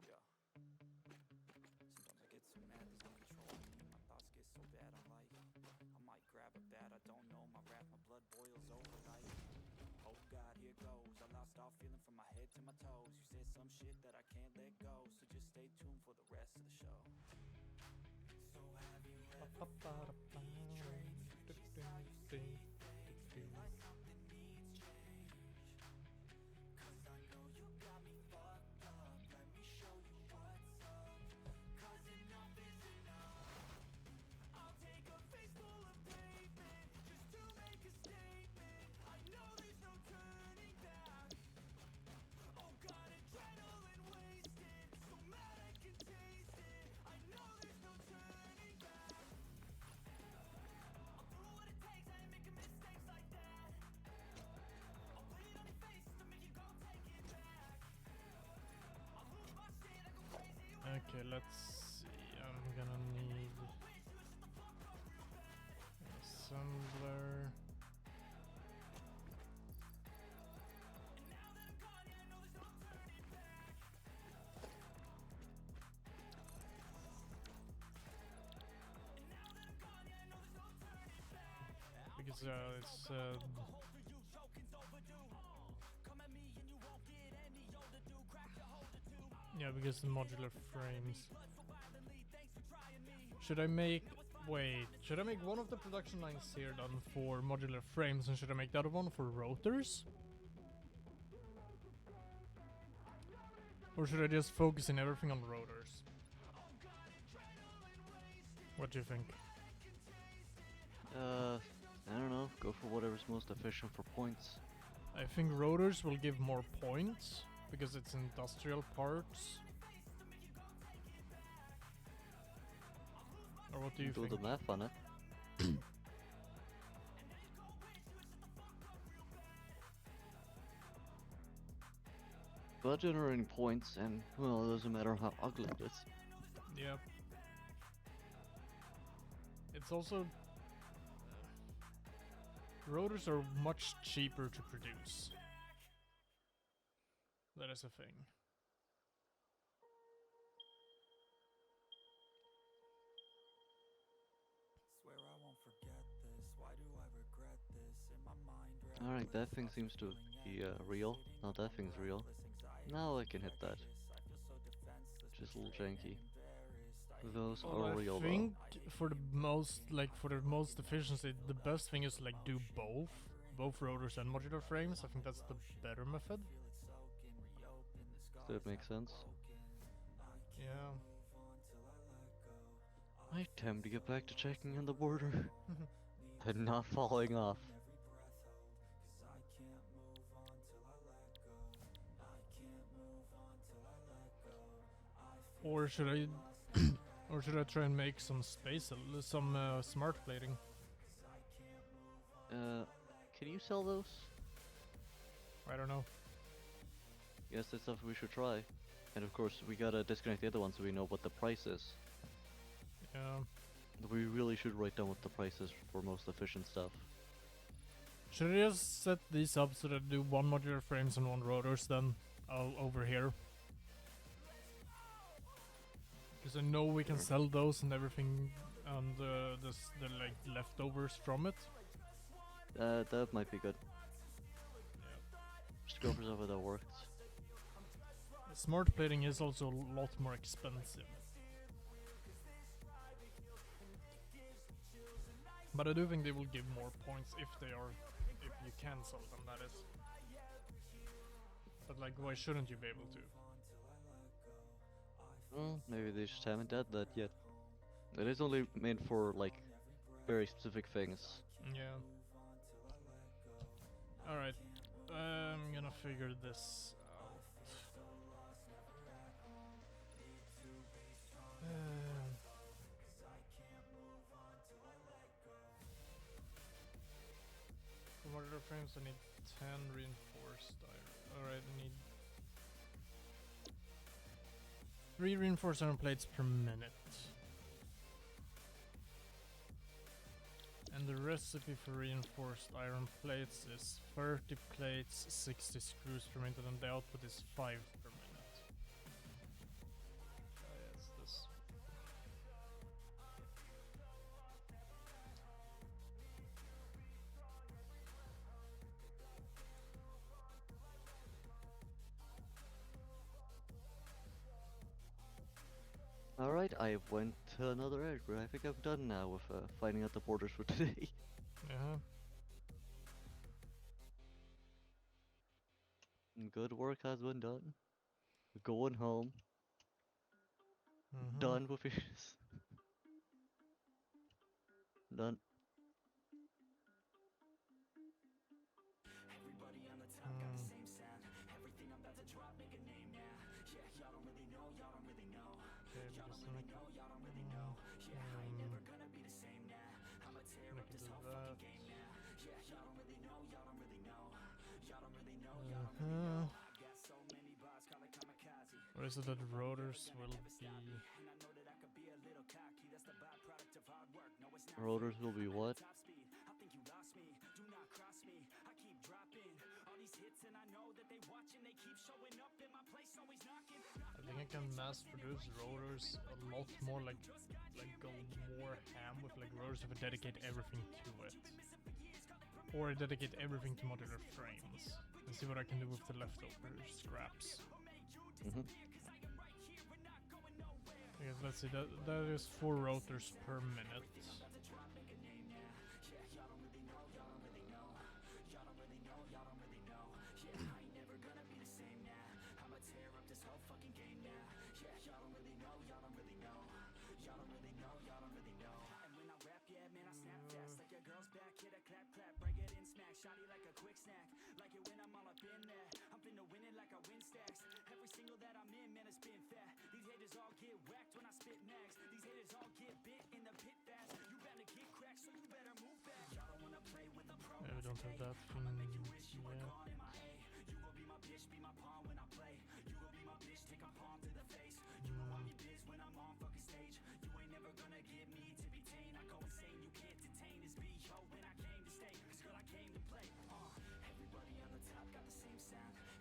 Yeah. Sometimes I get so mad, there's no control. My thoughts get so bad, I'm like, I might grab a bat, I don't know. My wrath, my blood boils over like, oh God, here goes. I lost all feeling from my head to my toes. You said some shit that I can't let go, so just stay tuned for the rest of the show. So have you ever felt betrayed? Just how you see things, like something needs change. Cause I know you got me fucked up. Let me show you what's up. Cause enough is enough. I'll take a face full of pavement just to make a statement. I know there's no turning back. Oh God, adrenaline wasted, so mad I can taste it. I know there's no turning back. I'll do what it takes, I ain't making mistakes like that. I'll play it on your face to make you go take it back. I'll lose my shit, I go crazy. Okay, let's see. I'm gonna need assembler. it's yeah, because the modular frames. Should I make... Wait, should I make one of the production lines here done for modular frames, and should I make the other one for rotors? Or should I just focus in everything on rotors? What do you think? I don't know. Go for whatever's most efficient for points. I think rotors will give more points, because it's industrial parts. Or what do you Do think? the math on it. But generating points, and well, it doesn't matter how ugly it is. Yep. It's also... rotors are much cheaper to produce. That is a thing. Swear I won't forget this. Why do I regret this? In my mind, Alright, that thing seems to be real. No, that thing's real. Now I can hit that. Just a little janky. Those are real I think for the most, for the most efficiency, the best thing is like do both rotors and modular frames. I think that's the better method. That makes sense. Yeah. I attempt to get back to checking on the border and not falling off. Or should I, or should I try and make some space, some smart plating? Can you sell those? I don't know. Yes, that's stuff we should try. And of course, we gotta disconnect the other one so we know what the price is. Yeah. We really should write down what the price is for most efficient stuff. Should I just set these up so that I do one modular frames and one rotors then over here? Because I know we can sell those and everything, and the like leftovers from it. That might be good. Just go for something that works. Smart plating is also a lot more expensive. But I do think they will give more points if you can sell them, that is. But like, why shouldn't you be able to? Well, maybe they just haven't done that yet. It is only made for like very specific things. Yeah. Alright. I'm gonna figure this out. For modular frames I need 10 reinforced iron. Alright, I need 3 reinforced iron plates per minute. And the recipe for reinforced iron plates is 30 plates, 60 screws per minute, and the output is 5 per minute. Yes, this. Alright, I went to another area. I think I'm done now with finding out the borders for today. Yeah. Good work has been done. Going home. Mhm. Done with yours. Done. Everybody on the top got the same sound. Everything I'm about to drop, make a name now. Yeah, y'all don't really know, y'all don't really know. Okay, Y'all just don't really know, y'all don't really know. Yeah, I ain't never gonna be the same now. I'ma tear up this whole fucking game now. Yeah, y'all don't really know, y'all don't really know. Y'all don't really know, y'all don't really know. I've got so many bars, call it kamikaze. Or is it that rotors will be... And I know that I could be a little cocky. That's the byproduct of hard work. No, it's not. Rotors will be what? Top speed. I think you lost me. Do not cross me. I keep dropping all these hits, and I know that they watching. They keep showing up in my place, always knocking. I think I can mass produce rotors a lot more, like go more ham with like rotors if I dedicate everything to it. or dedicate everything to modular frames and see what I can do with the leftover scraps. Mm-hmm. Because let's see, that is 4 rotors per minute. Yeah, we don't have that thing yet.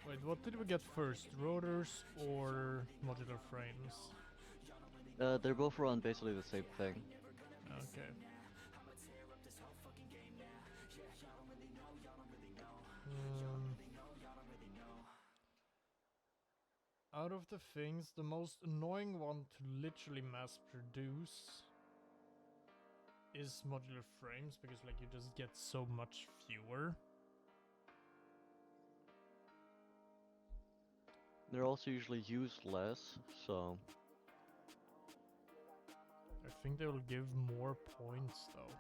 Wait, what did we get first? Rotors or modular frames? They're both around basically the same thing. Okay. Out of the things, the most annoying one to literally mass produce is modular frames, because like you just get so much fewer. They're also usually used less, so I think they will give more points though.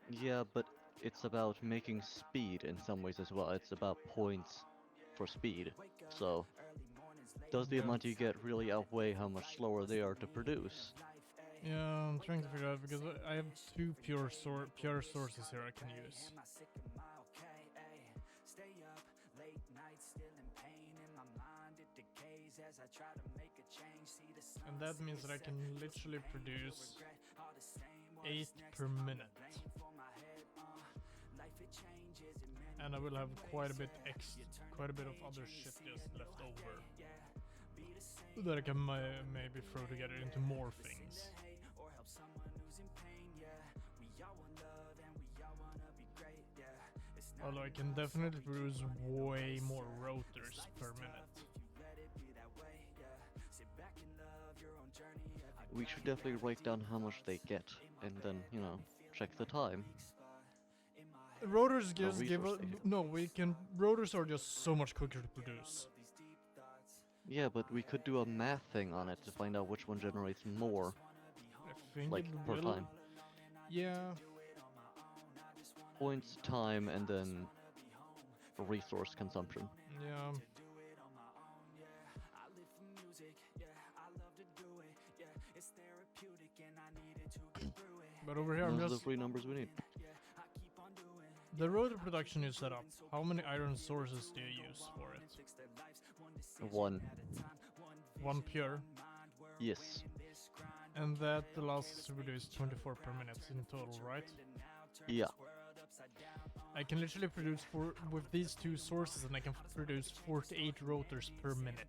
yeah, but it's about making speed in some ways as well. It's about points for speed. So does the Yeah. amount you get really outweigh how much slower they are to produce? Yeah, I'm trying to figure out because I have 2 pure sources here I can use. And that means that I can literally produce 8 per minute. And I will have quite a bit of other shit just left over that I can maybe throw together into more things. Although I can definitely produce way more rotors per minute. We should definitely write down how much they get, and then, you know, check the time. Rotors just give resource us... station. No, we can... Rotors are just so much quicker to produce. Yeah, but we could do a math thing on it to find out which one generates more, I think like, it per will... time. Yeah. Points, time, and then resource consumption. Yeah. But over here I'm Those are the just... 3 numbers we need. The rotor production you set up, how many iron sources do you use for it? 1. 1 pure. Yes. And that allows us to produce 24 per minute in total, right? Yeah. I can literally produce with these 2 sources, and I can produce 48 rotors per minute.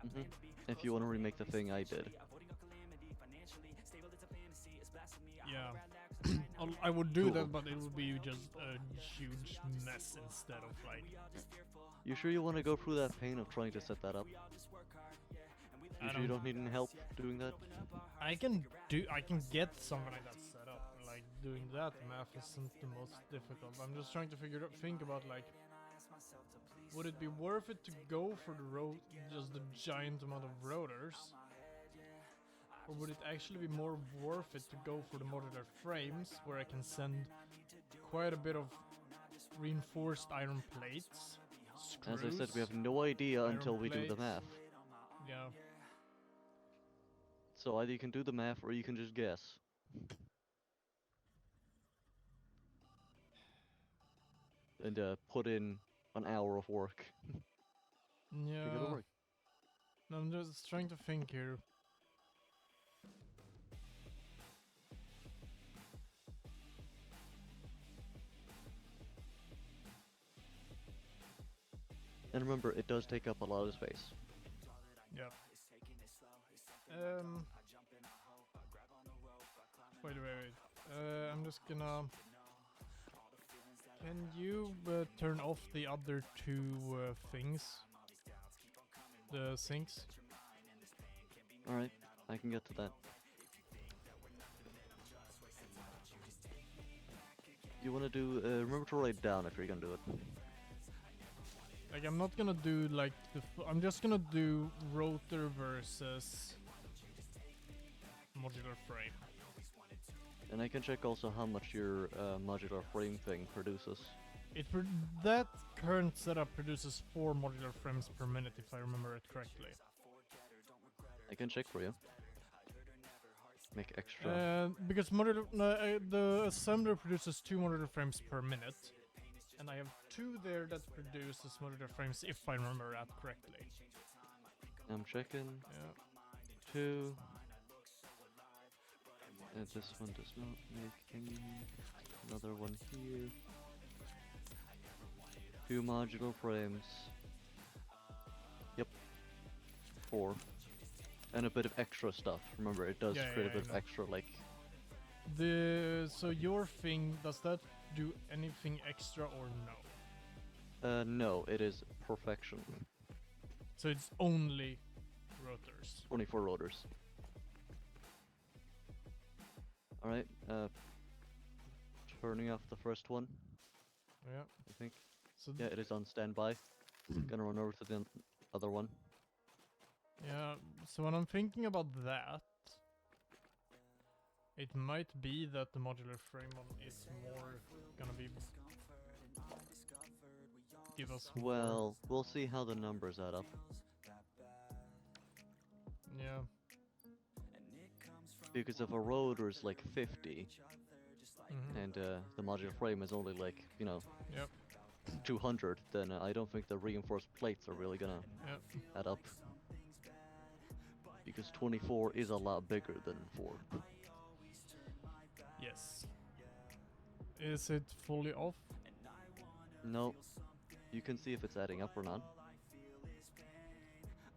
Mm-hmm. If you want to remake the thing I did. Yeah. I would do Cool. that, but it would be just a huge mess instead of like... You sure you want to go through that pain of trying to set that up? You sure you don't need any help doing that? I can get something like that set up. Like doing that math isn't the most difficult. I'm just trying to think about like, would it be worth it to go for just the giant amount of rotors? Or would it actually be more worth it to go for the modular frames, where I can send quite a bit of reinforced iron plates, screws, As I said, we have no idea iron until we do the plates. math. Yeah. So either you can do the math or you can just guess. And put in an hour of work to get it Yeah. work. I'm just trying to think here. And remember, it does take up a lot of space. Yeah. Wait. I'm just gonna... Can you turn off the other two things? The sinks? Alright, I can get to that. You wanna do, remember to write down if you're gonna do it. Like, I'm not gonna do like I'm just gonna do rotor versus modular frame. And I can check also how much your modular frame thing produces. That current setup produces 4 modular frames per minute, if I remember it correctly. I can check for you. Make extra. Because the assembler produces 2 modular frames per minute, and I have 2 there that produces modular frames, if I remember that correctly. I'm checking. Yeah. 2. And this one does not make any. Another one here. 2 modular frames. Yep. 4. And a bit of extra stuff. Remember, it does create a bit of extra, like... So your thing, does that do anything extra or no? No, it is perfection. So it's only rotors. 24 rotors. Alright, turning off the first one, Yeah. I think. So Yeah, it is on standby. Gonna run over to the other one. yeah, so when I'm thinking about that, it might be that the modular frame one is more gonna be give us more. Well, we'll see how the numbers add up. Yeah. Because if a rotor is like 50, and the modular frame is only like, you know, Yep. 200, then I don't think the reinforced plates are really gonna Yep. add up. Because 24 is a lot bigger than 4. Yes. Is it fully off? No. You can see if it's adding up or not.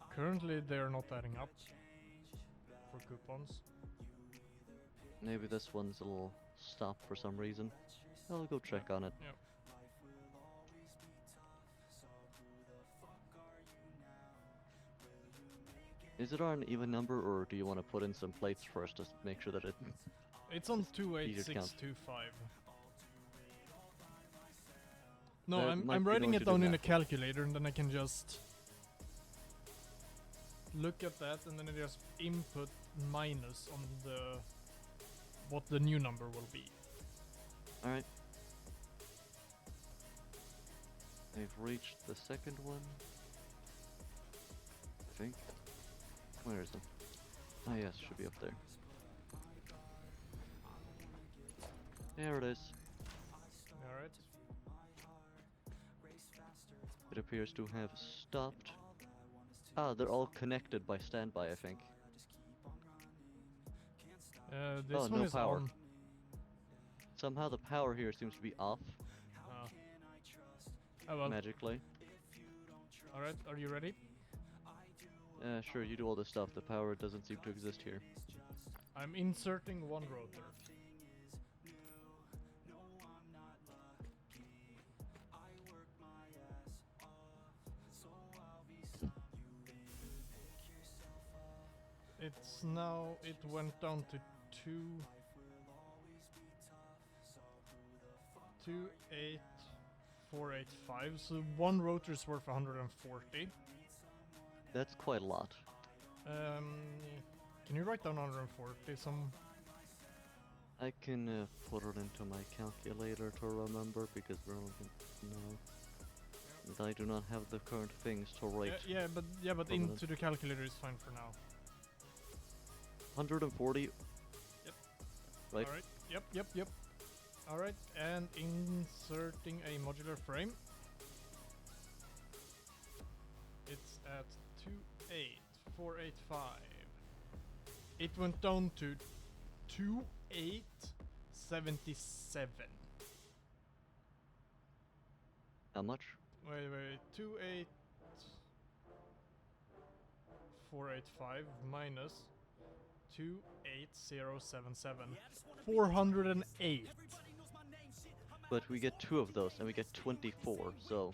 Currently they're not adding up for coupons. Maybe this one's a little stopped for some reason. I'll go check on it. Yep. Is it on an even number, or do you want to put in some plates first to make sure that it... It's on easier to count. 28625. No, Might I'm be writing going it to do down in a math. calculator, and then I can just look at that, and then I just input minus on what the new number will be. Alright. They've reached the second one. I think. Where is it? Ah yes, should be up there. There it is. Alright. It appears to have stopped. Ah, they're all connected by standby, I think. This Oh, one no is power. on. Somehow the power here seems to be off, Oh well. magically. Alright, are you ready? Sure, you do all this stuff. The power doesn't seem to exist here. I'm inserting one rotor. It's now, it went down to 28485, so one rotor is worth 140. That's quite a lot. Can you write down 140 some? I can put it into my calculator to remember because we're only no. And I do not have the current things to write. Yeah, but permanent. into the calculator is fine for now. 140. Yep. Right. Alright, yep. Alright, and inserting a modular frame. It's at 28485. It went down to 2877. How much? Wait, 28485 minus 28077. 408. But we get 2 of those, and we get 24, so...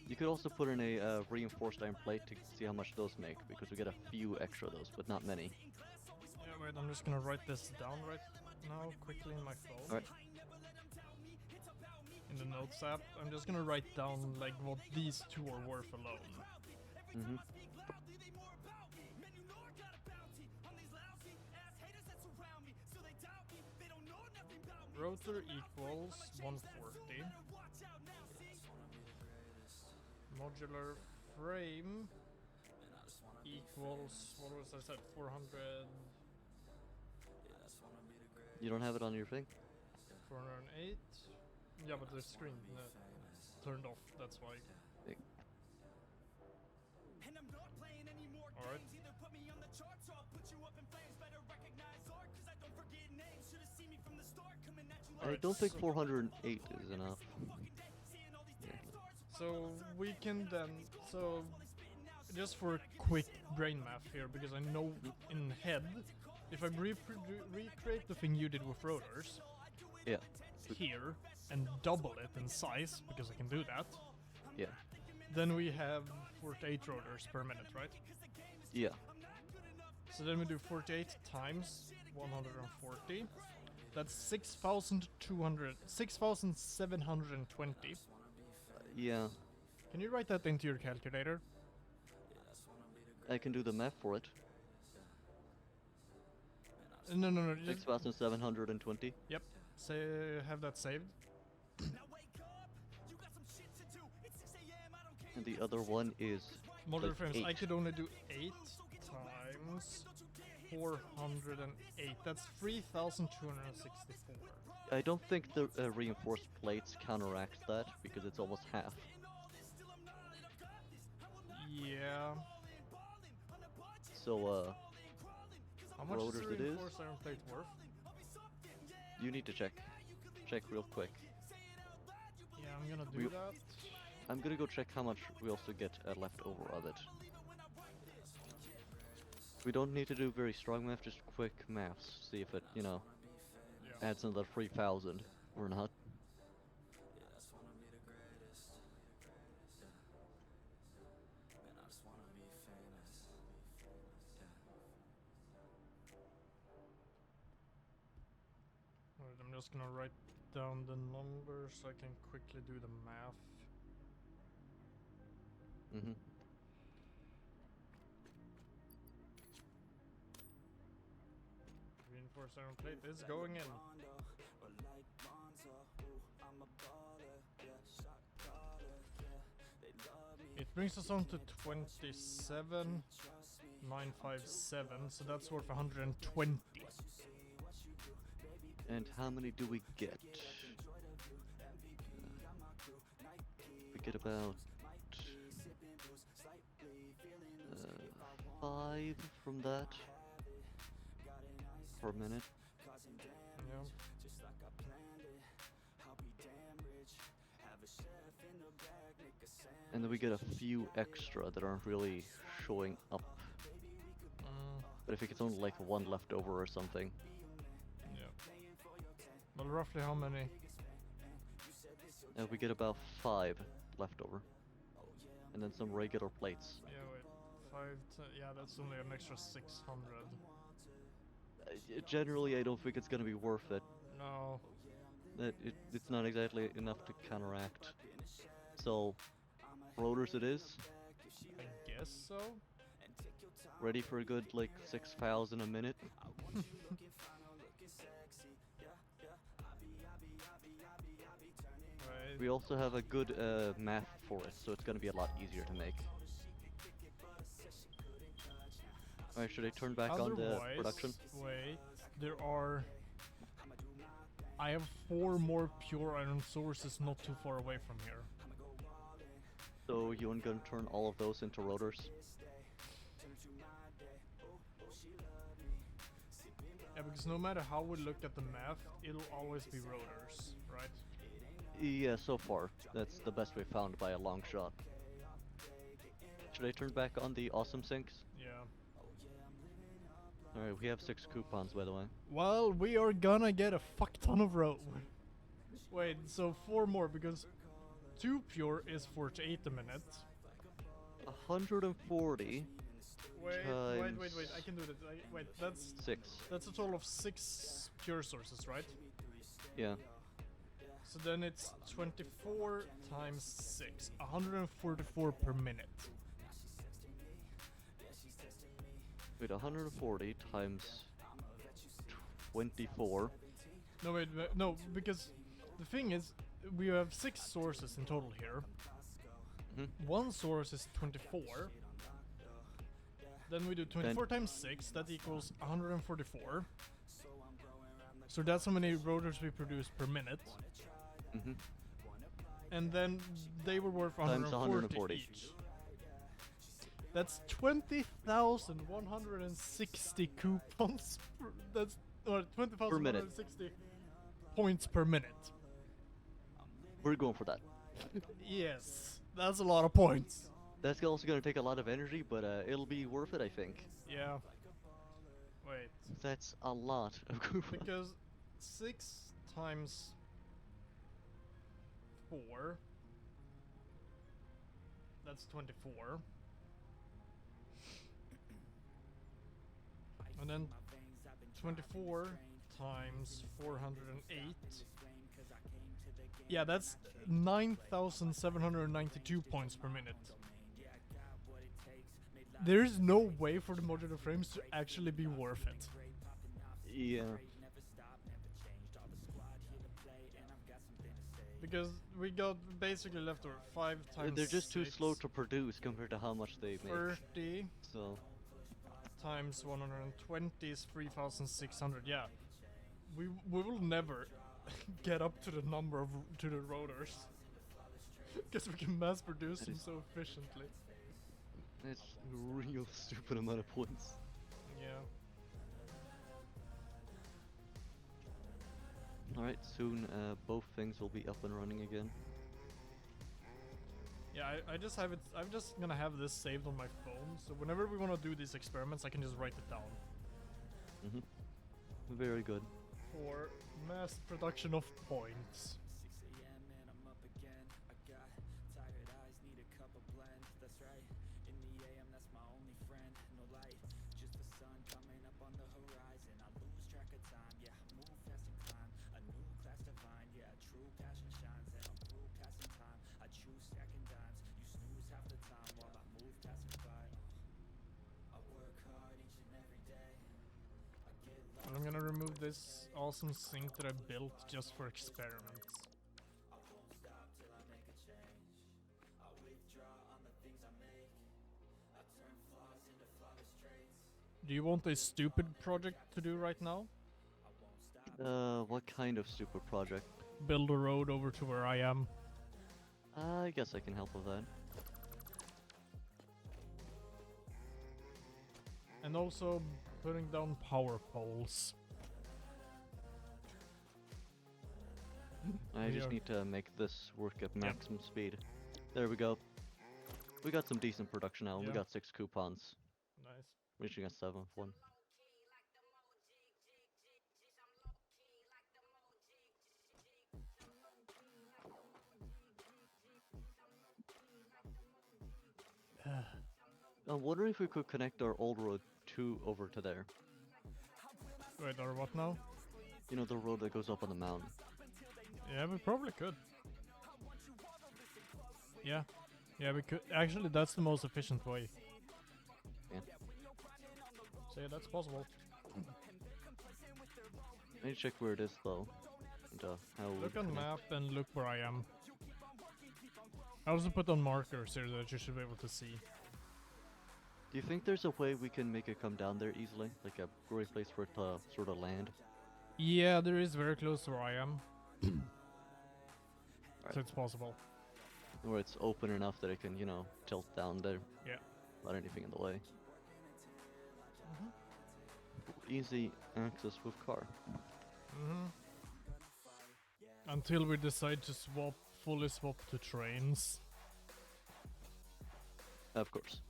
You could also put in a reinforced iron plate to see how much those make, because we get a few extra of those, but not many. Yeah, wait, I'm just gonna write this down right now quickly in my phone. Alright. In the notes app, I'm just gonna write down like what these two are worth alone. Mm-hmm. Rotor equals 140. Modular frame equals, what was I said, 400, You don't have it on your thing? 408? Yeah, but the screen turned off, that's why. Think. Alright. I don't think 408 is enough. So we can then, so just for a quick brain math here, because I know in head, if I recreate the thing you did with rotors, Yeah. here, and double it in size, because I can do that, Yeah. then we have 48 rotors per minute, right? Yeah. So then we do 48 times 140. That's 6,720. Yeah. Can you write that into your calculator? I can do the math for it. No. Just, 6,720. yep. Say, have that saved. And the other one is Modular like frames. 8. I could only do 8 times 408. That's 3,264. I don't think the reinforced plates counteract that, because it's almost half. Yeah. So, How much is rotors the it is. reinforced iron plate worth? You need to check. Check real quick. Yeah, I'm gonna do We- that. I'm gonna go check how much we also get left over of it. We don't need to do very strong math, just quick maths. See if it, you know, Yeah. adds another 3,000 or not. Alright, I'm just gonna write down the numbers so I can quickly do the math. Mm-hmm. Reinforced iron plate is going in. It brings us on to 27,957, so that's worth 120. And how many do we get? We get about 5 from that per minute. Yeah. And then we get a few extra that aren't really showing up. But I think it's only like 1 left over or something. Yeah. Well, roughly how many? We get about 5 left over. And then some regular plates. Yeah, wait. Yeah, that's only an extra 600. Generally, I don't think it's gonna be worth it. No. It's not exactly enough to counteract. So, rotors it is. I guess so. Ready for a good, like, 6,000 a minute. Right. We also have a good math for it, so it's gonna be a lot easier to make. Alright, should I turn back on the Otherwise, production? wait, I have 4 more pure iron sources not too far away from here. So you ain't gonna turn all of those into rotors? Yeah, because no matter how we look at the math, it'll always be rotors, right? Yeah, so far. That's the best we found by a long shot. Should I turn back on the awesome sinks? Yeah. Alright, we have 6 coupons, by the way. Well, we are gonna get a fuck ton of road. Wait, so 4 more because 2 pure is 48 a minute. 140 Wait, times I can do this. Wait, that's 6. a total of 6 pure sources, right? Yeah. So then it's 24 times 6, 144 per minute. Wait, 140 times 24. No, wait, no, because the thing is, we have 6 sources in total here. Mhm. One source is 24. Then we do 24 times 6, that equals 144. So that's how many rotors we produce per minute. Mm-hmm. And then they were worth Times 140 each. That's 20,160 coupons. That's 20,160 points per minute. We're going for that. Yes, that's a lot of points. That's also going to take a lot of energy, but it'll be worth it, I think. Yeah. Wait. That's a lot of coupons. Because 6 times 4, that's 24. And then 24 times 408. Yeah, that's 9,792 points per minute. There's no way for the modular frames to actually be worth it. Yeah. Because we got basically left over 5 times They're just too 6, slow to produce compared to how much they make. 30 So, times 120 is 3,600. Yeah, we will never get up to the number of to the rotors because we can mass produce them so efficiently. it's a real stupid amount of points. Yeah. Alright, soon both things will be up and running again. Yeah, I just have it. I'm just gonna have this saved on my phone, so whenever we want to do these experiments, I can just write it down. Mm-hmm. Very good. For mass production of points. 6 a.m. and I'm up again. I got tired eyes, need a cup of blend. That's right. In the AM, that's my only friend. No light, just the sun coming up on the horizon. I lose track of time, yeah. Move fast and climb. A new class divine, yeah. True passion shines, and I'm through passing time. I choose stacking dimes. You snooze half the time while I move passing by. I work hard each and every day. I get lost. I'm gonna remove this awesome sink that I built just for experiments. I won't stop till I make a change. I withdraw on the things I make. I turn flaws into flawless traits. Do you want a stupid project to do right now? I won't stop. What kind of stupid project? Build a road over to where I am. I guess I can help with that. And also putting down power poles. I just Yeah. need to make this work at maximum speed. There we go. We got some decent production now, and we Yeah. got 6 coupons. Nice. Reaching a 7th one. I'm wondering if we could connect our old road 2 over to there. Wait, or what now? You know, the road that goes up on the mountain. Yeah, we probably could. Yeah. Yeah, we could. Actually, that's the most efficient way. Yeah. So yeah, that's possible. I need to check where it is though. And how we Look would on connect. map and look where I am. I also put on markers here that you should be able to see. Do you think there's a way we can make it come down there easily? Like a great place for it to sort of land? Yeah, there is very close to where I am. So Alright. it's possible. Where it's open enough that it can, you know, tilt down there. Yeah. Not anything in the way. Mm-hmm. Easy access with car. Mm-hmm. Until we decide to fully swap to trains. Of course.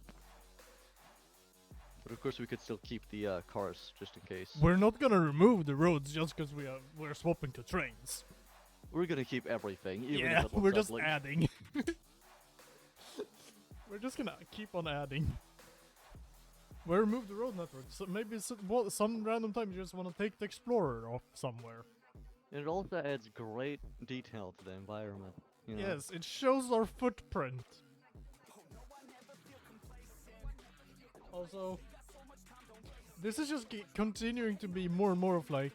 But of course, we could still keep the cars just in case. We're not gonna remove the roads just because we're swapping to trains. We're gonna keep everything, even Yeah, if it looks we're just ugly. adding. We're just gonna keep on adding. We remove the road network. So maybe some random time you just want to take the Explorer off somewhere. And it also adds great detail to the environment. You know? Yes, it shows our footprint. Also, this is just continuing to be more and more of like,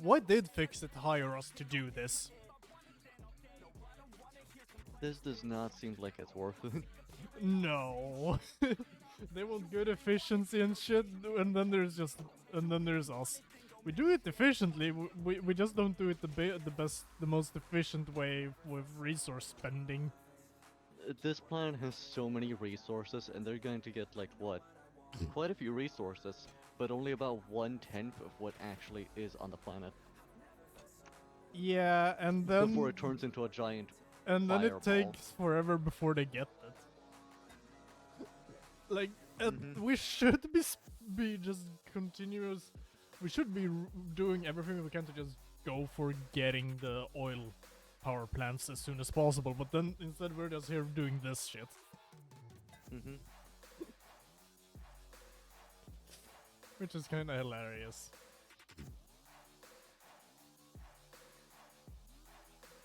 why did Ficsti hire us to do this? This does not seem like it's worth it. No. They want good efficiency and shit, and then there's us. We do it efficiently. We just don't do it the most efficient way with resource spending. This planet has so many resources, and they're going to get like what? Quite a few resources, but only about 1/10 of what actually is on the planet. Yeah, and then Before it turns into a giant and then it fireball. takes forever before they get it. Like, Mhm. we should be just continuous. We should be doing everything we can to just go for getting the oil power plants as soon as possible. But then instead we're just here doing this shit. Mhm. Which is kind of hilarious.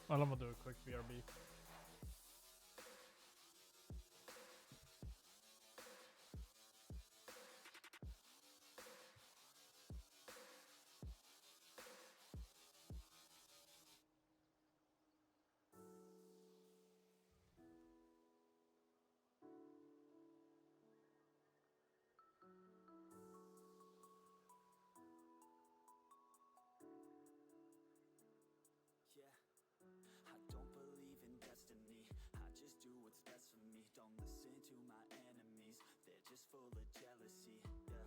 Well, I'm gonna do a quick BRB. Yeah, I don't believe in destiny. I just do what's best for me. Don't listen to my enemies, they're just full of jealousy. Yeah,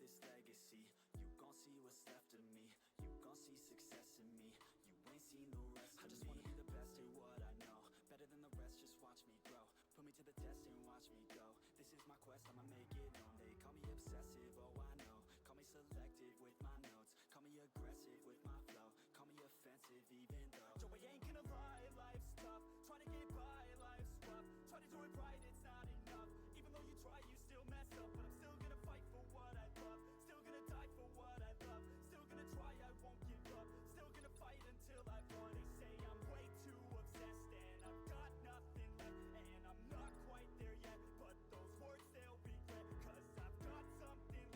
this legacy, you gon' see what's left of me. You gon' see success in me. You ain't seen the rest of me. I just wanna be the best at what I know. Better than the rest, just watch me grow. Put me to the test and watch me go. This is my quest, I'ma make it known. They call me obsessive, oh I know. Call me selective with my notes. Call me aggressive with my flow. Call me offensive even though Joe, I ain't gonna lie, life's tough. Trying to get by, life's rough. Try to do it right, it's not enough. Even though you try, you still mess up. But I'm still gonna fight for what I love. Still gonna die for what I love. Still gonna try, I won't give up. Still gonna fight until I won. They say I'm way too obsessed and I've got nothing left. And I'm not quite there yet, but those words they'll regret. Cause I've got something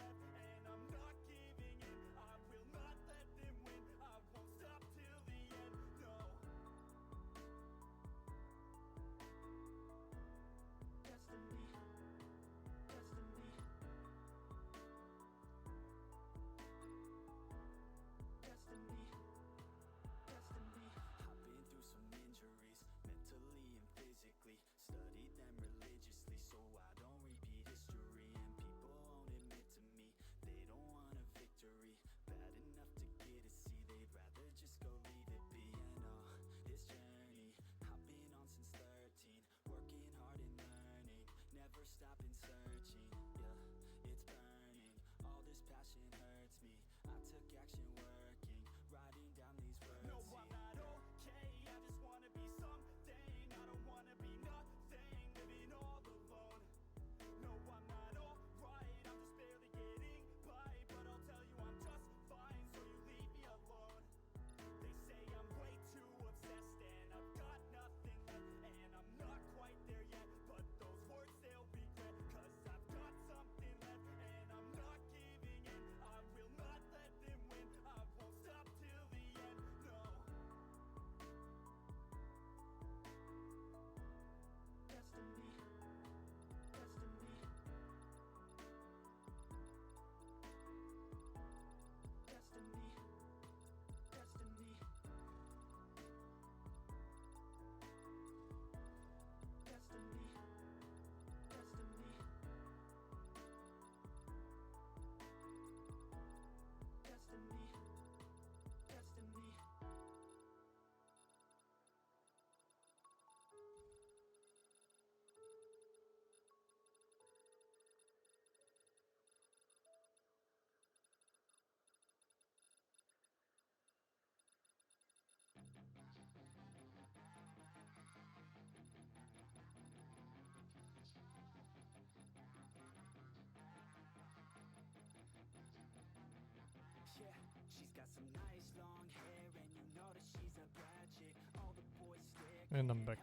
And I'm back.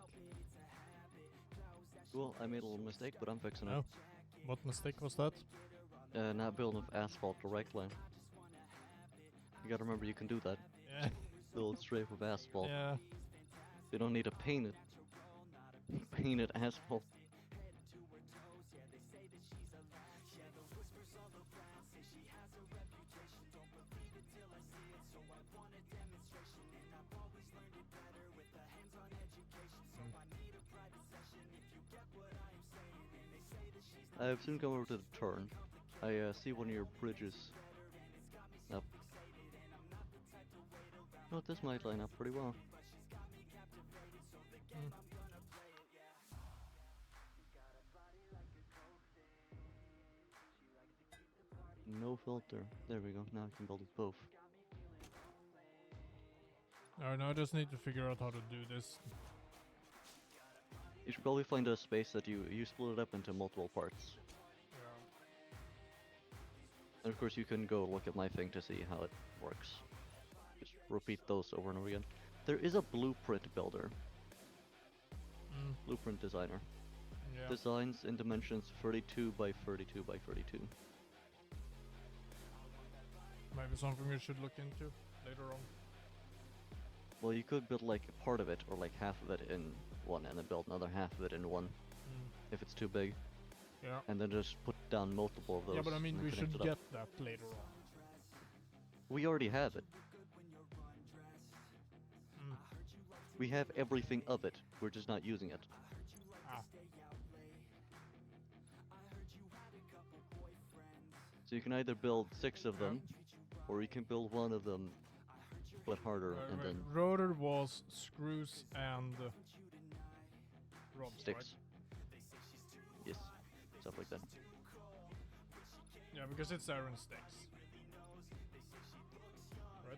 Well, I made a little mistake, but I'm fixing it. Oh. What mistake was that? Not building with asphalt directly. You gotta remember you can do that. Yeah. Build straight with asphalt. Yeah. You don't need to paint it. Painted asphalt. I've soon come over to the turn. I see one of your bridges. Up. Oh, this might line up pretty well. No filter. There we go. Now I can build it both. Alright, now I just need to figure out how to do this. You should probably find a space that you split it up into multiple parts. And of course you can go look at my thing to see how it works. Just repeat those over and over again. There is a blueprint builder. Blueprint designer. Yeah. Designs in dimensions 32 by 32 by 32. Maybe something we should look into later on. Well, you could build like part of it or like half of it in one and then build another half of it in one if it's too big. Yeah. And then just put down multiple of those. Yeah, but I mean, and we connect should it get up. that later on. We already have it. We have everything of it. We're just not using it. Ah. So you can either build 6 of them, or you can build one of them, but harder, and then Rotor was screws and rods, sticks. Yes, stuff like that. Right? Yeah, because it's iron sticks. Right?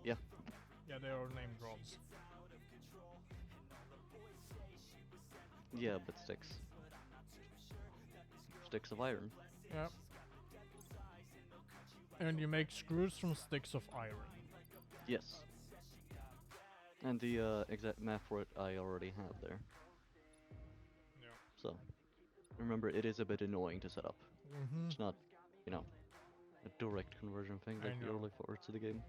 Yeah. Yeah, they are named rods. Yeah, but sticks. Sticks of iron. Yeah. And you make screws from sticks of iron. Yes. And the exact map for it I already have there. Yeah. So, remember, it is a bit annoying to set up. It's not, you know, a direct conversion thing like the know. early parts of the game.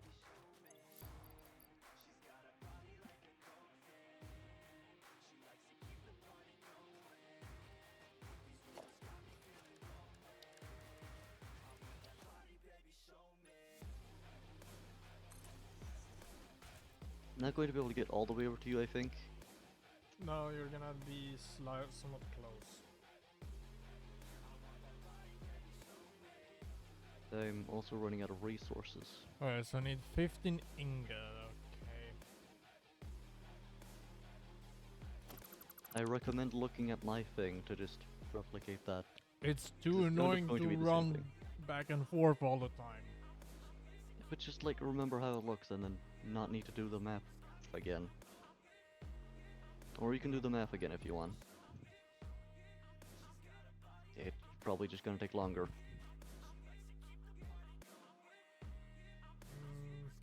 Not going to be able to get all the way over to you, I think. No, you're gonna be somewhat close. I'm also running out of resources. Alright, so I need 15 ingot, okay. I recommend looking at my thing to just replicate that. It's It's too kind of annoying going to to be the same run thing. back and forth all the time. But just like remember how it looks and then not need to do the map again. Or you can do the map again if you want. It's probably just gonna take longer.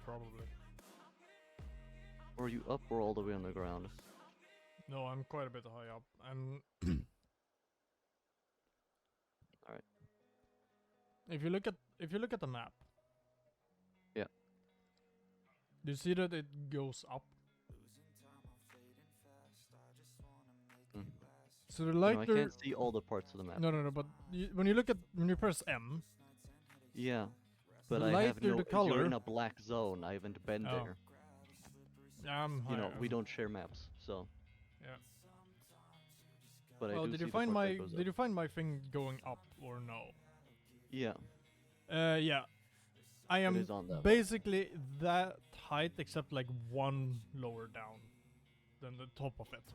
Probably. Or are you up or all the way on the ground? No, I'm quite a bit high up. I'm Alright. If you look at the map. Yeah. Do you see that it goes up? So the No, lighter I can't see all the parts of the map. No, but when you press M, Yeah. But The I have lighter no. the color- You're in a black zone. I haven't been Oh. there. You know, we don't share maps, so. Yeah. But Well, I do did see you the find part my that goes did up. you find my thing going up or no? Yeah. Yeah. I am is on that one. basically that height except like one lower down than the top of it.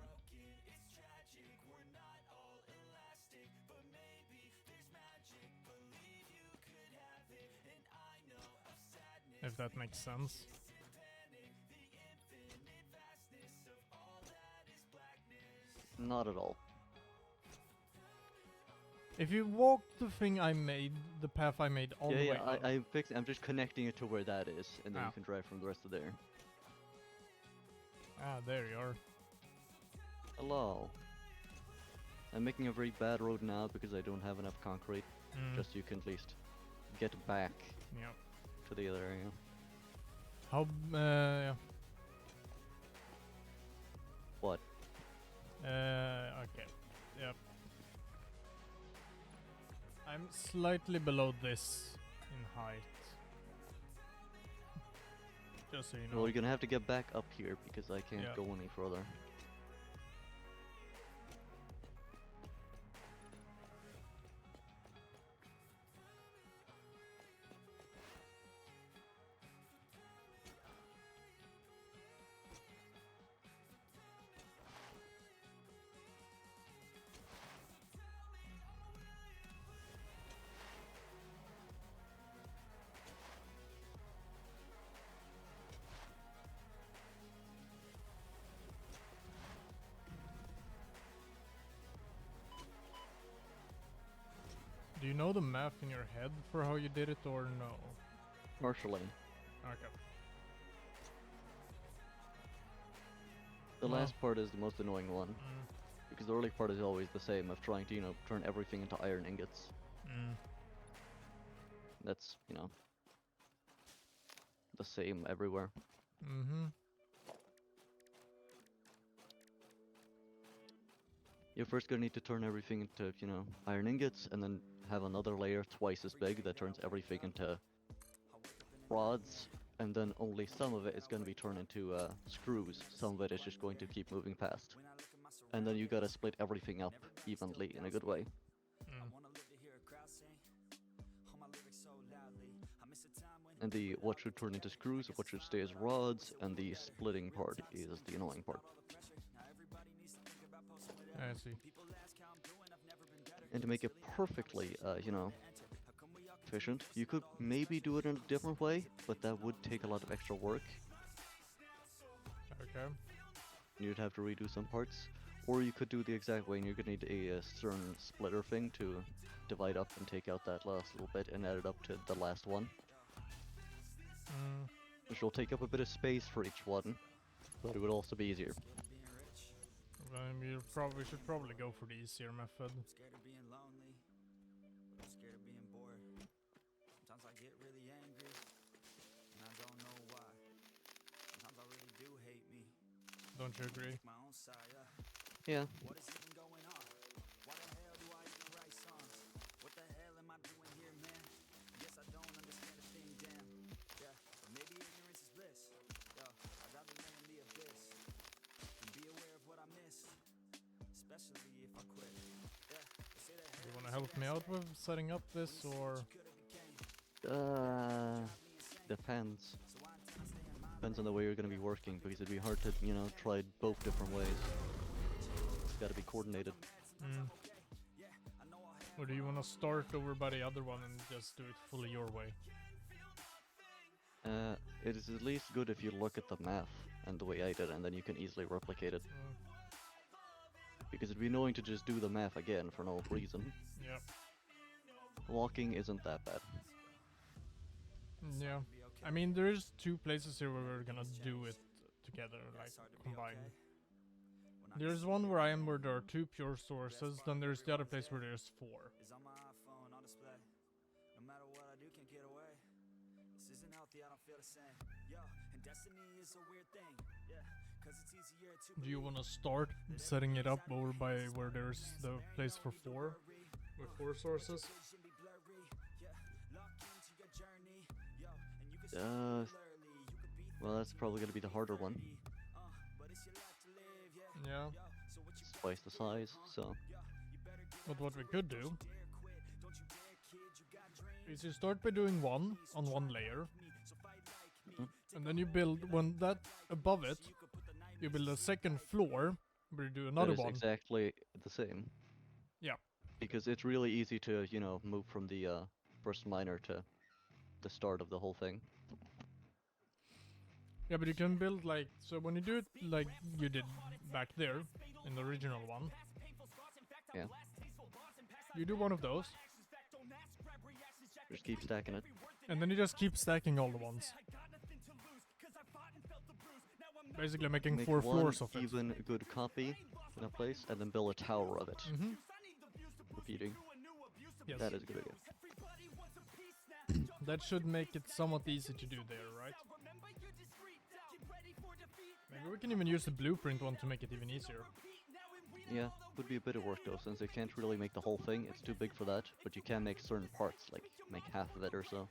If that makes sense. Not at all. If you walk the thing I made, the path I made all the way Yeah, up. I'm just connecting it to where that is, and then Ah. you can drive from the rest of there. Ah, there you are. Hello. I'm making a very bad road now because I don't have enough concrete. Mm. Just so you can at least get back Yeah. to the other area. How? Yeah. What? Okay. Yep. I'm slightly below this in height. Just so you know. Well, you're gonna have to get back up here because I can't Yeah. go any further. Do you know the math in your head for how you did it or no? Partially. Okay. The Well. last part is the most annoying one. Mm. Because the early part is always the same of trying to, turn everything into iron ingots. Mm. That's, the same everywhere. Mm-hmm. You're first gonna need to turn everything into, iron ingots, and then have another layer twice as big that turns everything into rods, and then only some of it is gonna be turned into screws. Some of it is just going to keep moving past. And then you gotta split everything up evenly in a good way. Mm. And the what should turn into screws, what should stay as rods, and the splitting part is the annoying part. I see. And to make it perfectly, efficient, you could maybe do it in a different way, but that would take a lot of extra work. Okay. You'd have to redo some parts. Or you could do the exact way, and you're gonna need a certain splitter thing to divide up and take out that last little bit and add it up to the last one. Mm. Which will take up a bit of space for each one, but it would also be easier. We should probably go for the easier method. Scared of being lonely, but I'm scared of being bored. Sometimes I get really angry, and I don't know why. Sometimes I really do hate me. Don't you agree? My own side, Yeah. What is even going on? Why the hell do I even write songs? What the hell am I doing here, man? Yes, I don't understand a thing, damn. Yeah, but maybe ignorance is bliss. Yo, I'd rather lay in the abyss and be aware of what I miss, especially if I quit. Yeah, they say that You wanna help me out with setting up this, or? Depends. Depends on the way you're gonna be working, because it'd be hard to, try both different ways. It's gotta be coordinated. Mm. Or do you wanna start over by the other one and just do it fully your way? It is at least good if you look at the math and the way I did, and then you can easily replicate it. Mm. Because it'd be annoying to just do the math again for no reason. Yeah. Walking isn't that bad. Yeah. I mean, there's two places here where we're gonna do it together, like combined. There's one where I am where there are 2 pure sources, then there's the other place where there's 4. Is on my iPhone on display. No matter what I do, can't get away. This isn't healthy, I don't feel the same. Yo, and destiny is a weird thing. Yeah, cause it's easier to. Do you wanna start setting it up over by where there's the place for 4? With 4 sources? Well, that's probably gonna be the harder one. Yeah. It's twice the size, so. But what we could do is you start by doing one on one layer, and then you build one that above it. You build a second floor where you do another That is one. exactly the same. Yeah. Because it's really easy to, move from the first miner to the start of the whole thing. Yeah, but you can build like, so when you do it like you did back there in the original one, Yeah. You do one of those, Just keep stacking it. and then you just keep stacking all the ones. Basically making Make 4 one floors of it. even good copy in a place, and then build a tower of it. Mm-hmm. Repeating. Yes. That is a good idea. That should make it somewhat easy to do there, right? Maybe we can even use the blueprint one to make it even easier. Yeah, would be a bit of work though, since you can't really make the whole thing. It's too big for that, but you can make certain parts, like make half of it or so.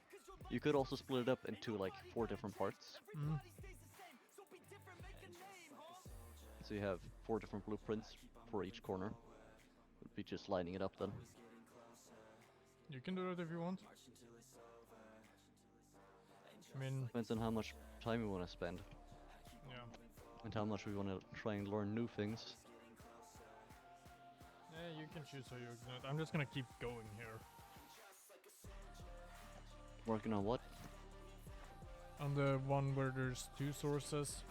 You could also split it up into like 4 different parts. Mm. So you have 4 different blueprints for each corner. Would be just lining it up then. You can do that if you want. I mean, Depends on how much time we want to spend yeah. and how much we want to try and learn new things. Yeah, you can choose how you're gonna. I'm just gonna keep going here. Working on what? On the one where there's 2 sources.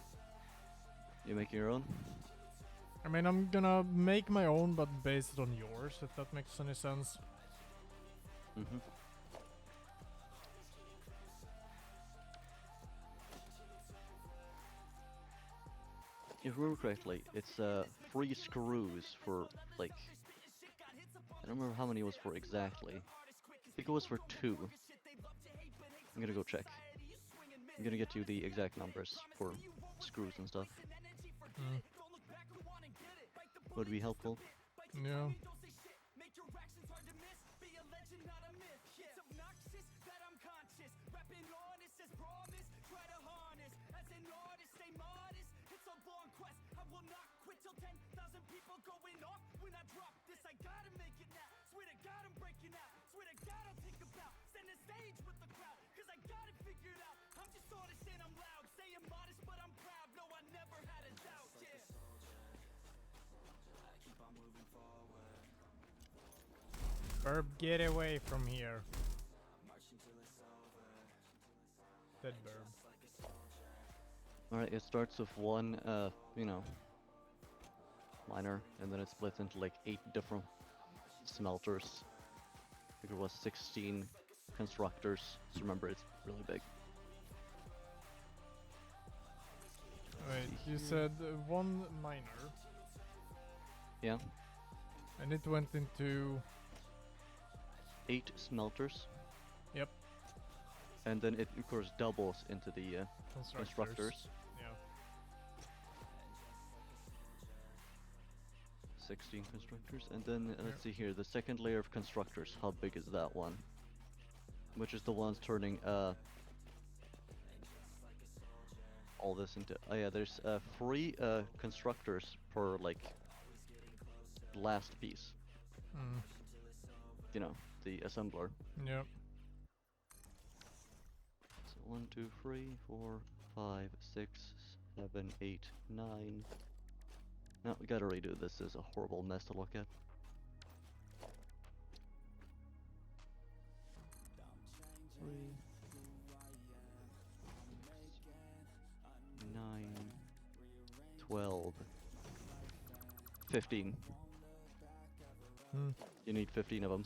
You making your own? I mean, I'm gonna make my own, but base it on yours, if that makes any sense. Mm-hmm. If I remember correctly, it's 3 screws for like, I don't remember how many it was for exactly. I think it was for 2. I'm gonna go check. I'm gonna get you the exact numbers for screws and stuff. Mm. Would be helpful. Yeah. Burb, get away from here. Dead Burb. Alright, it starts with one, you know, miner, and then it splits into like 8 different smelters. I think it was 16 constructors, so remember it's really big. Wait, you said 1 miner, Yeah, and it went into... 8 smelters. Yep. And then it of course doubles into the constructors. Yeah. 16 constructors, and then let's see here, the second layer of constructors, how big is that one? Which is the ones turning all this into, oh yeah, there's 3 constructors per like last piece, Mm. you know, the assembler. Yep. So 1, 2, 3, 4, 5, 6, 7, 8, 9. No, we gotta redo this. This is a horrible mess to look at. 3, 9, 12, 15. Mm. You need 15 of them.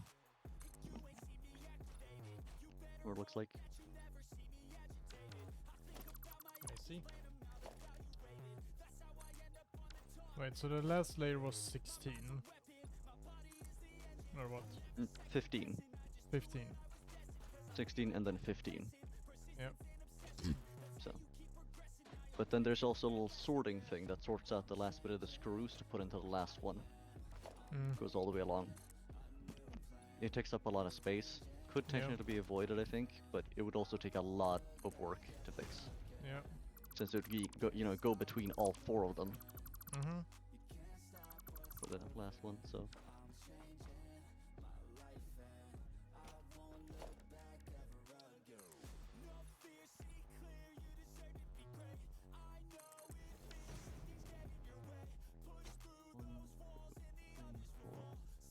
Or it looks like. I see. Wait, so the last layer was 16? Or what? 15. 15. 16 and then 15. Yep. So. But then there's also a little sorting thing that sorts out the last bit of the screws to put into the last one. Mm. Goes all the way along. It takes up a lot of space. Could Yeah. technically be avoided, I think, but it would also take a lot of work to fix. Yeah. Since it would be, go between all 4 of them Mm-hmm. for the last one, so.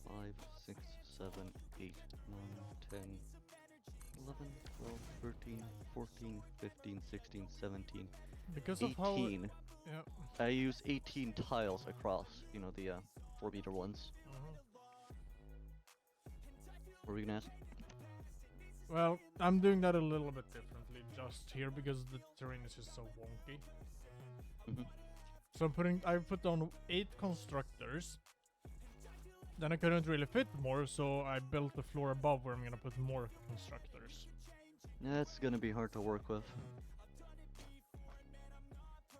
Five, 6, 7, 8, 9, 10, 11, 12, 13, 14, 15, 16, 17, Because of how... 18. Yeah. I use 18 tiles across, you know, the 4-meter ones. Mhm. What were we gonna ask? Well, I'm doing that a little bit differently just here because the terrain is just so wonky. Mhm. So I put down 8 constructors. Then I couldn't really fit more, so I built the floor above where I'm gonna put more constructors. That's gonna be hard to work with.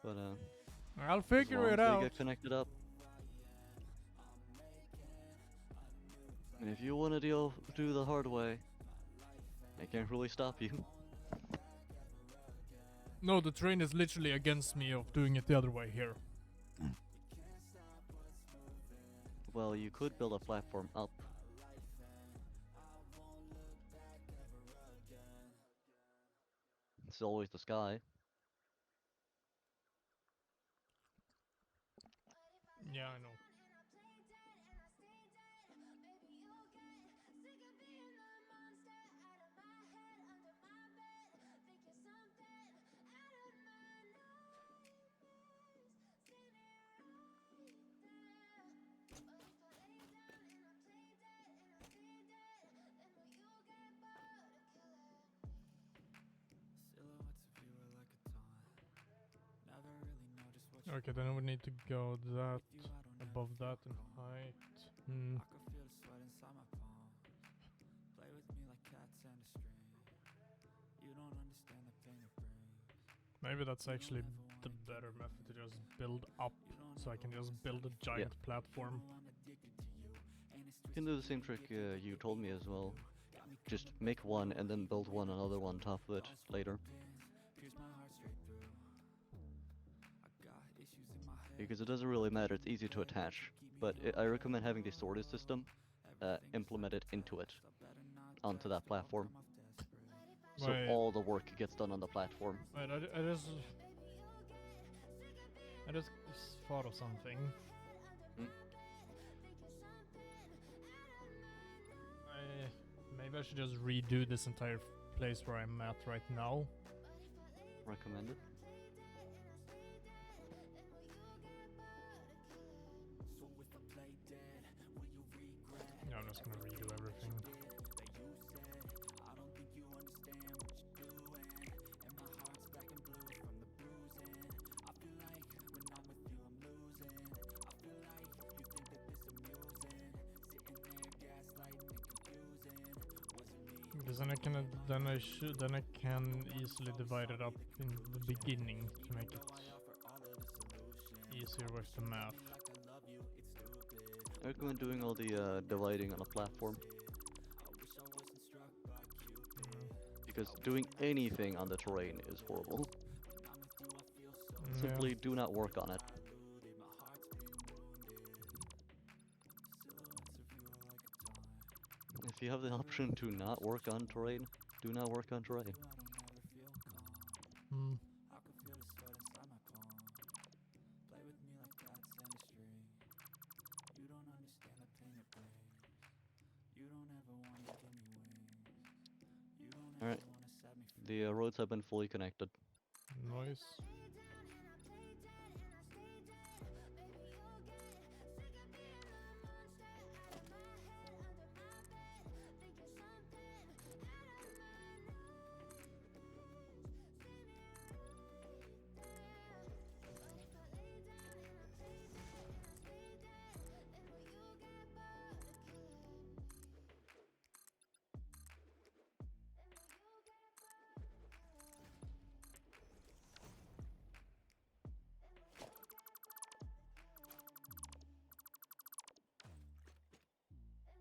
But I'll as figure long it as they out. get connected up. And if you want to do the hard way, I can't really stop you. No, the terrain is literally against me of doing it the other way here. Well, you could build a platform up. It's always the sky. Yeah, I know. Okay, then I would need to go that above that in height. Hmm. Maybe that's actually the better method to just build up, so I can just build a giant platform. You can do the same trick you told me as well. Just make one and then build another one on top of it later. Because it doesn't really matter, it's easy to attach. But I recommend having the sorted system implemented into it, onto that platform. So Wait. all the work gets done on the platform. Wait, I just thought of something. Mm. Maybe I should just redo this entire place where I'm at right now. Recommend it. Yeah, I'm just gonna redo everything. Because then I can easily divide it up in the beginning to make it easier with the math. I recommend doing all the dividing on a platform. Because doing anything on the terrain is horrible. Simply do not work on it. If you have the option to not work on terrain, do not work on terrain. Hmm. Alright, the roads have been fully connected. Nice.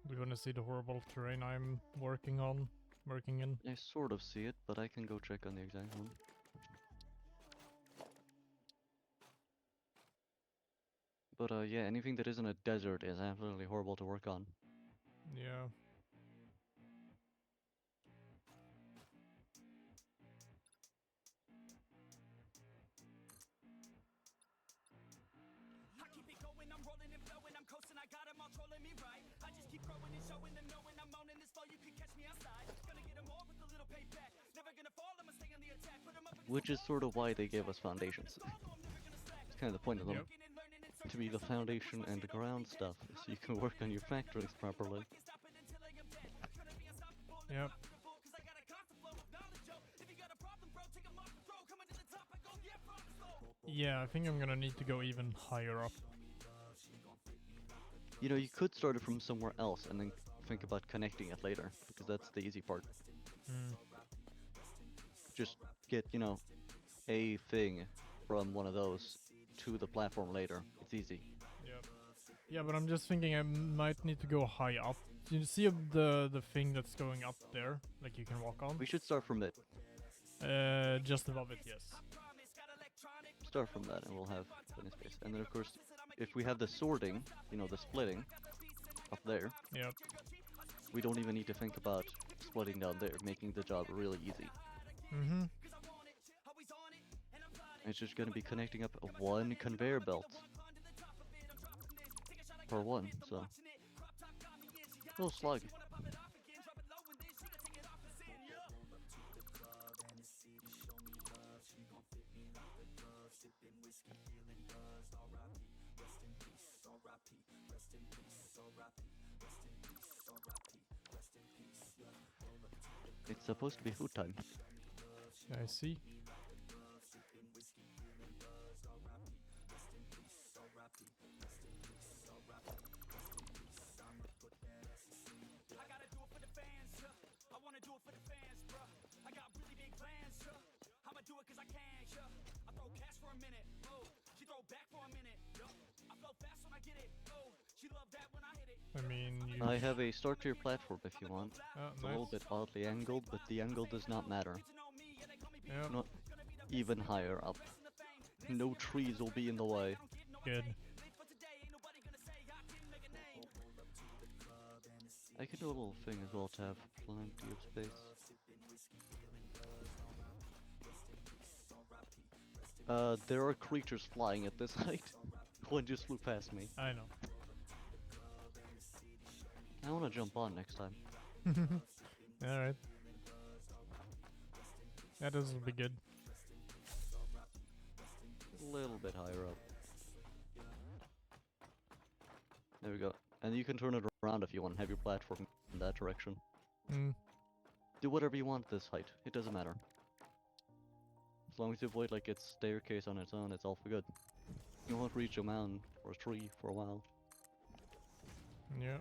Do you wanna see the horrible terrain I'm working in? I sort of see it, but I can go check on the exact one. But yeah, anything that isn't a desert is absolutely horrible to work on. Yeah. Which is sort of why they gave us foundations. It's kind of the point of them. Yep. To be the foundation and the ground stuff, so you can work on your factories properly. Yep. Yeah, I think I'm gonna need to go even higher up. You know, you could start it from somewhere else and then think about connecting it later, because that's the easy part. Mm. Just get, you know, a thing from one of those to the platform later. It's easy. Yep. Yeah, but I'm just thinking I might need to go high up. You see the thing that's going up there, like you can walk on? We should start from it. Just above it, yes. Start from that and we'll have plenty of space. And then of course, if we have the sorting, you know, the splitting up there, Yep. we don't even need to think about splitting down there, making the job really easy. Mm-hmm. It's just gonna be connecting up one conveyor belt per one, so a little slug. It's supposed to be food time. I see. I mean, you I have a start to your platform if you want. Oh, It's a little nice. bit oddly angled, but the angle does not matter. Yep. Not even higher up. No trees will be in the way. Good. I could do a little thing as well to have plenty of space. There are creatures flying at this height. One just flew past me. I know. I want to jump on next time. Alright. Yeah, this will be good. A little bit higher up. There we go. And you can turn it around if you want and have your platform in that direction. Mm. Do whatever you want this height. It doesn't matter. As long as you avoid like its staircase on its own, it's all for good. You won't reach a mountain or a tree for a while. Yeah.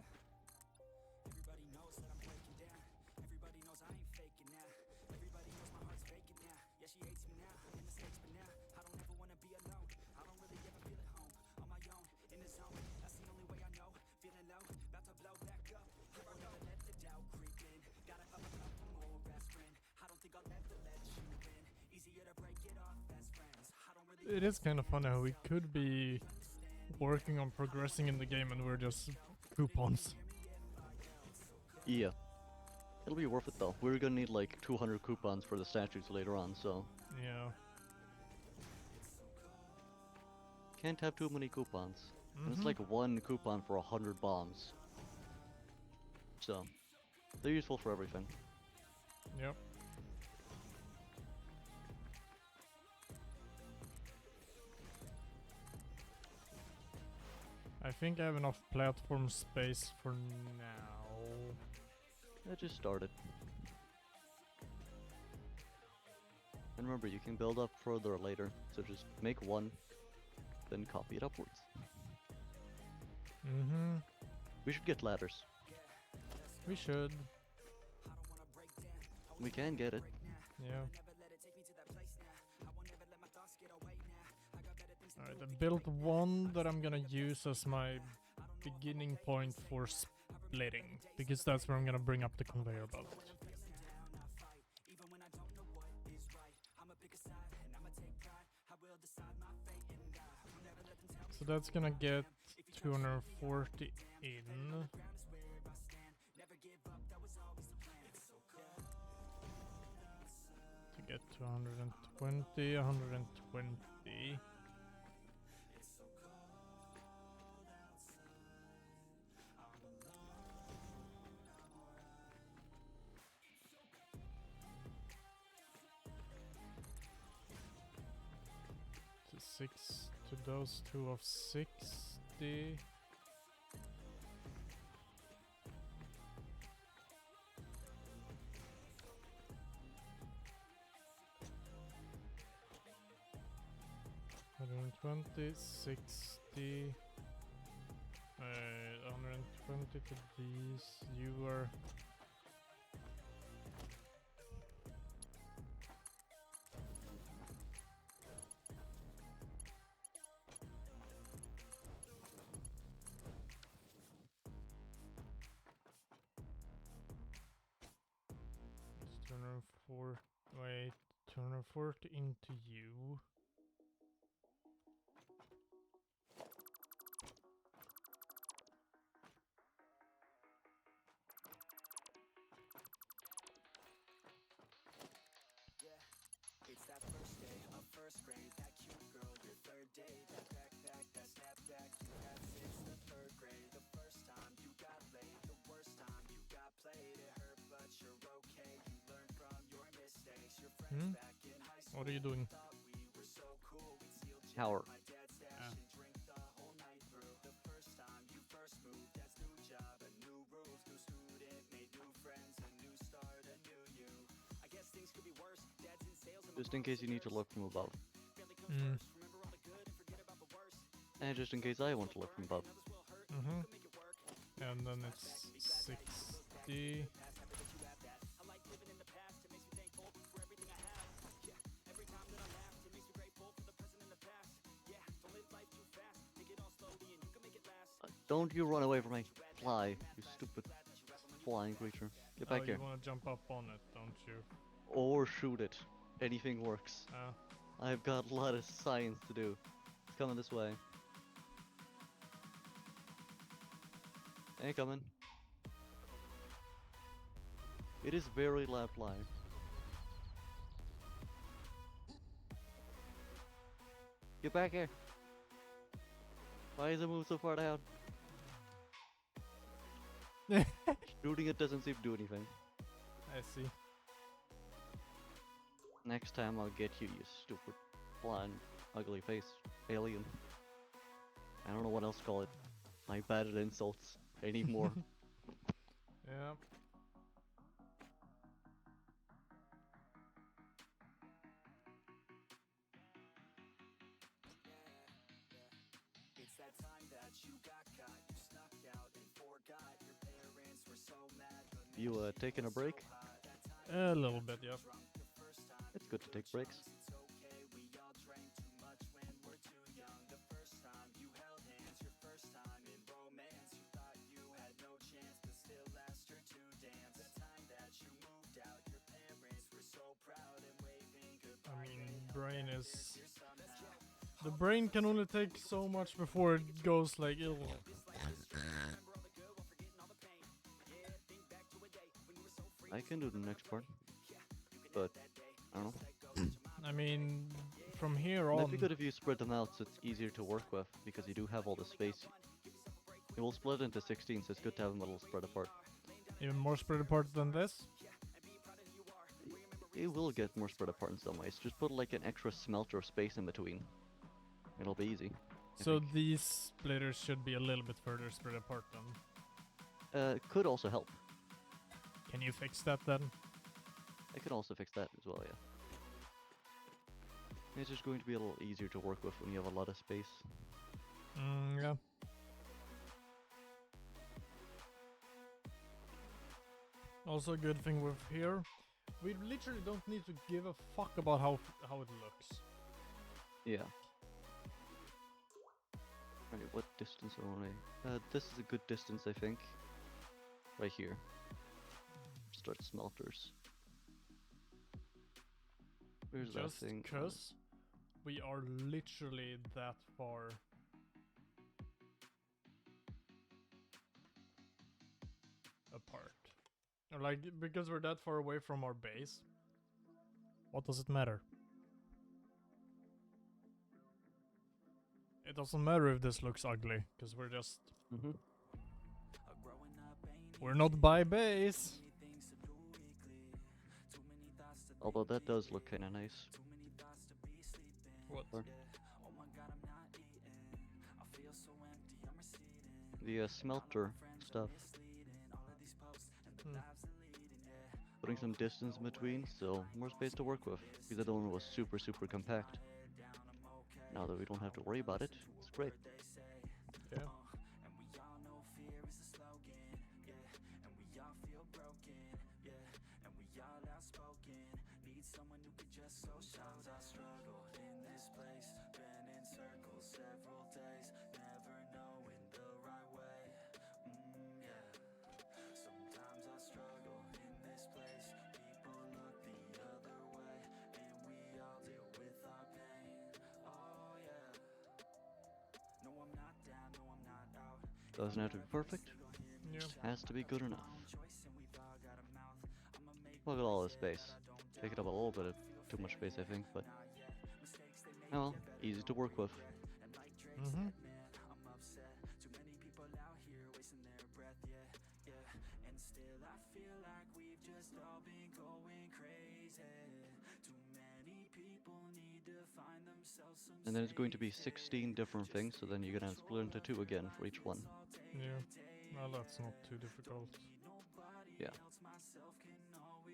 It is kind of funny how we could be working on progressing in the game and we're just coupons. Yeah. It'll be worth it though. We're gonna need like 200 coupons for the statues later on, so Yeah. can't have too many coupons. And it's Mhm. like one coupon for 100 bombs. So, they're useful for everything. Yep. I think I have enough platform space for now. I just started. And remember, you can build up further later, so just make one, then copy it upwards. Mm-hmm. We should get ladders. We should. We can get it. Yeah. Alright, I built one that I'm gonna use as my beginning point for splitting, because that's where I'm gonna bring up the conveyor belt. So that's gonna get 240 in. To get to 120, 120. To those two of 60. 120, 60. 120 to these. You are. Let's turn on 4. Wait, turn on 40 into you. It's that first day of first grade, that cute girl, your third day, that backpack, that snapback, you have since the third grade. The first time you got laid, the worst time you got played. It hurt, but you're okay. You learn from your mistakes. Your friends back in high school What are you doing? thought we were so cool. We'd steal gin Tower. from my dad's stash and drink the whole night through. The first time you first moved, that's new job and new rules, new student, made new friends, a new start, a new you. I guess things could be worse. Dad's in sales and Just in case you need to look from above. And just in case I want to look from above. And then it's 60. Don't you run away from me. Fly, you stupid flying creature. Get back here. You wanna jump up on it, don't you? Or shoot it. Anything works. I've got a lot of science to do. It's coming this way. Ain't coming. It is very loud flying. Get back here. Why does it move so far down? Shooting it doesn't seem to do anything. I see. Next time I'll get you, you stupid, blind, ugly face alien. I don't know what else to call it. I'm bad at insults anymore. Yeah. It's that time that you got caught, you snuck out and forgot. Your parents were so mad. You taking a break? A little bit, yeah. It's good to take breaks. It's okay, we all drank too much when we're too young. The first time you held hands, your first time in romance. You thought you had no chance, but still asked her to dance. The time that you moved out, your parents were so proud and waving goodbye. I mean, brain is. The brain can only take so much before it goes like ill. I can do the next part, but I don't know. I mean, from here Might on. be good if you spread them out so it's easier to work with, because you do have all the space. It will split into 16, so it's good to have them a little spread apart. Even more spread apart than this? It will get more spread apart in some ways. Just put like an extra smelter space in between. It'll be easy. So these splitters should be a little bit further spread apart then. It could also help. Can you fix that then? I could also fix that as well, yeah. It's just going to be a little easier to work with when you have a lot of space. Yeah. Also a good thing with here, we literally don't need to give a fuck about how it looks. Yeah. Right, what distance are we? This is a good distance, I think. Right here. Start smelters. Where's that Just thing? cause we are literally that far. Apart. Or like, because we're that far away from our base. What does it matter? It doesn't matter if this looks ugly, because we're just... We're not by base! Although that does look kinda nice. What? The smelter stuff. Putting some distance in between, so more space to work with. Because the other one was super compact. Now that we don't have to worry about it, it's great. Yeah. And we all know fear is a slogan, yeah. And we all feel broken, yeah. And we all outspoken. Need someone who could just so shout. I struggle in this place, been in circles several days, never knowing the right way. Yeah. Sometimes I struggle in this place. People look the other way, and we all deal with our pain. Oh yeah. No, I'm not down, no, I'm not out. Doesn't have to be perfect, Yeah. has to be good enough. Look at all this space. Take it up a little bit of too much space, I think, but oh well, easy to work with. Mm-hmm. I'm upset. Too many people out here wasting their breath, yeah. And still I feel like we've just all been going crazy. Too many people need to find themselves some And then it's going to be 16 different things, so then you're gonna have to split into 2 again for each one. Yeah. Well, that's not too difficult. Yeah.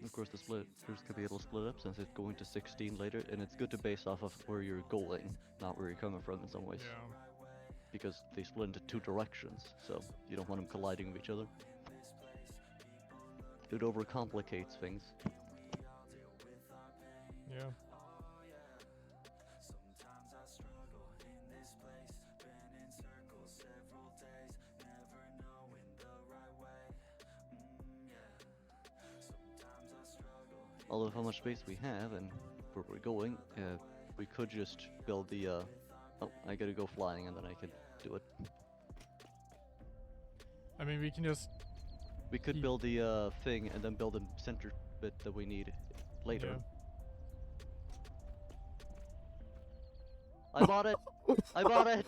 Of course, the splitters can be a little split up since it's going to 16 later, and it's good to base off of where you're going, not where you're coming from in some ways. Yeah. Because they split into 2 directions, so you don't want them colliding with each other. It overcomplicates things. Yeah. Sometimes I struggle in this place, been in circles several days, never knowing the right way. Yeah. Sometimes I struggle. Although how much space we have and where we're going, we could just build the oh, I gotta go flying and then I can do it. I mean, we can just. We could Ye- build the thing and then build the center bit that we need later. Yeah. I bought it! I bought it!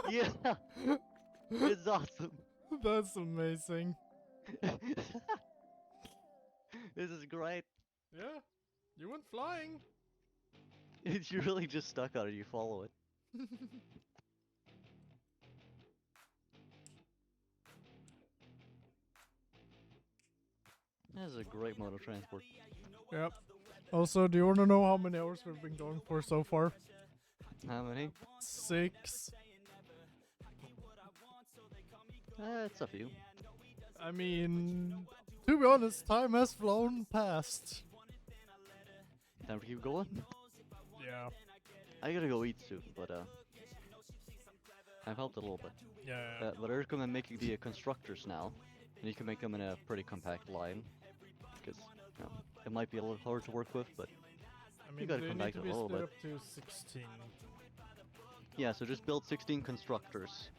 Yeah! It's awesome! That's amazing. This is great! Yeah. You went flying. You're really just stuck on it, you follow it. This is a great mode of transport. Yep. Also, do you want to know how many hours we've been going for so far? How many? 6. It's a few. I mean, to be honest, time has flown past. Time to keep going? Yeah. I gotta go eat soon, but I've helped a little bit. Yeah. But they're coming making the constructors now, and you can make them in a pretty compact line. Because you know, it might be a little hard to work with, but I mean, gotta they come need back to a be little split bit. up to 16. yeah. So just build 16 constructors.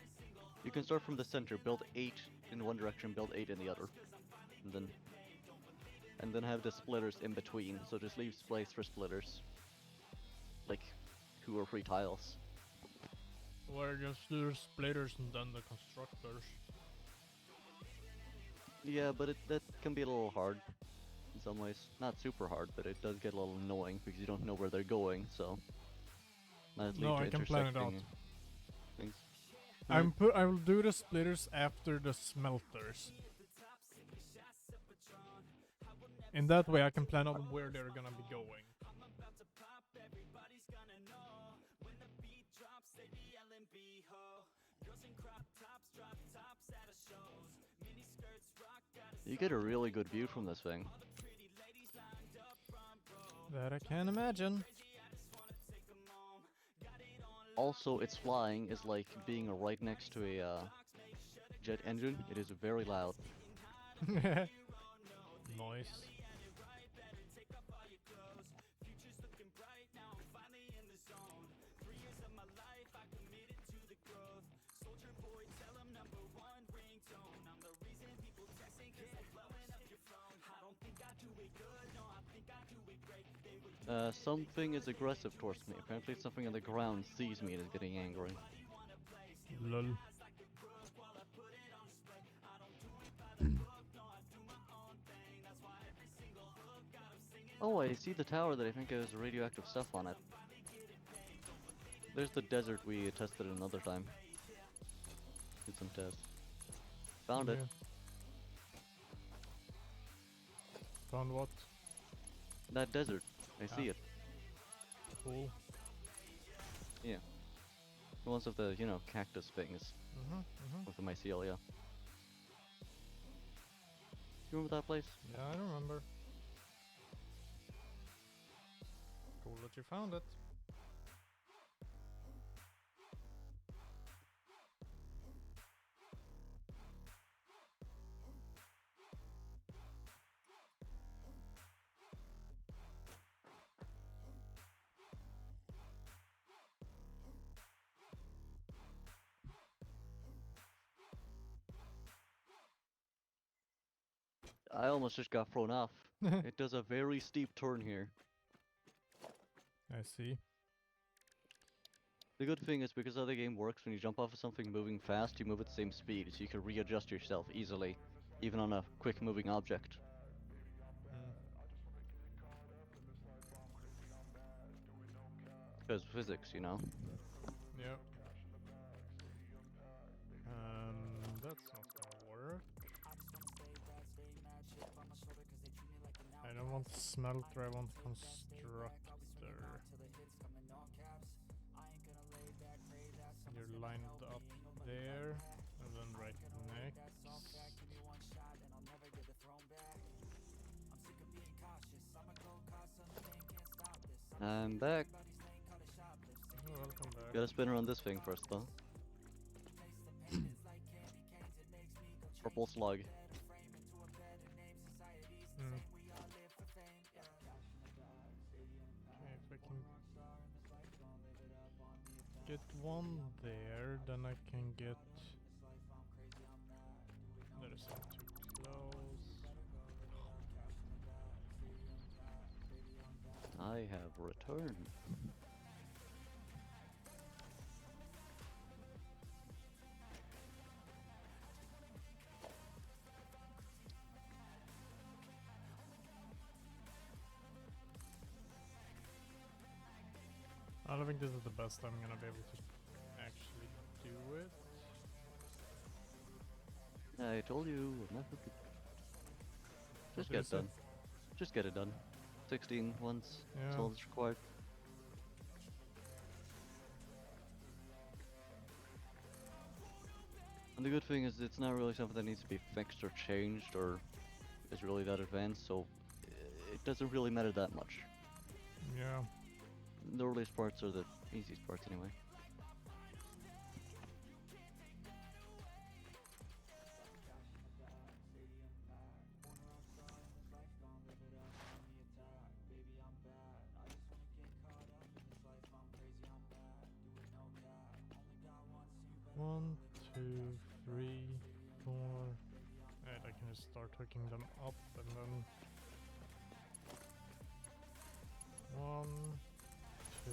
You can start from the center, build 8 in one direction, build 8 in the other, and then have the splitters in between. So just leave space for splitters, like 2 or 3 tiles. Or just do splitters and then the constructors. Yeah, but that can be a little hard in some ways. Not super hard, but it does get a little annoying because you don't know where they're going, so that leads No, to I can plan it out. intersecting things. I will do the splitters after the smelters. In that way, I can plan out where they're gonna be going. You get a really good view from this thing. That I can imagine. Also, its flying is like being right next to a jet engine. It is very loud. Nice. Something is aggressive towards me. Apparently something on the ground sees me and is getting angry. Lol. Oh, I see the tower that I think has radioactive stuff on it. There's the desert we tested another time. Did some tests. Found it. Yeah. Found what? That desert. I see it. Cool. Yeah. The ones with the, you know, cactus things with the mycelia. You remember that place? Yeah, I remember. Cool that you found it. I almost just got thrown off. It does a very steep turn here. I see. The good thing is because how the game works, when you jump off of something moving fast, you move at the same speed, so you can readjust yourself easily, even on a quick moving object. Mm. Because physics, you know? Yep. That's not gonna work. I don't want smelter, I want constructor. You're lined up there, and then right next. I'm back. Oh, welcome back. Gotta spin around this thing first, though. Purple slug. Mm. Okay, if I can get one there, then I can get... There's some too close. I have returned. I don't think this is the best I'm gonna be able to actually do it. I told you, I'm not good. Just What get is it done. it? Just get it done. 16 once. That's Yeah. all that's required. And the good thing is it's not really something that needs to be fixed or changed or is really that advanced, so it doesn't really matter that much. Yeah. The earliest parts are the easiest parts anyway. One, two, three, four. And I can just start hooking them up and then... One, two...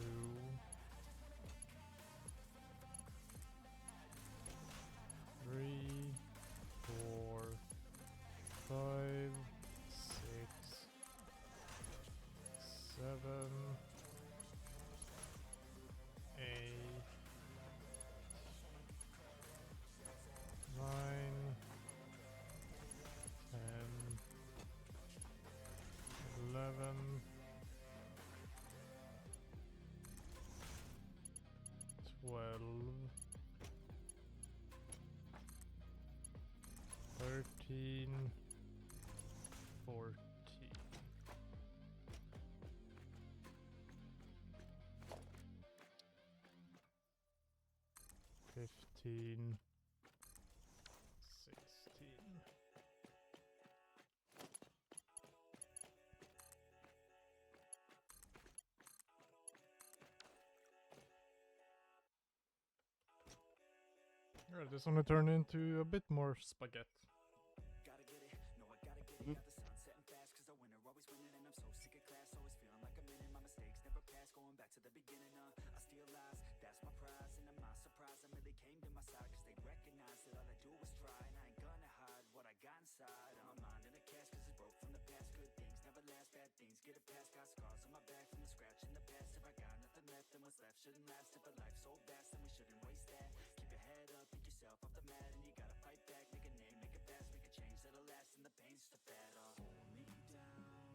Three, four, 5, 6, 7, 8, 9, 10, 11, 12, 13, 14. 15, 16. Alright, this one will turn into a bit more spaghetti. Gotta get it, no I gotta get it. Yeah, the sun's setting fast cause I winner, always winning. And I'm so sick of class, always feeling like I'm in it. My mistakes never pass, going back to the beginning. I steal lies, that's my prize. And I'm not surprised I really came to my side, cause they recognize that all I do is try. And I ain't gonna hide what I got inside. My mind in a cast cause it's broke from the past. Good things never last, bad things get it past. Got scars on my back from the scratch in the past. If I got nothing left, then what's left shouldn't last. If a life's so vast, then we shouldn't waste that. Keep your head up, pick yourself off the mat. And you gotta fight back, make a name, make it fast. Make a change that'll last, and the pain's the fat. Hold me down,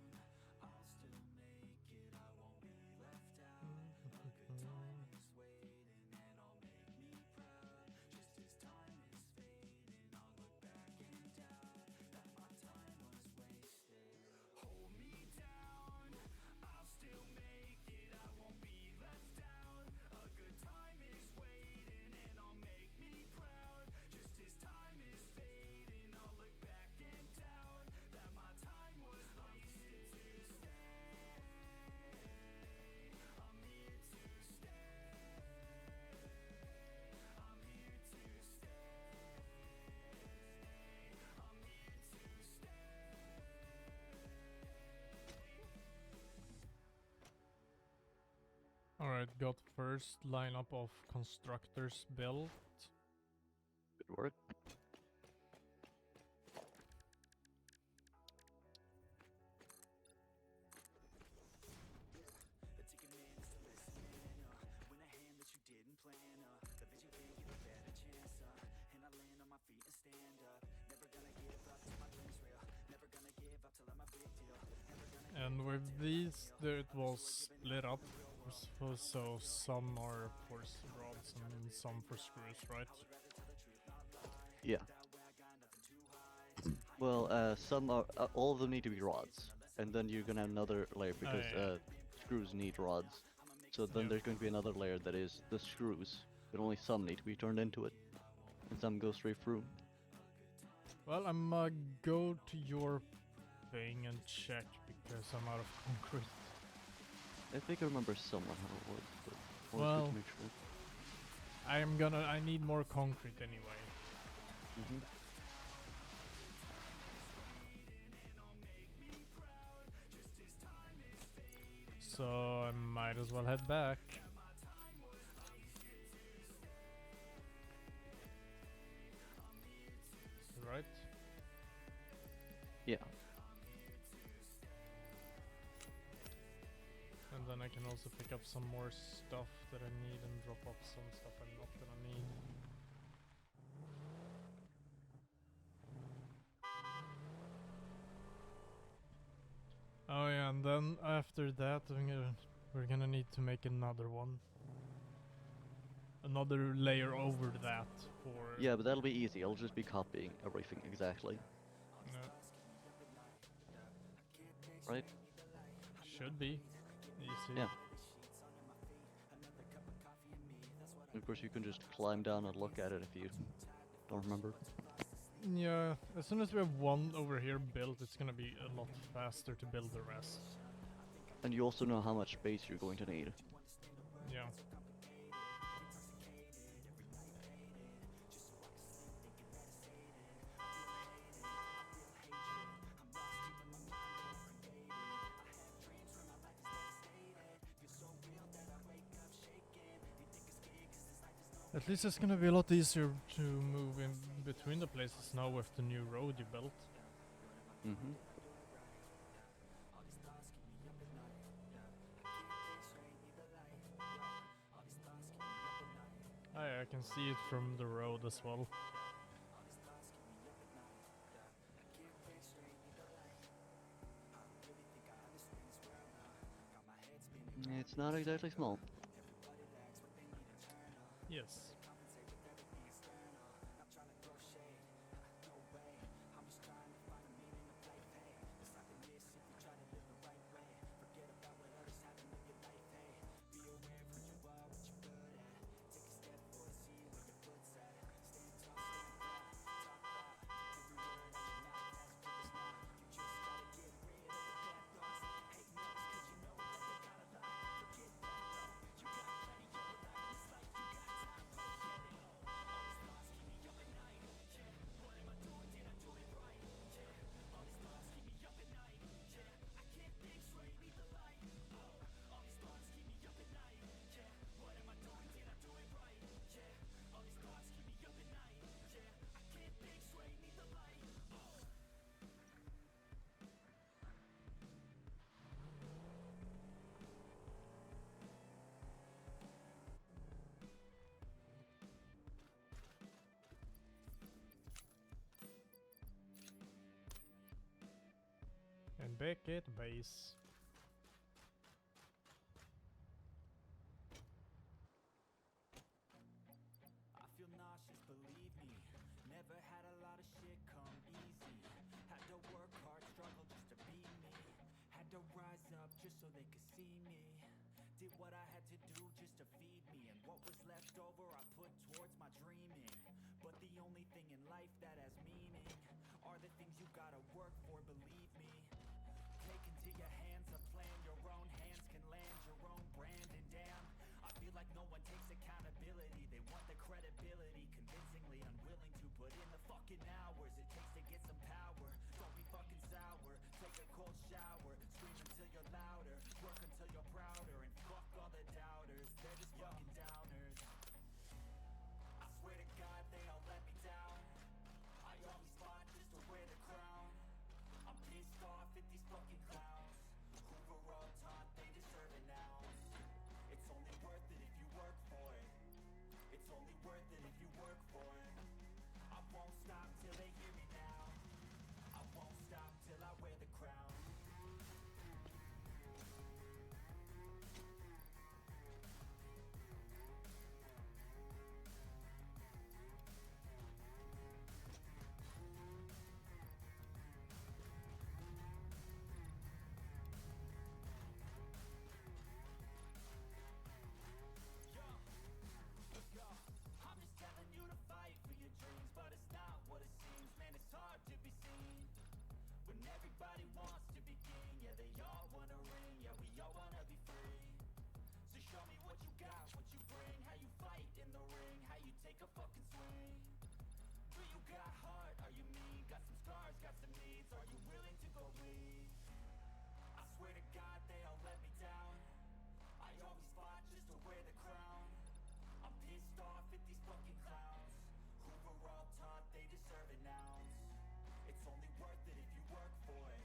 I'll still make it. I won't be left out. A good time is waiting, and I'll make Alright, got first lineup of constructors built. Good work. And with these, it was split up, so some are for rods and some for screws, right? Yeah. Well, some are. All of them need to be rods, and then you're gonna have another layer because yeah. screws need rods. So then Yeah. there's going to be another layer that is the screws, but only some need to be turned into it, and some go straight through. Well, I'm go to your thing and check because I'm out of concrete. I think I remember somewhat how it was, but always good Well, to make sure. I need more concrete anyway. Mm-hmm. So I might as well head back. Right? Yeah. And then I can also pick up some more stuff that I need and drop off some stuff I'm not gonna need. Oh yeah, and then after that we're gonna need to make another one. Another layer over that for... Yeah, but that'll be easy. I'll just be copying everything exactly. Right? Should be. Easy. Yeah. And of course, you can just climb down and look at it if you don't remember. Yeah, as soon as we have one over here built, it's gonna be a lot faster to build the rest. And you also know how much space you're going to need. Yeah. At least it's gonna be a lot easier to move in between the places now with the new road you built. Mm-hmm. Oh yeah, I can see it from the road as well. It's not exactly small. Yes. And back at base. I feel nauseous, believe me. Never had a lot of shit come easy. Had to work hard, struggle just to be me. Had to rise up just so they could see me. Did what I had to do just to feed me. And what was left over I put towards my dreaming. But the only thing in life that has meaning are the things you gotta work for, believe me. Take into your hands a plan, your own hands can land your own brand. And damn, I feel like no one takes accountability. They want the credibility, convincingly unwilling to put in the fucking hours it takes to get some power. Don't be fucking sour, take a cold shower, scream until you're louder, work until you're prouder, and fuck all the doubters. a fucking swing. Do you got heart? Are you mean? Got some scars, got some needs. Are you willing to go bleed? I swear to God they all let me down. I always fought just to wear the crown. I'm pissed off at these fucking clowns who were all taught they deserve an ounce. It's only worth it if you work for it.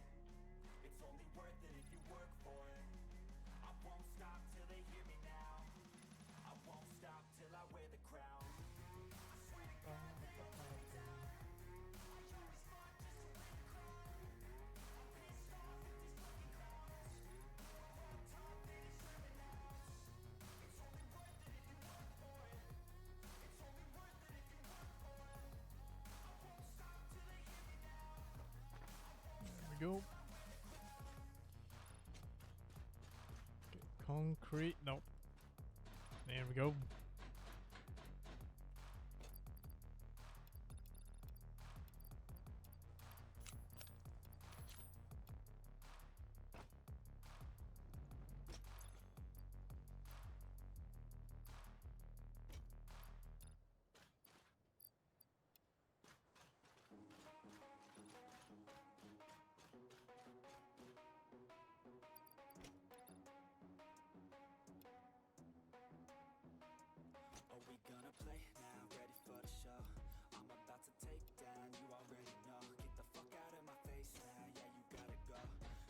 It's only worth it if you work for it. I won't stop till they hear me now. I won't stop till I wear the crown. I swear to God they all let me down. I always fought just to wear the crown. I'm pissed off at these fucking clowns who were all taught they deserve an ounce. It's only worth it if you work for it. It's only worth it if you work for it. I won't stop till they hear me now. There we go. Okay, concrete. Nope. There we go. Are we gonna play now? Ready for the show? I'm about to take down, you already know. Get the fuck out of my face now, yeah you gotta go.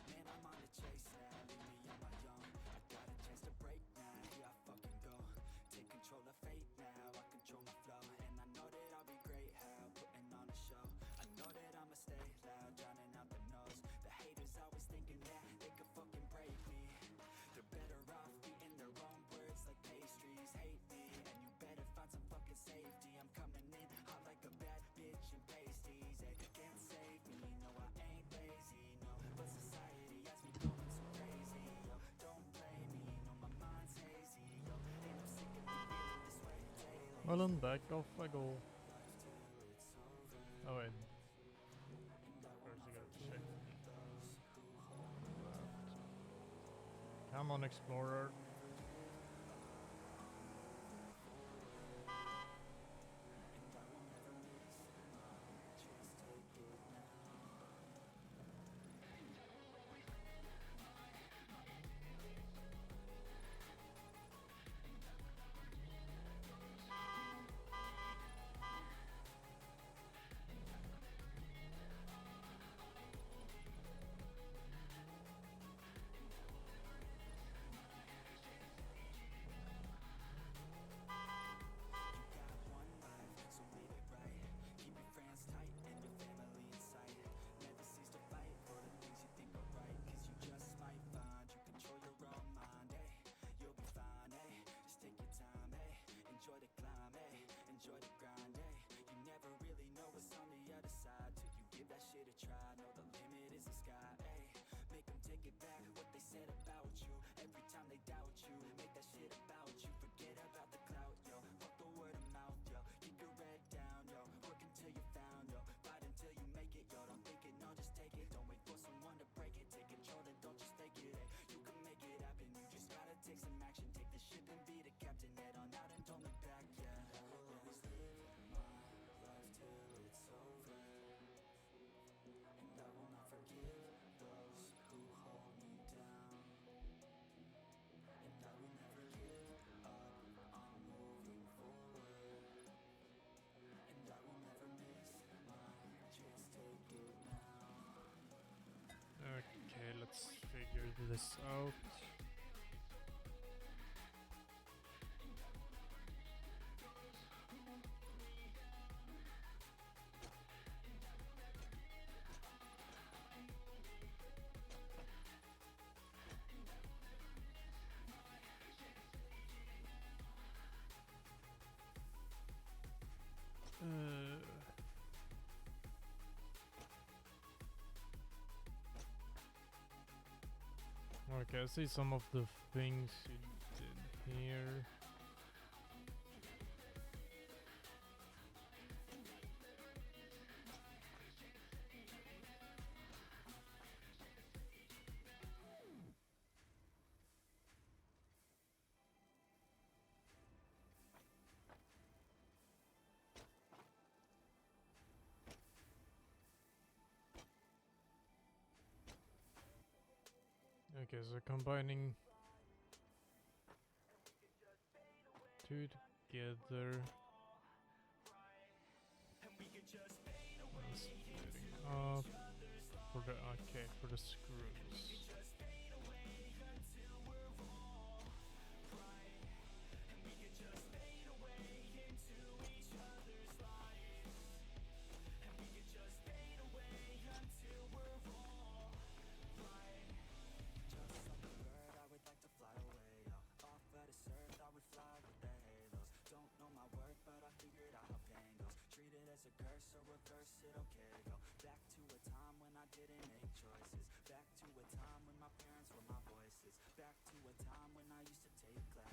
Man, I'm on the chase now, leave me on my own. I got a chance to break now, here I fucking go. Take control of fate now, I control my flow. And I know that I'll be great, how putting on a show. I know that I'ma stay loud, drowning out the noise. The haters always thinking that they could fucking break me. They're better off eating their own words like pastries. Hate me, and you better find some fucking safety. I'm coming in hot like a bad bitch in pasties. They can't save me, no I ain't lazy, no. But society has me going so crazy, yo. Don't play me, no my mind's hazy, yo. And I'm sick of me feeling this way daily. Well, then back off I go. Oh wait. First you gotta check. Come on, Explorer. Enjoy the climb, eh? Enjoy the grind, eh? You never really know what's on the other side till you give that shit a try. Know the limit is the sky, eh? Make them take it back what they said about you. Every time they doubt you, make that shit about you. Forget about the clout, yo. Fuck the word of mouth, yo. Keep your head down, yo. Work until you're found, yo. Fight until you make it, yo. Don't think it, no, just take it. Don't wait for someone to break it. Take control, then don't just take it, eh? You can make it happen. You just gotta take some action. Take the ship and be the captain. Head on out and don't look back, yeah. I will always live my life till it's over. And I will not forgive those who hold me down. And I will never give up, I'm moving forward. And I will never miss my chance, take it now. Okay, let's figure this out. Okay, I see some of the things you did here. Okay, so combining two together and splitting up for the for the screws.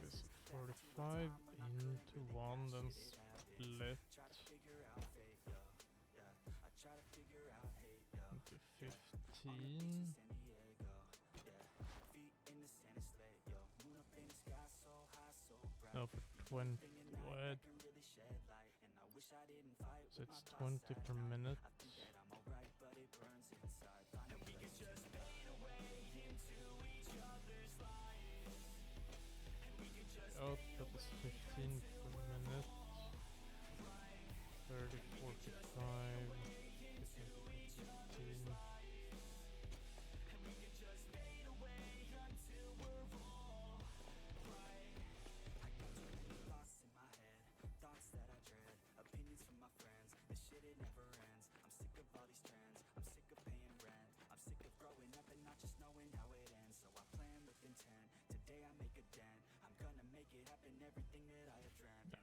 This 45 into one, then split into 15. No, for 20. What? So it's 20 per minute. Output is 15 per minute. 30, 45, 15.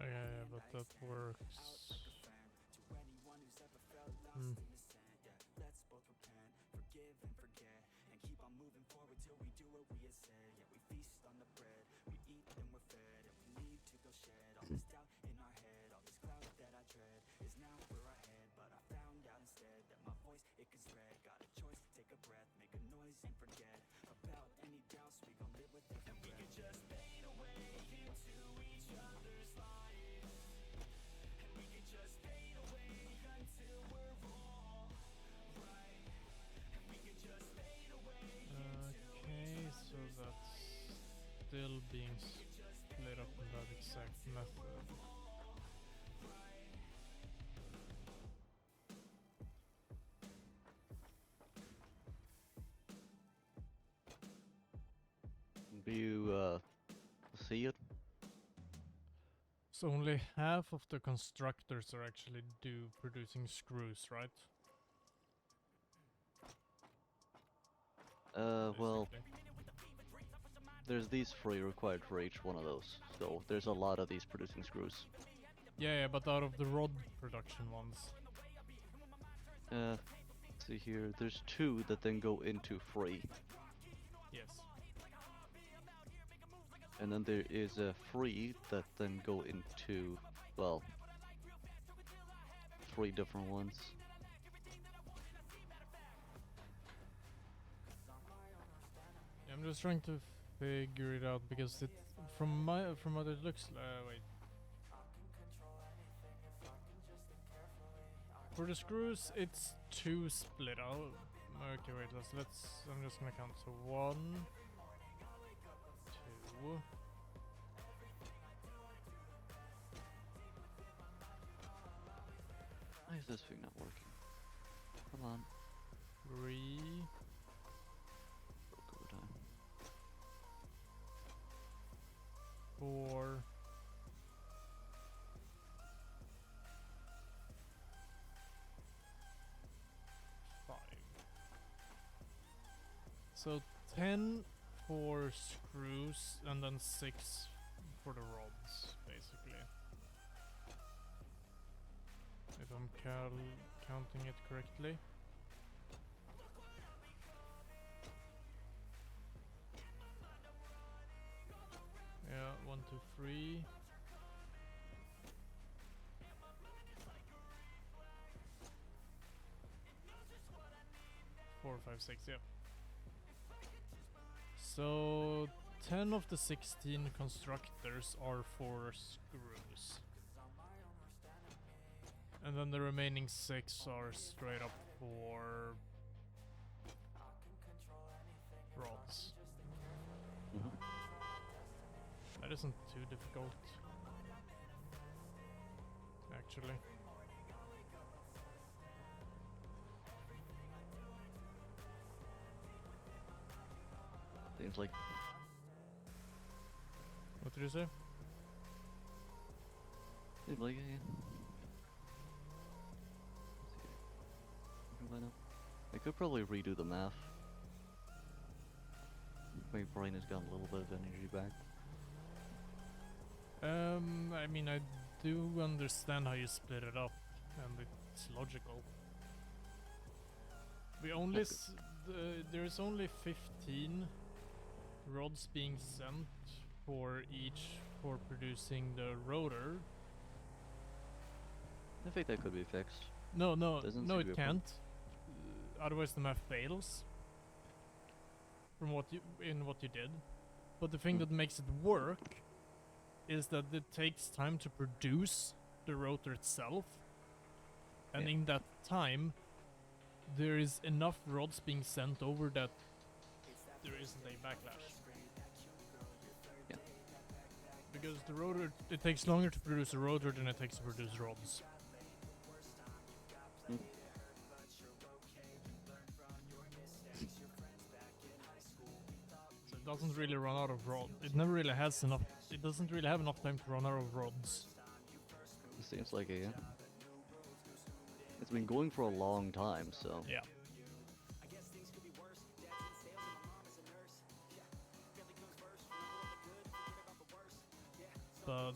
Yeah, but that works. Hmm. Okay, so that's still being split up in that exact method. Do you see it? So only half of the constructors are actually producing screws, right? Well, Basically. there's these 3 required for each one of those, so there's a lot of these producing screws. Yeah, but out of the rod production ones. See here, there's 2 that then go into 3, Yes. and then there is a 3 that then go into, well, 3 different ones. I'm just trying to figure it out because it from what it looks like. Wait. For the screws, it's 2 split out. Okay, wait. Let's. I'm just gonna count. So 1, 2. Why is this thing not working? Come on. 3. Broke over time. 4. 5. So 10 for screws and then 6 for the rods, basically. If I'm counting it correctly. Yeah, 1, 2, 3. Four, 5, 6, yeah. So 10 of the 16 constructors are for screws. And then the remaining 6 are straight up for rods. That isn't too difficult, actually. Seems like What did you say? seems like yeah. Let's see. Why not? I could probably redo the math. My brain has gotten a little bit of energy back. I mean, I do understand how you split it up, and it's logical. We only there's only 15 rods being sent for producing the rotor. I think that could be fixed. No, Doesn't seem no, to be it a problem. can't. Otherwise, the math fails. From what you did, but the thing that makes it work is that it takes time to produce the rotor itself, and Yeah. in that time, there is enough rods being sent over that there isn't a backlash. Yeah. Because the rotor, it takes longer to produce a rotor than it takes to produce rods. Mm. So it doesn't really run out of rods. It never really has enough. It doesn't really have enough time to run out of rods. It seems like it, yeah. It's been going for a long time, so Yeah. But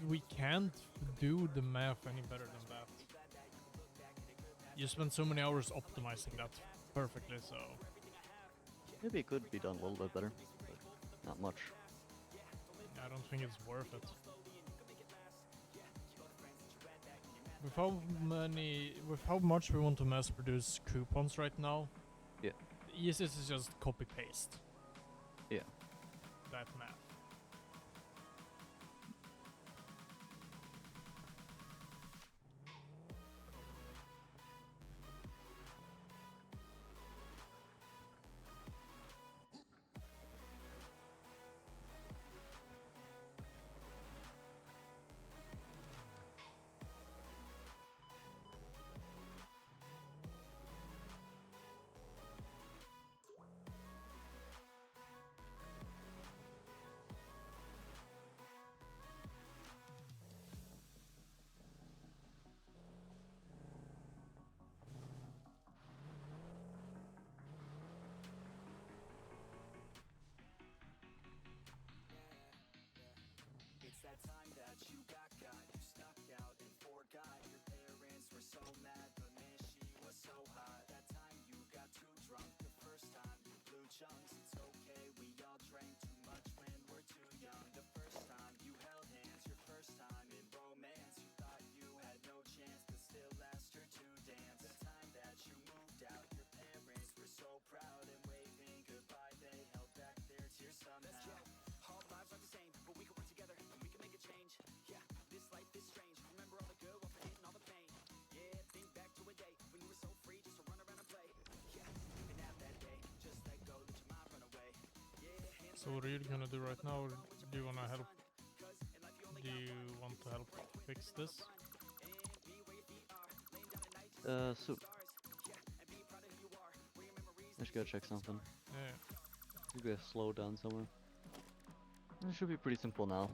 we can't do the math any better than that. You spend so many hours optimizing that perfectly, so maybe it could be done a little bit better, but not much. I don't think it's worth it. With how much we want to mass produce coupons right now, Yeah. the easiest is just copy paste Yeah. that math. It's that time that you got you snuck out and forgot. Your parents were so mad, but man, she was so hot. That time you got too drunk, the first time you blew chunks. It's okay, we all drank too much when we're too young. The first time you held hands, your first time in romance. You thought you had no chance, but still asked her to dance. The time that you moved out, your parents were so proud, and waving goodbye, they held back their tears somehow. All lives are the same, but we can work together and we can make a change. Yeah, this life is strange. Remember all the good while forgetting all the pain. Yeah, think back to a day when you were so free just to run around and play. Yeah, even at that day, just let go, let your mind run away. Yeah, So what are you gonna do right now? Or do you wanna help? Do you want to help fix this? Soon. I should go check something. Yeah. Maybe a slowdown somewhere. It should be pretty simple now.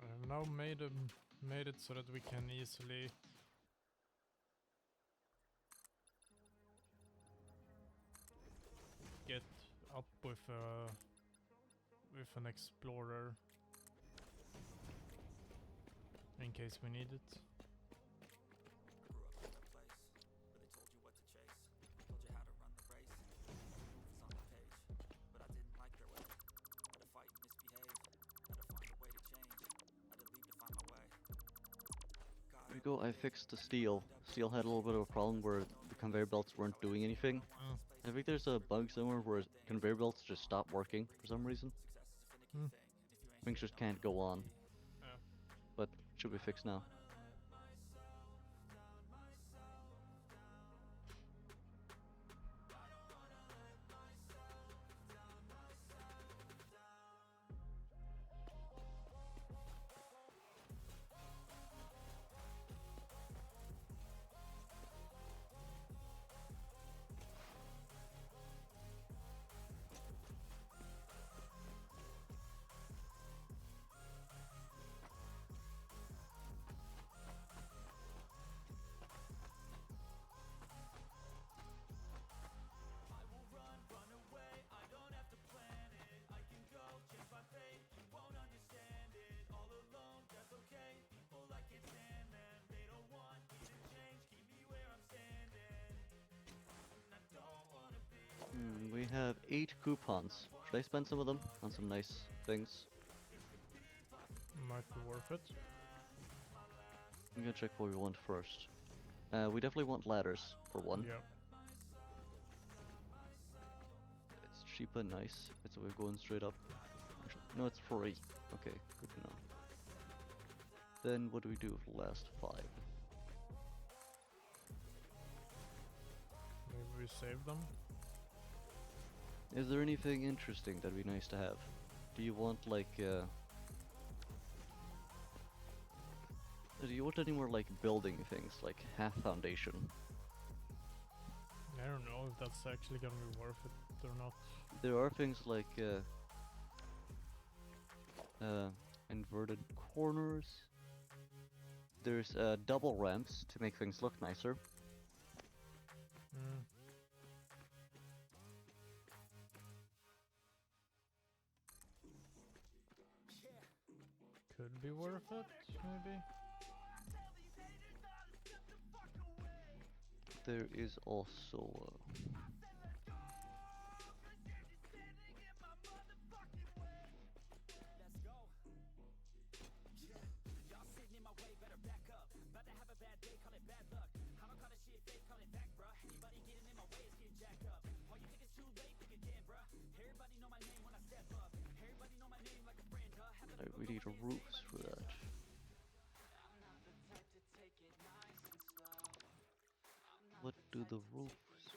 I've now made it so that we can easily get up with with an explorer in case we need it. There we go, I fixed the steel. Steel had a little bit of a problem where the conveyor belts weren't doing anything. Oh. I think there's a bug somewhere where conveyor belts just stop working for some reason. Hmm. Things just can't go on. Yeah. But should be fixed now. We have 8 coupons. Should I spend some of them on some nice things? Might be worth it. I'm gonna check what we want first. We definitely want ladders, for one. Yep. It's cheap and nice. It's we're going straight up. Actually, no, it's free. Okay, good to know. Then what do we do with the last 5? Maybe we save them. Is there anything interesting that'd be nice to have? Do you want like do you want any more like building things, like half foundation? I don't know if that's actually gonna be worth it or not. There are things like inverted corners. There's double ramps to make things look nicer. Mm. Could be worth it, maybe. There is also we need roofs for that. What do the roofs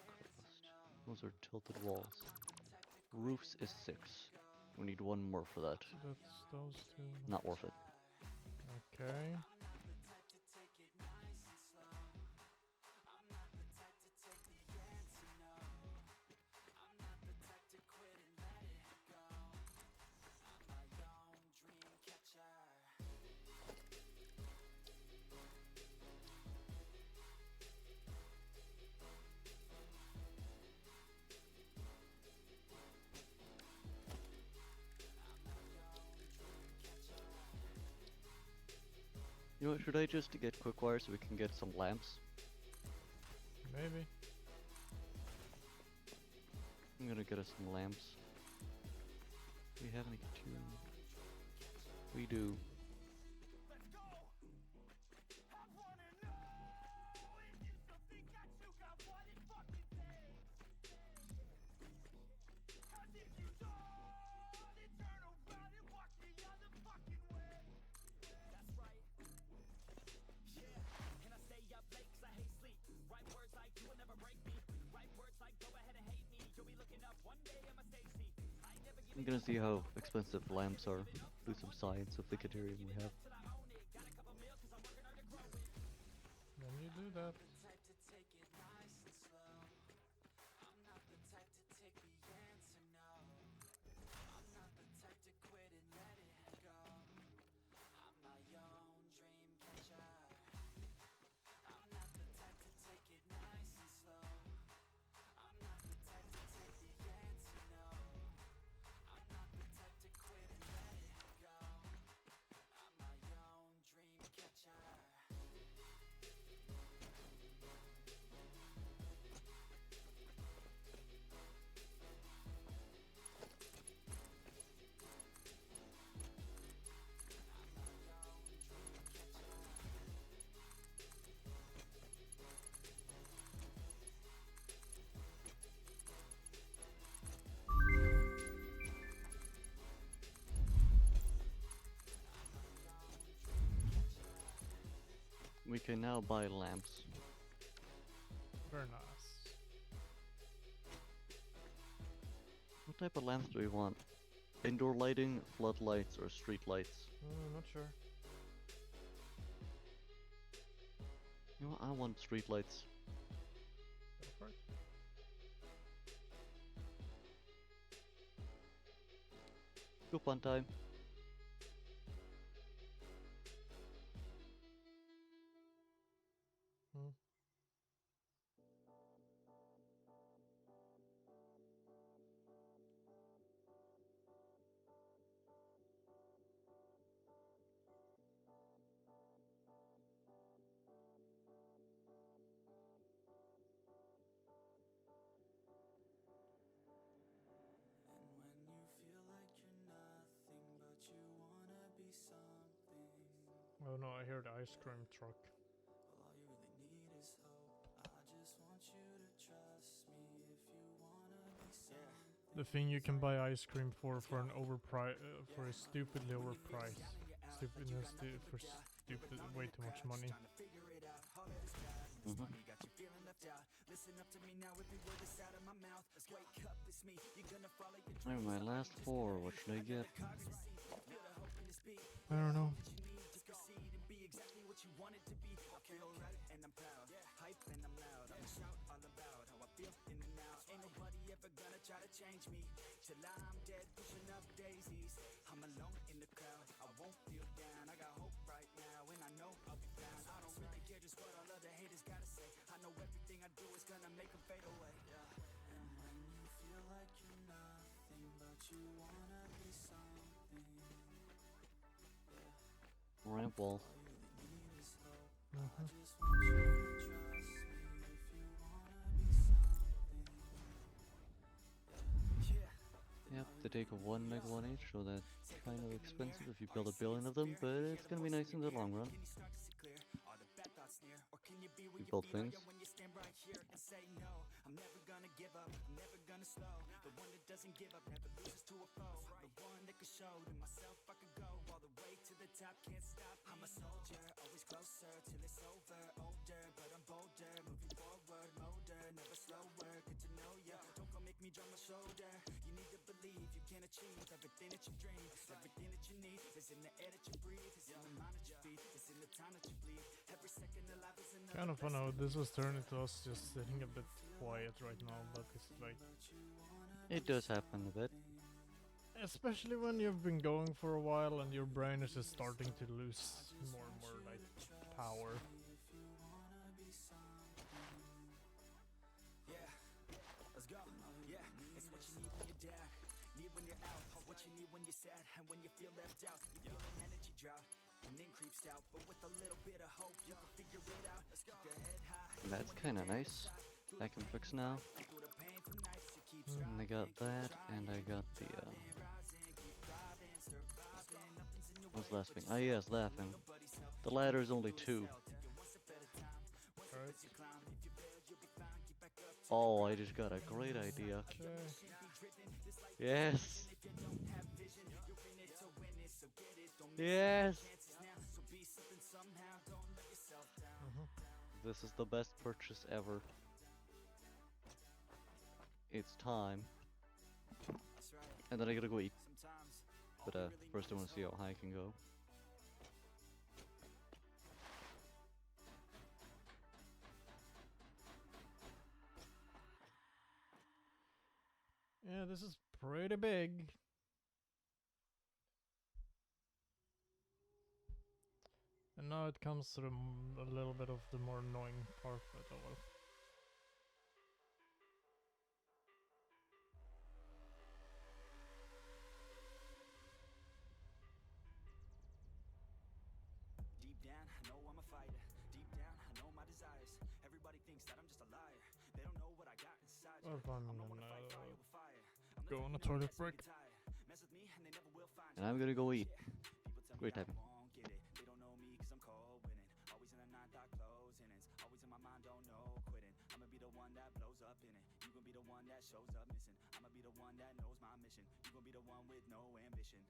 cost? Those are tilted walls. Roofs is 6. We need 1 more for that. That's those two. Not worth it. Okay. You know what, should I just get quick wire so we can get some lamps? Maybe. I'm gonna get us some lamps. Do we have any tune? We do. I'm gonna see how expensive lamps are. Do some science of the Caterium we have. Then you do that. We can now buy lamps. Very nice. What type of lamps do we want? Indoor lighting, floodlights, or street lights? Not sure. You know, I want street lights. Go for it. Coupon time. Hmm. And when you feel like you're nothing, but you wanna be something, Oh no, I hear the ice cream truck. well, all you really need is hope. I just want you to trust me if you wanna be something. The thing you can buy ice cream for an for a stupidly overpriced, for stupid, way too much money. Mhm. Got you feeling left out. Listen up to me now, every word that's out of my mouth. Wake up, it's me. You're gonna follow your Alright, my last 4. What should I get? I don't know. to proceed and be exactly what you want it to be. I feel right and I'm proud, hype and I'm loud. I'ma shout all about how I feel in and out. Ain't nobody ever gonna try to change me till I'm dead, pushing up daisies. I'm alone in the crowd, I won't feel down. I got hope right now and I know I'll be found. I don't really care just what all other haters gotta say. I know everything I do is gonna make them fade away. And when you feel like you're nothing, but you wanna be something, Ramp wall. all you really need is hope. Mhm. I just want you to trust me if you wanna be something. Yep, they take a 1 meg 1 each, so that's kind of expensive if you build a billion of them, but it's gonna be nice in the long run. You build things. When you stand right here and say no, I'm never gonna give up, I'm never gonna slow. The one that doesn't give up never loses to a foe. The one that could show to myself I could go all the way to the top, can't stop. I'm a soldier, always closer till it's over. Older, but I'm bolder, moving forward, motor, never slower. Good to know ya. Don't go make me drop my shoulder. You need to believe you can achieve everything that you dream. Everything that you need is in the air that you breathe. It's in the mind that you feed. It's in the time that you bleed. Every second alive is another. Kind of fun how this was turned into us just sitting a bit quiet right now, but it's like, It does happen a bit. especially when you've been going for a while and your brain is just starting to lose more and more like power. Let's go. Yeah, it's what you need when you're down, need when you're out, what you need when you're sad, and when you feel left out. You feel an energy drought, and then creeps out. But with a little bit of hope, you can figure it out. Let's go. Keep your head high. That's kind of nice. I can fix now. Through the painful nights, you keep And I got that, and I got the, what's the last thing? Ah, yes, that thing. The ladder is only 2. Alright. Oh, I just got a great idea. Okay. Yes! Yes! This is the best purchase ever. It's time. And then I gotta go eat. But first I wanna see how high I can go. Yeah, this is pretty big. And now it comes to a little bit of the more annoying part, but oh well. Deep down, I know I'm a fighter. Deep down, I know my desires. Everybody thinks that I'm just a liar. They don't know what I got inside. Well, if I'm I'm gonna gonna fight fire with fire. I'm go on a the toilet break. Mess with me and they never will find And I'm gonna go eat. People tell Great me timing. I won't get it. They don't know me cause I'm cold winning. Always in the ninth, I close innings. Always in my mind, don't know quitting. I'ma be the one that blows up in it. You gon' be the one that shows up missing. I'ma be the one that knows my mission. You gon' be the one with no ambition.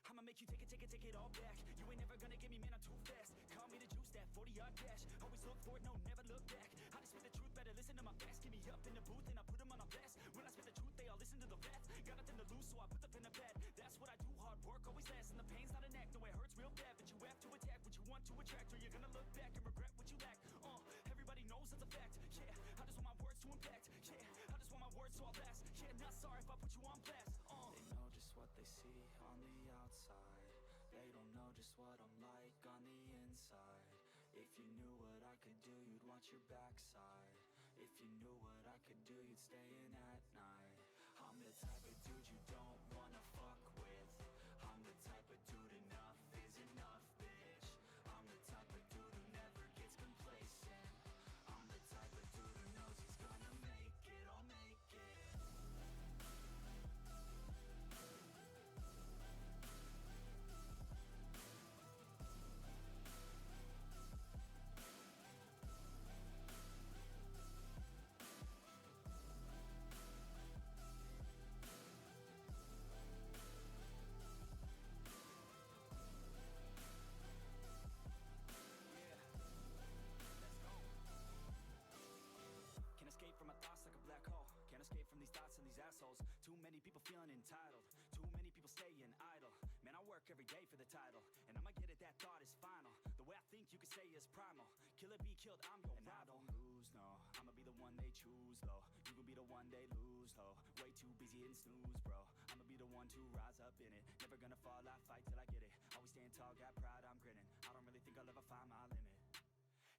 I'ma make you take it all back. You ain't never gonna get me, man, I'm too fast. Call me the juice that 40 yard dash. Always look forward, no, never look back. I just spit the truth, better listen to my facts. Get me up in the booth and I put them on a blast. When I spit the truth, they all listen to the wrath. Got nothing to lose, so I put the pen to bed. That's what I do, hard work always lasts. And the pain's not an act, no, it hurts real bad. But you have to attack what you want to attract, or you're gonna look back and regret what you lack. Everybody knows that's a fact. Yeah, I just want my words to impact. Yeah, I just want my words to all last. Yeah, not sorry if I put you on blast. They know just what they see on the outside. They don't know just what I'm like on the inside. If you knew what I could do, you'd watch your backside. If you knew what I could do, you'd stay in at night. I'm the type of dude you don't wanna fuck with. I'm the type of dude enough is enough, bitch. I'm the type of dude who never gets complacent. I'm the type of dude who knows he's gonna make it, I'll make it. Can't escape from my thoughts like a black hole. Can't escape from these thoughts and these assholes. Too many people feeling entitled. Too many people staying idle. Man, I work every day for the title, and I'ma get it, that thought is final. The way I think you could say is primal. Kill it, be killed, I'm your rival. I don't lose, no. I'ma be the one they choose, though. You gon' be the one they lose, though. Way too busy hitting snooze, bro. I'ma be the one to rise up in it. Never gonna fall, I fight till I get it. Always stand tall, got pride, I'm grinning. I don't really think I'll ever find my limit.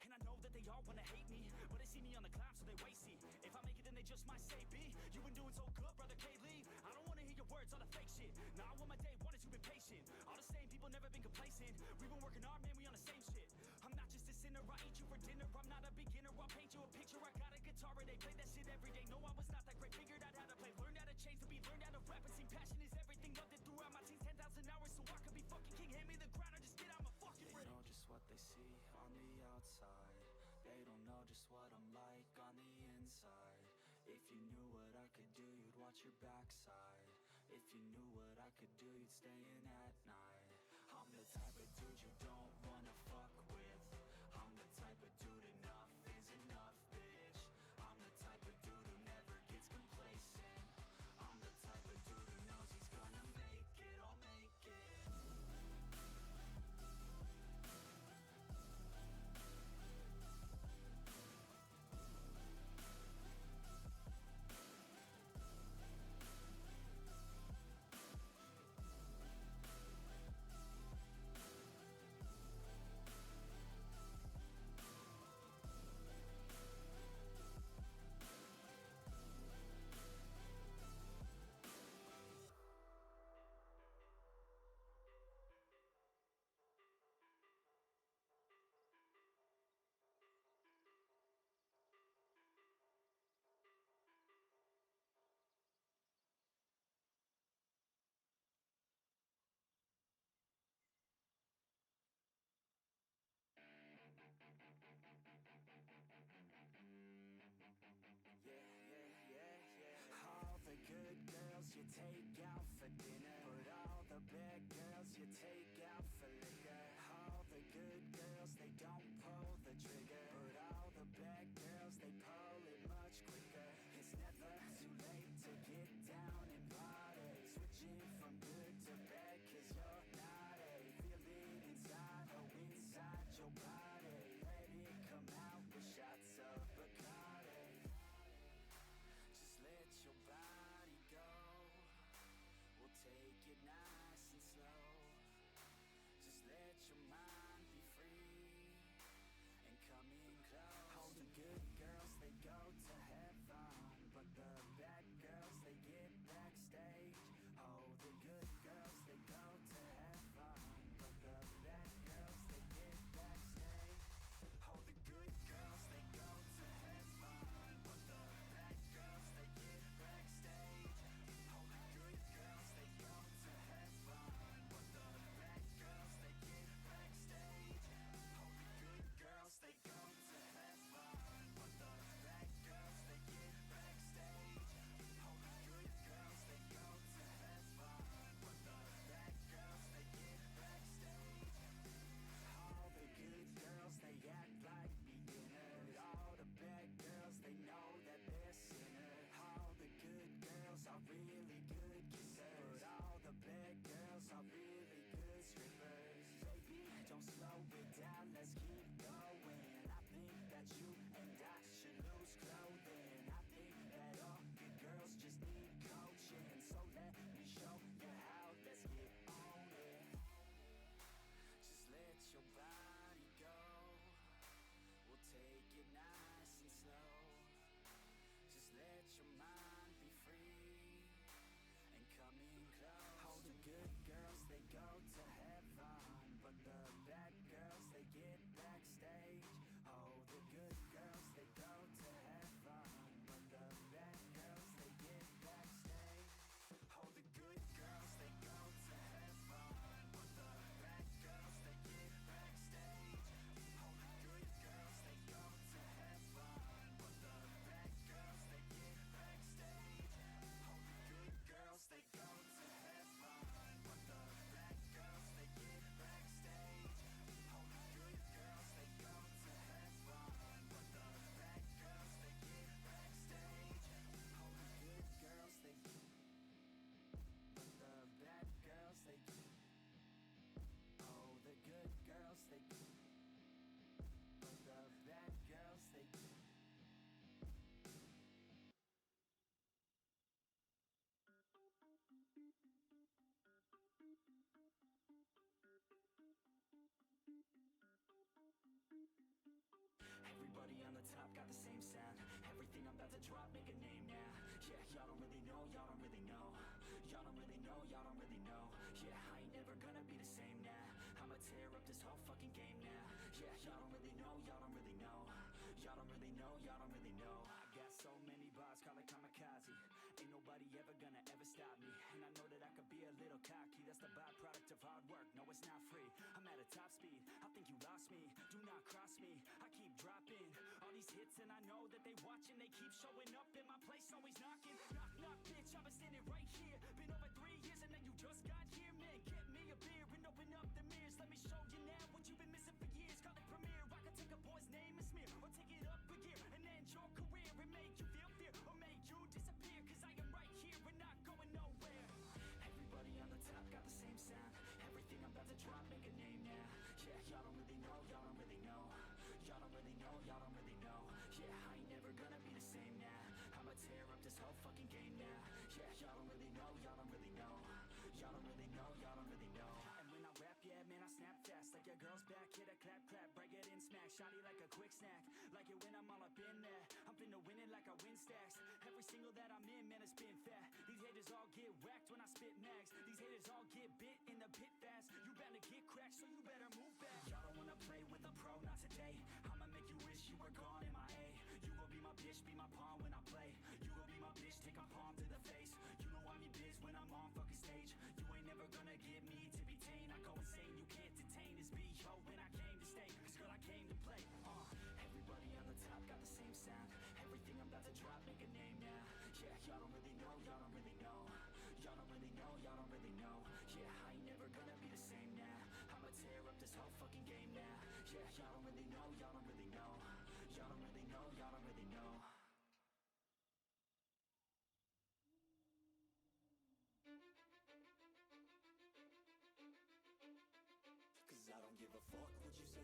And I know that they all wanna hate me, but they see me on the climb, so they wait, see. If I make it, then they just might say, B, you been doing so good, brother K-Lee. I don't wanna hear your words, all the fake shit. Nah, I want my day one is you've been patient. All the same people, never been complacent. We've been working hard, man, we on the same shit. I'm not just a sinner, I eat you for dinner. I'm not a beginner, I'll paint you a picture. I got a guitar and they play that shit every day. No, I was not that great, figured out how to play. Learned how to change the beat, learned how to rap and sing. Passion is everything, loved it throughout my teens. 10,000 hours, so I could be fucking king. Hand me the crown or just get out my fucking ring. They know just what they see on the outside. They don't know just what I'm like on the inside. If you knew what I could do, you'd watch your backside. If you knew what I could do, you'd stay in at night. I'm the type of dude you don't wanna fuck with. I'm the type of dude enough is enough, bitch. I'm the type of dude who never gets complacent. I'm the type of dude who knows he's gonna make it, I'll make it. All the good girls you take out for dinner, but all the bad girls you take out for liquor. All the good girls, they don't pull the trigger, but all the bad girls, they pull it much quicker. It's never too late to get down and party. Switching from good to bad, cause you're naughty. Feel it inside, oh inside your body. Let it come out with shots of Bacardi. Just let your body go. We'll take it nice and slow. Just let your mind be free and come in close. All the good girls, they go to heaven, but the bad girls, they get backstage. Oh, the good girls, they that you and I should lose clothing. I think that all good girls just need coaching. So let me show you how, let's get on it. Just let your body go. We'll take it nice and slow. Just let your mind be free and come in close. All the good girls, they go to heaven, but the bad girls, they get backstage. Oh, the good girls, they go to heaven, but the bad girls, they get backstage. Oh, the good girls, they go to heaven, but the bad girls, they get backstage. Oh, the good girls, they go to heaven, but the bad girls, they get backstage. Oh, the good girls, they go to heaven, but the bad girls, they get backstage. Oh, the good girls, they go to heaven, but the bad girls, they get backstage. Oh, the good girls, they but the bad girls, they oh, the good girls, they but the bad girls, they Everybody on the top got the same sound. Everything I'm about to drop, make a name now. Yeah, y'all don't really know, y'all don't really know. Y'all don't really know, y'all don't really know. Yeah, I ain't never gonna be the same now. I'ma tear up this whole fucking game now. Yeah, y'all don't really know, y'all don't really know. Y'all don't really know, y'all don't really know. I got so many bars, call it kamikaze. Ain't nobody ever gonna ever stop me. And I know that I could be a little cocky. That's the byproduct of hard work, no it's not free. I'm at a top speed, I think you lost me. Do not cross me, I keep dropping all these hits and I know that they watching. They keep showing up in my place, always knocking. Knock, knock, bitch, I've been standing right here. Been over 3 years and then you just got here. Man, get me a beer and open up the mirrors. Let me show you now what you've been missing for years. Call it premiere, I can take a boy's name and smear, or take it up a gear and end your career and make you feel fear, or make you disappear. Cause I am right here and not going nowhere. Everybody on the top got the same sound. Everything I'm about to drop, make a name now. Yeah, y'all don't really know, y'all don't really know. Y'all don't really know, y'all don't really know. Yeah, I ain't never gonna be the same now. I'ma tear up this whole fucking game now. Yeah, y'all don't really know, y'all don't really know. Y'all don't really know, y'all don't really know. And when I rap, yeah, man, I snap fast. Like your girl's back, hit a clap, clap, break it in, smack. Shotty like a quick snack, like it when I'm all up in there. I'm finna win it like I win stacks. Every single that I'm in, man, it's been fat. These haters all get whacked when I spit mags. These haters all get bit in the pit fast. You better get cracked, so you better move back. Y'all don't wanna play with a pro, not today. I'ma make you wish you were gone in my A. You gon' be my bitch, be my pawn when I play. You gon' be my bitch, take a palm to the face. You know I'm your biz when I'm on fucking stage. You ain't never gonna get me to be tame. I go insane, you can't detain this beat, yo, when I came to stay. Cause girl, I came to play. Everybody on the top got the same sound. Everything I'm about to drop, make a name now. Yeah, y'all don't really know, y'all don't really know. Y'all don't really know, y'all don't really know. Yeah, I ain't never gonna be the same now. I'ma tear up this whole fucking game now. Yeah, y'all don't really know, y'all don't really know. Y'all don't really know, y'all don't really know. Cause I don't give a fuck what you say.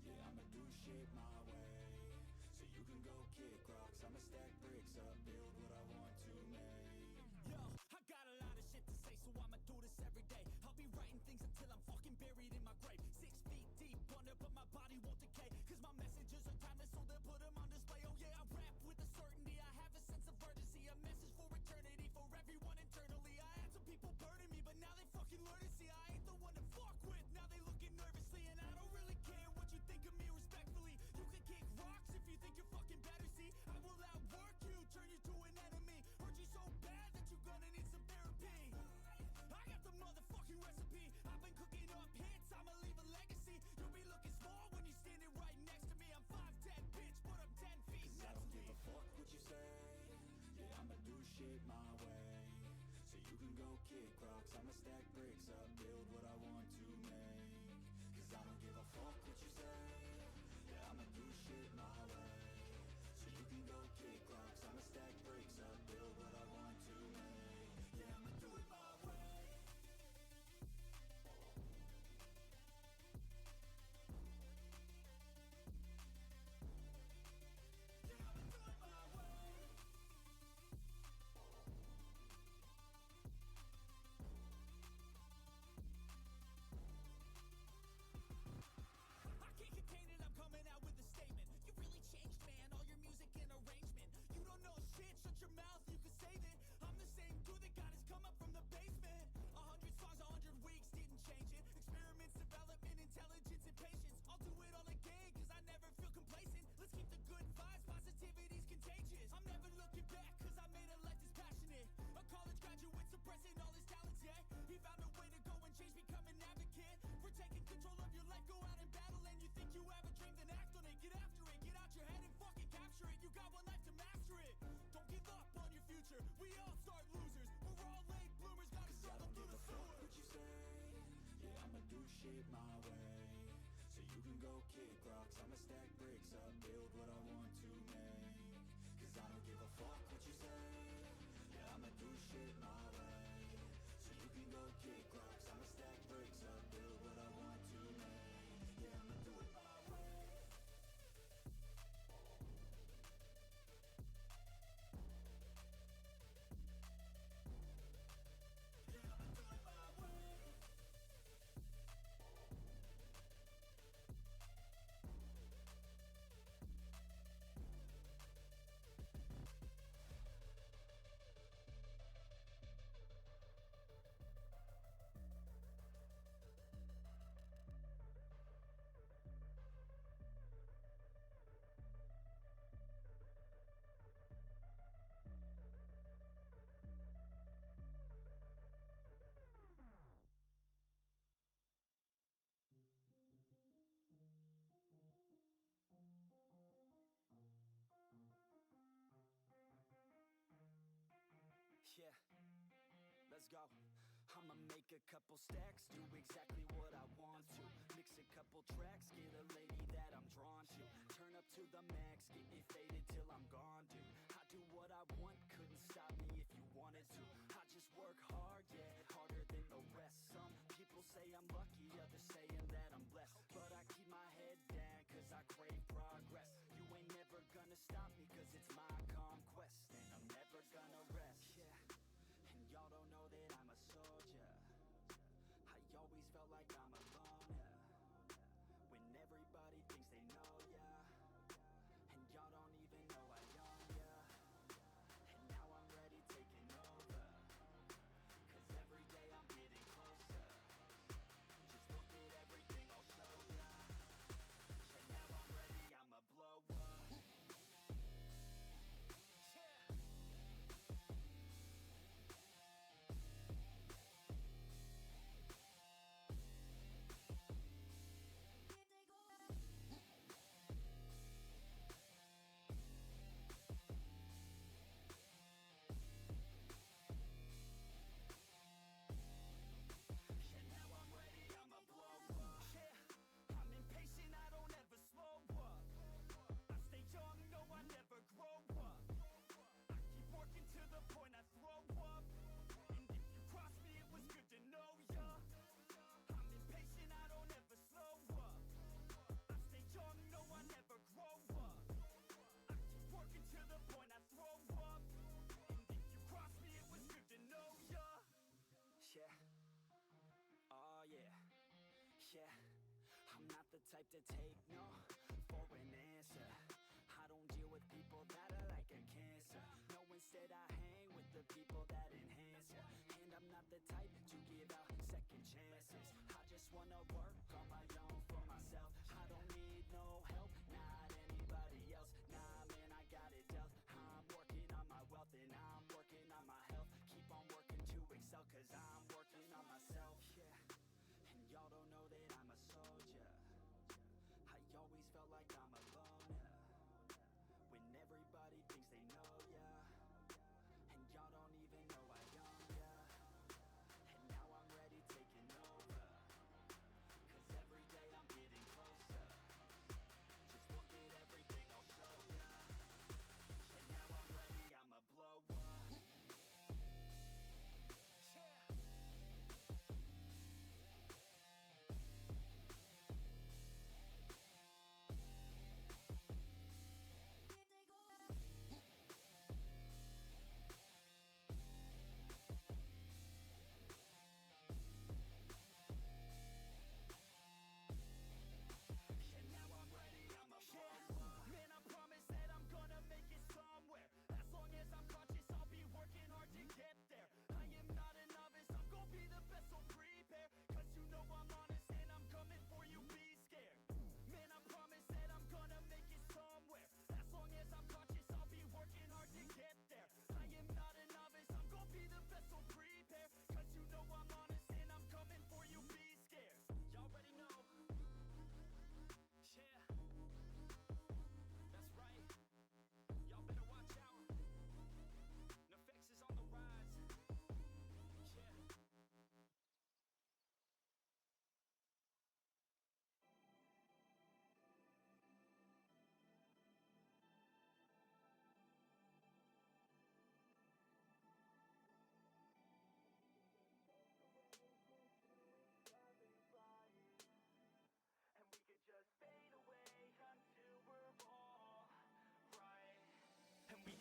Yeah, I'ma do shit my way. So you can go kick rocks, I'ma stack bricks up, build what I want to make. Yo, I got a lot of shit to say, so I'ma do this every day. I'll be writing things until I'm fucking buried in my grave. 6 feet deep under, but my body won't decay. Cause my messages are timeless, so they'll put them on display. Oh yeah, I rap with a certainty, I have a sense of urgency. A message for eternity, for everyone internally. I had some people burning me, but now they fucking learn to see I ain't the one to fuck with. Now they looking nervously, and I don't really care what you think of me respectfully. You can kick rocks if you think you're fucking better, see. I will outwork you, turn you to an enemy. Hurt you so bad that you're gonna need some therapy. I got the motherfucking recipe. I've been cooking up hits, I'ma leave a legacy. You'll be looking small when you're standing right next to me. I'm 5'10", bitch, but I'm 10 feet next to me. I don't give a fuck what you say. Yeah, I'ma do shit my way. So you can go kick rocks, I'ma stack bricks up, build what I want to make. Cause I don't give a fuck what you say. Yeah, I'ma do shit my way. So you can go kick rocks, I'ma stack bricks up, build what I want to make. Yeah, I'ma do it my way. do shit my way. So you can go kick rocks, I'ma stack bricks up, build what I want to make. Cause I don't give a fuck what you say. Yeah, I'ma do shit my way. So you can go kick rocks, I'ma stack bricks up, build what I want to make. Yeah, I'ma do it my way. Yeah, let's go. I'ma make a couple stacks, do exactly what I want to. Mix a couple tracks, get a lady that I'm drawn to. Turn up to the max, get me faded till I'm gone, dude. I do what I want, couldn't stop me if you wanted to. I just work hard, yeah, harder than the rest. Some people say I'm lucky, others saying that I'm blessed. But I keep my head down, cause I crave progress. You ain't never gonna stop me, cause it's my conquest. And I'm never gonna rest, yeah. And y'all don't know that I'm a soldier. I always felt like I'm alone, yeah. When everybody thinks they know, yeah. And y'all don't even know I own, yeah. And now I'm ready taking over. Cause every day I'm getting closer. Just look at everything I'll show ya. And now I'm ready, I'ma blow up. Yeah. And now I'm ready, I'ma blow up. Yeah, I'm impatient, I don't ever slow up. I stay young, no, I never grow up. I keep working to the point I throw up. And if you cross me, it was good to know ya. I'm impatient, I don't ever slow up. I stay young, no, I never grow up. I keep working to the point I throw up. And if you cross me, it was good to know ya. Yeah. Oh yeah, yeah. I'm not the type to take no for an answer. I don't deal with people that are like a cancer. No, instead I hang with the people that enhance ya. And I'm not the type to give out second chances. I just wanna work on my own for myself. I don't need no help, not anybody else. Nah, man, I got it dealt. I'm working on my wealth and I'm working on my health. Keep on working to excel, cause I'm working on myself, yeah. And y'all don't know that I'm a soldier. I always felt like I'm alone, yeah. When everybody thinks they know, yeah. And y'all don't even know I own, yeah. And now I'm ready taking over.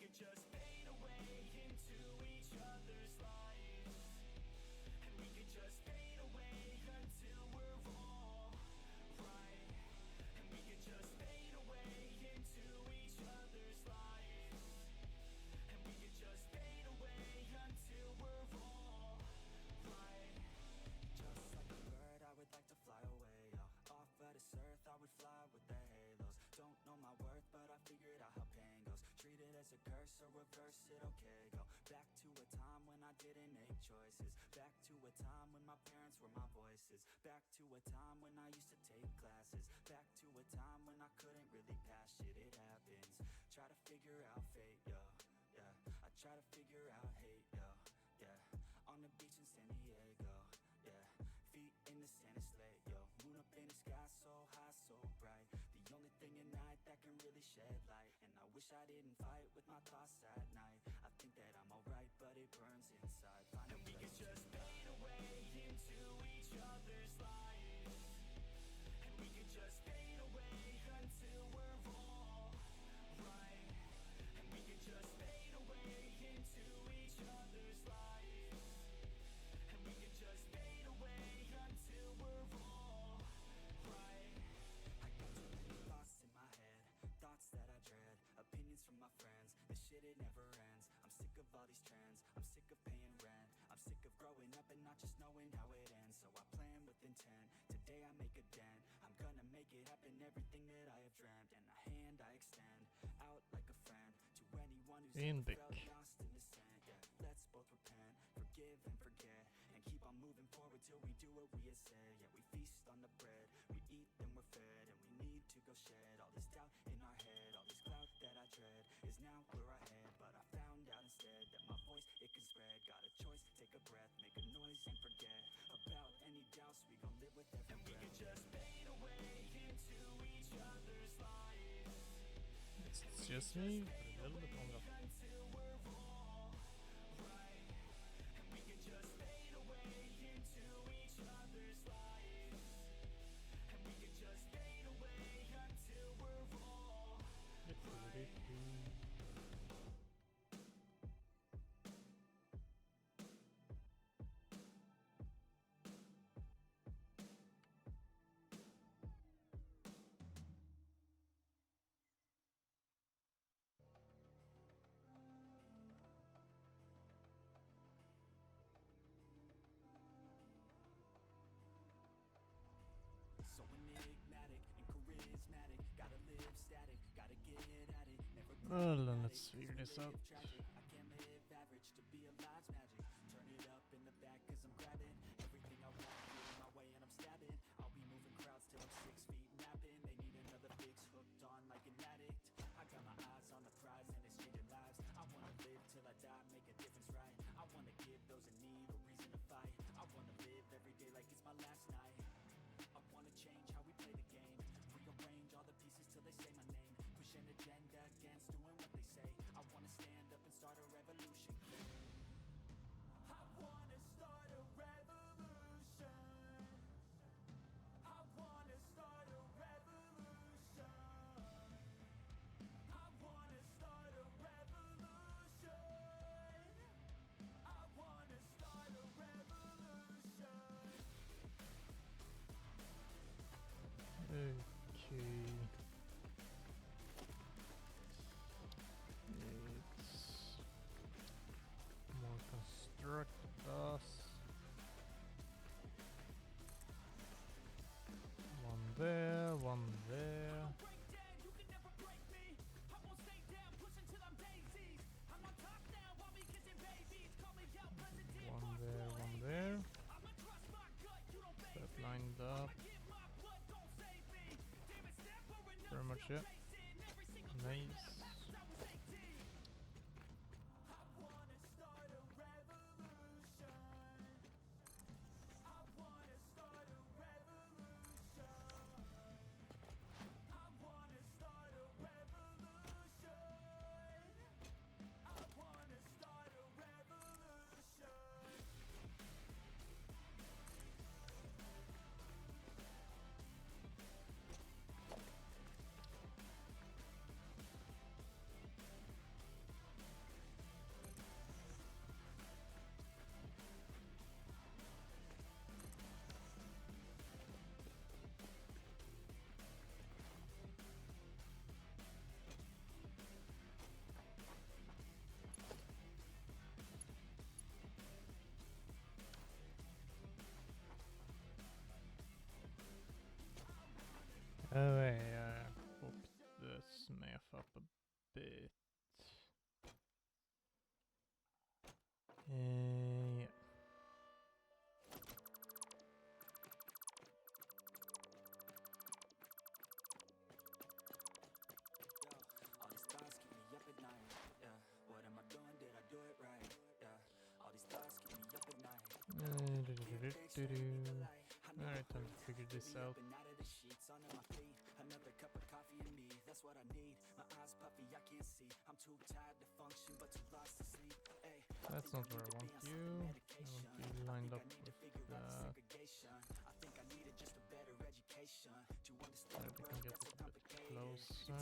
could just fade away into each other's lives. And we could just fade away until we're all right. And we could just fade away into each other's lives. And we could just fade away until we're all right. Just like a bird, I would like to fly away, yo. Off of this earth, I would fly with the halos. Don't know my worth, but I figured out how pain goes. Treat it as a curse or reverse it, okay, go back to a time when I didn't make choices. Back to a time when my parents were my voices. Back to a time when I used to take classes. Back to a time when I couldn't really pass shit, it happens. Try to figure out fate, yo, yeah. I try to figure out hate, yo, yeah. On the beach in San Diego, yeah. Feet in the sand and slate, yo. Moon up in the sky so high, so bright. The only thing at night that can really shed light. And I wish I didn't fight with my thoughts at night. I think that I'm alright, but it burns inside. Find and we could just fade away into each other's lives. And we could just fade away until we're all right. And we could just fade away into each other's lives. And we could just fade away until we're all right. I got too many thoughts in my head, thoughts that I dread, opinions from my friends. This shit, it never ends. I'm sick of all these trends, I'm sick of paying rent. I'm sick of growing up and not just knowing how it ends. So I plan with intent, today I make a dent. I'm gonna make it happen, everything that I have dreamt. And a hand I extend, out like a friend, to anyone who's ever felt lost in the sand. Yeah, let's both repent, forgive and forget, and keep on moving forward till we do what we had said. Yeah, we feast on the bread, we eat then we're fed, and we need to go shed all this doubt in our head. All this cloud that I dread is now where I head, but I found out instead that my voice, it can spread. Got a choice, take a breath, make a noise and forget about any doubts. We gon' live with every and breath. We could just fade away into each other's lives. It's just me, but a little bit longer. Until we're all right. And we could just fade away into each other's lives. And we could just fade away until we're all right. So enigmatic and charismatic, gotta live static, gotta get at it, never Well, then let's figure this out. tragic. I can't live average to be alive's magic. Turn it up in the back cause I'm grabbing everything I want, getting my way and I'm stabbing. I'll be moving crowds till I'm 6 feet napping. They need another fix, hooked on like an addict. I got my eyes on the prize and it's changing lives. I wanna live till I die, make a difference, right? I wanna give those in need a reason to fight. I wanna live every day like it's my last night. I wanna change how we play the game, rearrange all the pieces till they say my name, push an agenda against doing what they say. I wanna stand up and start a revolution. I wanna start a revolution. I wanna start a revolution. I wanna start a revolution. I wanna start a revolution. Okay. It's more construct us. One there, one there. One there, one there. That lined up. Pretty much it. Nice. Alright, time to figure this out. Another cup of coffee in me, that's what I need. My eyes puffy, I can't see. I'm too tired to function, but too lost to sleep. Ay, That's not where I want you. I want you lined up with that. I think I needed just a better education to understand Maybe the we world can get that's it a bit complicated. closer.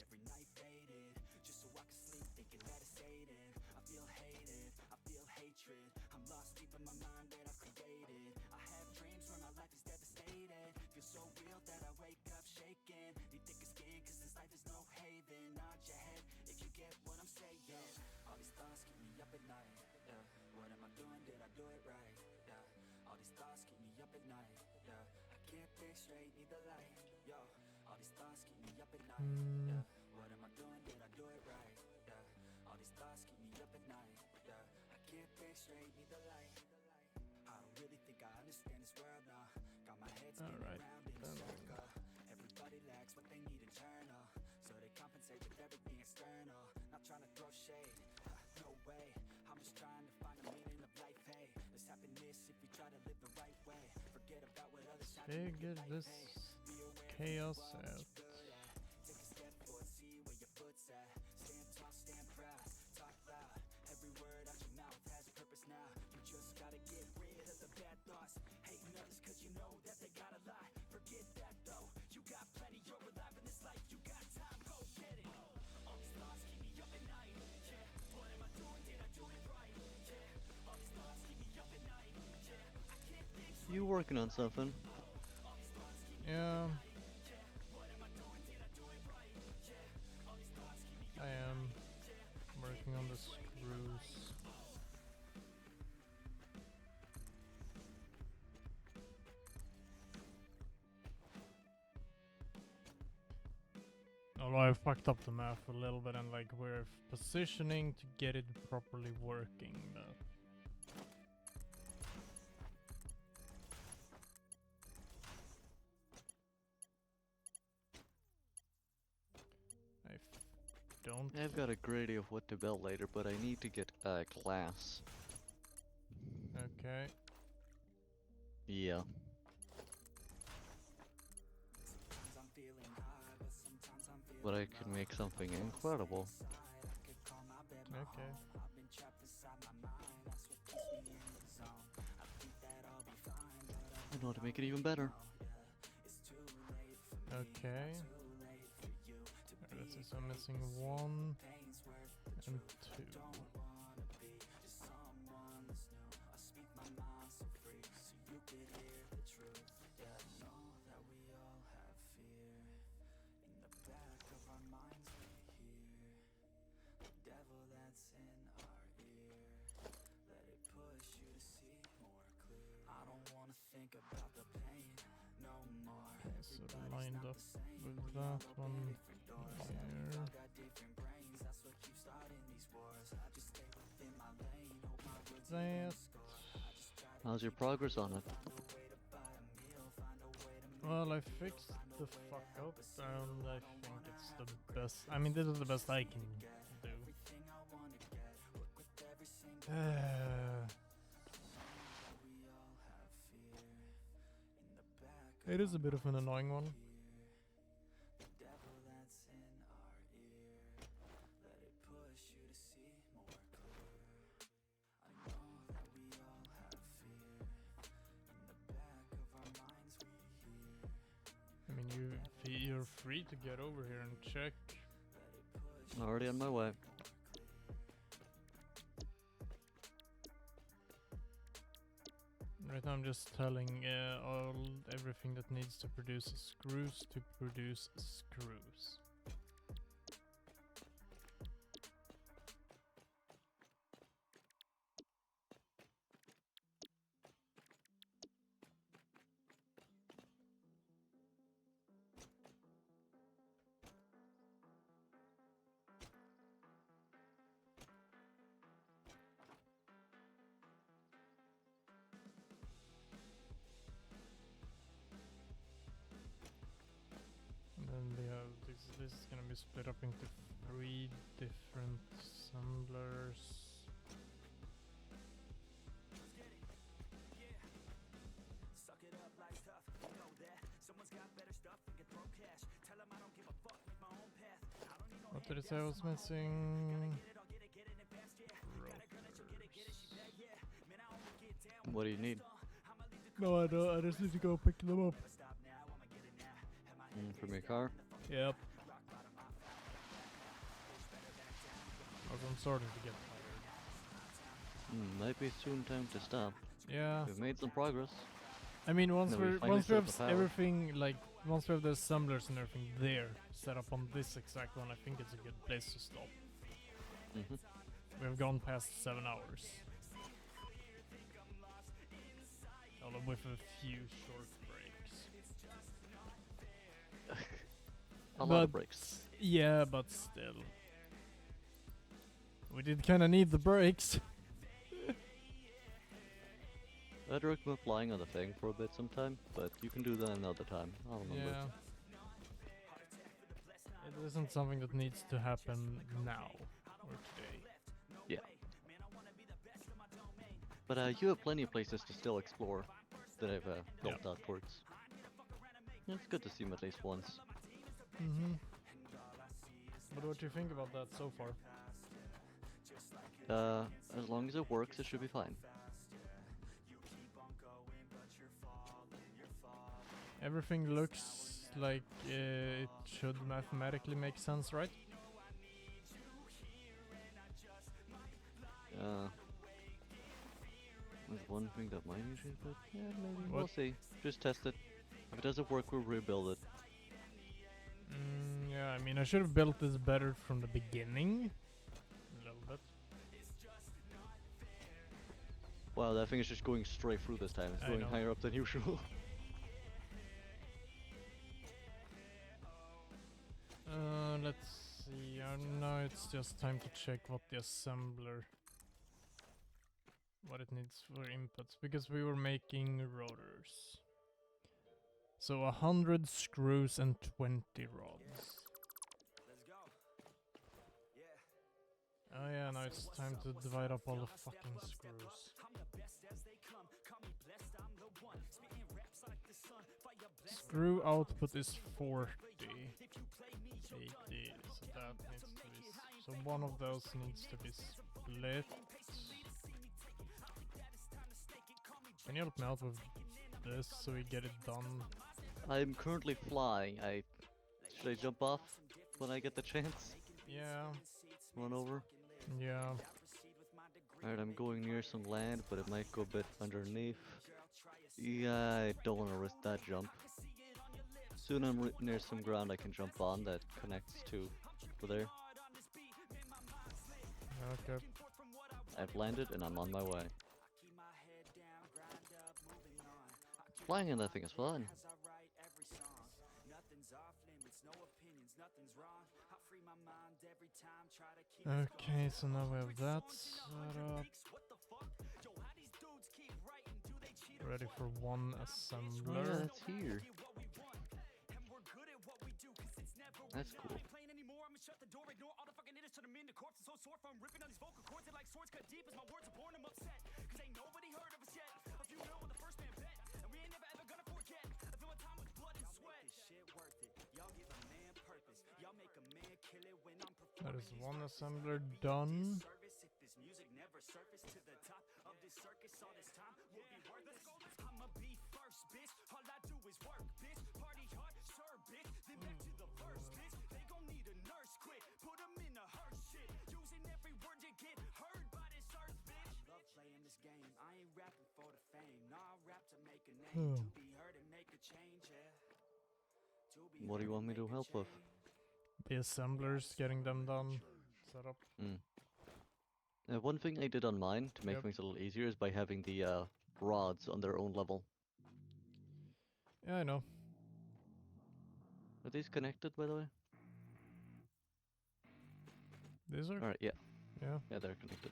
Every night faded, just so I can sleep thinking that it's hated. I feel hated, I feel hatred. I'm lost deep in my mind that I've created. I have dreams where my life is devastated. Feel so real that I wake up shaking. Need thicker skin cause this life is no haven. Nod your head if you get what I'm saying. All these thoughts keep me up at night. Yeah. What am I doing? Did I do it right? Yeah. All these thoughts keep me up at night. Yeah. I can't think straight, need the light. Yo. All these thoughts keep me up at night. Yeah. What am I doing? Did I do it right? Yeah. All these thoughts keep me up at night. Yeah. I can't think straight, need the light. I don't really think I understand this world now. Got my head spinning Alright, around in a then. circle. Everybody lacks what they need internal, so they compensate with everything external. Not trying to throw shade, no way. I'm just trying to find the meaning of life. Hey, there's happiness if you try to live the right way. Forget about what others have to make Figure your life. this Be aware of chaos what you're out. good at. Take a step forward, see where your foot's at. Stand tall, stand proud, talk loud. Every word out your mouth has purpose now. You just gotta get rid of the bad thoughts. Hating others cause you know that they gotta lie. Forget that though, you got plenty, you're alive in this life. You got time, go get it. All these thoughts keep me up at night. Yeah, what am I doing? Did I do it right? Yeah, all these thoughts keep me up at night. Yeah, I can't think straight. You working on something? Yeah. I am working on the screws. Although I fucked up the math a little bit and like we're positioning to get it properly working, but don't. I've got a great idea of what to build later, but I need to get a class. Okay. Yeah. But I can make something incredible. Okay. I know how to make it even better. Okay. This is I'm missing 1 and 2. So lined up with that one here. That. How's your progress on it? Well, I fixed the fuck up, and I think it's the best. I mean, this is the best I can do. It is a bit of an annoying one. I mean, you're free to get over here and check. Already on my way. Right now I'm just telling everything that needs to produce screws to produce screws. And then we have this is gonna be split up into 3 different assemblers. What did it say I was missing? What do you need? No, I don't. I just need to go pick them up. From your car? Yep. Also, I'm starting to get tired. Might be soon time to stop. Yeah. We've made some progress. I mean, once No, we we finally once we set have the power. everything, like once we have the assemblers and everything there set up on this exact one, I think it's a good place to stop. Mm-hmm. We've gone past 7 hours. Although with a few short breaks. A lot of breaks. Yeah, but still. We did kinda need the breaks. I'd recommend flying on the thing for a bit sometime, but you can do that another time. I'll remember. Yeah. It isn't something that needs to happen now or today. Yeah. But you have plenty of places to still explore that I've built out towards. It's good to see them at least once. Mm-hmm. But what do you think about that so far? As long as it works, it should be fine. Everything looks like it should mathematically make sense, right? There's one thing that might usually, but yeah, maybe What? we'll see. Just test it. If it doesn't work, we'll rebuild it. Yeah, I mean, I should have built this better from the beginning. A little bit. Wow, that thing is just going straight through this time. It's I going know. higher up than usual. Let's see. Now it's just time to check what the assembler, what it needs for inputs, because we were making rotors. So 100 screws and 20 rods. Oh yeah, now it's time to divide up all the fucking screws. Screw output is 40. 80, so that needs to be... So one of those needs to be split. Can you help me out with this so we get it done? I'm currently flying. Should I jump off when I get the chance? Yeah, Run over? yeah. Alright, I'm going near some land, but it might go a bit underneath. Yeah, I don't want to risk that jump. Soon I'm near some ground I can jump on that connects to over there. Okay. I've landed and I'm on my way. Flying in that thing is fun. Okay, so now we have that set up. Ready for one Oh, yeah, assembler. that's here. That's cool. That is one assembler done. What do you want me to help with? The assemblers, getting them done, set up. One thing I did on mine to make Yep. things a little easier is by having the rods on their own level. Yeah, I know. Are these connected, by the way? These are. Alright, yeah. Yeah. Yeah, they're connected.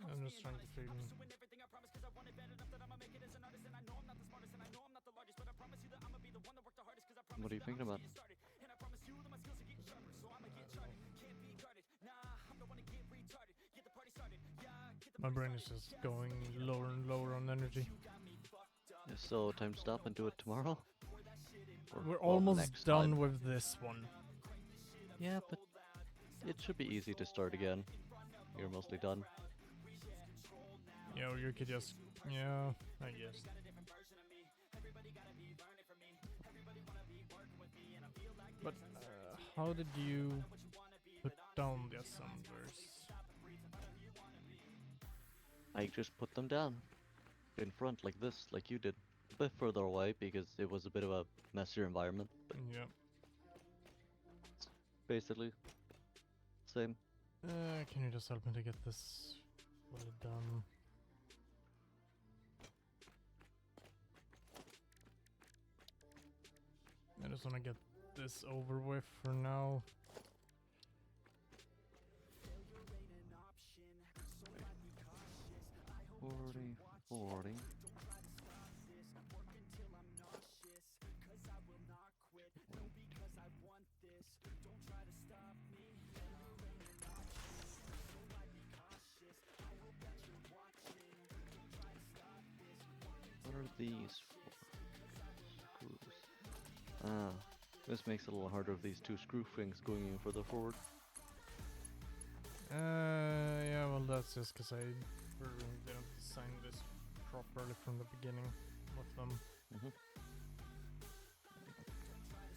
I'm just trying to figure. What are you thinking about? My brain is just going lower and lower on energy. So time to stop and do it tomorrow? Or, We're well, almost next done time. with this one. Yeah, but it should be easy to start again. You're mostly done. Yeah, or you could just... Yeah, I guess. But how did you put down the assemblers? I just put them down in front like this, like you did. A bit further away because it was a bit of a messier environment, but Yeah. basically same. Can you just help me to get this fully done? I just want to get this over with for now. 40. What are these for? Screws. Ah, this makes it a little harder with these two screw things going in further forward. Yeah, well that's just because I didn't design this properly from the beginning with them. Mhm.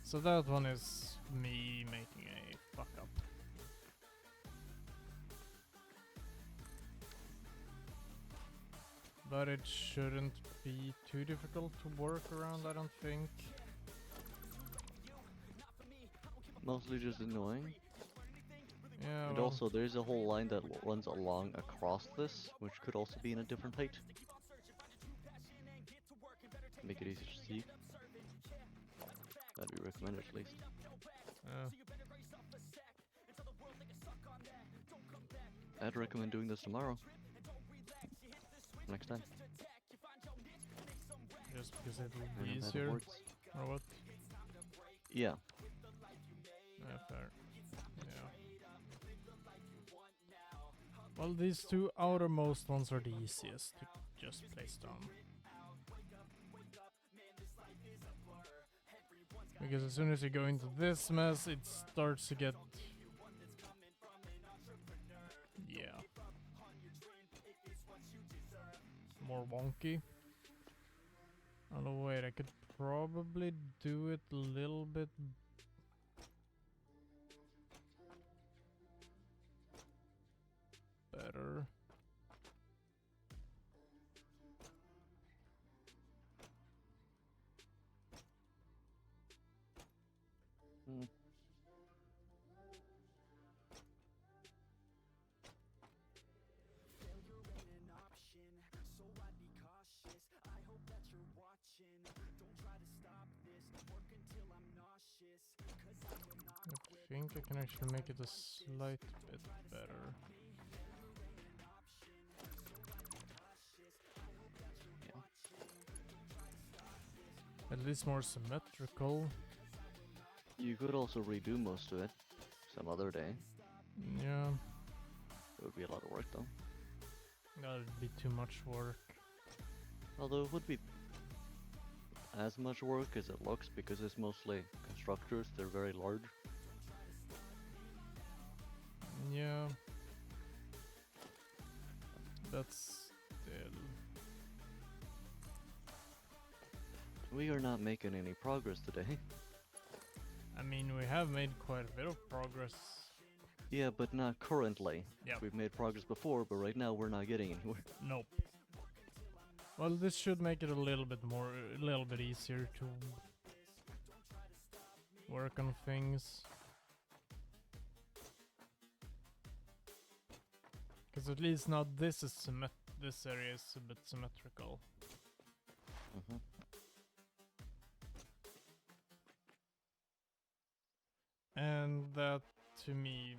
So that one is me making a fuck up. But it shouldn't be too difficult to work around, I don't think. Mostly just annoying. Yeah, And well, also there's a whole line that runs along across this, which could also be in a different height. Make it easier to see. That'd be recommended at least. I'd recommend doing this tomorrow. Next time. just because it will And be I'm out of easier, words. or what? Yeah. Yeah, fair. Yeah. Well, these two outermost ones are the easiest to just place down. Because as soon as you go into this mess, it starts to get... Yeah. More wonky. Oh wait, I could probably do it a little bit better. Mm. I think I can actually make it a slight bit better. Yeah. At least more symmetrical. You could also redo most of it some other day. Yeah, It would be a lot of work though. that'd be too much work. Although it would be as much work as it looks because it's mostly constructors, they're very large. Yeah. That's still... We are not making any progress today. I mean, we have made quite a bit of progress. Yeah, but not currently. Yep. We've made progress before, but right now we're not getting anywhere. Nope. Well, this should make it a little bit easier to work on things. Because at least now this area is a bit symmetrical. Mhm. And that, to me,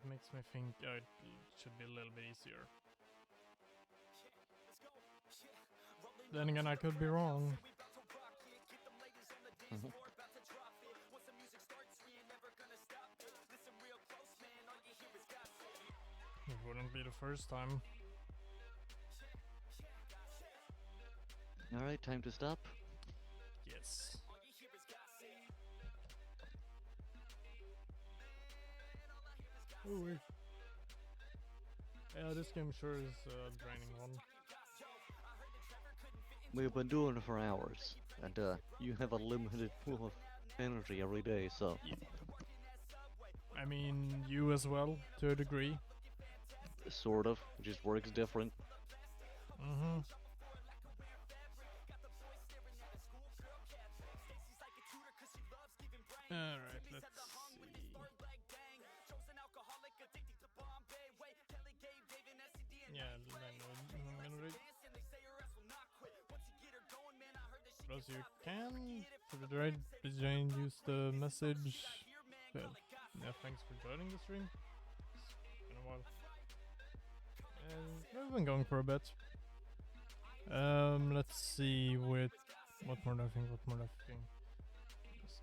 makes me think it should be a little bit easier. Then again, I could be wrong. Mhm. wouldn't be the first time. Alright, time to stop. Yes. Ooh. Yeah, this game sure is a draining one. We've been doing it for hours, and you have a limited pool of energy every day, so Yeah. I mean, you as well, to a degree. sort of, it just works different. Mm-hmm. Alright, let's see. Yeah, I'm gonna read. But as you can, to the right design, use the message. Yeah, thanks for joining the stream. It's been a while. And we've been going for a bit. Let's see with what more do I think? Just gonna do this.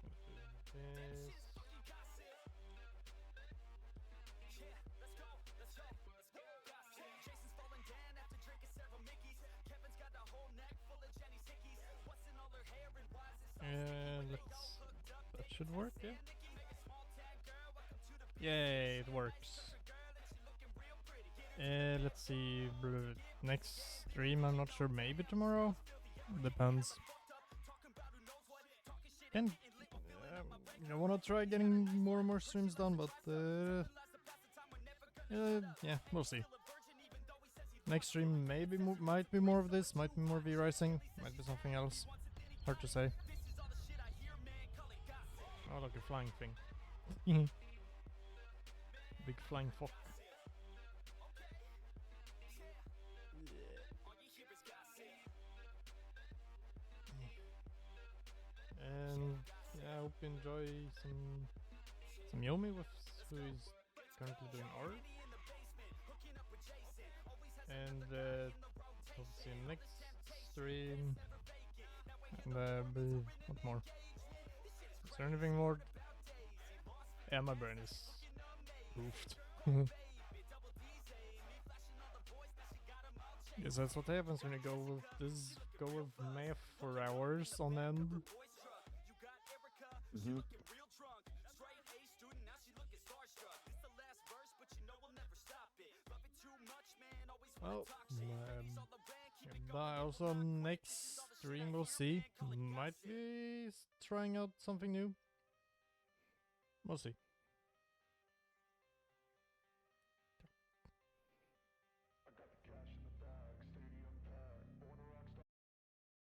And that should work, yeah. Yay, it works. Let's see, next stream, I'm not sure, maybe tomorrow? Depends. I wanna try getting more and more streams done, but yeah, we'll see. Next stream maybe might be more of this, might be more V-Rising, might be something else. Hard to say. Oh, look, a flying thing. Big flying fox. And yeah, I hope you enjoy some Yomi with who is currently doing art. And hope to see you next stream. And what more? Is there anything more? Yeah, my brain is goofed. Yes, that's what happens when you go with math for hours on end. Mm-hmm. Well, but also next stream we'll see. Might be trying out something new. We'll see.